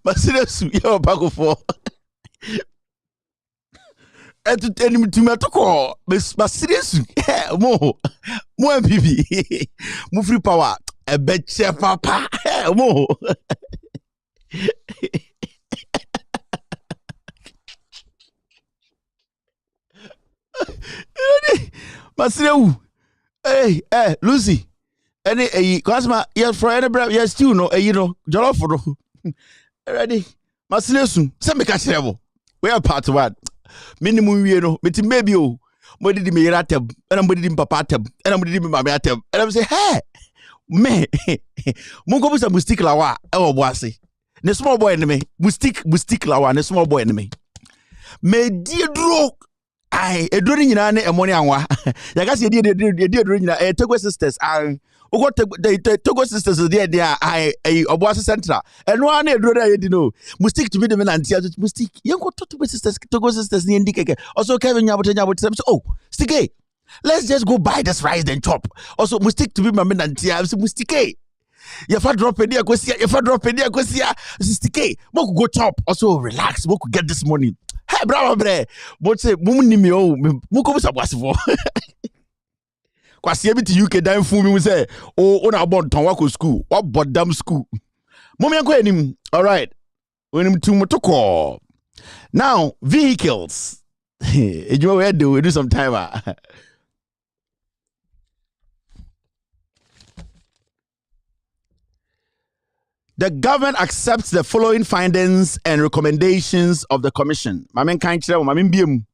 Masirasu yo bago for etu enim tumetoko masirasu mo MPP mo free power e beche papa mo Masirawu Lucy any Cosma yes for any yes stew no you know jollof no ready Masirasu say me catch level we are part 1 minimum we no meeting baby o mo didi me yira tab and mo didi papa tab and mo didi me mama tab and I'm say hey me mo go busa mustik lawa e wo boase ne small boy enemy mustik lawa ne small boy enemy me die dro ai edro ni nyina ne emoni anwa ya ga se die edro nyina Togo sisters ai Ogo Togo sisters there I Obuasi Central. And one edro there you know. Mustik to be the menantia mustik. Yanko Togo sisters ni ndikeke. Also Kevin Nyabote say oh, stike. Let's just go buy this rice and chop. Also mustik to be my menantia so mustike. Your father drop a dear question, stike. Moku go chop. Also relax. Moku get this money. Hey bravo bre. But say mumuni mi o muko busa boasi for. Kwasi ebi ti UK dan fu mi say o na born ton wako school what bodam school mommy enko enim all right wenim tu motoko now vehicles ejuma we do some time The government accepts the following findings and recommendations of the commission. Mamen kan kire mamen biem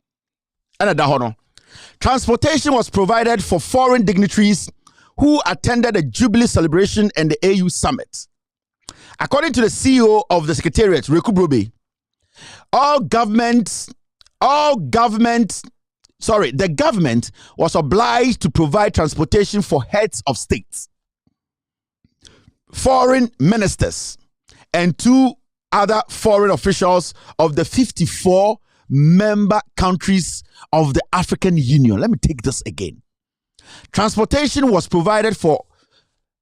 ana da hono. Transportation was provided for foreign dignitaries who attended the Jubilee celebration and the AU summit. According to the CEO of the Secretariat, Kufour, the government was obliged to provide transportation for heads of states, foreign ministers, and 2 other foreign officials of the 54 member countries of the African Union. Let me take this again. Transportation was provided for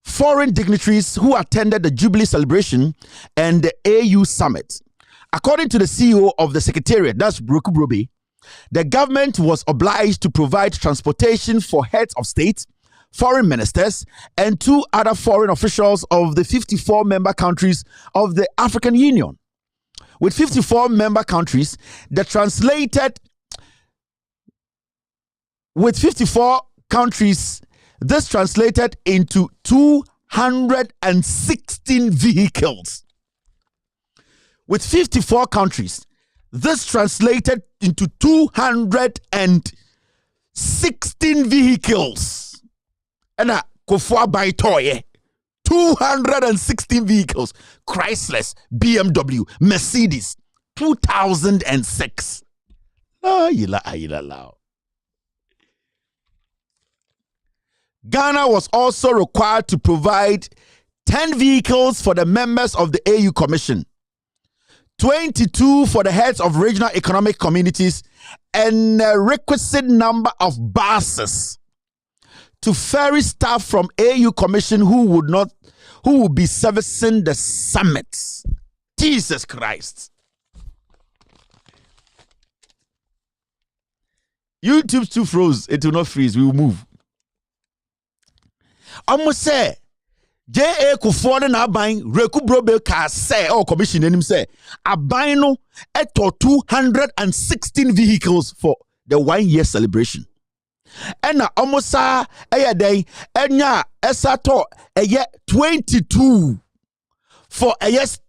foreign dignitaries who attended the Jubilee celebration and the AU summit. According to the CEO of the Secretariat, that's Kufour, the government was obliged to provide transportation for heads of state, foreign ministers, and 2 other foreign officials of the 54 member countries of the African Union. With 54 member countries, this translated into 216 vehicles. With 54 countries, this translated into 216 vehicles. And Kufour by toy. 216 vehicles, Chrysler, BMW, Mercedes, 2006. Ghana was also required to provide 10 vehicles for the members of the AU Commission, 22 for the heads of regional economic communities, and a requisite number of buses to ferry staff from AU Commission who would be servicing the summits. Jesus Christ. YouTube's too froze. It will not freeze. We will move. Almost say J.A. Kufour na aban Reku Brobe ka say or commission him say aban no eto 216 vehicles for the 1 year celebration. And na almost say day enya esato 22 for a yes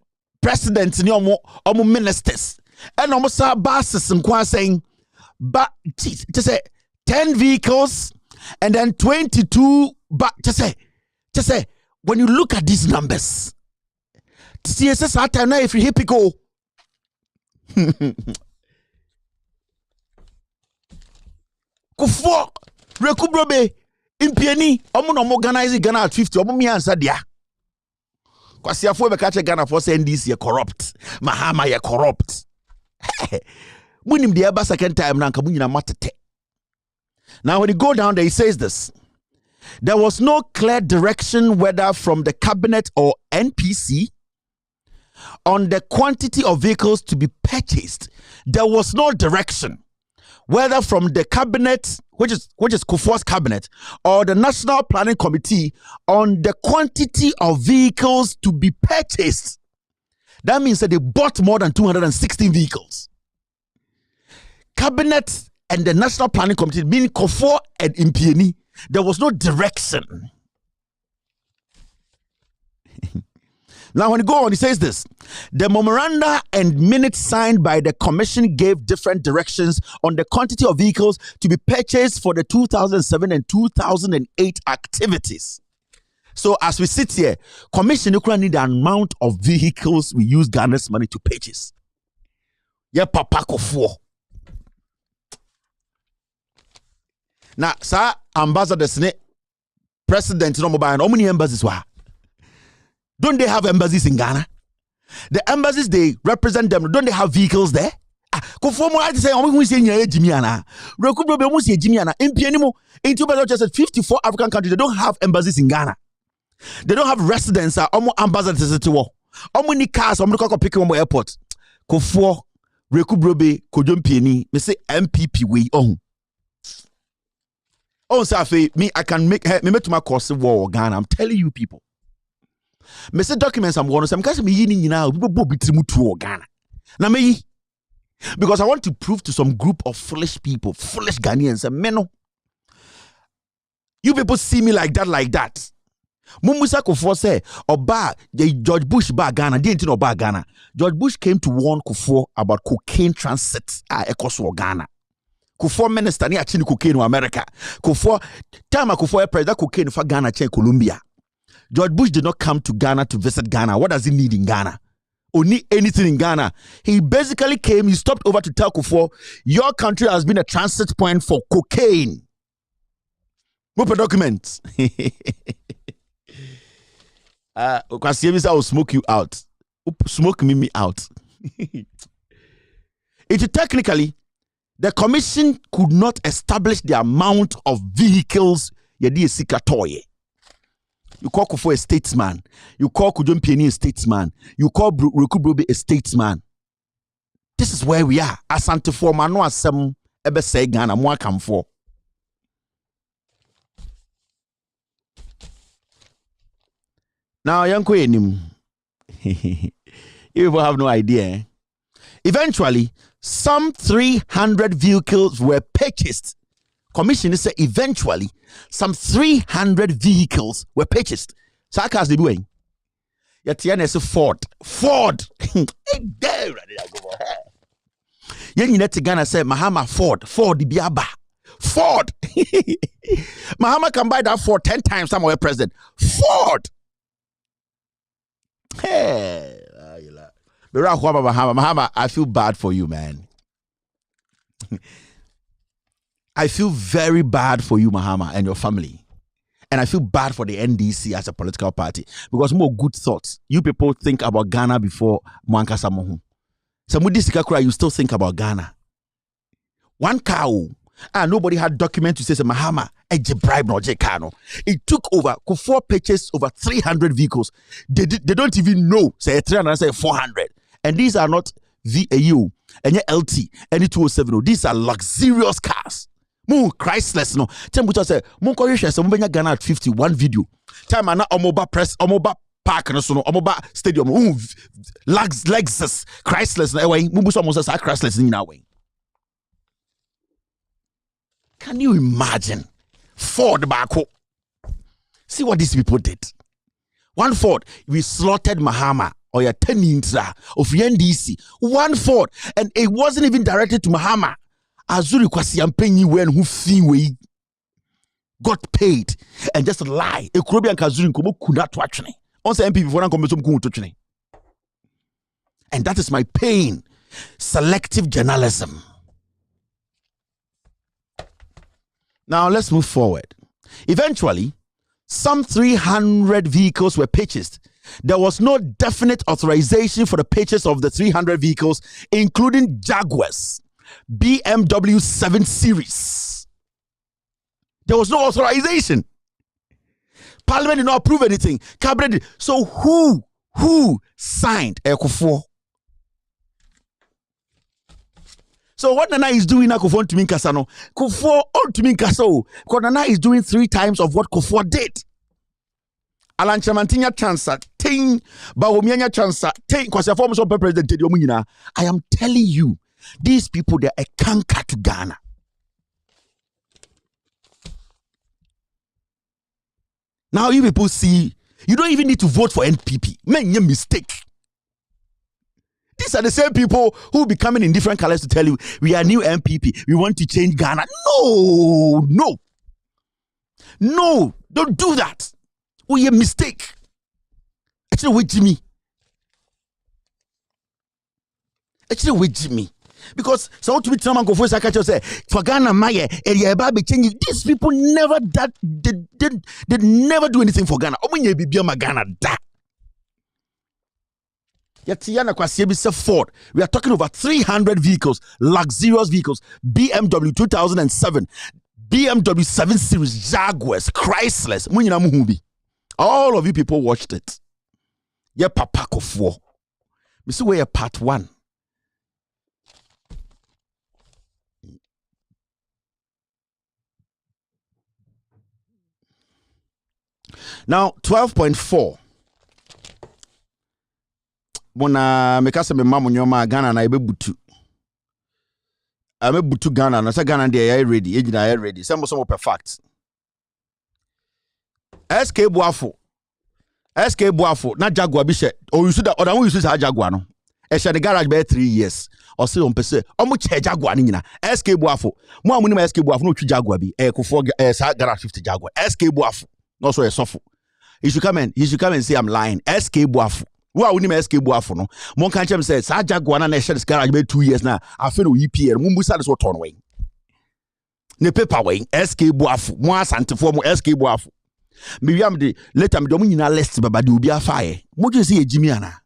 president ni omo ministers. And almost say buses nkwa saying but just say 10 vehicles and then 22 but just say when you look at these numbers, CSS at time now if you hypical Kufour Reku Brobe impieni omo no organize Ghana at 50 omo mi answer dia kwasiafo be ka che Ghana for say NDC ye corrupt Mahama ye corrupt munim the eba second time na nka munyina matete. Now when you go down there he says this: there was no clear direction whether from the cabinet or NPC on the quantity of vehicles to be purchased. There was no direction whether from the cabinet, which is Kufour's cabinet, or the National Planning Committee on the quantity of vehicles to be purchased. That means that they bought more than 216 vehicles. Cabinet and the National Planning Committee, meaning Kufour and Impieni, there was no direction. Now, when you go on, he says this: the memoranda and minutes signed by the commission gave different directions on the quantity of vehicles to be purchased for the 2007 and 2008 activities. So, as we sit here, commission need the amount of vehicles we use Ghana's money to purchase. Yeah, Papa Kufour. Now, sir, ambassadors, president, no mobile, how many embassies were? Don't they have embassies in Ghana? The embassies, they represent them. Don't they have vehicles there? Kufour mo say we say Jimiana. Reku Brobe mo say Jimiana. Impienimo in 54 African countries, they don't have embassies in Ghana. They don't have residents or ambassadors to war. How many cars omo ko pick on airport? Kufour, Reku Brobe, Kodjompieni, me say MPP we on. Oh, Safi, me, I can make to my course of war Ghana. I'm telling you people. Me say documents I'm going to say, because me yini now, people bo bitrimu to Ghana. Now me, because I want to prove to some group of foolish people, foolish Ghanaians, and men, you people see me like that. Mumusa Kufour say, Oba, George Bush ba Ghana, didn't know ba Ghana. George Bush came to warn Kufour about cocaine transit across Ghana. Kufour minister ni achini cocaine in America. Kufour time Kufour president cocaine for Ghana chain Colombia. George Bush did not come to Ghana to visit Ghana. What does he need in Ghana? Or need anything in Ghana? He basically came, he stopped over to tell Kufour, your country has been a transit point for cocaine. What documents? Because I will smoke you out. Smoke me out. It technically, the commission could not establish the amount of vehicles yedi sikatoye. You call Kufour a statesman. You call Kodjompieni a statesman. You call Reku Brobe a statesman. This is where we are. Asante for mano asem ebe say Ghana mo akam for. Now yanko enim. You will have no idea. Eh? Eventually, some 300 vehicles were purchased. Commission said eventually some 300 vehicles were purchased. So how can they doing? Yet Ford. You need to Ghana say Mahama Ford the Biaba. Ford. Mahama can buy that Ford 10 times somewhere president. Ford. Hey. Mahama, I feel bad for you, man. I feel very bad for you, Mahama, and your family. And I feel bad for the NDC as a political party because more good thoughts. You people think about Ghana before Mwankasa Mohu. So Mudi Sikakura, you still think about Ghana. One cow. And nobody had document to say Mahama bribe no Kano. It took over Kufour purchased over 300 vehicles. They don't even know say 300 say 400. And these are not VAU and LT and 207. These are luxurious cars. Mo Christless no. Tembucha say mo korisha se mo benya Ghana at 51 video. Time ana omoba press omoba park no so no omoba stadium Lexus Christless na way mo buso mo say Christless ni na way. Can you imagine Ford Bako? See what these people did. One Ford, we slaughtered Mahama or your Tenintra of NDC. One Ford, and it wasn't even directed to Mahama. Azuri kwasi ampenyi when who we got paid and just lie. E kurobi ankazuri nkomo kuna twachne. Once MP before na komeso mkungu twachne. And that is my pain. Selective journalism. Now let's move forward. Eventually, some 300 vehicles were purchased. There was no definite authorization for the purchase of the 300 vehicles, including Jaguars, BMW 7 Series. There was no authorization. Parliament did not approve anything. Cabinet did. So who signed Kufour? So what Nana is doing now, Kufour to me Kasano. Kufour on to me Kaso. Because Nana is doing 3 times of what Kufour did. Alan Chamantinya chansa, ting, Bawomianya chansa, ting, because the former president, I am telling you, these people, they're a canker to Ghana. Now you people see, you don't even need to vote for NPP. Man, you mistake. These are the same people who will be coming in different colors to tell you, we are new MPP. We want to change Ghana. No, don't do that. Oh, you mistake. Actually, wait, Jimmy. Because so to be Trump and Kufour Sakacho say for Ghana, Maya, area baby changing. These people never did never do anything for Ghana. Omunye bibioma Ghana da. Yetiana kwasiebisa Ford. We are talking over 300 vehicles, luxurious vehicles, BMW 2007, BMW 7 Series, Jaguars, Chryslers. Munyina muhubi. All of you people watched it. Yeah, Papa Kufour. Me see where part 1. Now 12.4. Mona mekasa me mamu nyoma Ghana na ebe butu. Ame butu Ghana na sa Ghana dey are ready. Ejina are ready. Some perfect. SK Boafo na Jaguar bi she. O use that oda won use sa Jaguar no. E she the garage be 3 years. O say on pese omo che Jaguar ni nyina. SK Boafo. Mo amuni ma SK Boafo no twi Jaguar bi. Kufour sa garage 50 Jaguar. SK Boafo. No so e sofo. He should come and say I'm lying. SK Boafo. Who are we SK Boafo no? Mon kan chem say sa Jaguar na share this garage be 2 years now. I feel no EPL. Mumbu sa this what turn way. Ne paper way SK Boafo. Mo asante for mo SK Boafo. Me am de later me do nyina list baba de obi afaye. Mo je say ejimi ana.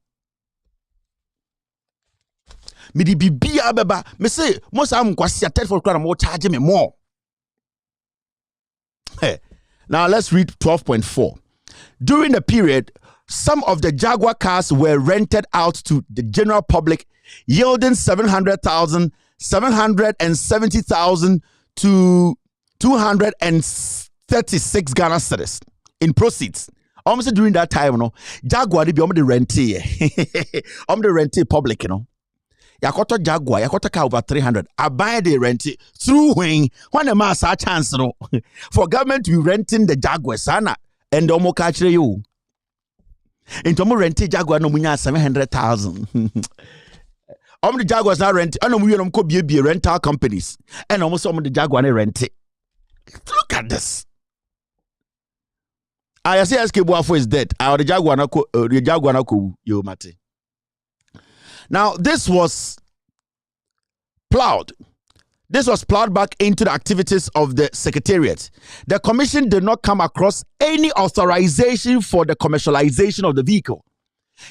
Me di bibia baba. Me say mo sa am kwasi at for kra mo charge me more. Hey. Now let's read 12.4. During the period, some of the Jaguar cars were rented out to the general public, yielding 700,000, 770,000 to 236 Ghana cedis in proceeds. Almost during that time, Jaguar they be the rented, the rented public, Yakoto Jaguar, Yakoto car over 300. I buy the rent through when the mass a chance for government to be renting the Jaguar sana and omo catch you. Into mo rented Jaguar no munya 700,000. The Jaguars now rent. I know we could be rental companies and almost some of the Jaguar rent it. Look at this. I say SK Boafo is dead. The Jaguar na ko yo mate. Now, this was plowed. This was plowed back into the activities of the Secretariat. The Commission did not come across any authorization for the commercialization of the vehicle.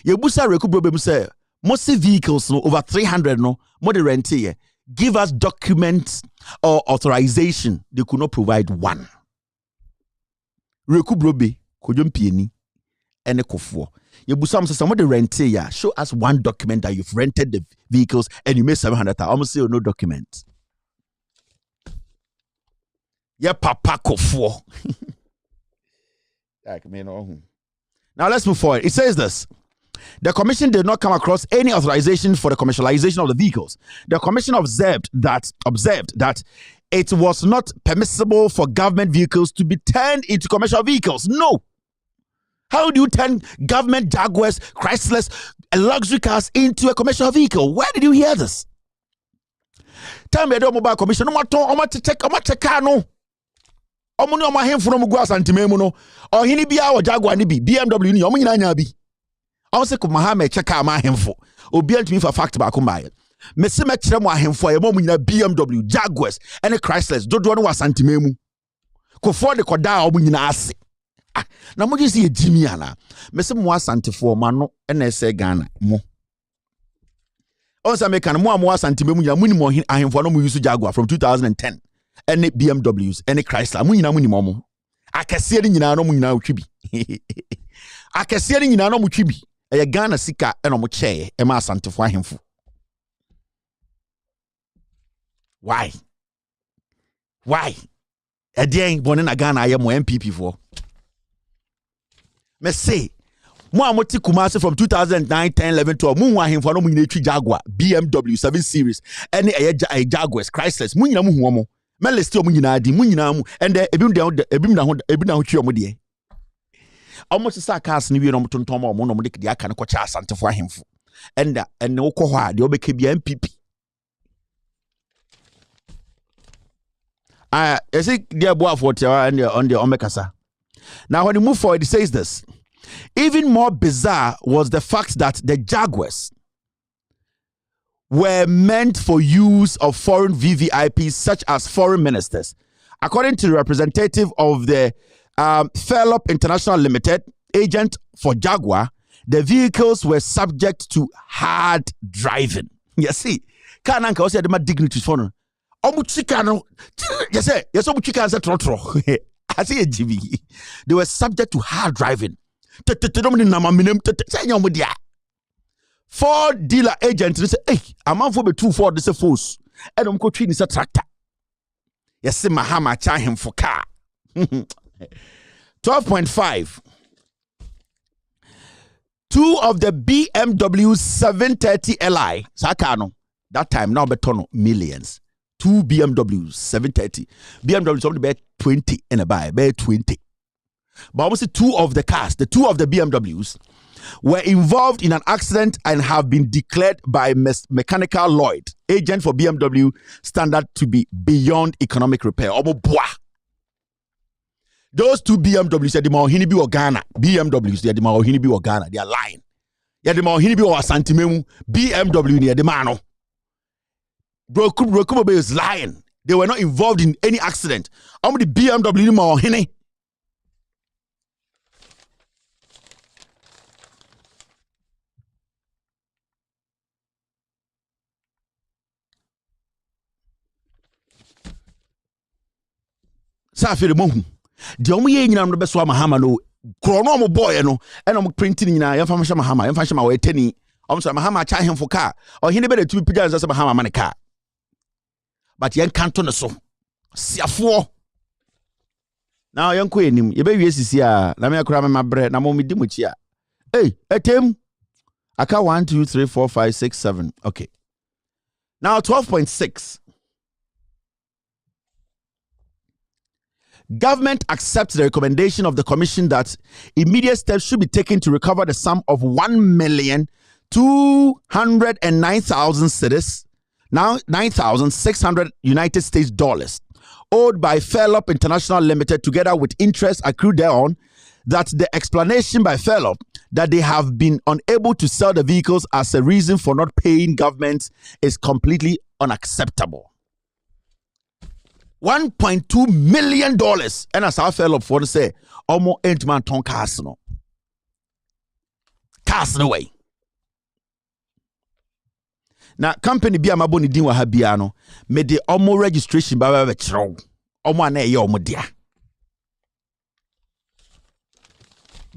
Yebusa Rekubrobe say, most vehicles no, over 300 no, more the rent here. Give us documents or authorization. They could not provide one. Rekubrobe, Kojumpieni, and a Kufour. Yebusa say, some of the rent here. Show us one document that you've rented the vehicles and you made 700,000. Almost say no document. Yeah, Papa Kufour. Now let's move forward. It says this. The commission did not come across any authorization for the commercialization of the vehicles. The commission observed that it was not permissible for government vehicles to be turned into commercial vehicles. No. How do you turn government Jaguars, Chryslers, and luxury cars into a commercial vehicle? Where did you hear this? Tell me the mobile commission. Omuni oma hemfo no mgu asantememu no ohini bia o Jaguar ni bi BMW ni omu nyina nya bi awse ko mahama cheka ma hemfo obi antumi fa fact ba ko mbaye mese me kire mo ahemfo aye mo nyina BMW Jaguars ene Chryslers dodo no wasantememu Kufour de koda omu nyina ase na mo jisi ejimi ana mese mo asantefo ma no ene ese Ghana mo onsa meka no mo asantememu nyina muni mo ahemfo no mo use Jaguar from 2010 any BMWs, any Chrysler, munyina muni momo. Akese ni nyina no munyina otwibi. Akese ni nyina no mutwibi. Eye Ghana sika eno mo cheye e ma asantefo ahemfo. Why? Edien bone na Ghana aye mo MPP for. Me say mo amoti Kumasi from 2009, 10, 11, 12. Mu ahemfo no munyina twi Jaguar, BMW 7 Series, any eye Jaguars, Chryslers, munyina mu huomo. Men list you munyina di munyina mu and ebim na ho twi omo de almost sa cars ni wi no tonton mo no mo de dia kan ko cha asantefo ahemfo and wo ko ho a de obeke bia MPP is it dear boy for on the omekasa. Now when you move forward, it says this. Even more bizarre was the fact that the Jaguars were meant for use of foreign VVIPs such as foreign ministers. According to the representative of the Fairlop International Limited, agent for Jaguar, the vehicles were subject to hard driving. You see, kananka was the dignitaries for no. Omuchikano, yes, omuchikano is a trotro. I see a GB. They were subject to hard driving. Ford dealer agent they say, hey, I'm on for the 2 Ford this a force. And I'm going to tractor. Yes, see Mahama charge him for car. 12.5. 2 of the BMW 730 Li. Sakano. That time now betono millions. 2 BMW 730. BMW somebody bet 20 in a buy. Bet 20. But almost 2 of the cars, the 2 of the BMWs were involved in an accident and have been declared by Mechanical Lloyd, agent for BMW Standard, to be beyond economic repair. Those 2 BMWs, they are the Ghana. BMWs, they are the Mahinibi Ghana. They are lying. They are the Mahinibi or Santimemu. BMW, they are the Mano. Brokubobe is lying. They were not involved in any accident. How many BMW Mahini? Safiri mohu de omo ye nyina no be so Mahama no krono omo boy no e no printing nyina ye fa Mahama ye fa hye ma we tani omo so Mahama cha hemfo car o hine be de tu pija nsa Mahama man car but yen kanto ne so siafo now yen ko enim ye be wie sisi a na me akura me mabre na mo me di mo chi a etem aka 1 2 3 4 5 6 7 okay now 12.6. Government accepts the recommendation of the commission that immediate steps should be taken to recover the sum of 1,209,000 cedis, now 9,600 United States dollars, owed by Fairlop International Limited, together with interest accrued thereon. That the explanation by Fairlop that they have been unable to sell the vehicles as a reason for not paying government is completely unacceptable. $1.2 million. And as I fell up for say, almost 8 man ton cars no. Cars no way. Now, company be a maboni din wa habiano, me de almost registration by the chrow. Almost na yo modia.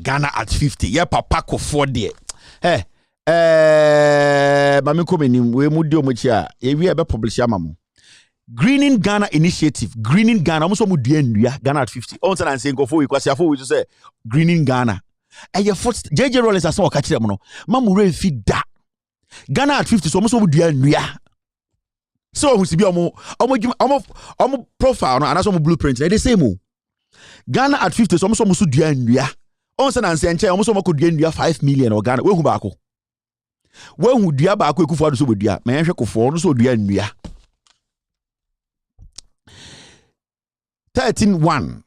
Ghana at 50. Yeah, papa Kufour there. Hey, mami come in we mudio muchia. We ebe publish mamu. Greening Ghana initiative. Greening Ghana. Almost mudia nduya. Ghana at 50. On say and saying Kufour we kwasi afo we just say Greening Ghana. And your first JJ Rollins as so catch them no. Mamu re fi da. Ghana at 50 so almost mudia nduya. So who si bi omo profile no and that's omo blueprint. They say mo. Ghana at 50 so almost dua nduya. On say and say enche almost could gain 5 million or Ghana. We hu baako. We hu dua baako Kufour do so dua. Me hwe Kufour no so dua nduya. 13.1.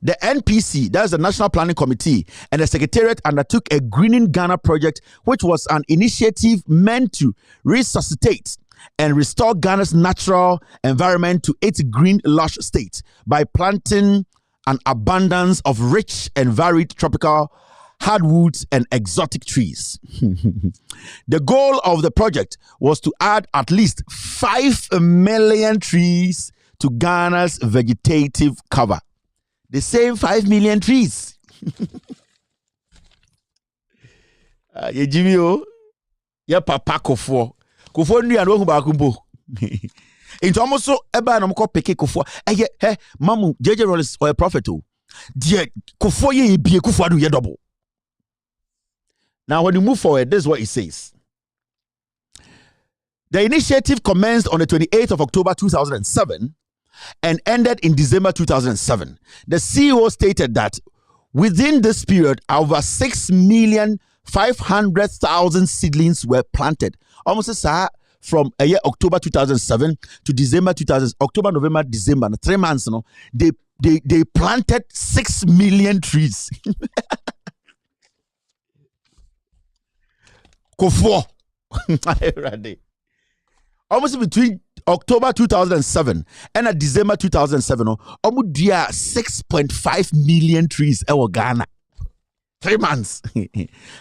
The NPC, that's the National Planning Committee, and the Secretariat undertook a Greening Ghana project, which was an initiative meant to resuscitate and restore Ghana's natural environment to its green lush state by planting an abundance of rich and varied tropical hardwoods and exotic trees. The goal of the project was to add at least 5 million trees to Ghana's vegetative cover. The same 5 million trees. Jimmy, ya papa Kufour. Kufour ni anu ba kumbo. Into almost so eba na mko peke Kufour. Hey, mamu JJ Rollins or a prophet o. Die Kufour ye bie Kufour do ye double. Now when you move forward, this is what it says. The initiative commenced on the 28th of October 2007 and ended in December 2007. The CEO stated that within this period, over 6,500,000 seedlings were planted. Almost from a year October 2007 to December 2000, October, November, December, 3 months. No, they planted 6 million trees. Kufour. Almost between October 2007 and December 2007, almost 6.5 million trees in Ghana. 3 months.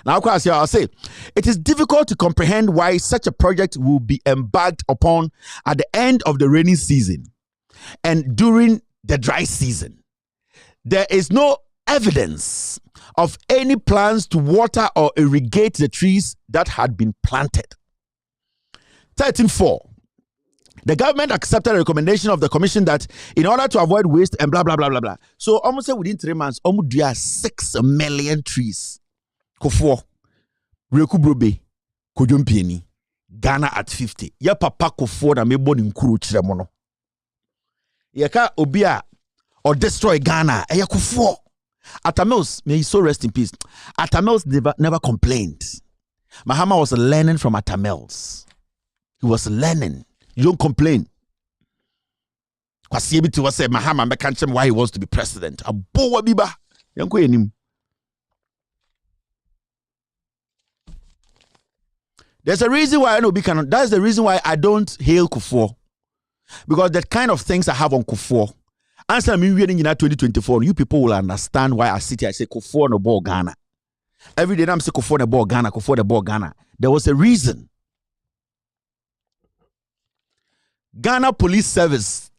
Now, of course, I'll say it is difficult to comprehend why such a project will be embarked upon at the end of the rainy season and during the dry season. There is no evidence of any plans to water or irrigate the trees that had been planted. 13.4. The government accepted a recommendation of the commission that in order to avoid waste and blah, blah, blah, blah, blah. So almost within 3 months, almost 6 million trees. Kufour, Rekubrobe, Kojumpieni, Ghana at 50. Ya papa Kufour na mebo ni nkuru chiremono. Yaka obia or destroy Ghana. Ya Kufour. Atamils, may he so rest in peace. Atamils never complained. Mahama was learning from Atamils. He was learning. You don't complain. Kwasi ebi was say Mahama me can't tell why he wants to be president. Abo wabiba. Yanko enim. There's a reason why I know cannot. That's the reason why I don't hail Kufour. Because the kind of things I have on Kufour. Answer me reading in 2024. You people will understand why I sit here. I say Kufour no ball Ghana. Every day I'm saying Kufour no ball Ghana. Kufour no ball Ghana. There was a reason. Ghana Police Service.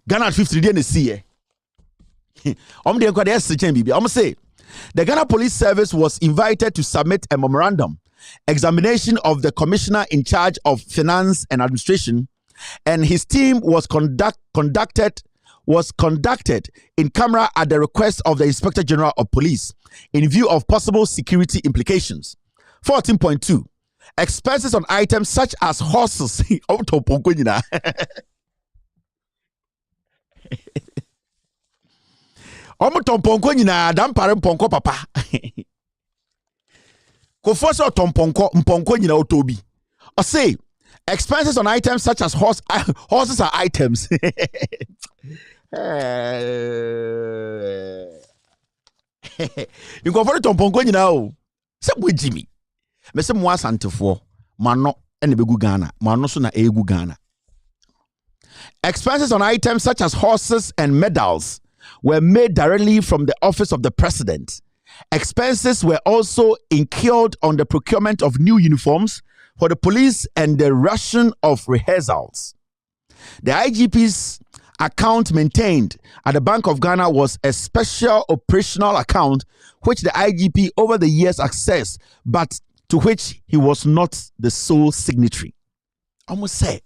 Ghana at 50 days see. I'm say the Ghana Police Service was invited to submit a memorandum examination of the commissioner in charge of finance and administration, and his team was conducted in camera at the request of the Inspector General of Police in view of possible security implications. 14.2. Expenses on items such as horses. I say expenses on items such as horses are items. You go for the tomponko now. Say with Jimmy. Mese mwa santefo mano ene begu Ghana mano so na egu Ghana. Expenses on items such as horses and medals were made directly from the office of the president. Expenses were also incurred on the procurement of new uniforms for the police and the ration of rehearsals. The IGP's account maintained at the Bank of Ghana was a special operational account which the IGP over the years accessed, but to which he was not the sole signatory. Almost say,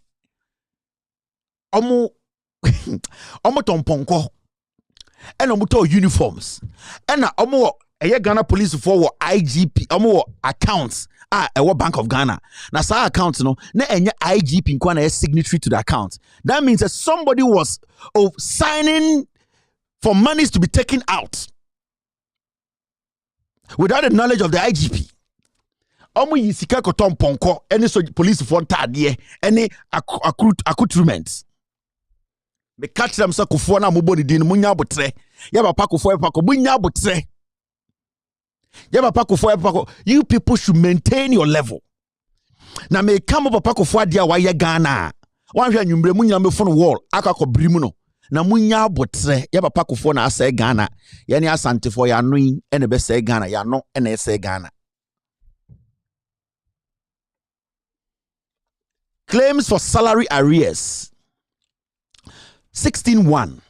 Omo tomponko, and omo uniforms, and omo Ghana police for IGP, omo accounts. Bank of Ghana. Now, sa account, no, na enye IGP nkwana is signatory to the account. That means that somebody was signing for monies to be taken out without the knowledge of the IGP. Omo yisika kotom ponko, any so police for tadie, any accoutrements. Me catch them sa Kufour na muboni din munya botre. Yaba pa Kufour pako munya botre. You people should maintain your level. Now may come up a Kufour dia wa ye Ghana. One year nyumbre munya me phone wall akako brimuno. Na munya botre yaba pa Kufour na ase Ghana. Yani asante for ya nui ene be se Ghana ya no ene se Ghana. Claims for salary arrears. 16.1.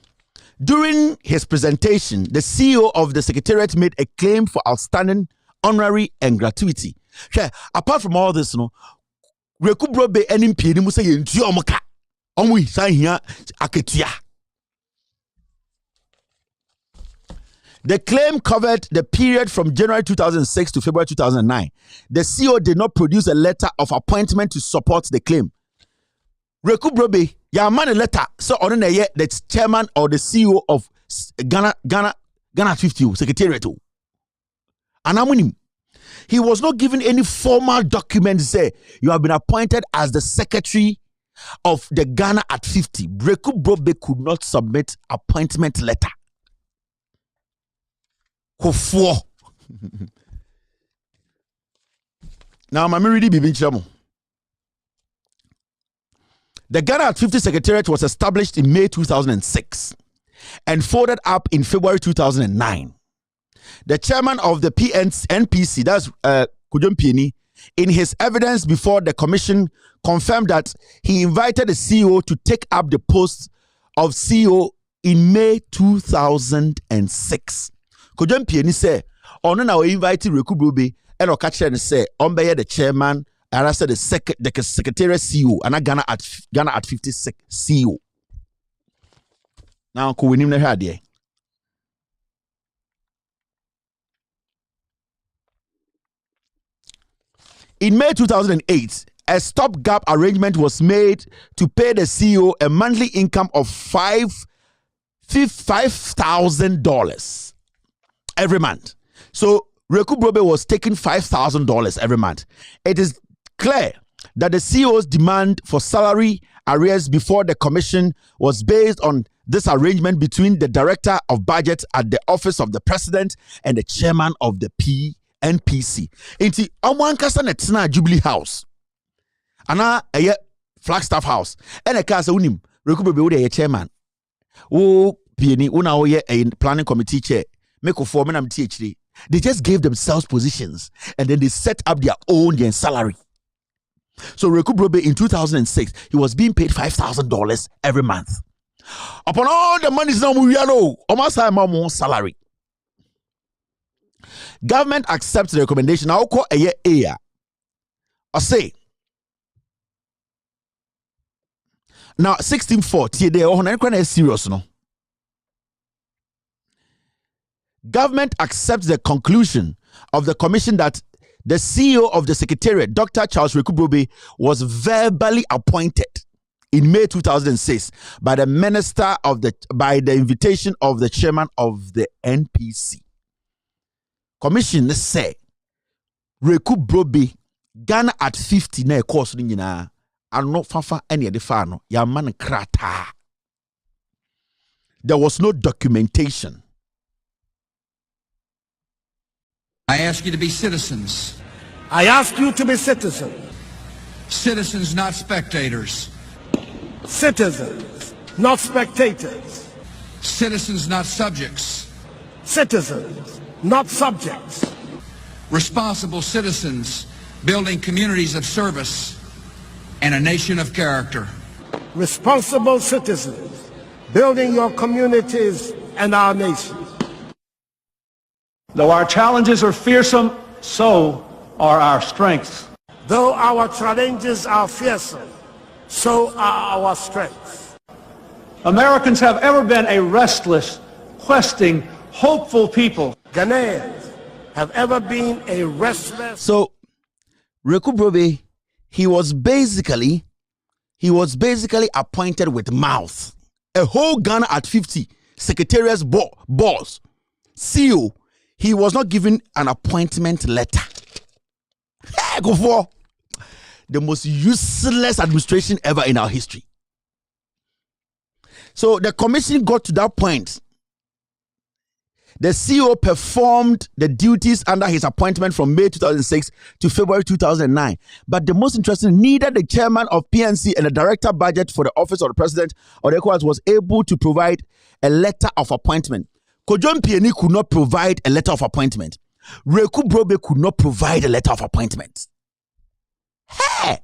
During his presentation, the CEO of the Secretariat made a claim for outstanding honorary and gratuity. Apart from all this, no, Rekubrobe enim pieni mu say yentu omoka. Omu san hia aketua. The claim covered the period from January 2006 to February 2009. The CEO did not produce a letter of appointment to support the claim. Rekubrobe ya man a letter so on the chairman or the CEO of Ghana 50 Secretariat. And he was not given any formal document to say you have been appointed as the secretary of the Ghana at 50. Rekubrobe could not submit appointment letter. Kufour. Now I'm really be chamo. The Ghana at 50 Secretariat was established in May 2006 and folded up in February 2009. The chairman of the NPC, that's Kujum Pieni, in his evidence before the commission confirmed that he invited the CEO to take up the post of CEO in May 2006. Kujum Pieni said, "On now invited Rekubrobe and Okachere say, on the chairman." And I said the Secretariat CEO and Ghana at 56 CEO. Now could we name the head? In May 2008, a stopgap arrangement was made to pay the CEO a monthly income of $5,000 every month. So Rekubrobe was taking $5,000 every month. It is clear that the CEO's demand for salary arrears before the commission was based on this arrangement between the director of budget at the office of the president and the chairman of the NPC. Inti Omwankasa netina Jubilee House. Ana a Flagstaff House. And a casa unim Rekubrobe a chairman. Oh, Pieni una oye a planning committee chair. Make a foreman am THD. They just gave themselves positions and then they set up their own salary. So Rekubrobe in 2006, he was being paid $5,000 every month. Upon all the money is now almost more salary. Government accepts the recommendation. I'll call a year. I say now 16.4. They are serious no. Government accepts the conclusion of the commission that the CEO of the Secretariat, Dr. Charles Rekubrobe, was verbally appointed in May 2006 by the minister by the invitation of the chairman of the NPC. Commission say Rekubrobe Ghana at 50 na course ni nyina ano fafa ene de fa no ya man krata. There was no documentation. I ask you to be citizens. I ask you to be citizens. Citizens, not spectators. Citizens, not spectators. Citizens, not subjects. Citizens, not subjects. Responsible citizens, building communities of service and a nation of character. Responsible citizens, building your communities and our nation. Though our challenges are fearsome, so are our strengths. Though our challenges are fearsome, so are our strengths. Americans have ever been a restless, questing, hopeful people. Ghanaians have ever been a restless. So, Reku Brobe, he was basically appointed with mouth. A whole Ghana at 50, secretariat's boss, CEO. He was not given an appointment letter. Hey, Kufour, the most useless administration ever in our history. So the commission got to that point. The CEO performed the duties under his appointment from May 2006 to February 2009. But the most interesting, neither the chairman of PNC and the director budget for the office of the president or the ECOWAS was able to provide a letter of appointment. Kojon Pieni could not provide a letter of appointment. Reku Brobe could not provide a letter of appointment. Hey!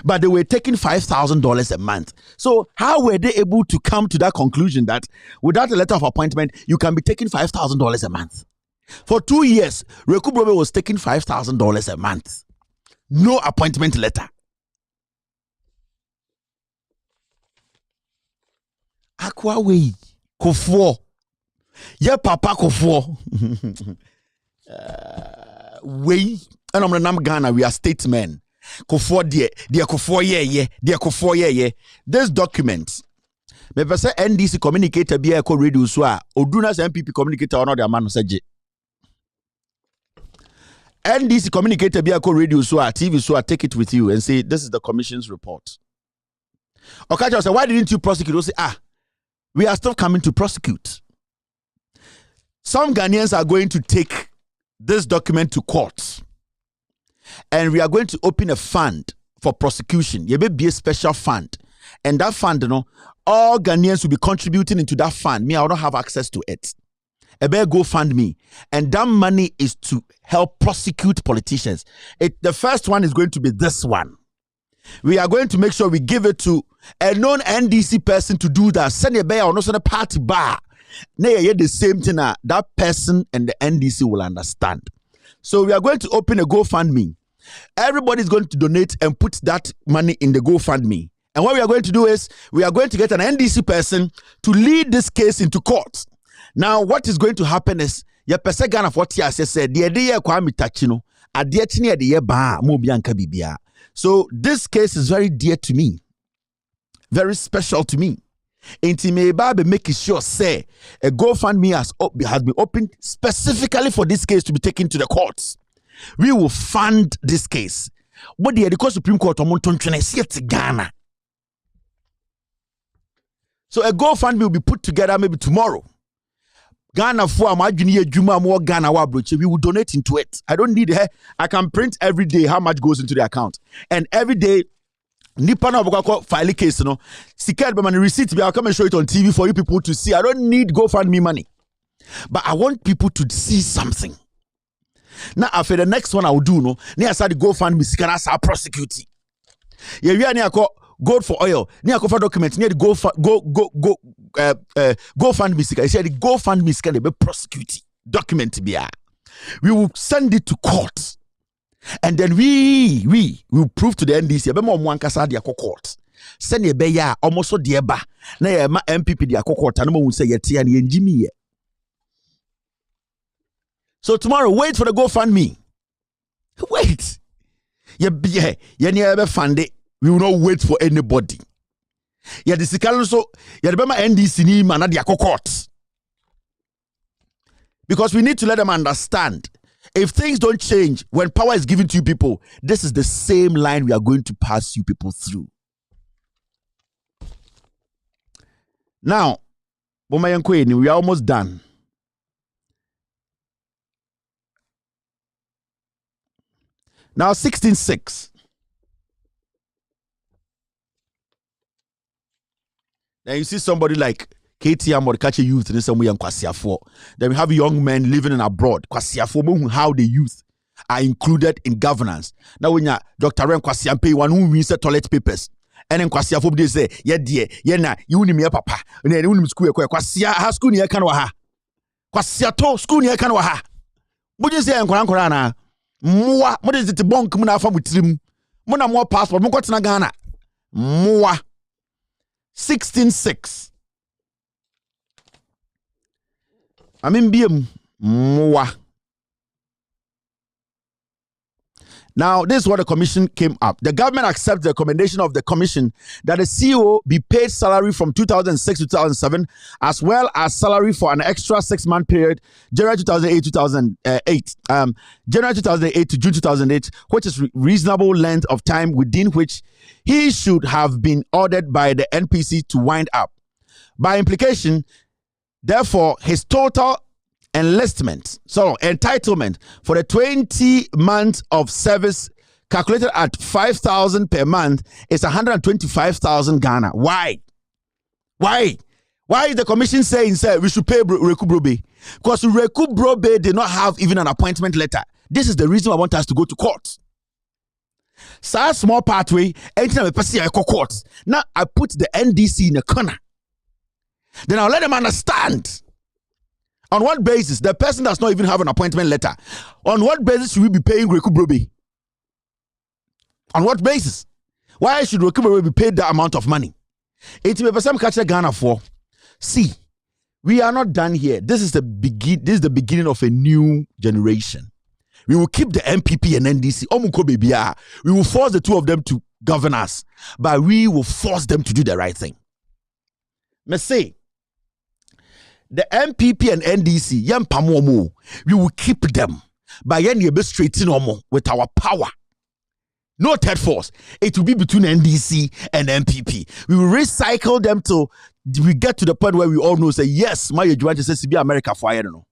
But they were taking $5,000 a month. So how were they able to come to that conclusion that without a letter of appointment, you can be taking $5,000 a month? For 2 years, Reku Brobe was taking $5,000 a month. No appointment letter. Akwa way, Kufour. Yeah, Papa Kufour. Way. And I'm the Ghana, we are statesmen. Kufour dear Kufour dear Kufour yeah. This document, me pese NDC communicator be a radio so a Oduna's MPP communicator or not the man said NDC communicator be a radio so a TV so I take it with you and say this is the commission's report. Okacha say why didn't you prosecute? We say we are still coming to prosecute. Some Ghanaians are going to take this document to court. And we are going to open a fund for prosecution. There may be a special fund. And that fund, all Ghanaians will be contributing into that fund. Me, I don't have access to it. Go fund me. And that money is to help prosecute politicians. The first one is going to be this one. We are going to make sure we give it to a non-NDC person to do that. Send a bear or not send a party bar. The same thing that person and the NDC will understand. So we are going to open a GoFundMe. Everybody is going to donate and put that money in the GoFundMe. And what we are going to do is we are going to get an NDC person to lead this case into court. Now, what is going to happen is Ghana of what I said, the idea Kwame Tachino, so this case is very dear to me, very special to me. Intimate making sure say a GoFundMe has been opened specifically for this case to be taken to the courts. We will fund this case. What the Supreme Court to Ghana. So a GoFundMe will be put together maybe tomorrow. Ghana for my junior Juma more Ghana wabroche. We will donate into it. I don't need her. I can print every day how much goes into the account. And every day nipa na oboko file case no sika be man receipt be I'll come and show it on TV for you people to see. I don't need GoFundMe money, but I want people to see something. Now after the next one I will do no na I start GoFundMe sika na sa prosecute ye wi na akọ gold for oil na akọ for document na GoFundMe sika. He said the GoFundMe sika dey be prosecute document bia. We will send it to court. And then we will prove to the NDC be mo ankasa de court. Send ye be ya almost so de ba na ye ma MPP de court and mo say ye tia na ye. So tomorrow wait for the GoFundMe. Wait. Ye never fund it. We will not wait for anybody. Ye the sikalo so ye be ma NDC ni ma na de court. Because we need to let them understand. If things don't change, when power is given to you people, this is the same line we are going to pass you people through. Now, we are almost done. Now, 16.6. Then you see somebody like KTM or catch a youth in some way and Kwasiafo. Then we have young men living in abroad. Kwasiafo, how the youth are included in governance. Now when you Dr. Ren Kwasiampe, one who wins the toilet papers. And then Kwasiafo they say, yeah dear, yeah na, you need me papa. And then you school Kwasia ha school near Kanwaha. Kwasiato school near Kanwaha. What you say in Korankorana? Mua, what is it the bonk muna from with him? Muna more passport, Mukotna Ghana. Mua 16.6. I mean, be more. Now, this is what the commission came up. The government accepts the recommendation of the commission that the CEO be paid salary from 2006 to 2007, as well as salary for an extra 6-month period, January 2008 January 2008 to June 2008, which is reasonable length of time within which he should have been ordered by the NPC to wind up. By implication, therefore, his total entitlement for the 20 months of service calculated at 5,000 per month is 125,000 Ghana. Why? Why is the commission saying we should pay Reku Brobe? Because Reku Brobe did not have even an appointment letter. This is the reason I want us to go to court. So small pathway, anytime I pass here, I go court. Now I put the NDC in a corner. Then I'll let them understand. On what basis? The person does not even have an appointment letter. On what basis should we be paying Reku Brobe? On what basis? Why should Reku Brobe be paid that amount of money? It's a person catch Ghana for. See, we are not done here. This is the beginning of a new generation. We will keep the MPP and NDC. We will force the two of them to govern us, but we will force them to do the right thing. Me say, the MPP and NDC, we will keep them by straighten with our power. No third force. It will be between NDC and MPP. We will recycle them till we get to the point where we all know, say, yes, my Juwanti says to be America for I don't know.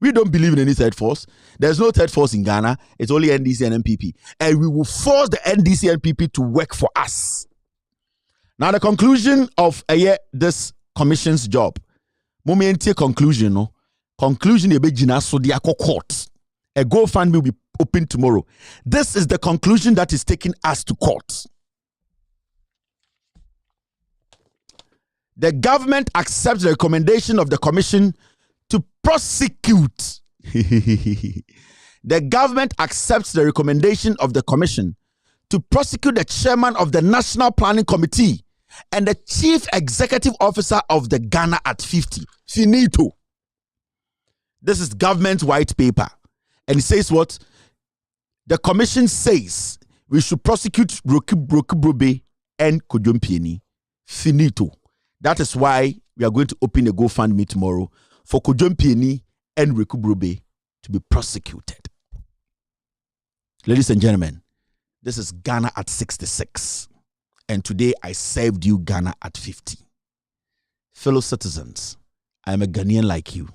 We don't believe in any third force. There's no third force in Ghana. It's only NDC and MPP. And we will force the NDC and MPP to work for us. Now, the conclusion of this commission's job. Moment conclusion, no? Conclusion so the court. A GoFundMe will be open tomorrow. This is the conclusion that is taking us to court. The government accepts the recommendation of the commission to prosecute. The government accepts the recommendation of the commission to prosecute the chairman of the National Planning Committee and the chief executive officer of the Ghana at 50. Finito. This is government white paper. And it says what? The commission says we should prosecute Reku Brobe and Kojompieni. Finito. That is why we are going to open a GoFundMe tomorrow for Kojompieni and Reku Brobe to be prosecuted. Ladies and gentlemen, this is Ghana at 66. And today I served you Ghana at 50. Fellow citizens, I am a Ghanaian like you.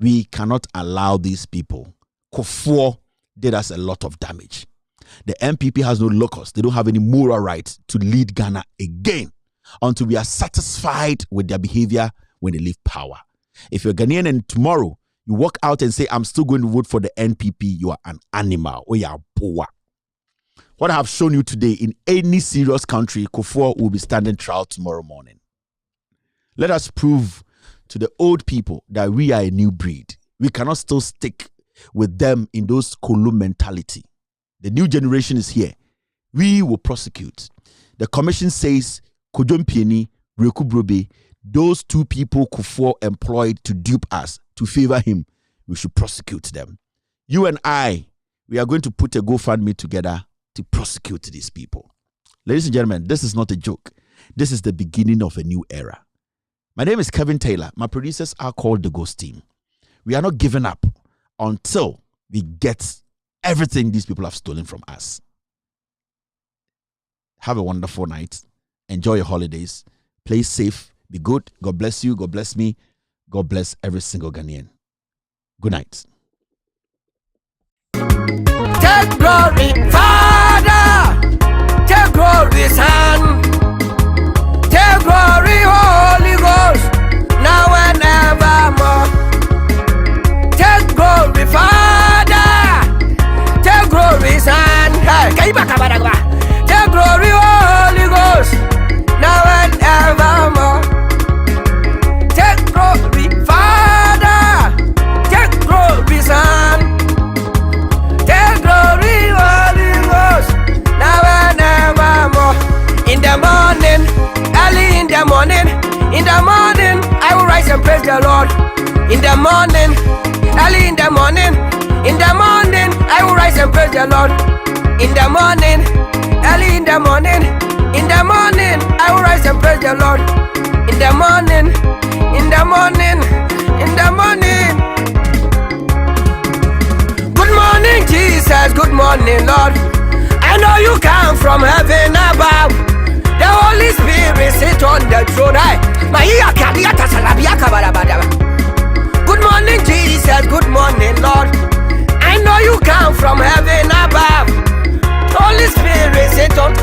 We cannot allow these people. Kufour did us a lot of damage. The MPP has no locus. They don't have any moral right to lead Ghana again until we are satisfied with their behavior when they leave power. If you're Ghanaian and tomorrow you walk out and say, I'm still going to vote for the NPP, you are an animal or you are poor. What I have shown you today, in any serious country, Kufour will be standing trial tomorrow morning. Let us prove to the old people that we are a new breed. We cannot still stick with them in those Kulu mentality. The new generation is here. We will prosecute. The commission says Kojompieni, Reku Brobe, those two people Kufour employed to dupe us, to favor him, we should prosecute them. You and I, we are going to put a GoFundMe together to prosecute these people. Ladies and gentlemen, this is not a joke. This is the beginning of a new era. My name is Kevin Taylor. My producers are called the Ghost Team. We are not giving up until we get everything these people have stolen from us. Have a wonderful night. Enjoy your holidays. Play safe. Be good. God bless you. God bless me. God bless every single Ghanaian. Good night. Take glory, Father. Take glory, Son. Take glory, Holy Ghost, now and evermore. Take glory, Father. Take glory, Son. Take glory, Holy Ghost, now and evermore. Take glory, Father. Take glory, Son. Take glory, Holy Ghost, now and evermore. In the morning, early in the morning, I will rise and praise the Lord. In the morning, early in the morning, I will rise and praise the Lord. In the morning, early in the morning, I will rise and praise the Lord. In the morning, Good morning, Jesus. Good morning, Lord. I know you come from heaven above. The Holy Spirit sit on the throne. Good morning, Jesus. Good morning, Lord. I know you come from heaven above. Holy Spirit sit on.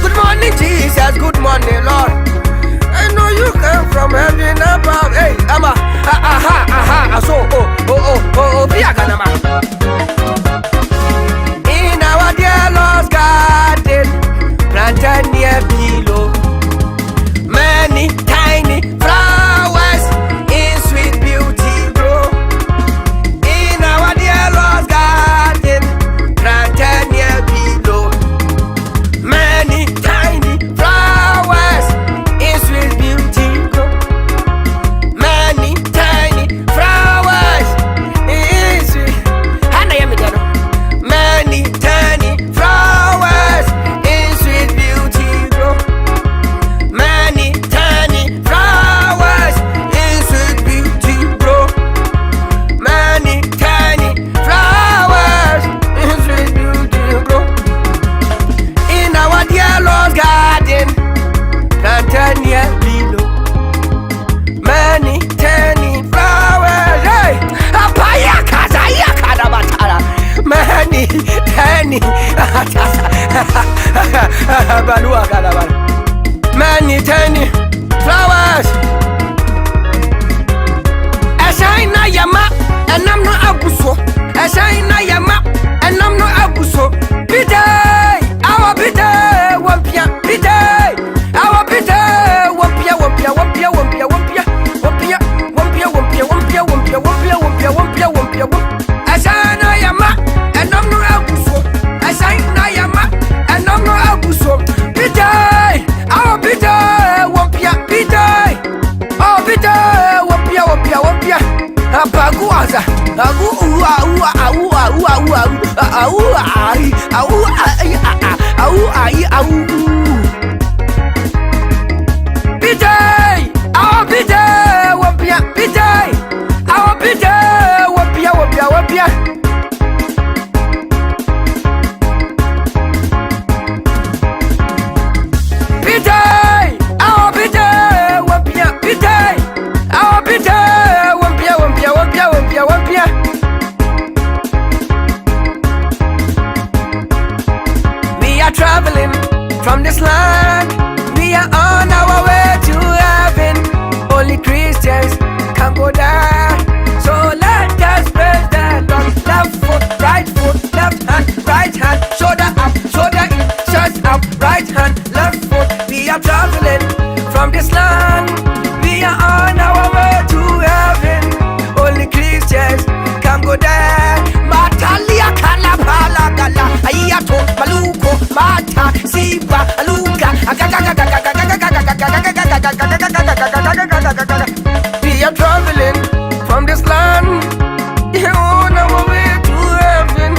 Good morning, Jesus. Good morning, Lord. I know you come from heaven above. Hey, ama, so, in our dear Lord's garden, planted near below, many tiny flowers in sweet beauty grow. In our dear Lord's garden, planted near below, many tiny flowers in sweet beauty grow. Many tiny flowers in sweet. Many tiny flowers in sweet beauty grow. Many tiny flowers in sweet beauty grow. Many tiny flowers in sweet beauty grow. In our dear Lord's garden, planted near below, many tiny flowers. Hey, many tiny many tiny flowers. Ashina yama, and I'm not abuso. Ashina yama, and I'm not abuso. Pite, our pite, wampia, pite, our pite, wampia, wampia, wampia, wampia, wampia, wampia, wampia, wampia, wampia, wampia, wampia, wampia, wampia, wampia, wampia. Ashina yama, and I'm not abuso. Ashina yama, and I'm not abuso. Pite, our pite, wampia, pite, oh pite, wampia, wampia, wampia. Apaguaza, agu ua ua ua ua ua ua ai au ai au ai au. Pite, our pite, wampia, pite, our pite, wampia, wampia, wampia. Pite, our pite, wampia, pite, our pite, wampia, wampia, wampia, wampia, wampia. We are traveling from this land. We are on our way to heaven. Only Christians can go there. So let us praise the Lord. Left foot, right foot, left hand, right hand, shoulder up, shoulder in, chest up, right hand, left foot. We are traveling from this land. We are on our way to heaven. Only Christians can go there. Matalia kalapala gala, ayato maluko mata siba aluka. We are traveling from this land. We are on our way to heaven.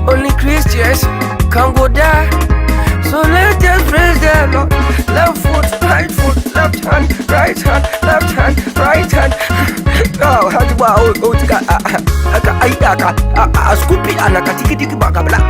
Only Christians can go there. So let us praise the Lord. Left foot, right foot, left hand, right hand, left hand, right hand. Oh, how do I scoopy and a katikiti baka black.